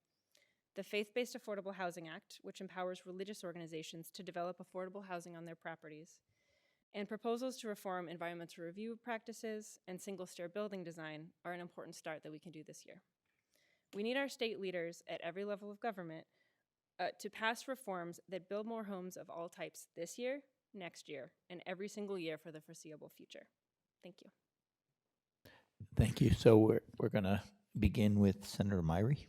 The Faith-Based Affordable Housing Act, which empowers religious organizations to develop affordable housing on their properties, and proposals to reform environmental review practices and single-stair building design are an important start that we can do this year. We need our state leaders at every level of government to pass reforms that build more homes of all types this year, next year, and every single year for the foreseeable future. Thank you. Thank you. So we're going to begin with Senator Myrie.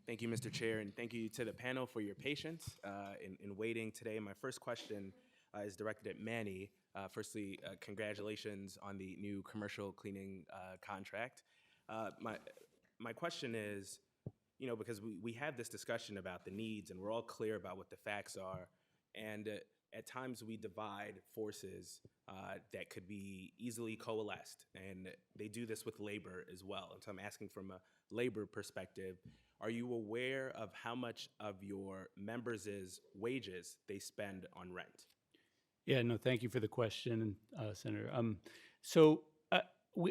Thank you, Mr. Chair, and thank you to the panel for your patience in waiting today. My first question is directed at Manny. Firstly, congratulations on the new commercial cleaning contract. My question is, you know, because we have this discussion about the needs and we're all clear about what the facts are, and at times we divide forces that could be easily coalesced, and they do this with labor as well. And so I'm asking from a labor perspective, are you aware of how much of your members' wages they spend on rent? Yeah, no, thank you for the question, Senator.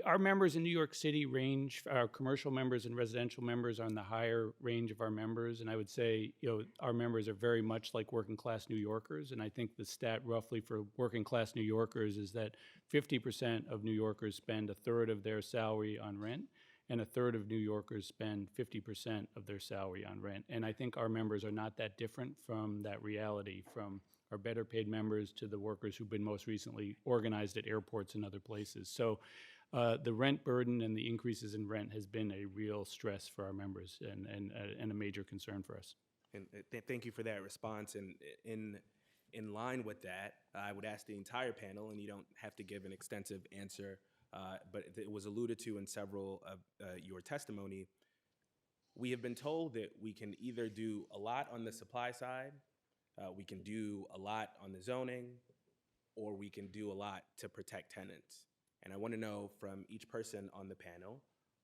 Our members in New York City range, our commercial members and residential members are on the higher range of our members. And I would say, our members are very much like working class New Yorkers. And I think the stat roughly for working class New Yorkers is that 50% of New Yorkers spend a third of their salary on rent, and a third of New Yorkers spend 50% of their salary on rent. And I think our members are not that different from that reality, from our better paid members to the workers who've been most recently organized at airports and other places. So the rent burden and the increases in rent has been a real stress for our members and a major concern for us. And thank you for that response. And in line with that, I would ask the entire panel, and you don't have to give an extensive answer, but it was alluded to in several of your testimony. We have been told that we can either do a lot on the supply side, we can do a lot on the zoning, or we can do a lot to protect tenants. And I want to know from each person on the panel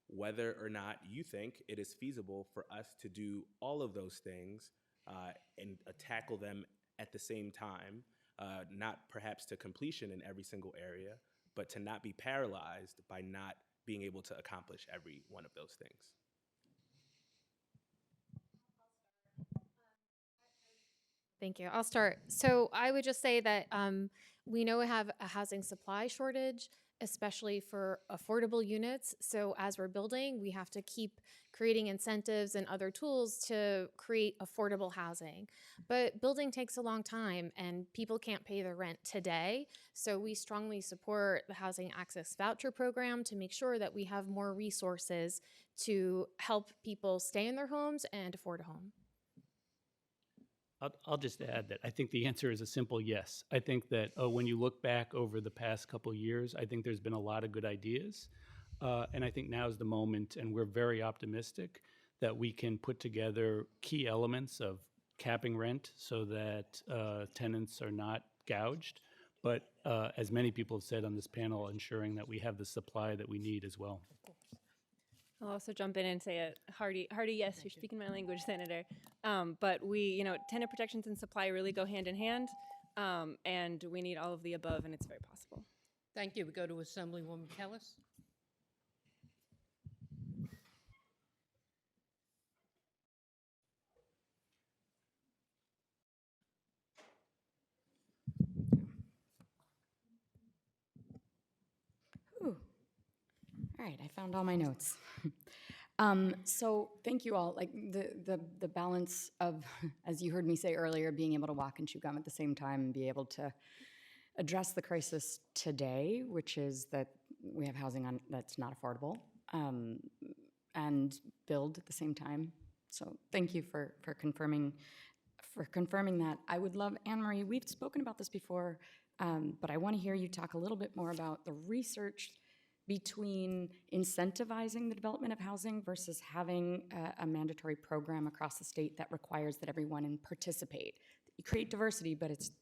whether or not you think it is feasible for us to do all of those things and tackle them at the same time, not perhaps to completion in every single area, but to not be paralyzed by not being able to accomplish every one of those things. Thank you. I'll start. So I would just say that we know we have a housing supply shortage, especially for affordable units. So as we're building, we have to keep creating incentives and other tools to create affordable housing. But building takes a long time and people can't pay their rent today. So we strongly support the Housing Access Voucher Program to make sure that we have more resources to help people stay in their homes and afford a home. I'll just add that I think the answer is a simple yes. I think that when you look back over the past couple of years, I think there's been a lot of good ideas. And I think now's the moment, and we're very optimistic that we can put together key elements of capping rent so that tenants are not gouged. But as many people have said on this panel, ensuring that we have the supply that we need as well. I'll also jump in and say a hearty yes. You're speaking my language, Senator. But tenant protections and supply really go hand in hand, and we need all of the above, and it's very possible. Thank you. We go to Assemblywoman Kellis. Ooh. All right, I found all my notes. So thank you all. Like the balance of, as you heard me say earlier, being able to walk and chew gum at the same time and be able to address the crisis today, which is that we have housing that's not affordable, and build at the same time. So thank you for confirming that. I would love, Anne Marie, we've spoken about this before, but I want to hear you talk a little bit more about the research between incentivizing the development of housing versus having a mandatory program across the state that requires that everyone participate. You create diversity, but it's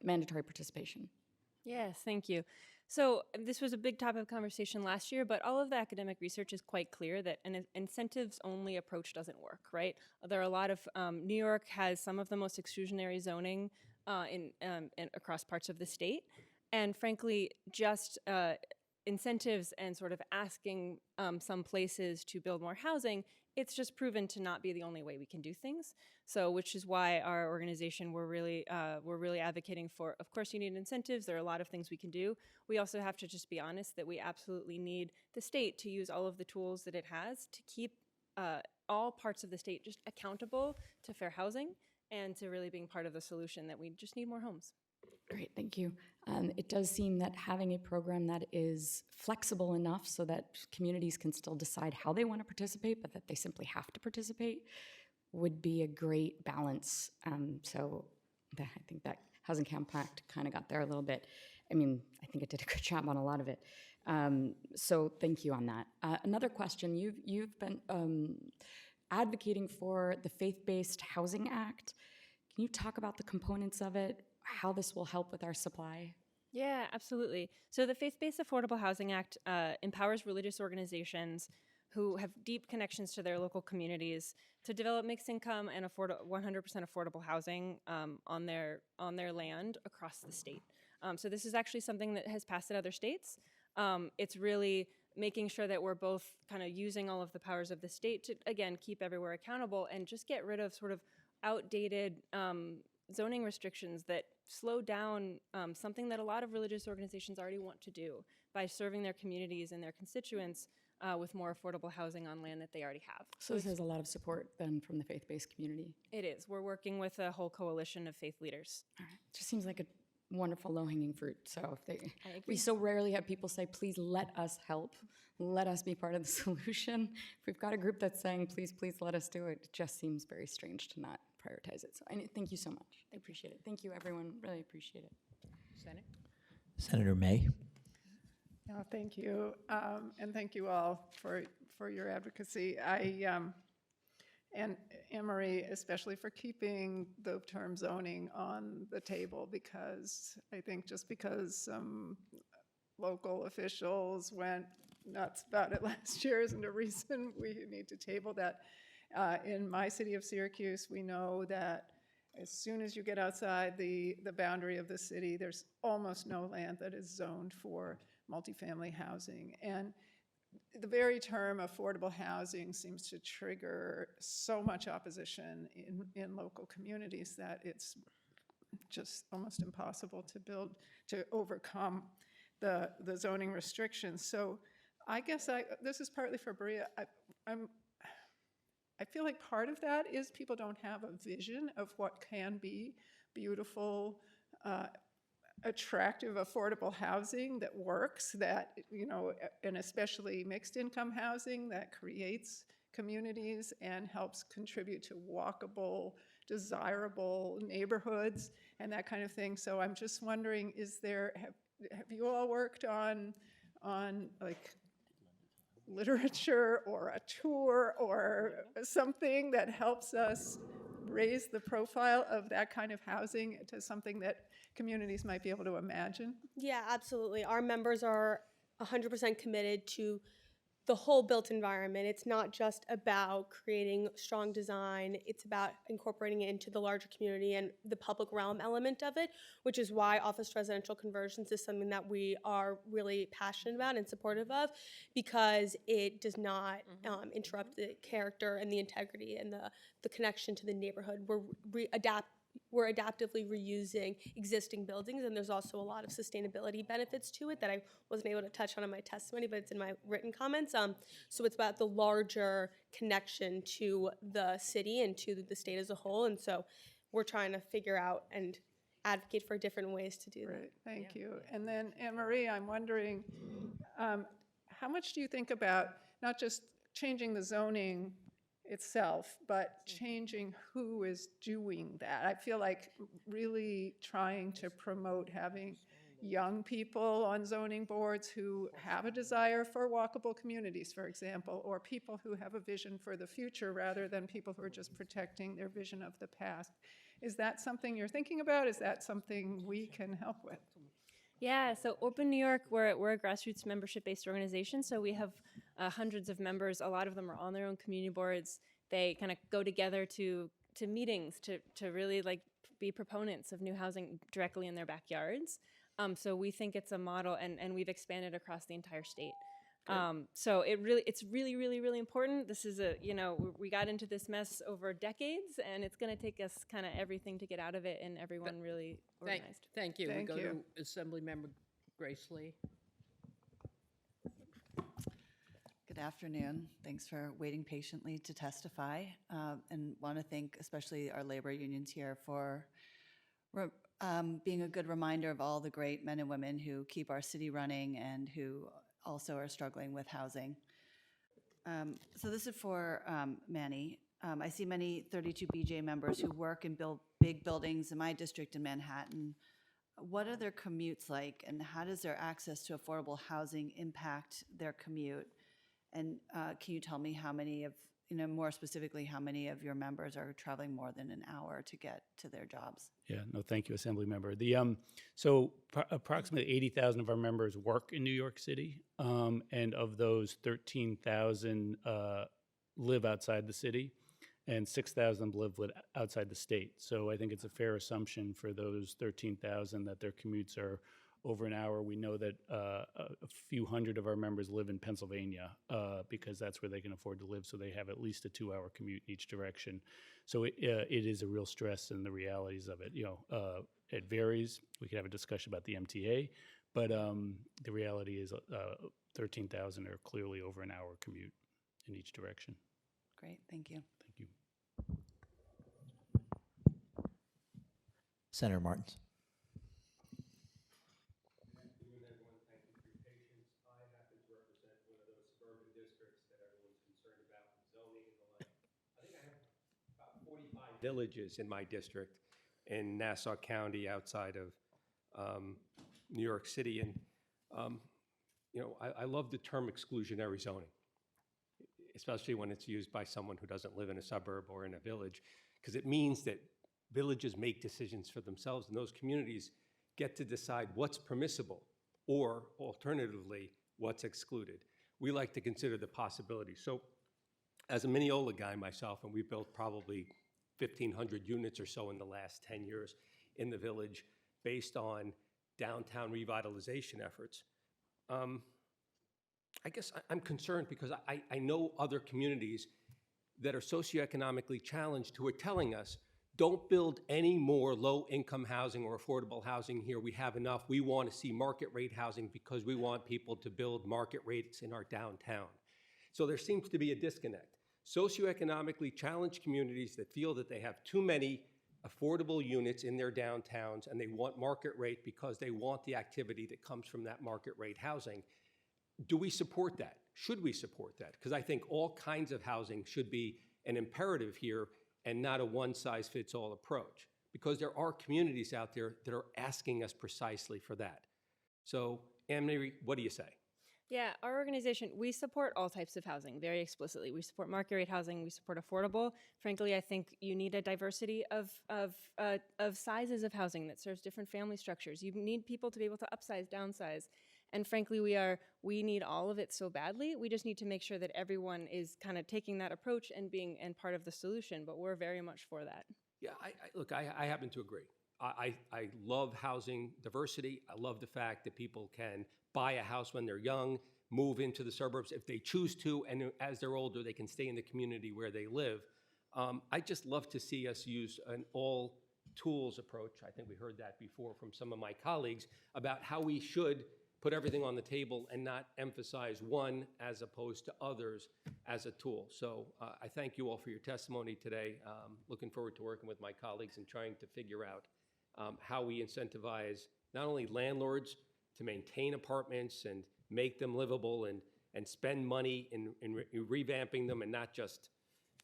mandatory participation. Yes, thank you. So this was a big topic of conversation last year, but all of the academic research is quite clear that an incentives-only approach doesn't work, right? There are a lot of, New York has some of the most exclusionary zoning in across parts of the state, and frankly, just incentives and sort of asking some places to build more housing, it's just proven to not be the only way we can do things. So, which is why our organization, we're really advocating for, of course you need incentives, there are a lot of things we can do. We also have to just be honest that we absolutely need the state to use all of the tools that it has to keep all parts of the state just accountable to fair housing and to really being part of the solution, that we just need more homes. Great, thank you. It does seem that having a program that is flexible enough so that communities can still decide how they want to participate, but that they simply have to participate, would be a great balance. So I think that Housing Compact kind of got there a little bit. I mean, I think it did a good job on a lot of it. So thank you on that. Another question, you've been advocating for the Faith-Based Housing Act. Can you talk about the components of it, how this will help with our supply? Yeah, absolutely. So the Faith-Based Affordable Housing Act empowers religious organizations who have deep connections to their local communities to develop mixed income and 100% affordable housing on their land across the state. So this is actually something that has passed in other states. It's really making sure that we're both kind of using all of the powers of the state to, again, keep everywhere accountable and just get rid of sort of outdated zoning restrictions that slow down something that a lot of religious organizations already want to do by serving their communities and their constituents with more affordable housing on land that they already have. So this has a lot of support then from the faith-based community. It is. We're working with a whole coalition of faith leaders. All right. Just seems like a wonderful low-hanging fruit. So if they, I agree. we so rarely have people say, please let us help. Let us be part of the solution. If we've got a group that's saying, please, please let us do it, it just seems very strange to not prioritize it. So thank you so much. I appreciate it. Thank you, everyone. Really appreciate it. Senate? Senator May. No, thank you, and thank you all for your advocacy. And Anne-Marie, especially for keeping the term zoning on the table, because I think just because some local officials went nuts about it last year isn't a reason we need to table that. In my city of Syracuse, we know that as soon as you get outside the boundary of the city, there's almost no land that is zoned for multifamily housing. And the very term affordable housing seems to trigger so much opposition in local communities that it's just almost impossible to overcome the zoning restrictions. So I guess this is partly for Bria. I feel like part of that is people don't have a vision of what can be beautiful, attractive, affordable housing that works, that, and especially mixed income housing that creates communities and helps contribute to walkable, desirable neighborhoods and that kind of thing. So I'm just wondering, have you all worked on like literature or a tour or something that helps us raise the profile of that kind of housing to something that communities might be able to imagine? Yeah, absolutely. Our members are 100% committed to the whole built environment. It's not just about creating strong design, it's about incorporating it into the larger community and the public realm element of it, which is why office residential conversions is something that we are really passionate about and supportive of, because it does not interrupt the character and the integrity and the connection to the neighborhood. We're adaptively reusing existing buildings, and there's also a lot of sustainability benefits to it that I wasn't able to touch on in my testimony, but it's in my written comments. So it's about the larger connection to the city and to the state as a whole, and so we're trying to figure out and advocate for different ways to do that. Great, thank you. And then Anne-Marie, I'm wondering, how much do you think about not just changing the zoning itself, but changing who is doing that? I feel like really trying to promote having young people on zoning boards who have a desire for walkable communities, for example, or people who have a vision for the future rather than people who are just protecting their vision of the past. Is that something you're thinking about? Is that something we can help with? Yeah, so Open New York, we're a grassroots membership-based organization, so we have hundreds of members. A lot of them are on their own community boards. They kind of go together to meetings to really be proponents of new housing directly in their backyards. So we think it's a model, and we've expanded across the entire state. So it's really, really, really important. This is we got into this mess over decades, and it's going to take us kind of everything to get out of it, and everyone really organized. Thank you. Thank We go you. to Assemblymember Grace Lee. Good afternoon. Thanks for waiting patiently to testify, and want to thank especially our labor unions here for being a good reminder of all the great men and women who keep our city running and who also are struggling with housing. So this is for Manny. I see many 32BJ members who work and build big buildings in my district in Manhattan. What are their commutes like, and how does their access to affordable housing impact their commute? And can you tell me how many of, more specifically, how many of your members are traveling more than an hour to get to their jobs? Yeah, no, thank you, Assembly Member. Approximately 80,000 of our members work in New York City, and of those, 13,000 live outside the city, and 6,000 live outside the state. So I think it's a fair assumption for those 13,000 that their commutes are over an hour. We know that a few hundred of our members live in Pennsylvania because that's where they can afford to live, so they have at least a 2-hour commute in each direction. So it is a real stress in the realities of it. It varies. We could have a discussion about the MTA, but the reality is 13,000 are clearly over an hour commute in each direction. Great, thank you. Thank you. Senator Martins. Villages in my district in Nassau County outside of New York City. And, I love the term exclusionary zoning, especially when it's used by someone who doesn't live in a suburb or in a village, because it means that villages make decisions for themselves and those communities get to decide what's permissible or alternatively what's excluded. We like to consider the possibilities. So as a Mineola guy myself, and we've built probably 1,500 units or so in the last 10 years in the village based on downtown revitalization efforts. I guess I'm concerned because I know other communities that are socioeconomically challenged who are telling us, don't build any more low-income housing or affordable housing here. We have enough. We want to see market rate housing because we want people to build market rates in our downtown. So there seems to be a disconnect. Socioeconomically challenged communities that feel that they have too many affordable units in their downtowns and they want market rate because they want the activity that comes from that market rate housing. Do we support that? Should we support that? Because I think all kinds of housing should be an imperative here and not a one-size-fits-all approach, because there are communities out there that are asking us precisely for that. So, Anne-Marie, what do you say? Yeah, our organization, we support all types of housing very explicitly. We support market rate housing, we support affordable. Frankly, I think you need a diversity of sizes of housing that serves different family structures. You need people to be able to upsize, downsize. And frankly, we need all of it so badly. We just need to make sure that everyone is kind of taking that approach and being part of the solution, but we're very much for that. Yeah, look, I happen to agree. I love housing diversity. I love the fact that people can buy a house when they're young, move into the suburbs if they choose to, and as they're older, they can stay in the community where they live. I just love to see us use an all-tools approach. I think we heard that before from some of my colleagues about how we should put everything on the table and not emphasize one as opposed to others as a tool. So I thank you all for your testimony today. Looking forward to working with my colleagues and trying to figure out how we incentivize not only landlords to maintain apartments and make them livable and spend money in revamping them and not just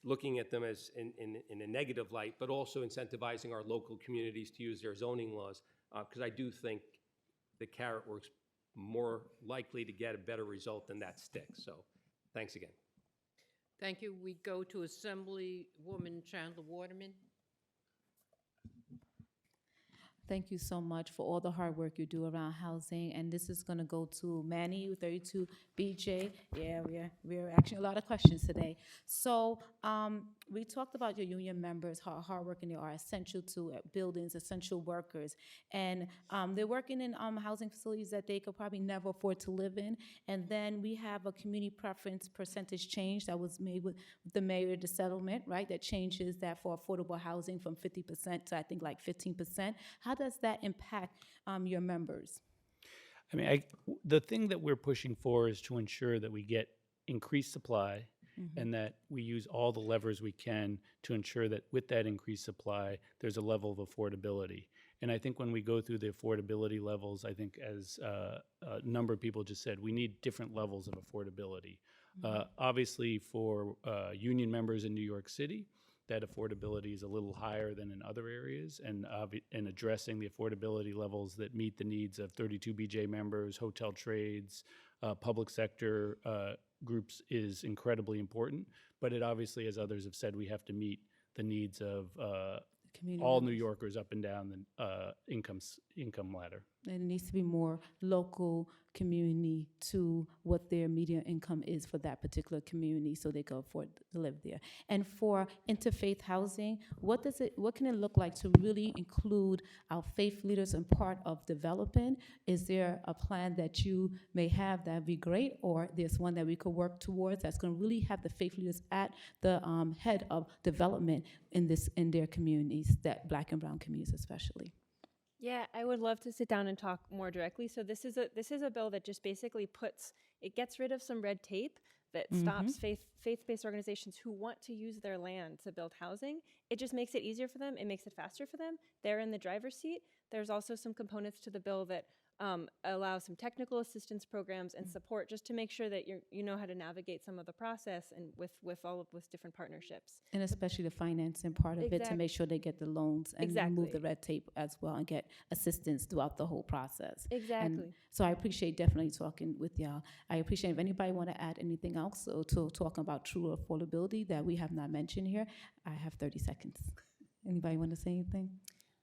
looking at them as in a negative light, but also incentivizing our local communities to use their zoning laws, because I do think the carrot works more likely to get a better result than that stick. So thanks again. Thank you. We go to Assemblywoman Chandler Waterman. Thank you so much for all the hard work you do around housing. And this is going to go to Manny, 32 BJ. Yeah, we're asking a lot of questions today. So we talked about your union members, how hardworking they are, essential to buildings, essential workers. And they're working in housing facilities that they could probably never afford to live in. And then we have a community preference percentage change that was made with the mayor, the settlement, right? That changes that for affordable housing from 50% to I think like 15%. How does that impact your members? I mean, the thing that we're pushing for is to ensure that we get increased supply and that we use all the levers we can to ensure that with that increased supply, there's a level of affordability. And I think when we go through the affordability levels, I think as a number of people just said, we need different levels of affordability. Obviously, for union members in New York City, that affordability is a little higher than in other areas, and addressing the affordability levels that meet the needs of 32 BJ members, hotel trades, public sector groups is incredibly important, but it obviously, as others have said, we have to meet the needs of Community all New members. Yorkers up and down the income ladder. And it needs to be more local community to what their median income is for that particular community, so they can afford to live there. And for interfaith housing, what can it look like to really include our faith leaders in part of development? Is there a plan that you may have that'd be great, or there's one that we could work towards that's going to really have the faith leaders at the head of development in their communities, that Black and brown communities especially? Yeah, I would love to sit down and talk more directly. So this is a bill that just basically gets rid of some red tape that stops faith-based organizations who want to use their land to build housing. It just makes it easier for them. It makes it faster for them. They're in the driver's seat. There's also some components to the bill that allow some technical assistance programs and support, just to make sure that you know how to navigate some of the process and with different partnerships. And especially the financing part of it, to make sure they get the loans and remove the red tape as well, and get assistance throughout the whole process. Exactly. And so I appreciate definitely talking with y'all. I appreciate if anybody want to add anything else to talking about true affordability that we have not mentioned here. I have 30 seconds. Anybody want to say anything?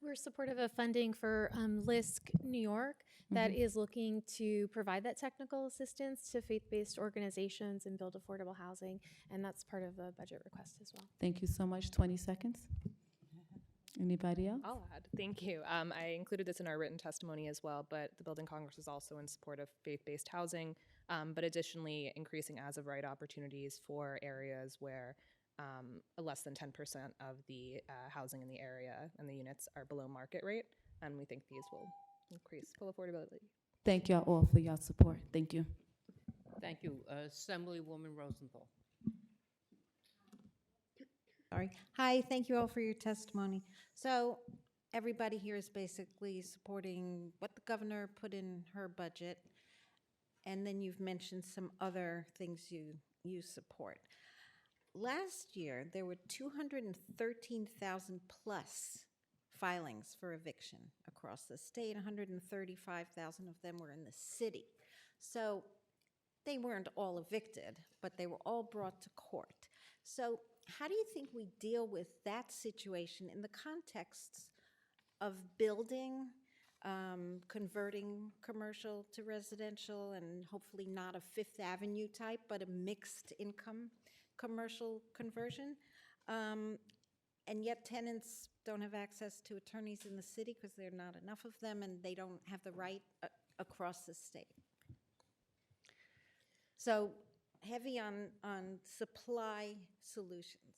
We're supportive of funding for LISC New York that is looking to provide that technical assistance to faith-based organizations and build affordable housing, and that's part of the budget request as well. Thank you so much. 20 seconds. Anybody else? I'll add. Thank you. I included this in our written testimony as well, but the Building Congress is also in support of faith-based housing, but additionally increasing as-of-right opportunities for areas where less than 10% of the housing in the area and the units are below market rate, and we think these will increase full affordability. Thank y'all all for y'all support. Thank you. Thank you. Assemblywoman Rosenthal. Sorry. Hi, thank you all for your testimony. So everybody here is basically supporting what the governor put in her budget, and then you've mentioned some other things you support. Last year, there were 213,000 plus filings for eviction across the state. 135,000 of them were in the city. So they weren't all evicted, but they were all brought to court. So how do you think we deal with that situation in the context of building, converting commercial to residential, and hopefully not a Fifth Avenue type, but a mixed income commercial conversion? And yet tenants don't have access to attorneys in the city because there are not enough of them, and they don't have the right across the state. So heavy on supply solutions,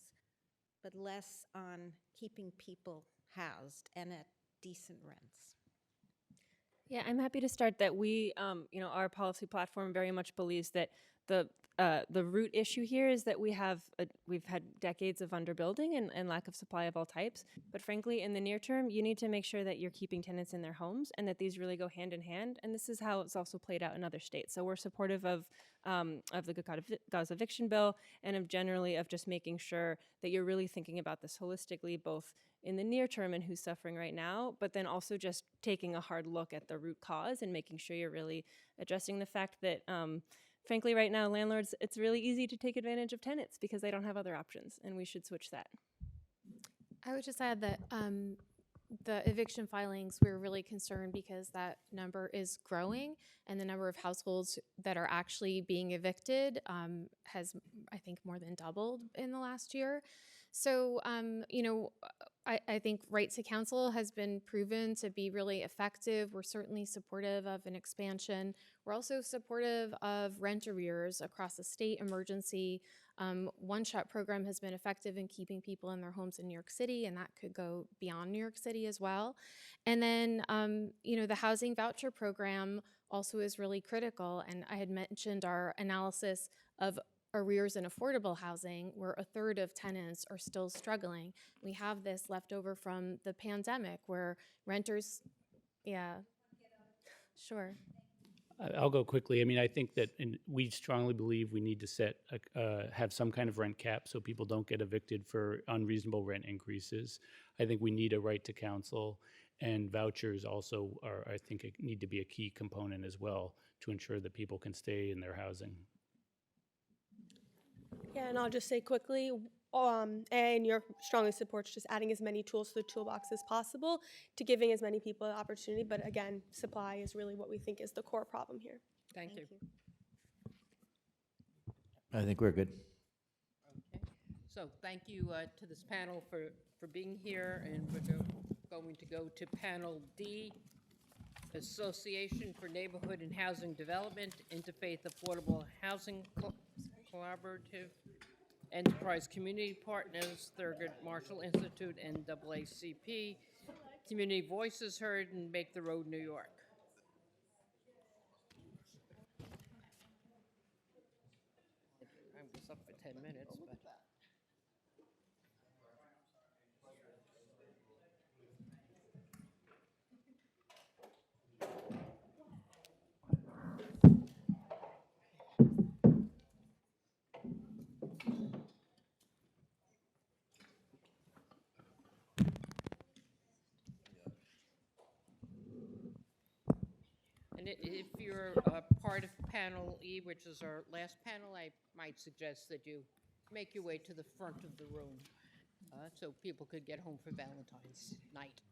but less on keeping people housed and at decent rents. Yeah, I'm happy to start that we, our policy platform very much believes that the root issue here is that we've had decades of underbuilding and lack of supply of all types. But frankly, in the near term, you need to make sure that you're keeping tenants in their homes and that these really go hand in hand. And this is how it's also played out in other states. So we're supportive of the Gaza eviction bill and of just making sure that you're really thinking about this holistically, both in the near term and who's suffering right now, but then also just taking a hard look at the root cause and making sure you're really addressing the fact that frankly, right now, landlords, it's really easy to take advantage of tenants because they don't have other options, and we should switch that. I would just add that the eviction filings, we're really concerned because that number is growing, and the number of households that are actually being evicted has, I think, more than doubled in the last year. So, I think right to counsel has been proven to be really effective. We're certainly supportive of an expansion. We're also supportive of rent arrears across the state. Emergency one-shot program has been effective in keeping people in their homes in New York City, and that could go beyond New York City as well. And then, the housing voucher program also is really critical. And I had mentioned our analysis of arrears in affordable housing, where a third of tenants are still struggling. We have this left over from the pandemic where renters, sure. I'll go quickly. I mean, I think that we strongly believe we need to have some kind of rent cap so people don't get evicted for unreasonable rent increases. I think we need a right to counsel, and vouchers also need to be a key component as well to ensure that people can stay in their housing. Yeah, and I'll just say quickly, and your strongly supports just adding as many tools to the toolbox as possible to giving as many people the opportunity. But again, supply is really what we think is the core problem here. Thank you. I think we're good. So thank you to this panel for being here, and we're going to go to panel D, Association for Neighborhood and Housing Development, Interfaith Affordable Housing Collaborative, Enterprise Community Partners, Thurgood Marshall Institute, NAACP, Community Voices Heard, and Make the Road New York. I was up for 10 minutes, but. And if you're part of panel E, which is our last panel, I might suggest that you make your way to the front of the room so people could get home for Valentine's night.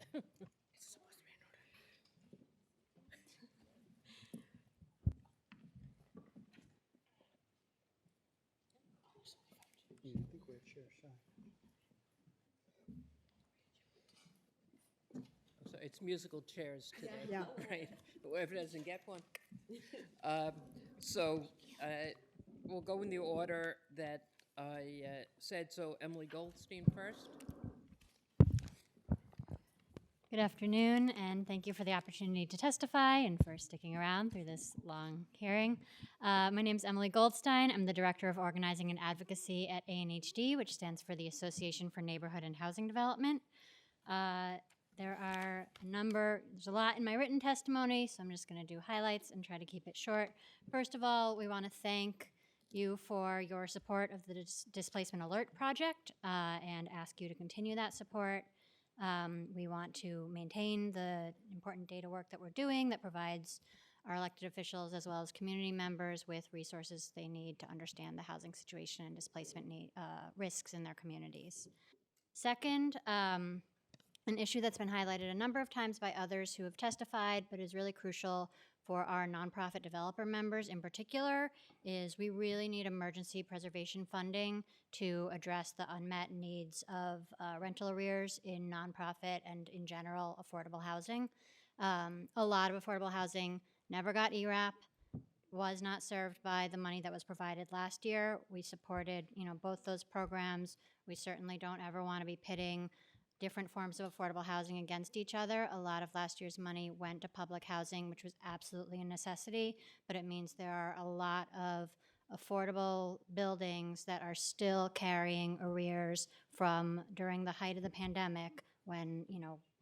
So it's musical chairs today, Yeah. right? Whoever doesn't get one. We'll go in the order that I said. So Emily Goldstein first. Good afternoon, and thank you for the opportunity to testify and for sticking around through this long hearing. My name is Emily Goldstein. I'm the Director of Organizing and Advocacy at ANHD, which stands for the Association for Neighborhood and Housing Development. There's a lot in my written testimony, so I'm just going to do highlights and try to keep it short. First of all, we want to thank you for your support of the Displacement Alert Project and ask you to continue that support. We want to maintain the important data work that we're doing that provides our elected officials as well as community members with resources they need to understand the housing situation and displacement risks in their communities. Second, an issue that's been highlighted a number of times by others who have testified, but is really crucial for our nonprofit developer members in particular, is we really need emergency preservation funding to address the unmet needs of rental arrears in nonprofit and in general affordable housing. A lot of affordable housing never got ERAP, was not served by the money that was provided last year. We supported, both those programs. We certainly don't ever want to be pitting different forms of affordable housing against each other. A lot of last year's money went to public housing, which was absolutely a necessity, but it means there are a lot of affordable buildings that are still carrying arrears from during the height of the pandemic when,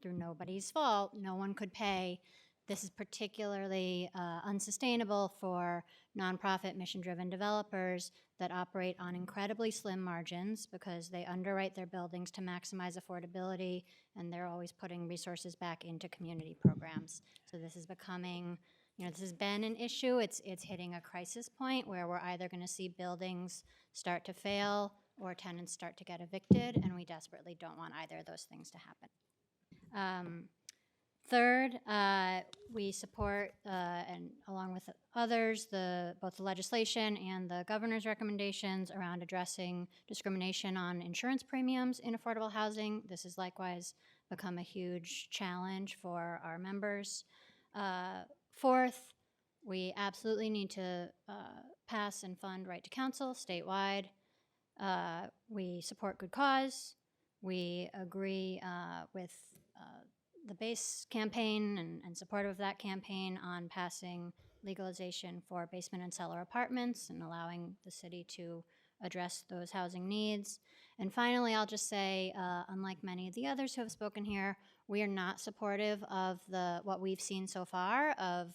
through nobody's fault, no one could pay. This is particularly unsustainable for nonprofit mission-driven developers that operate on incredibly slim margins because they underwrite their buildings to maximize affordability, and they're always putting resources back into community programs. So this is becoming, this has been an issue. It's hitting a crisis point where we're either going to see buildings start to fail or tenants start to get evicted, and we desperately don't want either of those things to happen. Third, we support, and along with others, both the legislation and the governor's recommendations around addressing discrimination on insurance premiums in affordable housing. This has likewise become a huge challenge for our members. Fourth, we absolutely need to pass and fund Right to Counsel statewide. We support Good Cause. We agree with the BASE campaign and supportive of that campaign on passing legalization for basement and cellar apartments and allowing the city to address those housing needs. And finally, I'll just say, unlike many of the others who have spoken here, we are not supportive of what we've seen so far of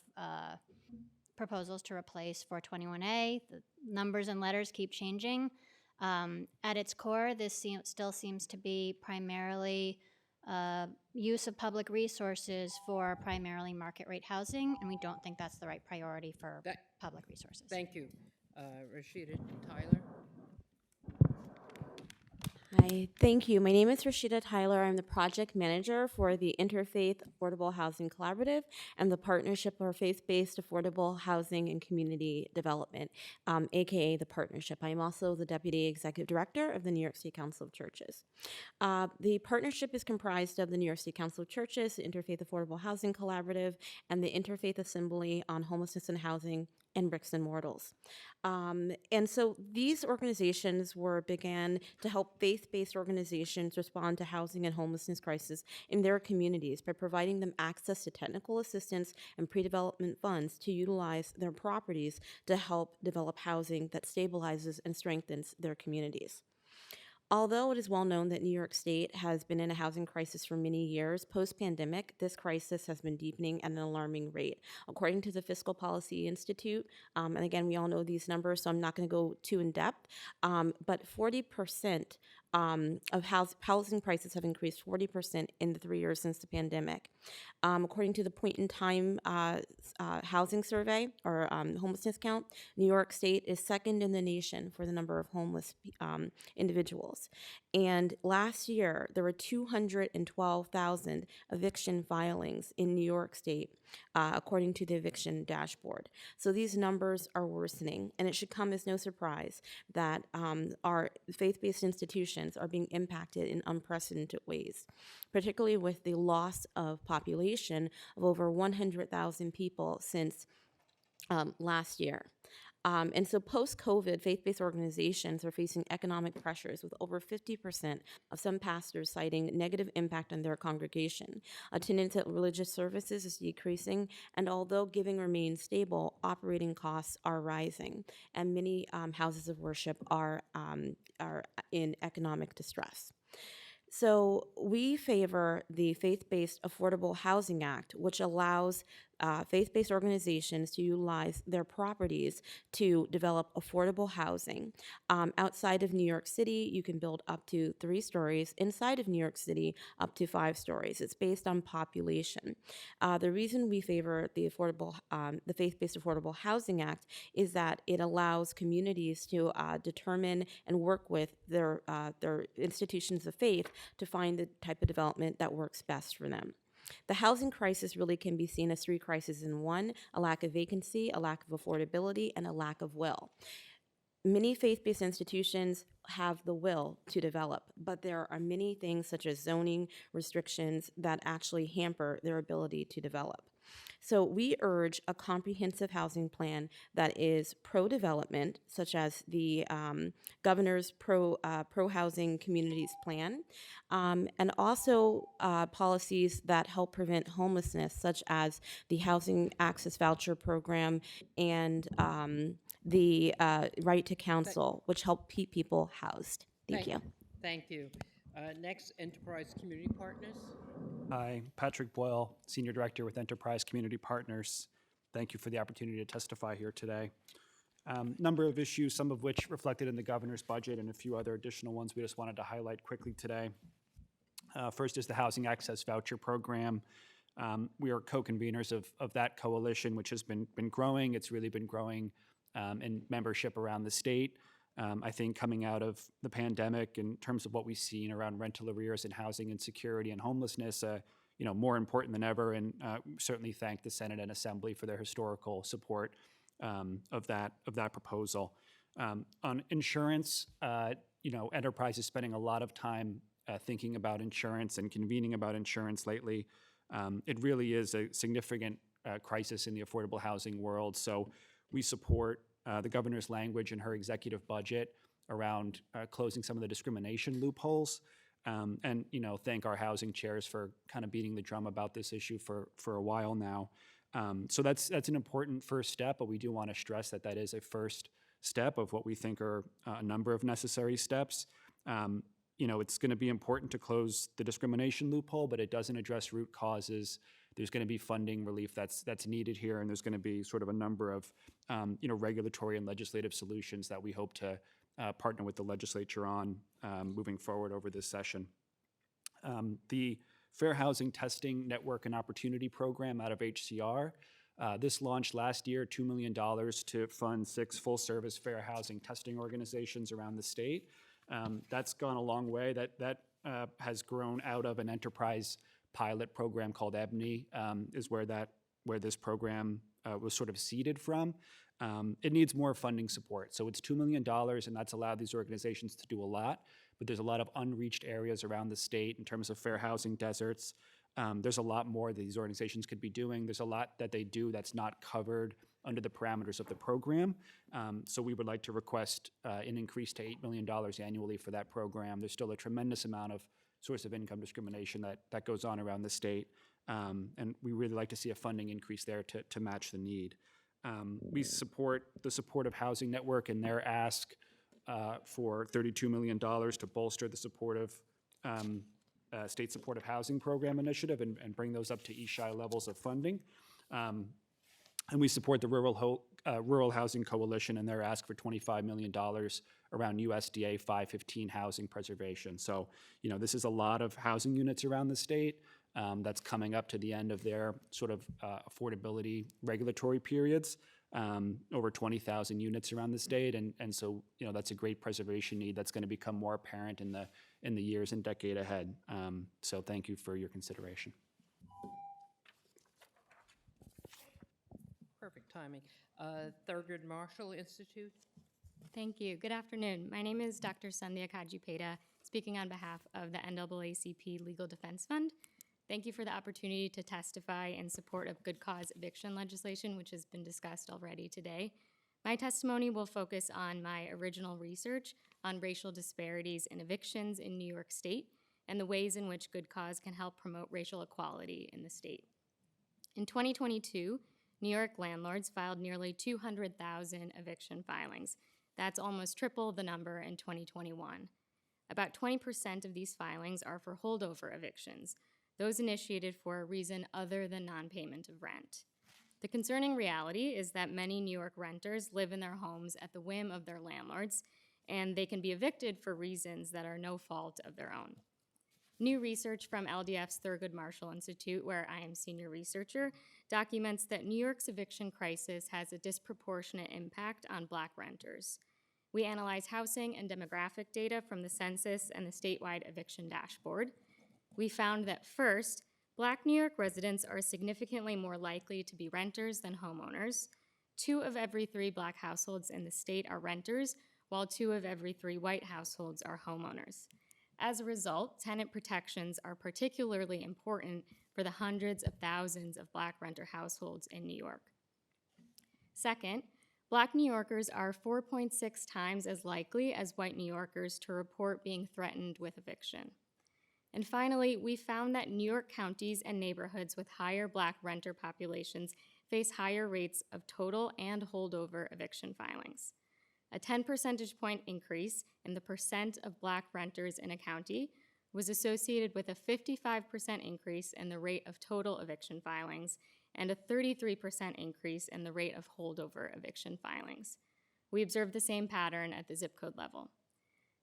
proposals to replace 421A. The numbers and letters keep changing. At its core, this still seems to be primarily use of public resources for primarily market rate housing, and we don't think that's the right priority for public resources. Thank you. Rashida Tyler. Hi, thank you. My name is Rashida Tyler. I'm the project manager for the Interfaith Affordable Housing Collaborative and the Partnership for Faith-Based Affordable Housing and Community Development, aka the Partnership. I am also the Deputy Executive Director of the New York State Council of Churches. The partnership is comprised of the New York State Council of Churches, the Interfaith Affordable Housing Collaborative, and the Interfaith Assembly on Homelessness and Housing and Bricks and Mortals. And so these organizations began to help faith-based organizations respond to housing and homelessness crisis in their communities by providing them access to technical assistance and pre-development funds to utilize their properties to help develop housing that stabilizes and strengthens their communities. Although it is well known that New York State has been in a housing crisis for many years, post-pandemic, this crisis has been deepening at an alarming rate. According to the Fiscal Policy Institute, and again, we all know these numbers, so I'm not going to go too in depth, but 40% of housing prices have increased 40% in the 3 years since the pandemic. According to the point-in-time housing survey or homelessness count, New York State is second in the nation for the number of homeless individuals. And last year, there were 212,000 eviction filings in New York State, according to the eviction dashboard. So these numbers are worsening, and it should come as no surprise that our faith-based institutions are being impacted in unprecedented ways, particularly with the loss of population of over 100,000 people since last year. And so post-COVID, faith-based organizations are facing economic pressures, with over 50% of some pastors citing negative impact on their congregation. Attendance at religious services is decreasing, and although giving remains stable, operating costs are rising, and many houses of worship are in economic distress. So we favor the Faith-Based Affordable Housing Act, which allows faith-based organizations to utilize their properties to develop affordable housing. Outside of New York City, you can build up to 3 stories. Inside of New York City, up to 5 stories. It's based on population. The reason we favor the Faith-Based Affordable Housing Act is that it allows communities to determine and work with their institutions of faith to find the type of development that works best for them. The housing crisis really can be seen as 3 crises in one: a lack of vacancy, a lack of affordability, and a lack of will. Many faith-based institutions have the will to develop, but there are many things such as zoning restrictions that actually hamper their ability to develop. So we urge a comprehensive housing plan that is pro-development, such as the governor's pro-housing communities plan, and also policies that help prevent homelessness, such as the Housing Access Voucher Program and the Right to Counsel, which help keep people housed. Thank you. Thank you. Next, Enterprise Community Partners. Hi, Patrick Boyle, Senior Director with Enterprise Community Partners. Thank you for the opportunity to testify here today. Number of issues, some of which reflected in the governor's budget, and a few other additional ones we just wanted to highlight quickly today. First is the Housing Access Voucher Program. We are co-conveners of that coalition, which has been growing. It's really been growing in membership around the state. I think coming out of the pandemic, in terms of what we've seen around rental arrears and housing insecurity and homelessness, more important than ever, and certainly thank the Senate and Assembly for their historical support of that proposal. On insurance, Enterprise is spending a lot of time thinking about insurance and convening about insurance lately. It really is a significant crisis in the affordable housing world, so we support the governor's language in her executive budget around closing some of the discrimination loopholes, and thank our housing chairs for kind of beating the drum about this issue for a while now. So that's an important first step, but we do want to stress that that is a first step of what we think are a number of necessary steps. It's going to be important to close the discrimination loophole, but it doesn't address root causes. There's going to be funding relief that's needed here, and there's going to be sort of a number of regulatory and legislative solutions that we hope to partner with the legislature on moving forward over this session. The Fair Housing Testing Network and Opportunity Program out of HCR. This launched last year, $2 million to fund 6 full-service fair housing testing organizations around the state. That's gone a long way. That has grown out of an enterprise pilot program called EBNY, is where this program was sort of seeded from. It needs more funding support. So it's $2 million, and that's allowed these organizations to do a lot. But there's a lot of unreached areas around the state in terms of fair housing deserts. There's a lot more that these organizations could be doing. There's a lot that they do that's not covered under the parameters of the program. So we would like to request an increase to $8 million annually for that program. There's still a tremendous amount of source of income discrimination that goes on around the state. And we really like to see a funding increase there to match the need. We support the Supportive Housing Network and their ask for $32 million to bolster the supportive state supportive housing program initiative and bring those up to ESHI levels of funding. And we support the Rural Housing Coalition and their ask for $25 million around USDA 515 housing preservation. So, this is a lot of housing units around the state that's coming up to the end of their sort of affordability regulatory periods, over 20,000 units around the state. And so, that's a great preservation need that's going to become more apparent in the years and decade ahead. So thank you for your consideration. Perfect timing. Thurgood Marshall Institute. Thank you. Good afternoon. My name is Dr. Sandhya Kajipeda, speaking on behalf of the NAACP Legal Defense Fund. Thank you for the opportunity to testify in support of good cause eviction legislation, which has been discussed already today. My testimony will focus on my original research on racial disparities in evictions in New York State and the ways in which good cause can help promote racial equality in the state. In 2022, New York landlords filed nearly 200,000 eviction filings. That's almost triple the number in 2021. About 20% of these filings are for holdover evictions, those initiated for a reason other than non-payment of rent. The concerning reality is that many New York renters live in their homes at the whim of their landlords, and they can be evicted for reasons that are no fault of their own. New research from LDF's Thurgood Marshall Institute, where I am senior researcher, documents that New York's eviction crisis has a disproportionate impact on Black renters. We analyze housing and demographic data from the census and the statewide eviction dashboard. We found that first, Black New York residents are significantly more likely to be renters than homeowners. 2 of every 3 Black households in the state are renters, while 2 of every 3 white households are homeowners. As a result, tenant protections are particularly important for the hundreds of thousands of Black renter households in New York. Second, Black New Yorkers are 4.6 times as likely as white New Yorkers to report being threatened with eviction. And finally, we found that New York counties and neighborhoods with higher Black renter populations face higher rates of total and holdover eviction filings. A 10 percentage point increase in the percent of Black renters in a county was associated with a 55% increase in the rate of total eviction filings and a 33% increase in the rate of holdover eviction filings. We observed the same pattern at the zip code level.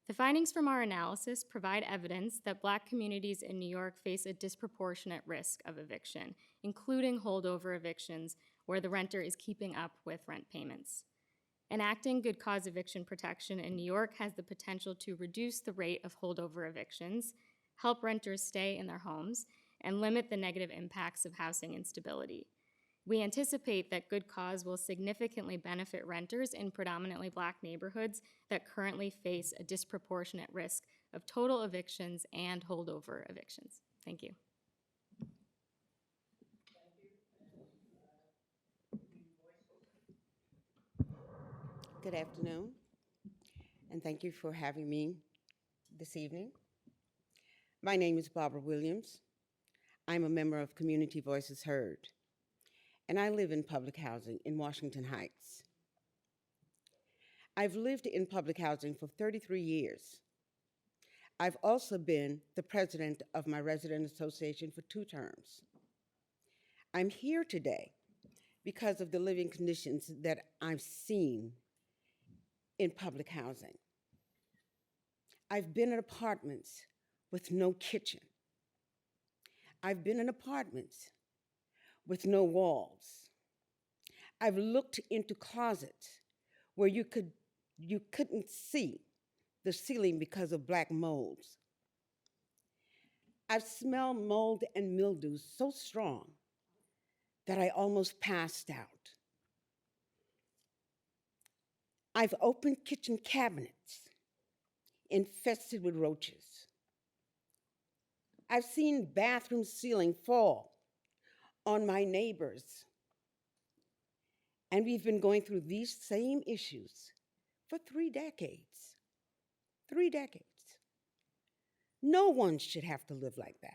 The findings from our analysis provide evidence that Black communities in New York face a disproportionate risk of eviction, including holdover evictions where the renter is keeping up with rent payments. Enacting good cause eviction protection in New York has the potential to reduce the rate of holdover evictions, help renters stay in their homes, and limit the negative impacts of housing instability. We anticipate that good cause will significantly benefit renters in predominantly Black neighborhoods that currently face a disproportionate risk of total evictions and holdover evictions. Thank you. Good afternoon, and thank you for having me this evening. My name is Barbara Williams. I'm a member of Community Voices Heard, and I live in public housing in Washington Heights. I've lived in public housing for 33 years. I've also been the president of my resident association for 2 terms. I'm here today because of the living conditions that I've seen in public housing. I've been in apartments with no kitchen. I've been in apartments with no walls. I've looked into closets where you couldn't see the ceiling because of black molds. I've smelled mold and mildew so strong that I almost passed out. I've opened kitchen cabinets infested with roaches. I've seen bathroom ceiling fall on my neighbors. And we've been going through these same issues for 3 decades. 3 decades. No one should have to live like that.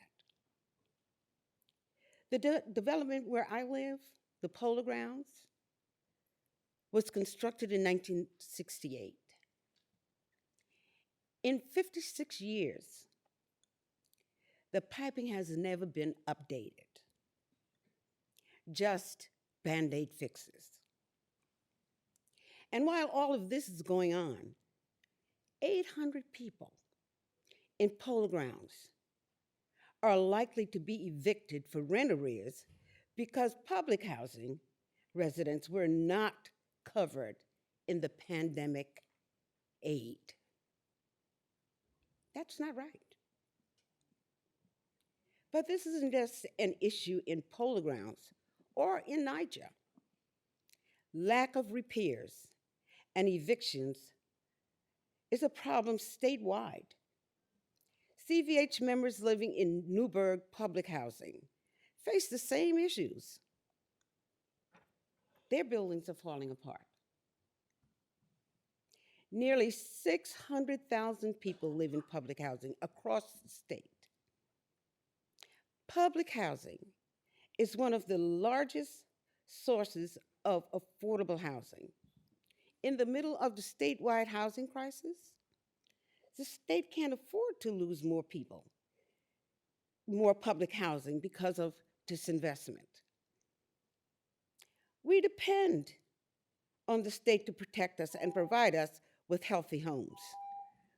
The development where I live, the Polo Grounds, was constructed in 1968. In 56 years, the piping has never been updated, just Band-Aid fixes. And while all of this is going on, 800 people in Polo Grounds are likely to be evicted for rent arrears because public housing residents were not covered in the pandemic aid. That's not right. But this isn't just an issue in Polo Grounds or in NYCHA. Lack of repairs and evictions is a problem statewide. CVH members living in Newburgh public housing face the same issues. Their buildings are falling apart. Nearly 600,000 people live in public housing across the state. Public housing is one of the largest sources of affordable housing. In the middle of the statewide housing crisis, the state can't afford to lose more people, more public housing because of disinvestment. We depend on the state to protect us and provide us with healthy homes.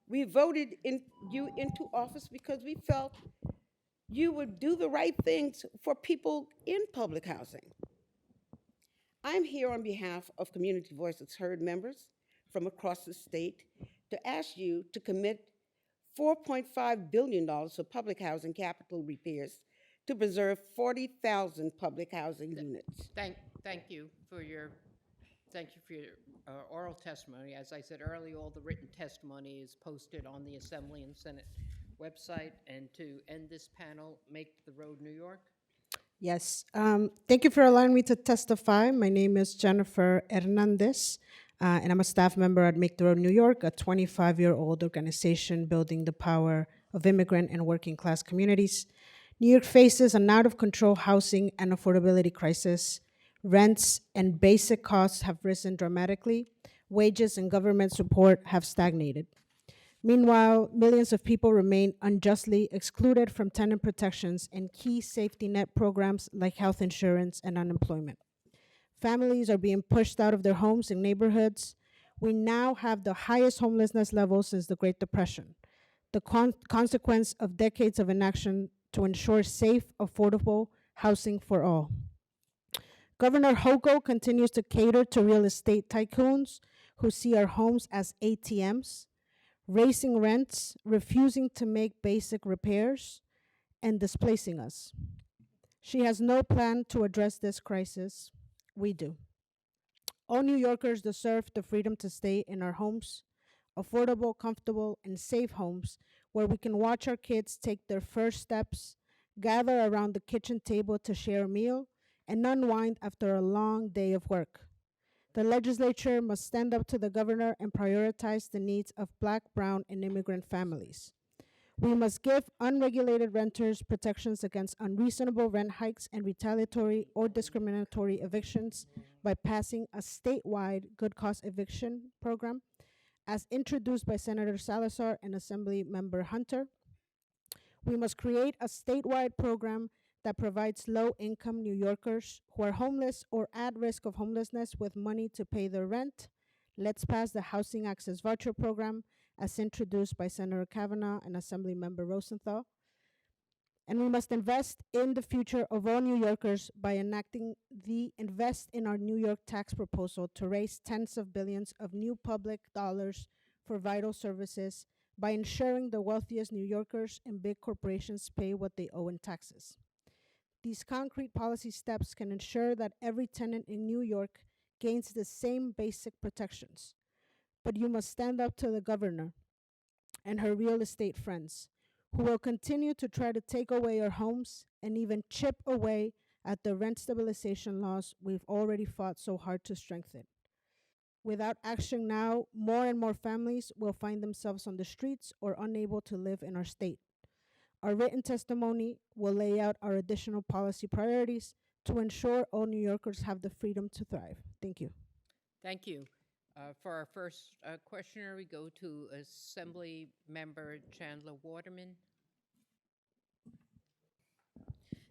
We voted you into office because we felt you would do the right things for people in public housing. I'm here on behalf of Community Voices Heard members from across the state to ask you to commit $4.5 billion for public housing capital repairs to preserve 40,000 public housing units. Thank you for your oral testimony. As I said earlier, all the written testimony is posted on the Assembly and Senate website. And to end this panel, Make the Road New York. Yes. Thank you for allowing me to testify. My name is Jennifer Hernandez, and I'm a staff member at Make the Road New York, a 25-year-old organization building the power of immigrant and working class communities. New York faces an out-of-control housing and affordability crisis. Rents and basic costs have risen dramatically. Wages and government support have stagnated. Meanwhile, millions of people remain unjustly excluded from tenant protections and key safety net programs like health insurance and unemployment. Families are being pushed out of their homes and neighborhoods. We now have the highest homelessness level since the Great Depression, the consequence of decades of inaction to ensure safe, affordable housing for all. Governor Hochul continues to cater to real estate tycoons who see our homes as ATMs, raising rents, refusing to make basic repairs, and displacing us. She has no plan to address this crisis. We do. All New Yorkers deserve the freedom to stay in our homes, affordable, comfortable, and safe homes where we can watch our kids take their first steps, gather around the kitchen table to share a meal, and unwind after a long day of work. The legislature must stand up to the governor and prioritize the needs of Black, brown, and immigrant families. We must give unregulated renters protections against unreasonable rent hikes and retaliatory or discriminatory evictions by passing a statewide good cause eviction program as introduced by Senator Salazar and Assembly Member Hunter. We must create a statewide program that provides low-income New Yorkers who are homeless or at risk of homelessness with money to pay their rent. Let's pass the Housing Access Voucher Program as introduced by Senator Kavanaugh and Assemblymember Rosenthal. And we must invest in the future of all New Yorkers by enacting the Invest in Our New York tax proposal to raise tens of billions of new public dollars for vital services by ensuring the wealthiest New Yorkers and big corporations pay what they owe in taxes. These concrete policy steps can ensure that every tenant in New York gains the same basic protections. But you must stand up to the governor and her real estate friends, who will continue to try to take away our homes and even chip away at the rent stabilization laws we've already fought so hard to strengthen. Without action now, more and more families will find themselves on the streets or unable to live in our state. Our written testimony will lay out our additional policy priorities to ensure all New Yorkers have the freedom to thrive. Thank you. Thank you. For our first questioner, we go to Assembly Member Chandler Waterman.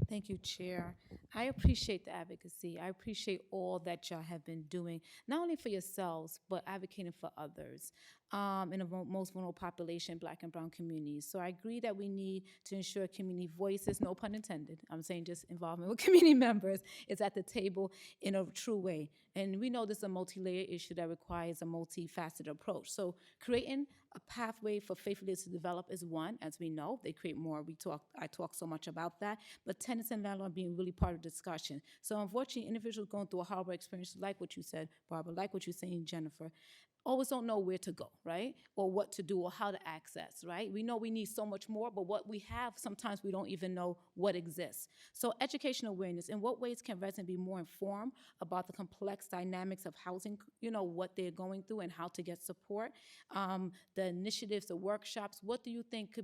Thank you, Chair. I appreciate the advocacy. I appreciate all that y'all have been doing, not only for yourselves, but advocating for others in the most vulnerable population, Black and brown communities. So I agree that we need to ensure community voices, no pun intended, I'm saying just involvement with community members, is at the table in a true way. And we know this is a multi-layered issue that requires a multifaceted approach. So creating a pathway for faith leaders to develop is one, as we know. They create more. I talk so much about that. But tenants and landlords being really part of the discussion. So unfortunately, individuals going through a horrible experience, like what you said, Barbara, like what you're saying, Jennifer, always don't know where to go, right? Or what to do or how to access, right? We know we need so much more, but what we have, sometimes we don't even know what exists. So education awareness, in what ways can residents be more informed about the complex dynamics of housing, what they're going through and how to get support? The initiatives, the workshops, what do you think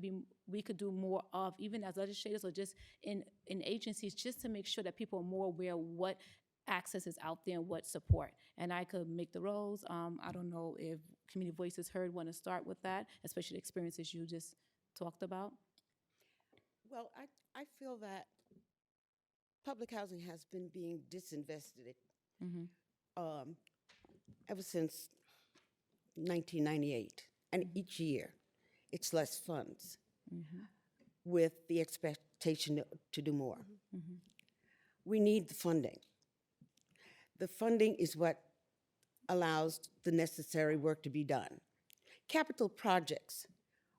we could do more of, even as legislators or just in agencies, just to make sure that people are more aware of what access is out there and what support? And I could make the roles. I don't know if Community Voices Heard want to start with that, especially the experiences you just talked about. Well, I feel that public housing has been being disinvested ever since 1998. And each year, it's less funds with the expectation to do more. We need the funding. The funding is what allows the necessary work to be done. Capital projects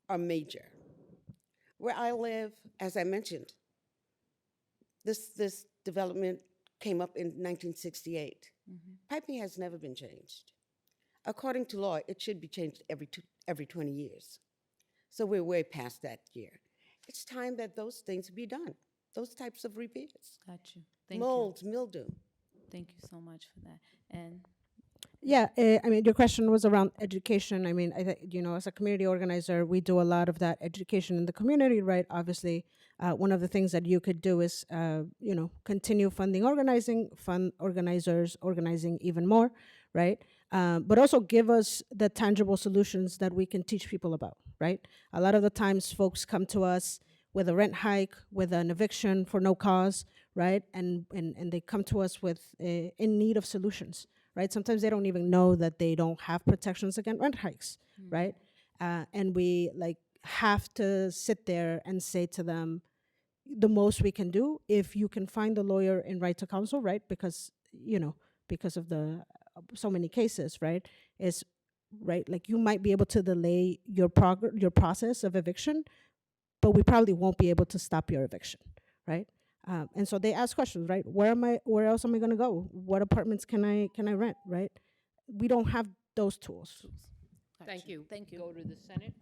are major. Where I live, as I mentioned, this development came up in 1968. Piping has never been changed. According to law, it should be changed every 20 years. So we're way past that year. It's time that those things be done, those types of repairs. Got you. Thank Molds, mildew. Thank you so much for that. And Yeah, I mean, your question was around education. I mean, as a community organizer, we do a lot of that education in the community, right? Obviously, one of the things that you could do is, continue funding organizing, fund organizers organizing even more, right? But also give us the tangible solutions that we can teach people about, right? A lot of the times folks come to us with a rent hike, with an eviction for no cause, right? And they come to us with in need of solutions, right? Sometimes they don't even know that they don't have protections against rent hikes, right? And we have to sit there and say to them, the most we can do, if you can find a lawyer and right to counsel, right? Because of the so many cases, right? Is right, like you might be able to delay your process of eviction, but we probably won't be able to stop your eviction, right? And so they ask questions, right? Where else am I going to go? What apartments can I rent, right? We don't have those tools. Thank you. Thank you. Go to the Senate.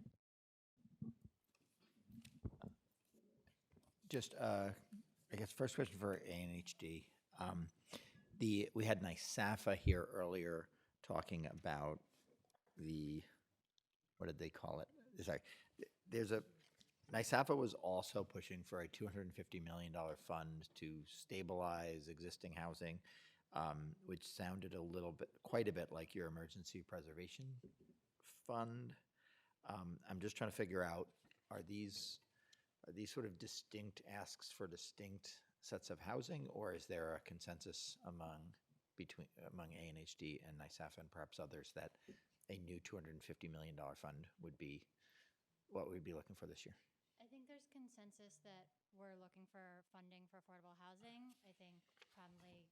Just, I guess, first question for ANHD. We had NYSAFA here earlier talking about what did they call it? Sorry, NYSAFA was also pushing for a $250 million fund to stabilize existing housing, which sounded quite a bit like your emergency preservation fund. I'm just trying to figure out, are these sort of distinct asks for distinct sets of housing, or is there a consensus among ANHD and NYSAFA and perhaps others that a new $250 million fund would be what we'd be looking for this year? I think there's consensus that we're looking for funding for affordable housing. I think probably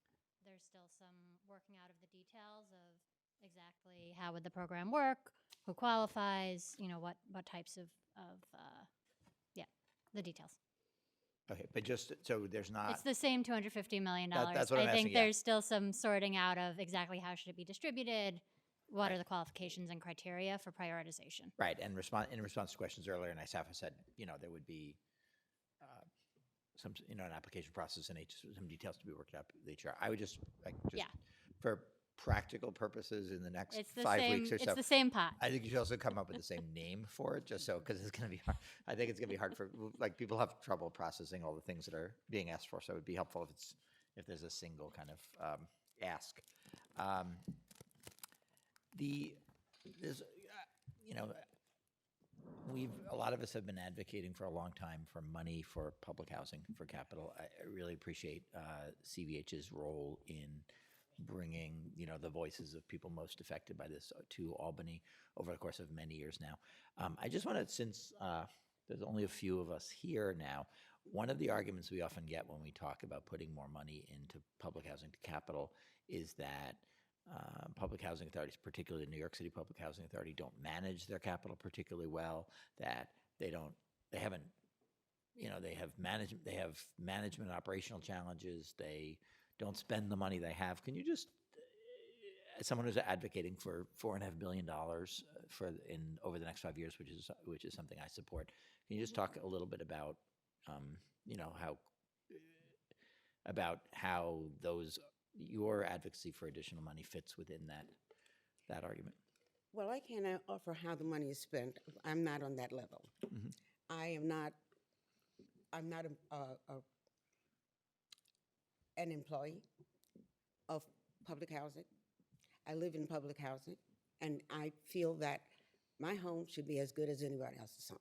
there's still some working out of the details of exactly how would the program work, who qualifies, what types of the details. Okay, but just, so there's not. It's the same $250 million. That's what I'm I asking, think yeah. there's still some sorting out of exactly how should it be distributed, what are the qualifications and criteria for prioritization. Right, and in response to questions earlier, NISAFA said, there would be some, an application process and some details to be worked out with HR. I would just, for practical purposes in the next It's the 5 same- weeks or it's so. the same pot. I think you should also come up with the same name for it, just so, because it's going to be hard. I think it's going to be hard for, people have trouble processing all the things that are being asked for, so it would be helpful if there's a single kind of ask. There's, a lot of us have been advocating for a long time for money for public housing, for capital. I really appreciate CVH's role in bringing, the voices of people most affected by this to Albany over the course of many years now. I just want to, since there's only a few of us here now, one of the arguments we often get when we talk about putting more money into public housing to capital is that public housing authorities, particularly the New York City Public Housing Authority, don't manage their capital particularly well, that they have management and operational challenges, they don't spend the money they have. Can you just, as someone who's advocating for $4.5 billion over the next 5 years, which is something I support, can you just talk a little bit about how your advocacy for additional money fits within that argument? Well, I can't offer how the money is spent. I'm not on that level. Mhm. I'm not an employee of public housing. I live in public housing, and I feel that my home should be as good as anybody else's home.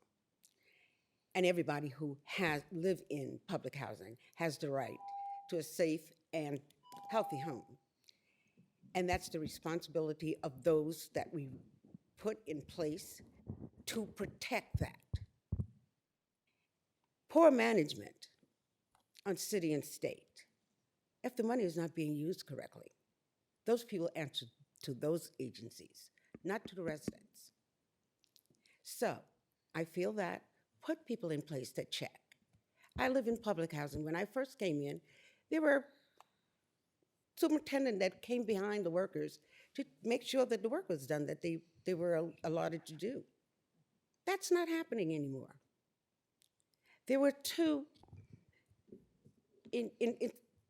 And everybody who live in public housing has the right to a safe and healthy home. And that's the responsibility of those that we put in place to protect that. Poor management on city and state, if the money is not being used correctly, those people answer to those agencies, not to the residents. So I feel that put people in place that check. I live in public housing. When I first came in, there were superintendents that came behind the workers to make sure that the work was done that they were allotted to do. That's not happening anymore. There were 2 in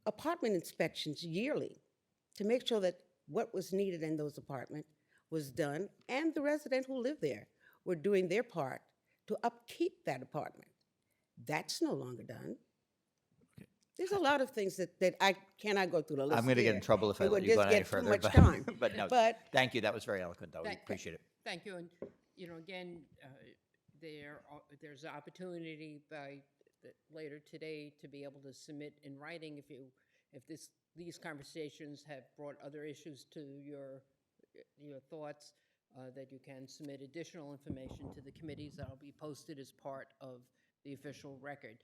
apartment inspections yearly to make sure that what was needed in those apartments was done, and the residents who lived there were doing their part to upkeep that apartment. That's no longer done. There's a lot of things that I cannot go through the list. I'm going to get in trouble if I It let would you go just on any get too further. much time. But no, But thank you. That was very eloquent, though. We appreciate it. Thank you. And, again, there's an opportunity later today to be able to submit in writing if these conversations have brought other issues to your thoughts, that you can submit additional information to the committees that will be posted as part of the official record.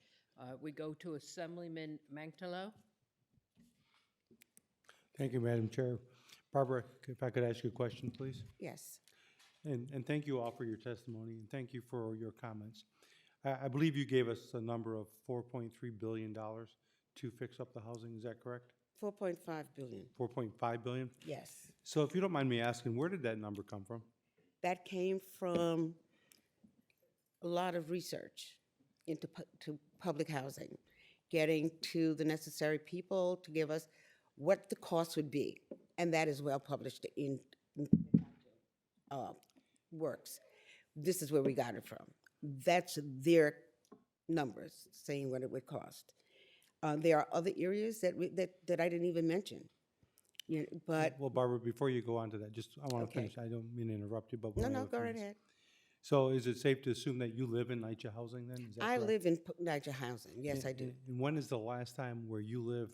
We go to Assemblyman Mantalo. Thank you, Madam Chair. Barbara, if I could ask you a question, please? yes, And thank you all for your testimony, and thank you for your comments. I believe you gave us a number of $4.3 billion to fix up the housing, is that correct? 4.5 billion. 4.5 billion? Yes. So if you don't mind me asking, where did that number come from? That came from a lot of research into to public housing, getting to the necessary people to give us what the cost would be, and that is well published in works. This is where we got it from. That's their numbers saying what it would cost. There are other areas that I didn't even mention. But Well, Barbara, before you go on to that, I want to Okay. finish. I don't mean to interrupt you, but. no, one no, other go right thing. ahead. So is it safe to assume that you live in NYCHA housing then? Is that I correct? live in NYCHA housing. Yes, I do. And when is the last time where you live,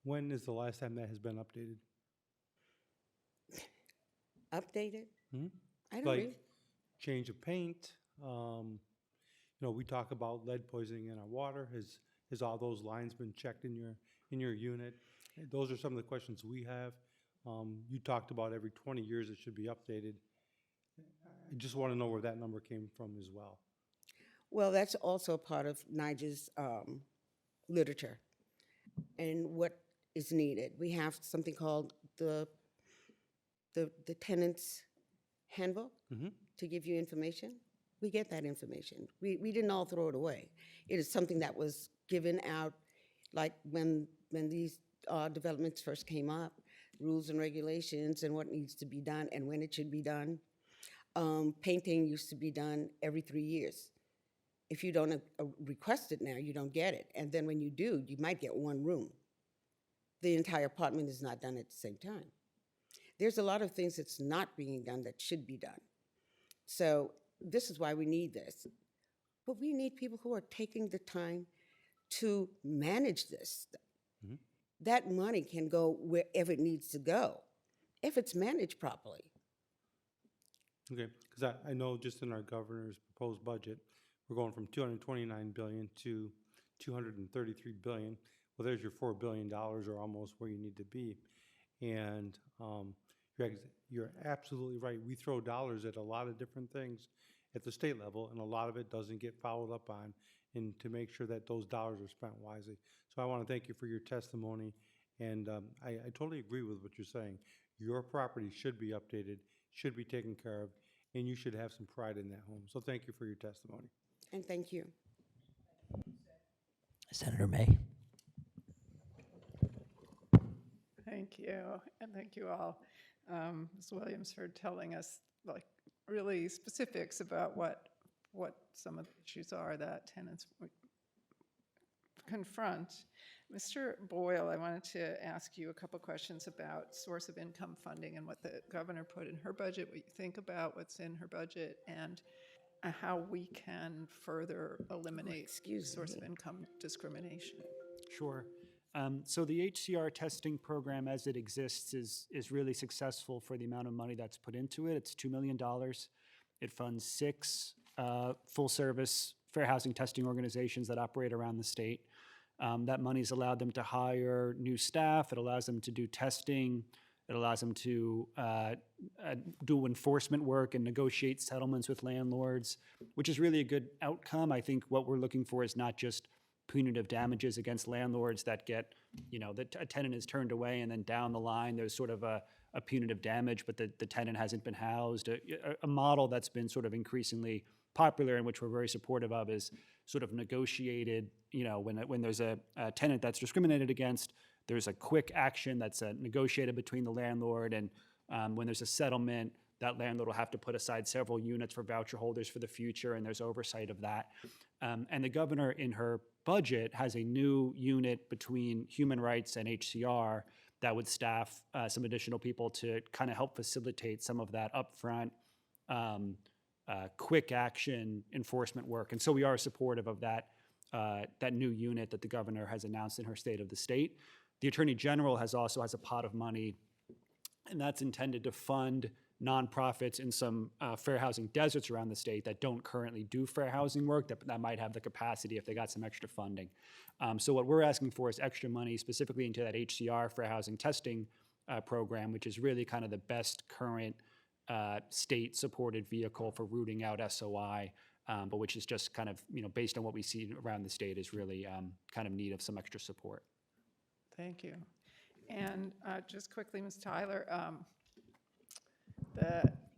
when is the last time that has been updated? Updated? Hmm? I don't Like really. change of paint, we talk about lead poisoning in our water. Has all those lines been checked in your unit? Those are some of the questions we have. You talked about every 20 years it should be updated. I just want to know where that number came from as well. Well, that's also part of NYGE's literature and what is needed. We have something called the tenant's handbook to give you information. We get that information. We didn't all throw it away. It is something that was given out, like when these developments first came up, rules and regulations and what needs to be done and when it should be done. Painting used to be done every 3 years. If you don't request it now, you don't get it. And then when you do, you might get one room. The entire apartment is not done at the same time. There's a lot of things that's not being done that should be done. So this is why we need this. But we need people who are taking the time to manage this. That money can go wherever it needs to go if it's managed properly. Okay, because I know just in our governor's proposed budget, we're going from $229 billion to $233 billion. Well, there's your $4 billion or almost where you need to be. And you're absolutely right. We throw dollars at a lot of different things at the state level, and a lot of it doesn't get followed up on, and to make sure that those dollars are spent wisely. So I want to thank you for your testimony, and I totally agree with what you're saying. Your property should be updated, should be taken care of, and you should have some pride in that home. So thank you for your testimony. And thank you. Senator May. Thank you, and thank you all, Ms. Williams, for telling us like really specifics about what some of the issues are that tenants confront. Mr. Boyle, I wanted to ask you a couple questions about source of income funding and what the governor put in her budget, what you think about what's in her budget, and how we can further eliminate source of income discrimination. Sure. So the HCR testing program as it exists is really successful for the amount of money that's put into it. It's $2 million. It funds 6 full-service fair housing testing organizations that operate around the state. That money's allowed them to hire new staff. It allows them to do testing. It allows them to do enforcement work and negotiate settlements with landlords, which is really a good outcome. I think what we're looking for is not just punitive damages against landlords that get, a tenant is turned away and then down the line there's sort of a punitive damage, but the tenant hasn't been housed. A model that's been sort of increasingly popular and which we're very supportive of is sort of negotiated, when there's a tenant that's discriminated against, there's a quick action that's negotiated between the landlord, and when there's a settlement, that landlord will have to put aside several units for voucher holders for the future, and there's oversight of that. And the governor in her budget has a new unit between human rights and HCR that would staff some additional people to kind of help facilitate some of that upfront quick action enforcement work. And so we are supportive of that new unit that the governor has announced in her State of the State. The Attorney General also has a pot of money, and that's intended to fund nonprofits in some fair housing deserts around the state that don't currently do fair housing work that might have the capacity if they got some extra funding. So what we're asking for is extra money specifically into that HCR fair housing testing program, which is really kind of the best current state-supported vehicle for rooting out SOI, but which is just kind of, based on what we see around the state is really kind of need of some extra support. Thank you. And just quickly, Ms. Tyler,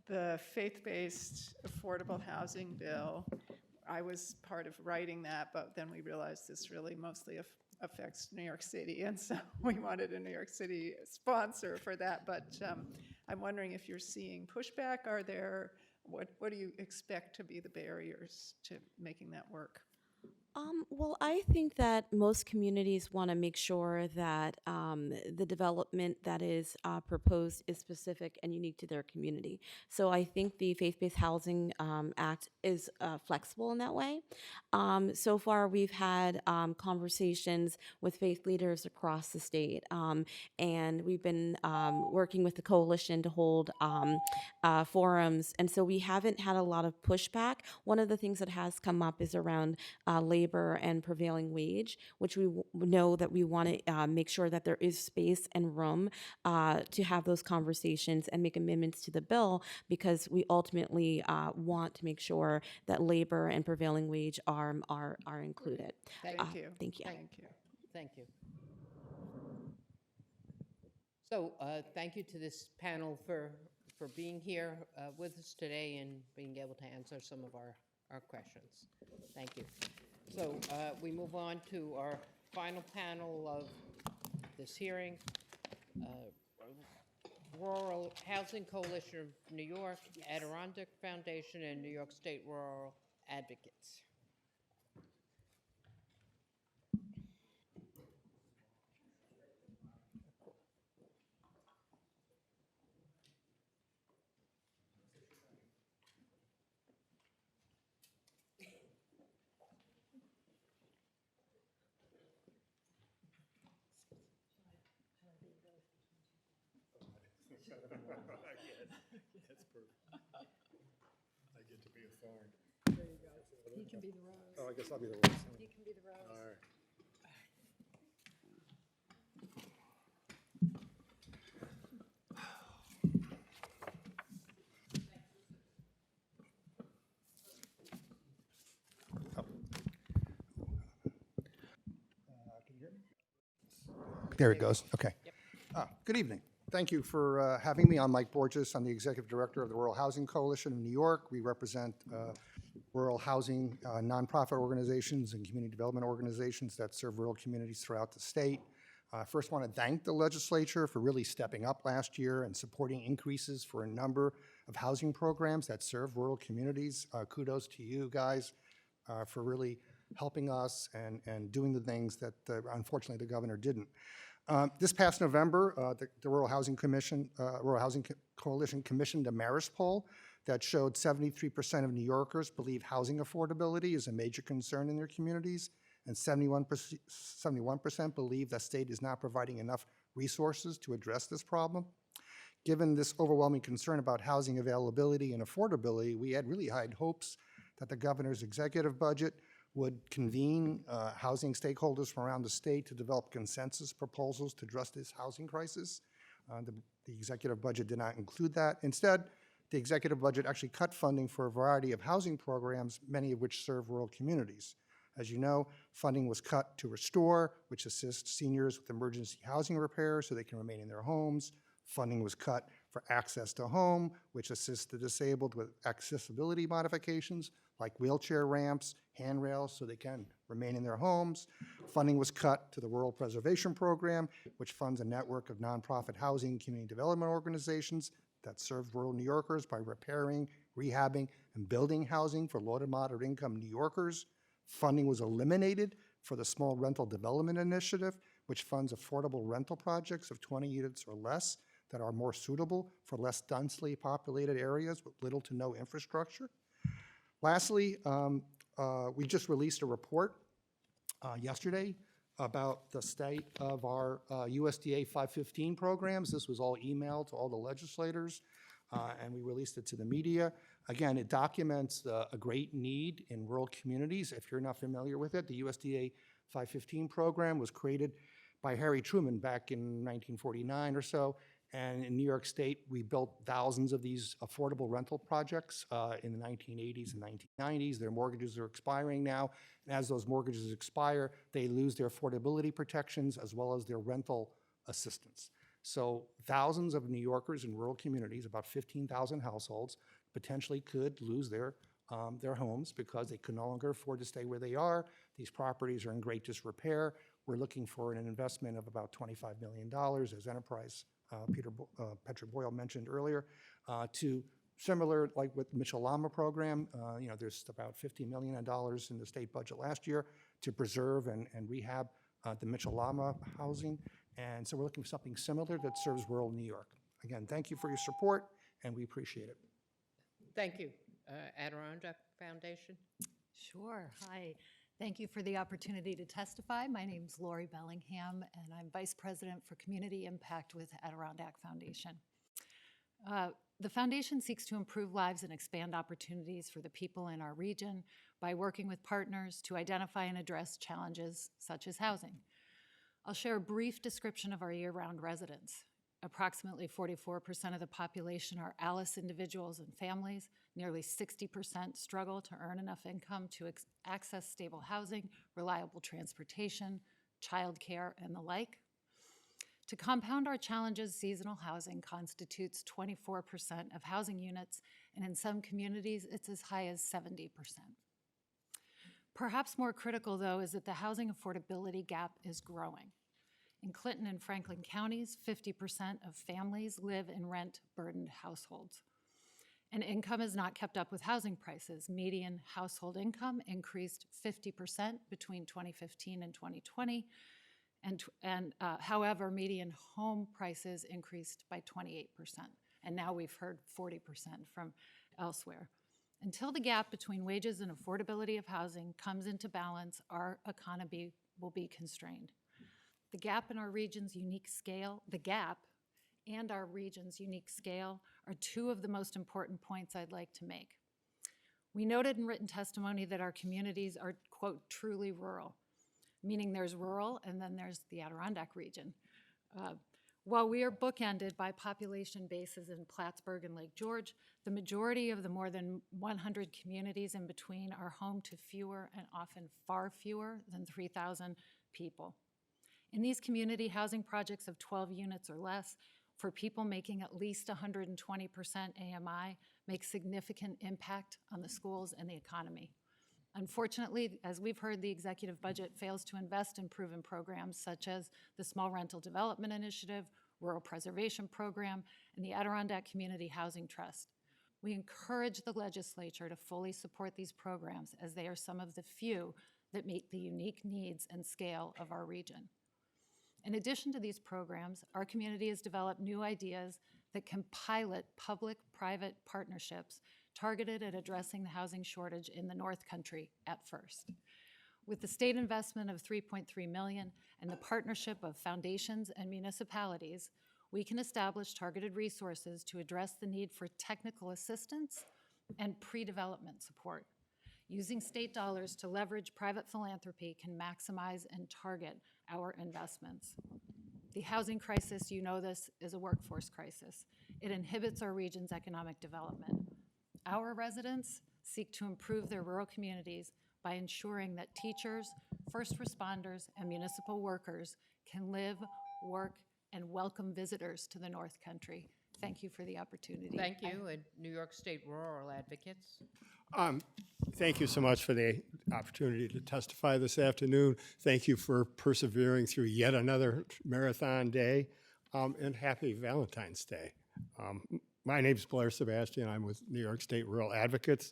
the faith-based affordable housing bill, I was part of writing that, but then we realized this really mostly affects New York City, and so we wanted a New York City sponsor for that. But I'm wondering if you're seeing pushback. What do you expect to be the barriers to making that work? Well, I think that most communities want to make sure that the development that is proposed is specific and unique to their community. So I think the Faith-Based Housing Act is flexible in that way. So far, we've had conversations with faith leaders across the state, and we've been working with the coalition to hold forums, and so we haven't had a lot of pushback. One of the things that has come up is around labor and prevailing wage, which we know that we want to make sure that there is space and room to have those conversations and make amendments to the bill, because we ultimately want to make sure that labor and prevailing wage are included. Thank you. Thank you. Thank you. Thank you. So thank you to this panel for being here with us today and being able to answer some of our questions. Thank you. So we move on to our final panel of this hearing. Rural Housing Coalition of New York, Adirondack Foundation, and New York State Rural Advocates. That's perfect. I get to be a thorn. There you go. He can be the rose. Oh, I guess I'll be the rose. You can be the rose. All right. There it goes. Okay. Good evening. Thank you for having me. I'm Mike Borges. I'm the Executive Director of the Rural Housing Coalition of New York. We represent rural housing nonprofit organizations and community development organizations that serve rural communities throughout the state. I first want to thank the legislature for really stepping up last year and supporting increases for a number of housing programs that serve rural communities. Kudos to you guys for really helping us and doing the things that unfortunately the governor didn't. This past November, the Rural Housing Coalition commissioned a Marist poll that showed 73% of New Yorkers believe housing affordability is a major concern in their communities, and 71% believe the state is not providing enough resources to address this problem. Given this overwhelming concern about housing availability and affordability, we had really high hopes that the governor's executive budget would convene housing stakeholders from around the state to develop consensus proposals to address this housing crisis. The executive budget did not include that. Instead, the executive budget actually cut funding for a variety of housing programs, many of which serve rural communities. As you know, funding was cut to Restore, which assists seniors with emergency housing repairs so they can remain in their homes. Funding was cut for Access to Home, which assists the disabled with accessibility modifications like wheelchair ramps, handrails, so they can remain in their homes. Funding was cut to the Rural Preservation Program, which funds a network of nonprofit housing and community development organizations that serve rural New Yorkers by repairing, rehabbing, and building housing for low to moderate income New Yorkers. Funding was eliminated for the Small Rental Development Initiative, which funds affordable rental projects of 20 units or less that are more suitable for less densely populated areas with little to no infrastructure. Lastly, we just released a report yesterday about the state of our USDA 515 programs. This was all emailed to all the legislators, and we released it to the media. Again, it documents a great need in rural communities. If you're not familiar with it, the USDA 515 program was created by Harry Truman back in 1949 or so. And in New York State, we built thousands of these affordable rental projects in the 1980s and 1990s. Their mortgages are expiring now. And as those mortgages expire, they lose their affordability protections as well as their rental assistance. So thousands of New Yorkers in rural communities, about 15,000 households, potentially could lose their homes because they could no longer afford to stay where they are. These properties are in great disrepair. We're looking for an investment of about $25 million as Enterprise Patrick Boyle mentioned earlier, to similar like with Mitchell Lama program. There's about $50 million in the state budget last year to preserve and rehab the Mitchell-Lama housing. And so we're looking for something similar that serves rural New York. Again, thank you for your support, and we appreciate it. Thank you. Adirondack Foundation? Sure. Hi. Thank you for the opportunity to testify. My name's Lori Bellingham, and I'm Vice President for Community Impact with Adirondack Foundation. The foundation seeks to improve lives and expand opportunities for the people in our region by working with partners to identify and address challenges such as housing. I'll share a brief description of our year-round residents. Approximately 44% of the population are ALICE individuals and families. Nearly 60% struggle to earn enough income to access stable housing, reliable transportation, childcare, and the like. To compound our challenges, seasonal housing constitutes 24% of housing units, and in some communities, it's as high as 70%. Perhaps more critical, though, is that the housing affordability gap is growing. In Clinton and Franklin counties, 50% of families live in rent-burdened households. And income has not kept up with housing prices. Median household income increased 50% between 2015 and 2020, however, median home prices increased by 28%. And now we've heard 40% from elsewhere. Until the gap between wages and affordability of housing comes into balance, our economy will be constrained. The gap and our region's unique scale are two of the most important points I'd like to make. We noted in written testimony that our communities are, quote, truly rural, meaning there's rural and then there's the Adirondack region. While we are bookended by population bases in Plattsburgh and Lake George, the majority of the more than 100 communities in between are home to fewer and often far fewer than 3,000 people. In these community housing projects of 12 units or less, for people making at least 120% AMI, make significant impact on the schools and the economy. Unfortunately, as we've heard, the executive budget fails to invest in proven programs such as the Small Rental Development Initiative, Rural Preservation Program, and the Adirondack Community Housing Trust. We encourage the legislature to fully support these programs as they are some of the few that meet the unique needs and scale of our region. In addition to these programs, our community has developed new ideas that can pilot public-private partnerships targeted at addressing the housing shortage in the North Country at first. With the state investment of $3.3 million and the partnership of foundations and municipalities, we can establish targeted resources to address the need for technical assistance and pre-development support. Using state dollars to leverage private philanthropy can maximize and target our investments. The housing crisis, you know this, is a workforce crisis. It inhibits our region's economic development. Our residents seek to improve their rural communities by ensuring that teachers, first responders, and municipal workers can live, work, and welcome visitors to the North Country. Thank you for the opportunity. Thank you. And New York State Rural Advocates? Thank you so much for the opportunity to testify this afternoon. Thank you for persevering through yet another marathon day, and happy Valentine's Day. My name is Blair Sebastian. I'm with New York State Rural Advocates.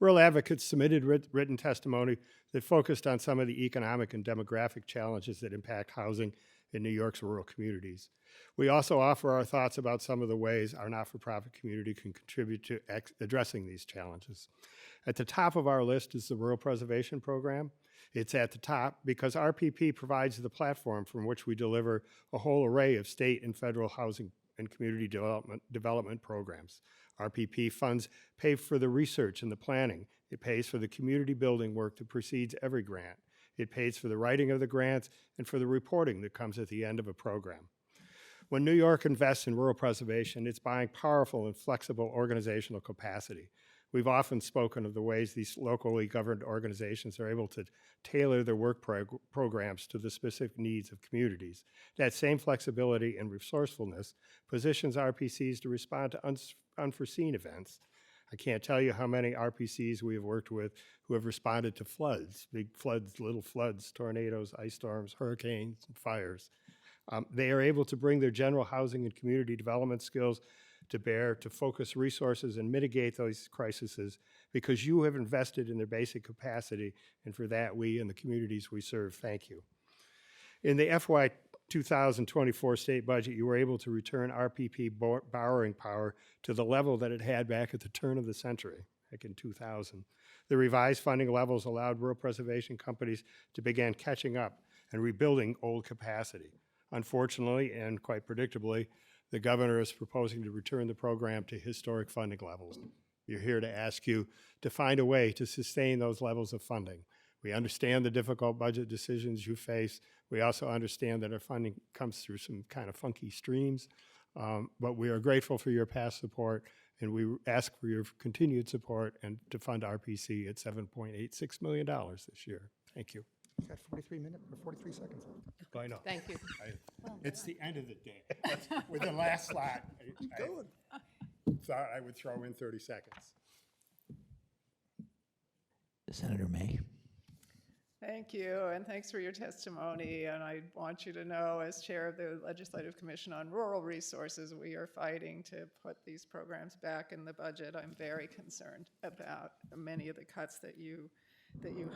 Rural Advocates submitted written testimony that focused on some of the economic and demographic challenges that impact housing in New York's rural communities. We also offer our thoughts about some of the ways our not-for-profit community can contribute to addressing these challenges. At the top of our list is the Rural Preservation Program. It's at the top because RPP provides the platform from which we deliver a whole array of state and federal housing and community development programs. RPP funds pay for the research and the planning. It pays for the community building work that precedes every grant. It pays for the writing of the grants and for the reporting that comes at the end of a program. When New York invests in rural preservation, it's buying powerful and flexible organizational capacity. We've often spoken of the ways these locally governed organizations are able to tailor their work programs to the specific needs of communities. That same flexibility and resourcefulness positions RPCs to respond to unforeseen events. I can't tell you how many RPCs we have worked with who have responded to floods, big floods, little floods, tornadoes, ice storms, hurricanes, and fires. They are able to bring their general housing and community development skills to bear to focus resources and mitigate those crises because you have invested in their basic capacity, and for that, we and the communities we serve, thank you. In the FY 2024 state budget, you were able to return RPP borrowing power to the level that it had back at the turn of the century, back in 2000. The revised funding levels allowed rural preservation companies to begin catching up and rebuilding old capacity. Unfortunately, and quite predictably, the governor is proposing to return the program to historic funding levels. We're here to ask you to find a way to sustain those levels of funding. We understand the difficult budget decisions you face. We also understand that our funding comes through some kind of funky streams, but we are grateful for your past support, and we ask for your continued support and to fund RPC at $7.86 million this year. Thank you. You've got 43 minutes or 43 seconds left. I know. Thank you. It's the end of the day. With the last slide, I thought I would throw in 30 seconds. Senator May. Thank you, and thanks for your testimony. And I want you to know, as chair of the Legislative Commission on Rural Resources, we are fighting to put these programs back in the budget. I'm very concerned about many of the cuts that you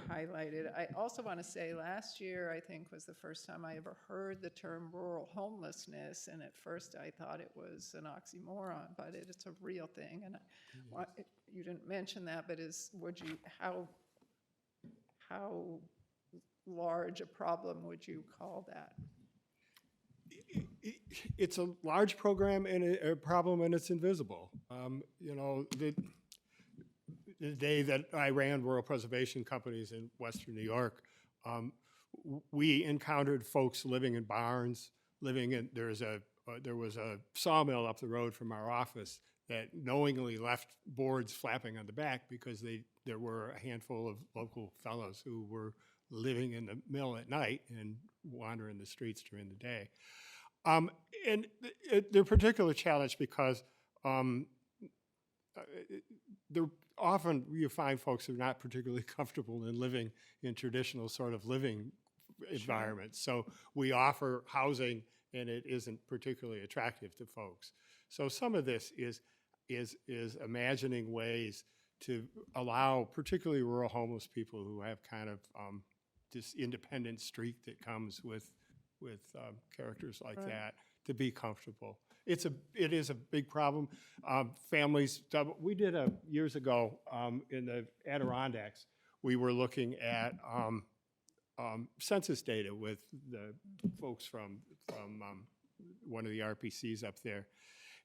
highlighted. I also want to say last year, I think, was the first time I ever heard the term rural homelessness, and at first I thought it was an oxymoron, but it's a real thing. And you didn't mention that, but how large a problem would you call that? It's a large program and a problem, and it's invisible. The day that I ran rural preservation companies in Western New York, we encountered folks living in barns, there was a sawmill up the road from our office that knowingly left boards flapping on the back because there were a handful of local fellows who were living in the mill at night and wandering the streets during the day. And they're a particular challenge because often you find folks who are not particularly comfortable in living in traditional sort of living environments. So we offer housing, and it isn't particularly attractive to folks. So some of this is imagining ways to allow particularly rural homeless people who have kind of this independent streak that comes with characters like that to be comfortable. It is a big problem. Families, we did years ago in the Adirondacks, we were looking at census data with the folks from one of the RPCs up there.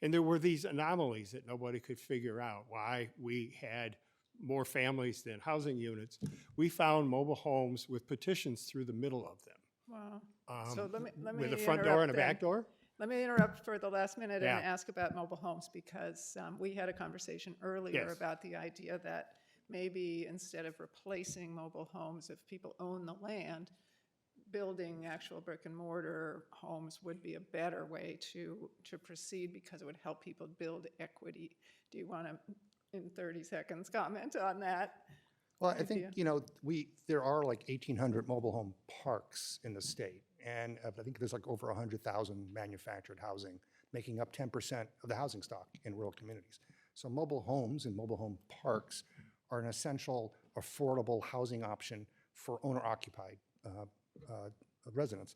And there were these anomalies that nobody could figure out why we had more families than housing units. We found mobile homes with petitions through the middle of them. Wow. So let me with a front door and a back door? Let me interrupt for the last minute Yeah. and ask about mobile homes, because we had a conversation earlier Yes. about the idea that maybe instead of replacing mobile homes, if people own the land, building actual brick and mortar homes would be a better way to proceed because it would help people build equity. Do you want to, in 30 seconds, comment on that? Well, I think, there are like 1,800 mobile home parks in the state. And I think there's like over 100,000 manufactured housing, making up 10% of the housing stock in rural communities. So mobile homes and mobile home parks are an essential, affordable housing option for owner-occupied residents.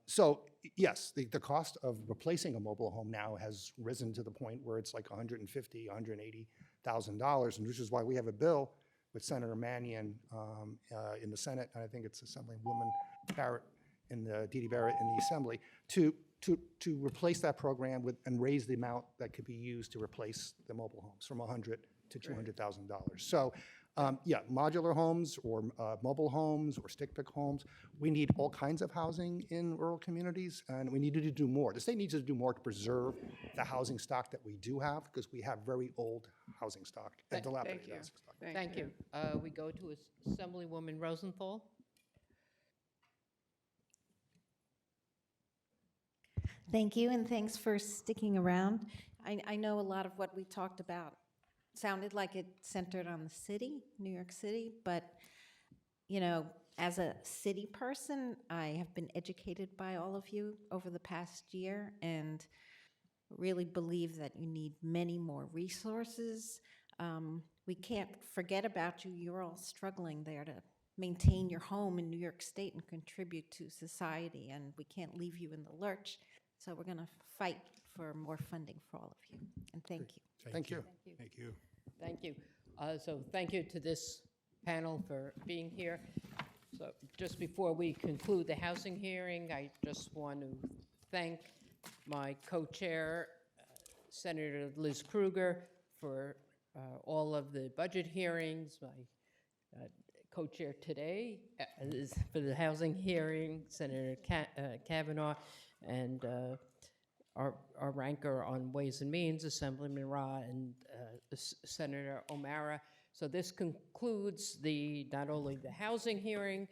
So yes, the cost of replacing a mobile home now has risen to the point where it's like $150,000, $180,000, and which is why we have a bill with Senator Mannion in the Senate, and I think it's Assemblywoman Barrett and Dee Dee Barrett in the Assembly, to replace that program and raise the amount that could be used to replace the mobile homes from $100,000 to $200,000. So modular homes or mobile homes or stick-pick homes. We need all kinds of housing in rural communities, and we need to do more. The state needs to do more to preserve the housing stock that we do have, because we have very old housing stock and dilapidated housing stock. Thank you. We go to Assemblywoman Rosenthal. Thank you, and thanks for sticking around. I know a lot of what we talked about sounded like it centered on the city, New York City, but, as a city person, I have been educated by all of you over the past year, and really believe that you need many more resources. We can't forget about you. You're all struggling there to maintain your home in New York State and contribute to society, and we can't leave you in the lurch. So we're going to fight for more funding for all of you. And thank you. Thank you. Thank you. Thank you. So thank you to this panel for being here. So just before we conclude the housing hearing, I just want to thank my co-chair, Senator Liz Kruger, for all of the budget hearings, my co-chair today is for the housing hearing, Senator Kavanaugh, and our ranker on Ways and Means, Assemblyman Ra, and Senator O'Mara. So this concludes not only the housing hearing,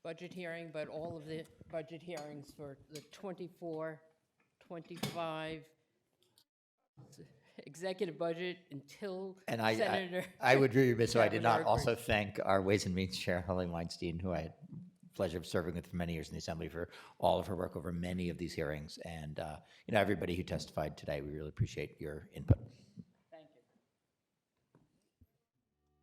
budget hearing, but all of the budget hearings for the 24-25 executive budget until And Senator I would be remiss if I did not Kavanaugh also thank our Ways and Means Chair, Helene Weinstein, who I had the pleasure of serving with for many years in the Assembly, for all of her work over many of these hearings. And, everybody who testified today, we really appreciate your input.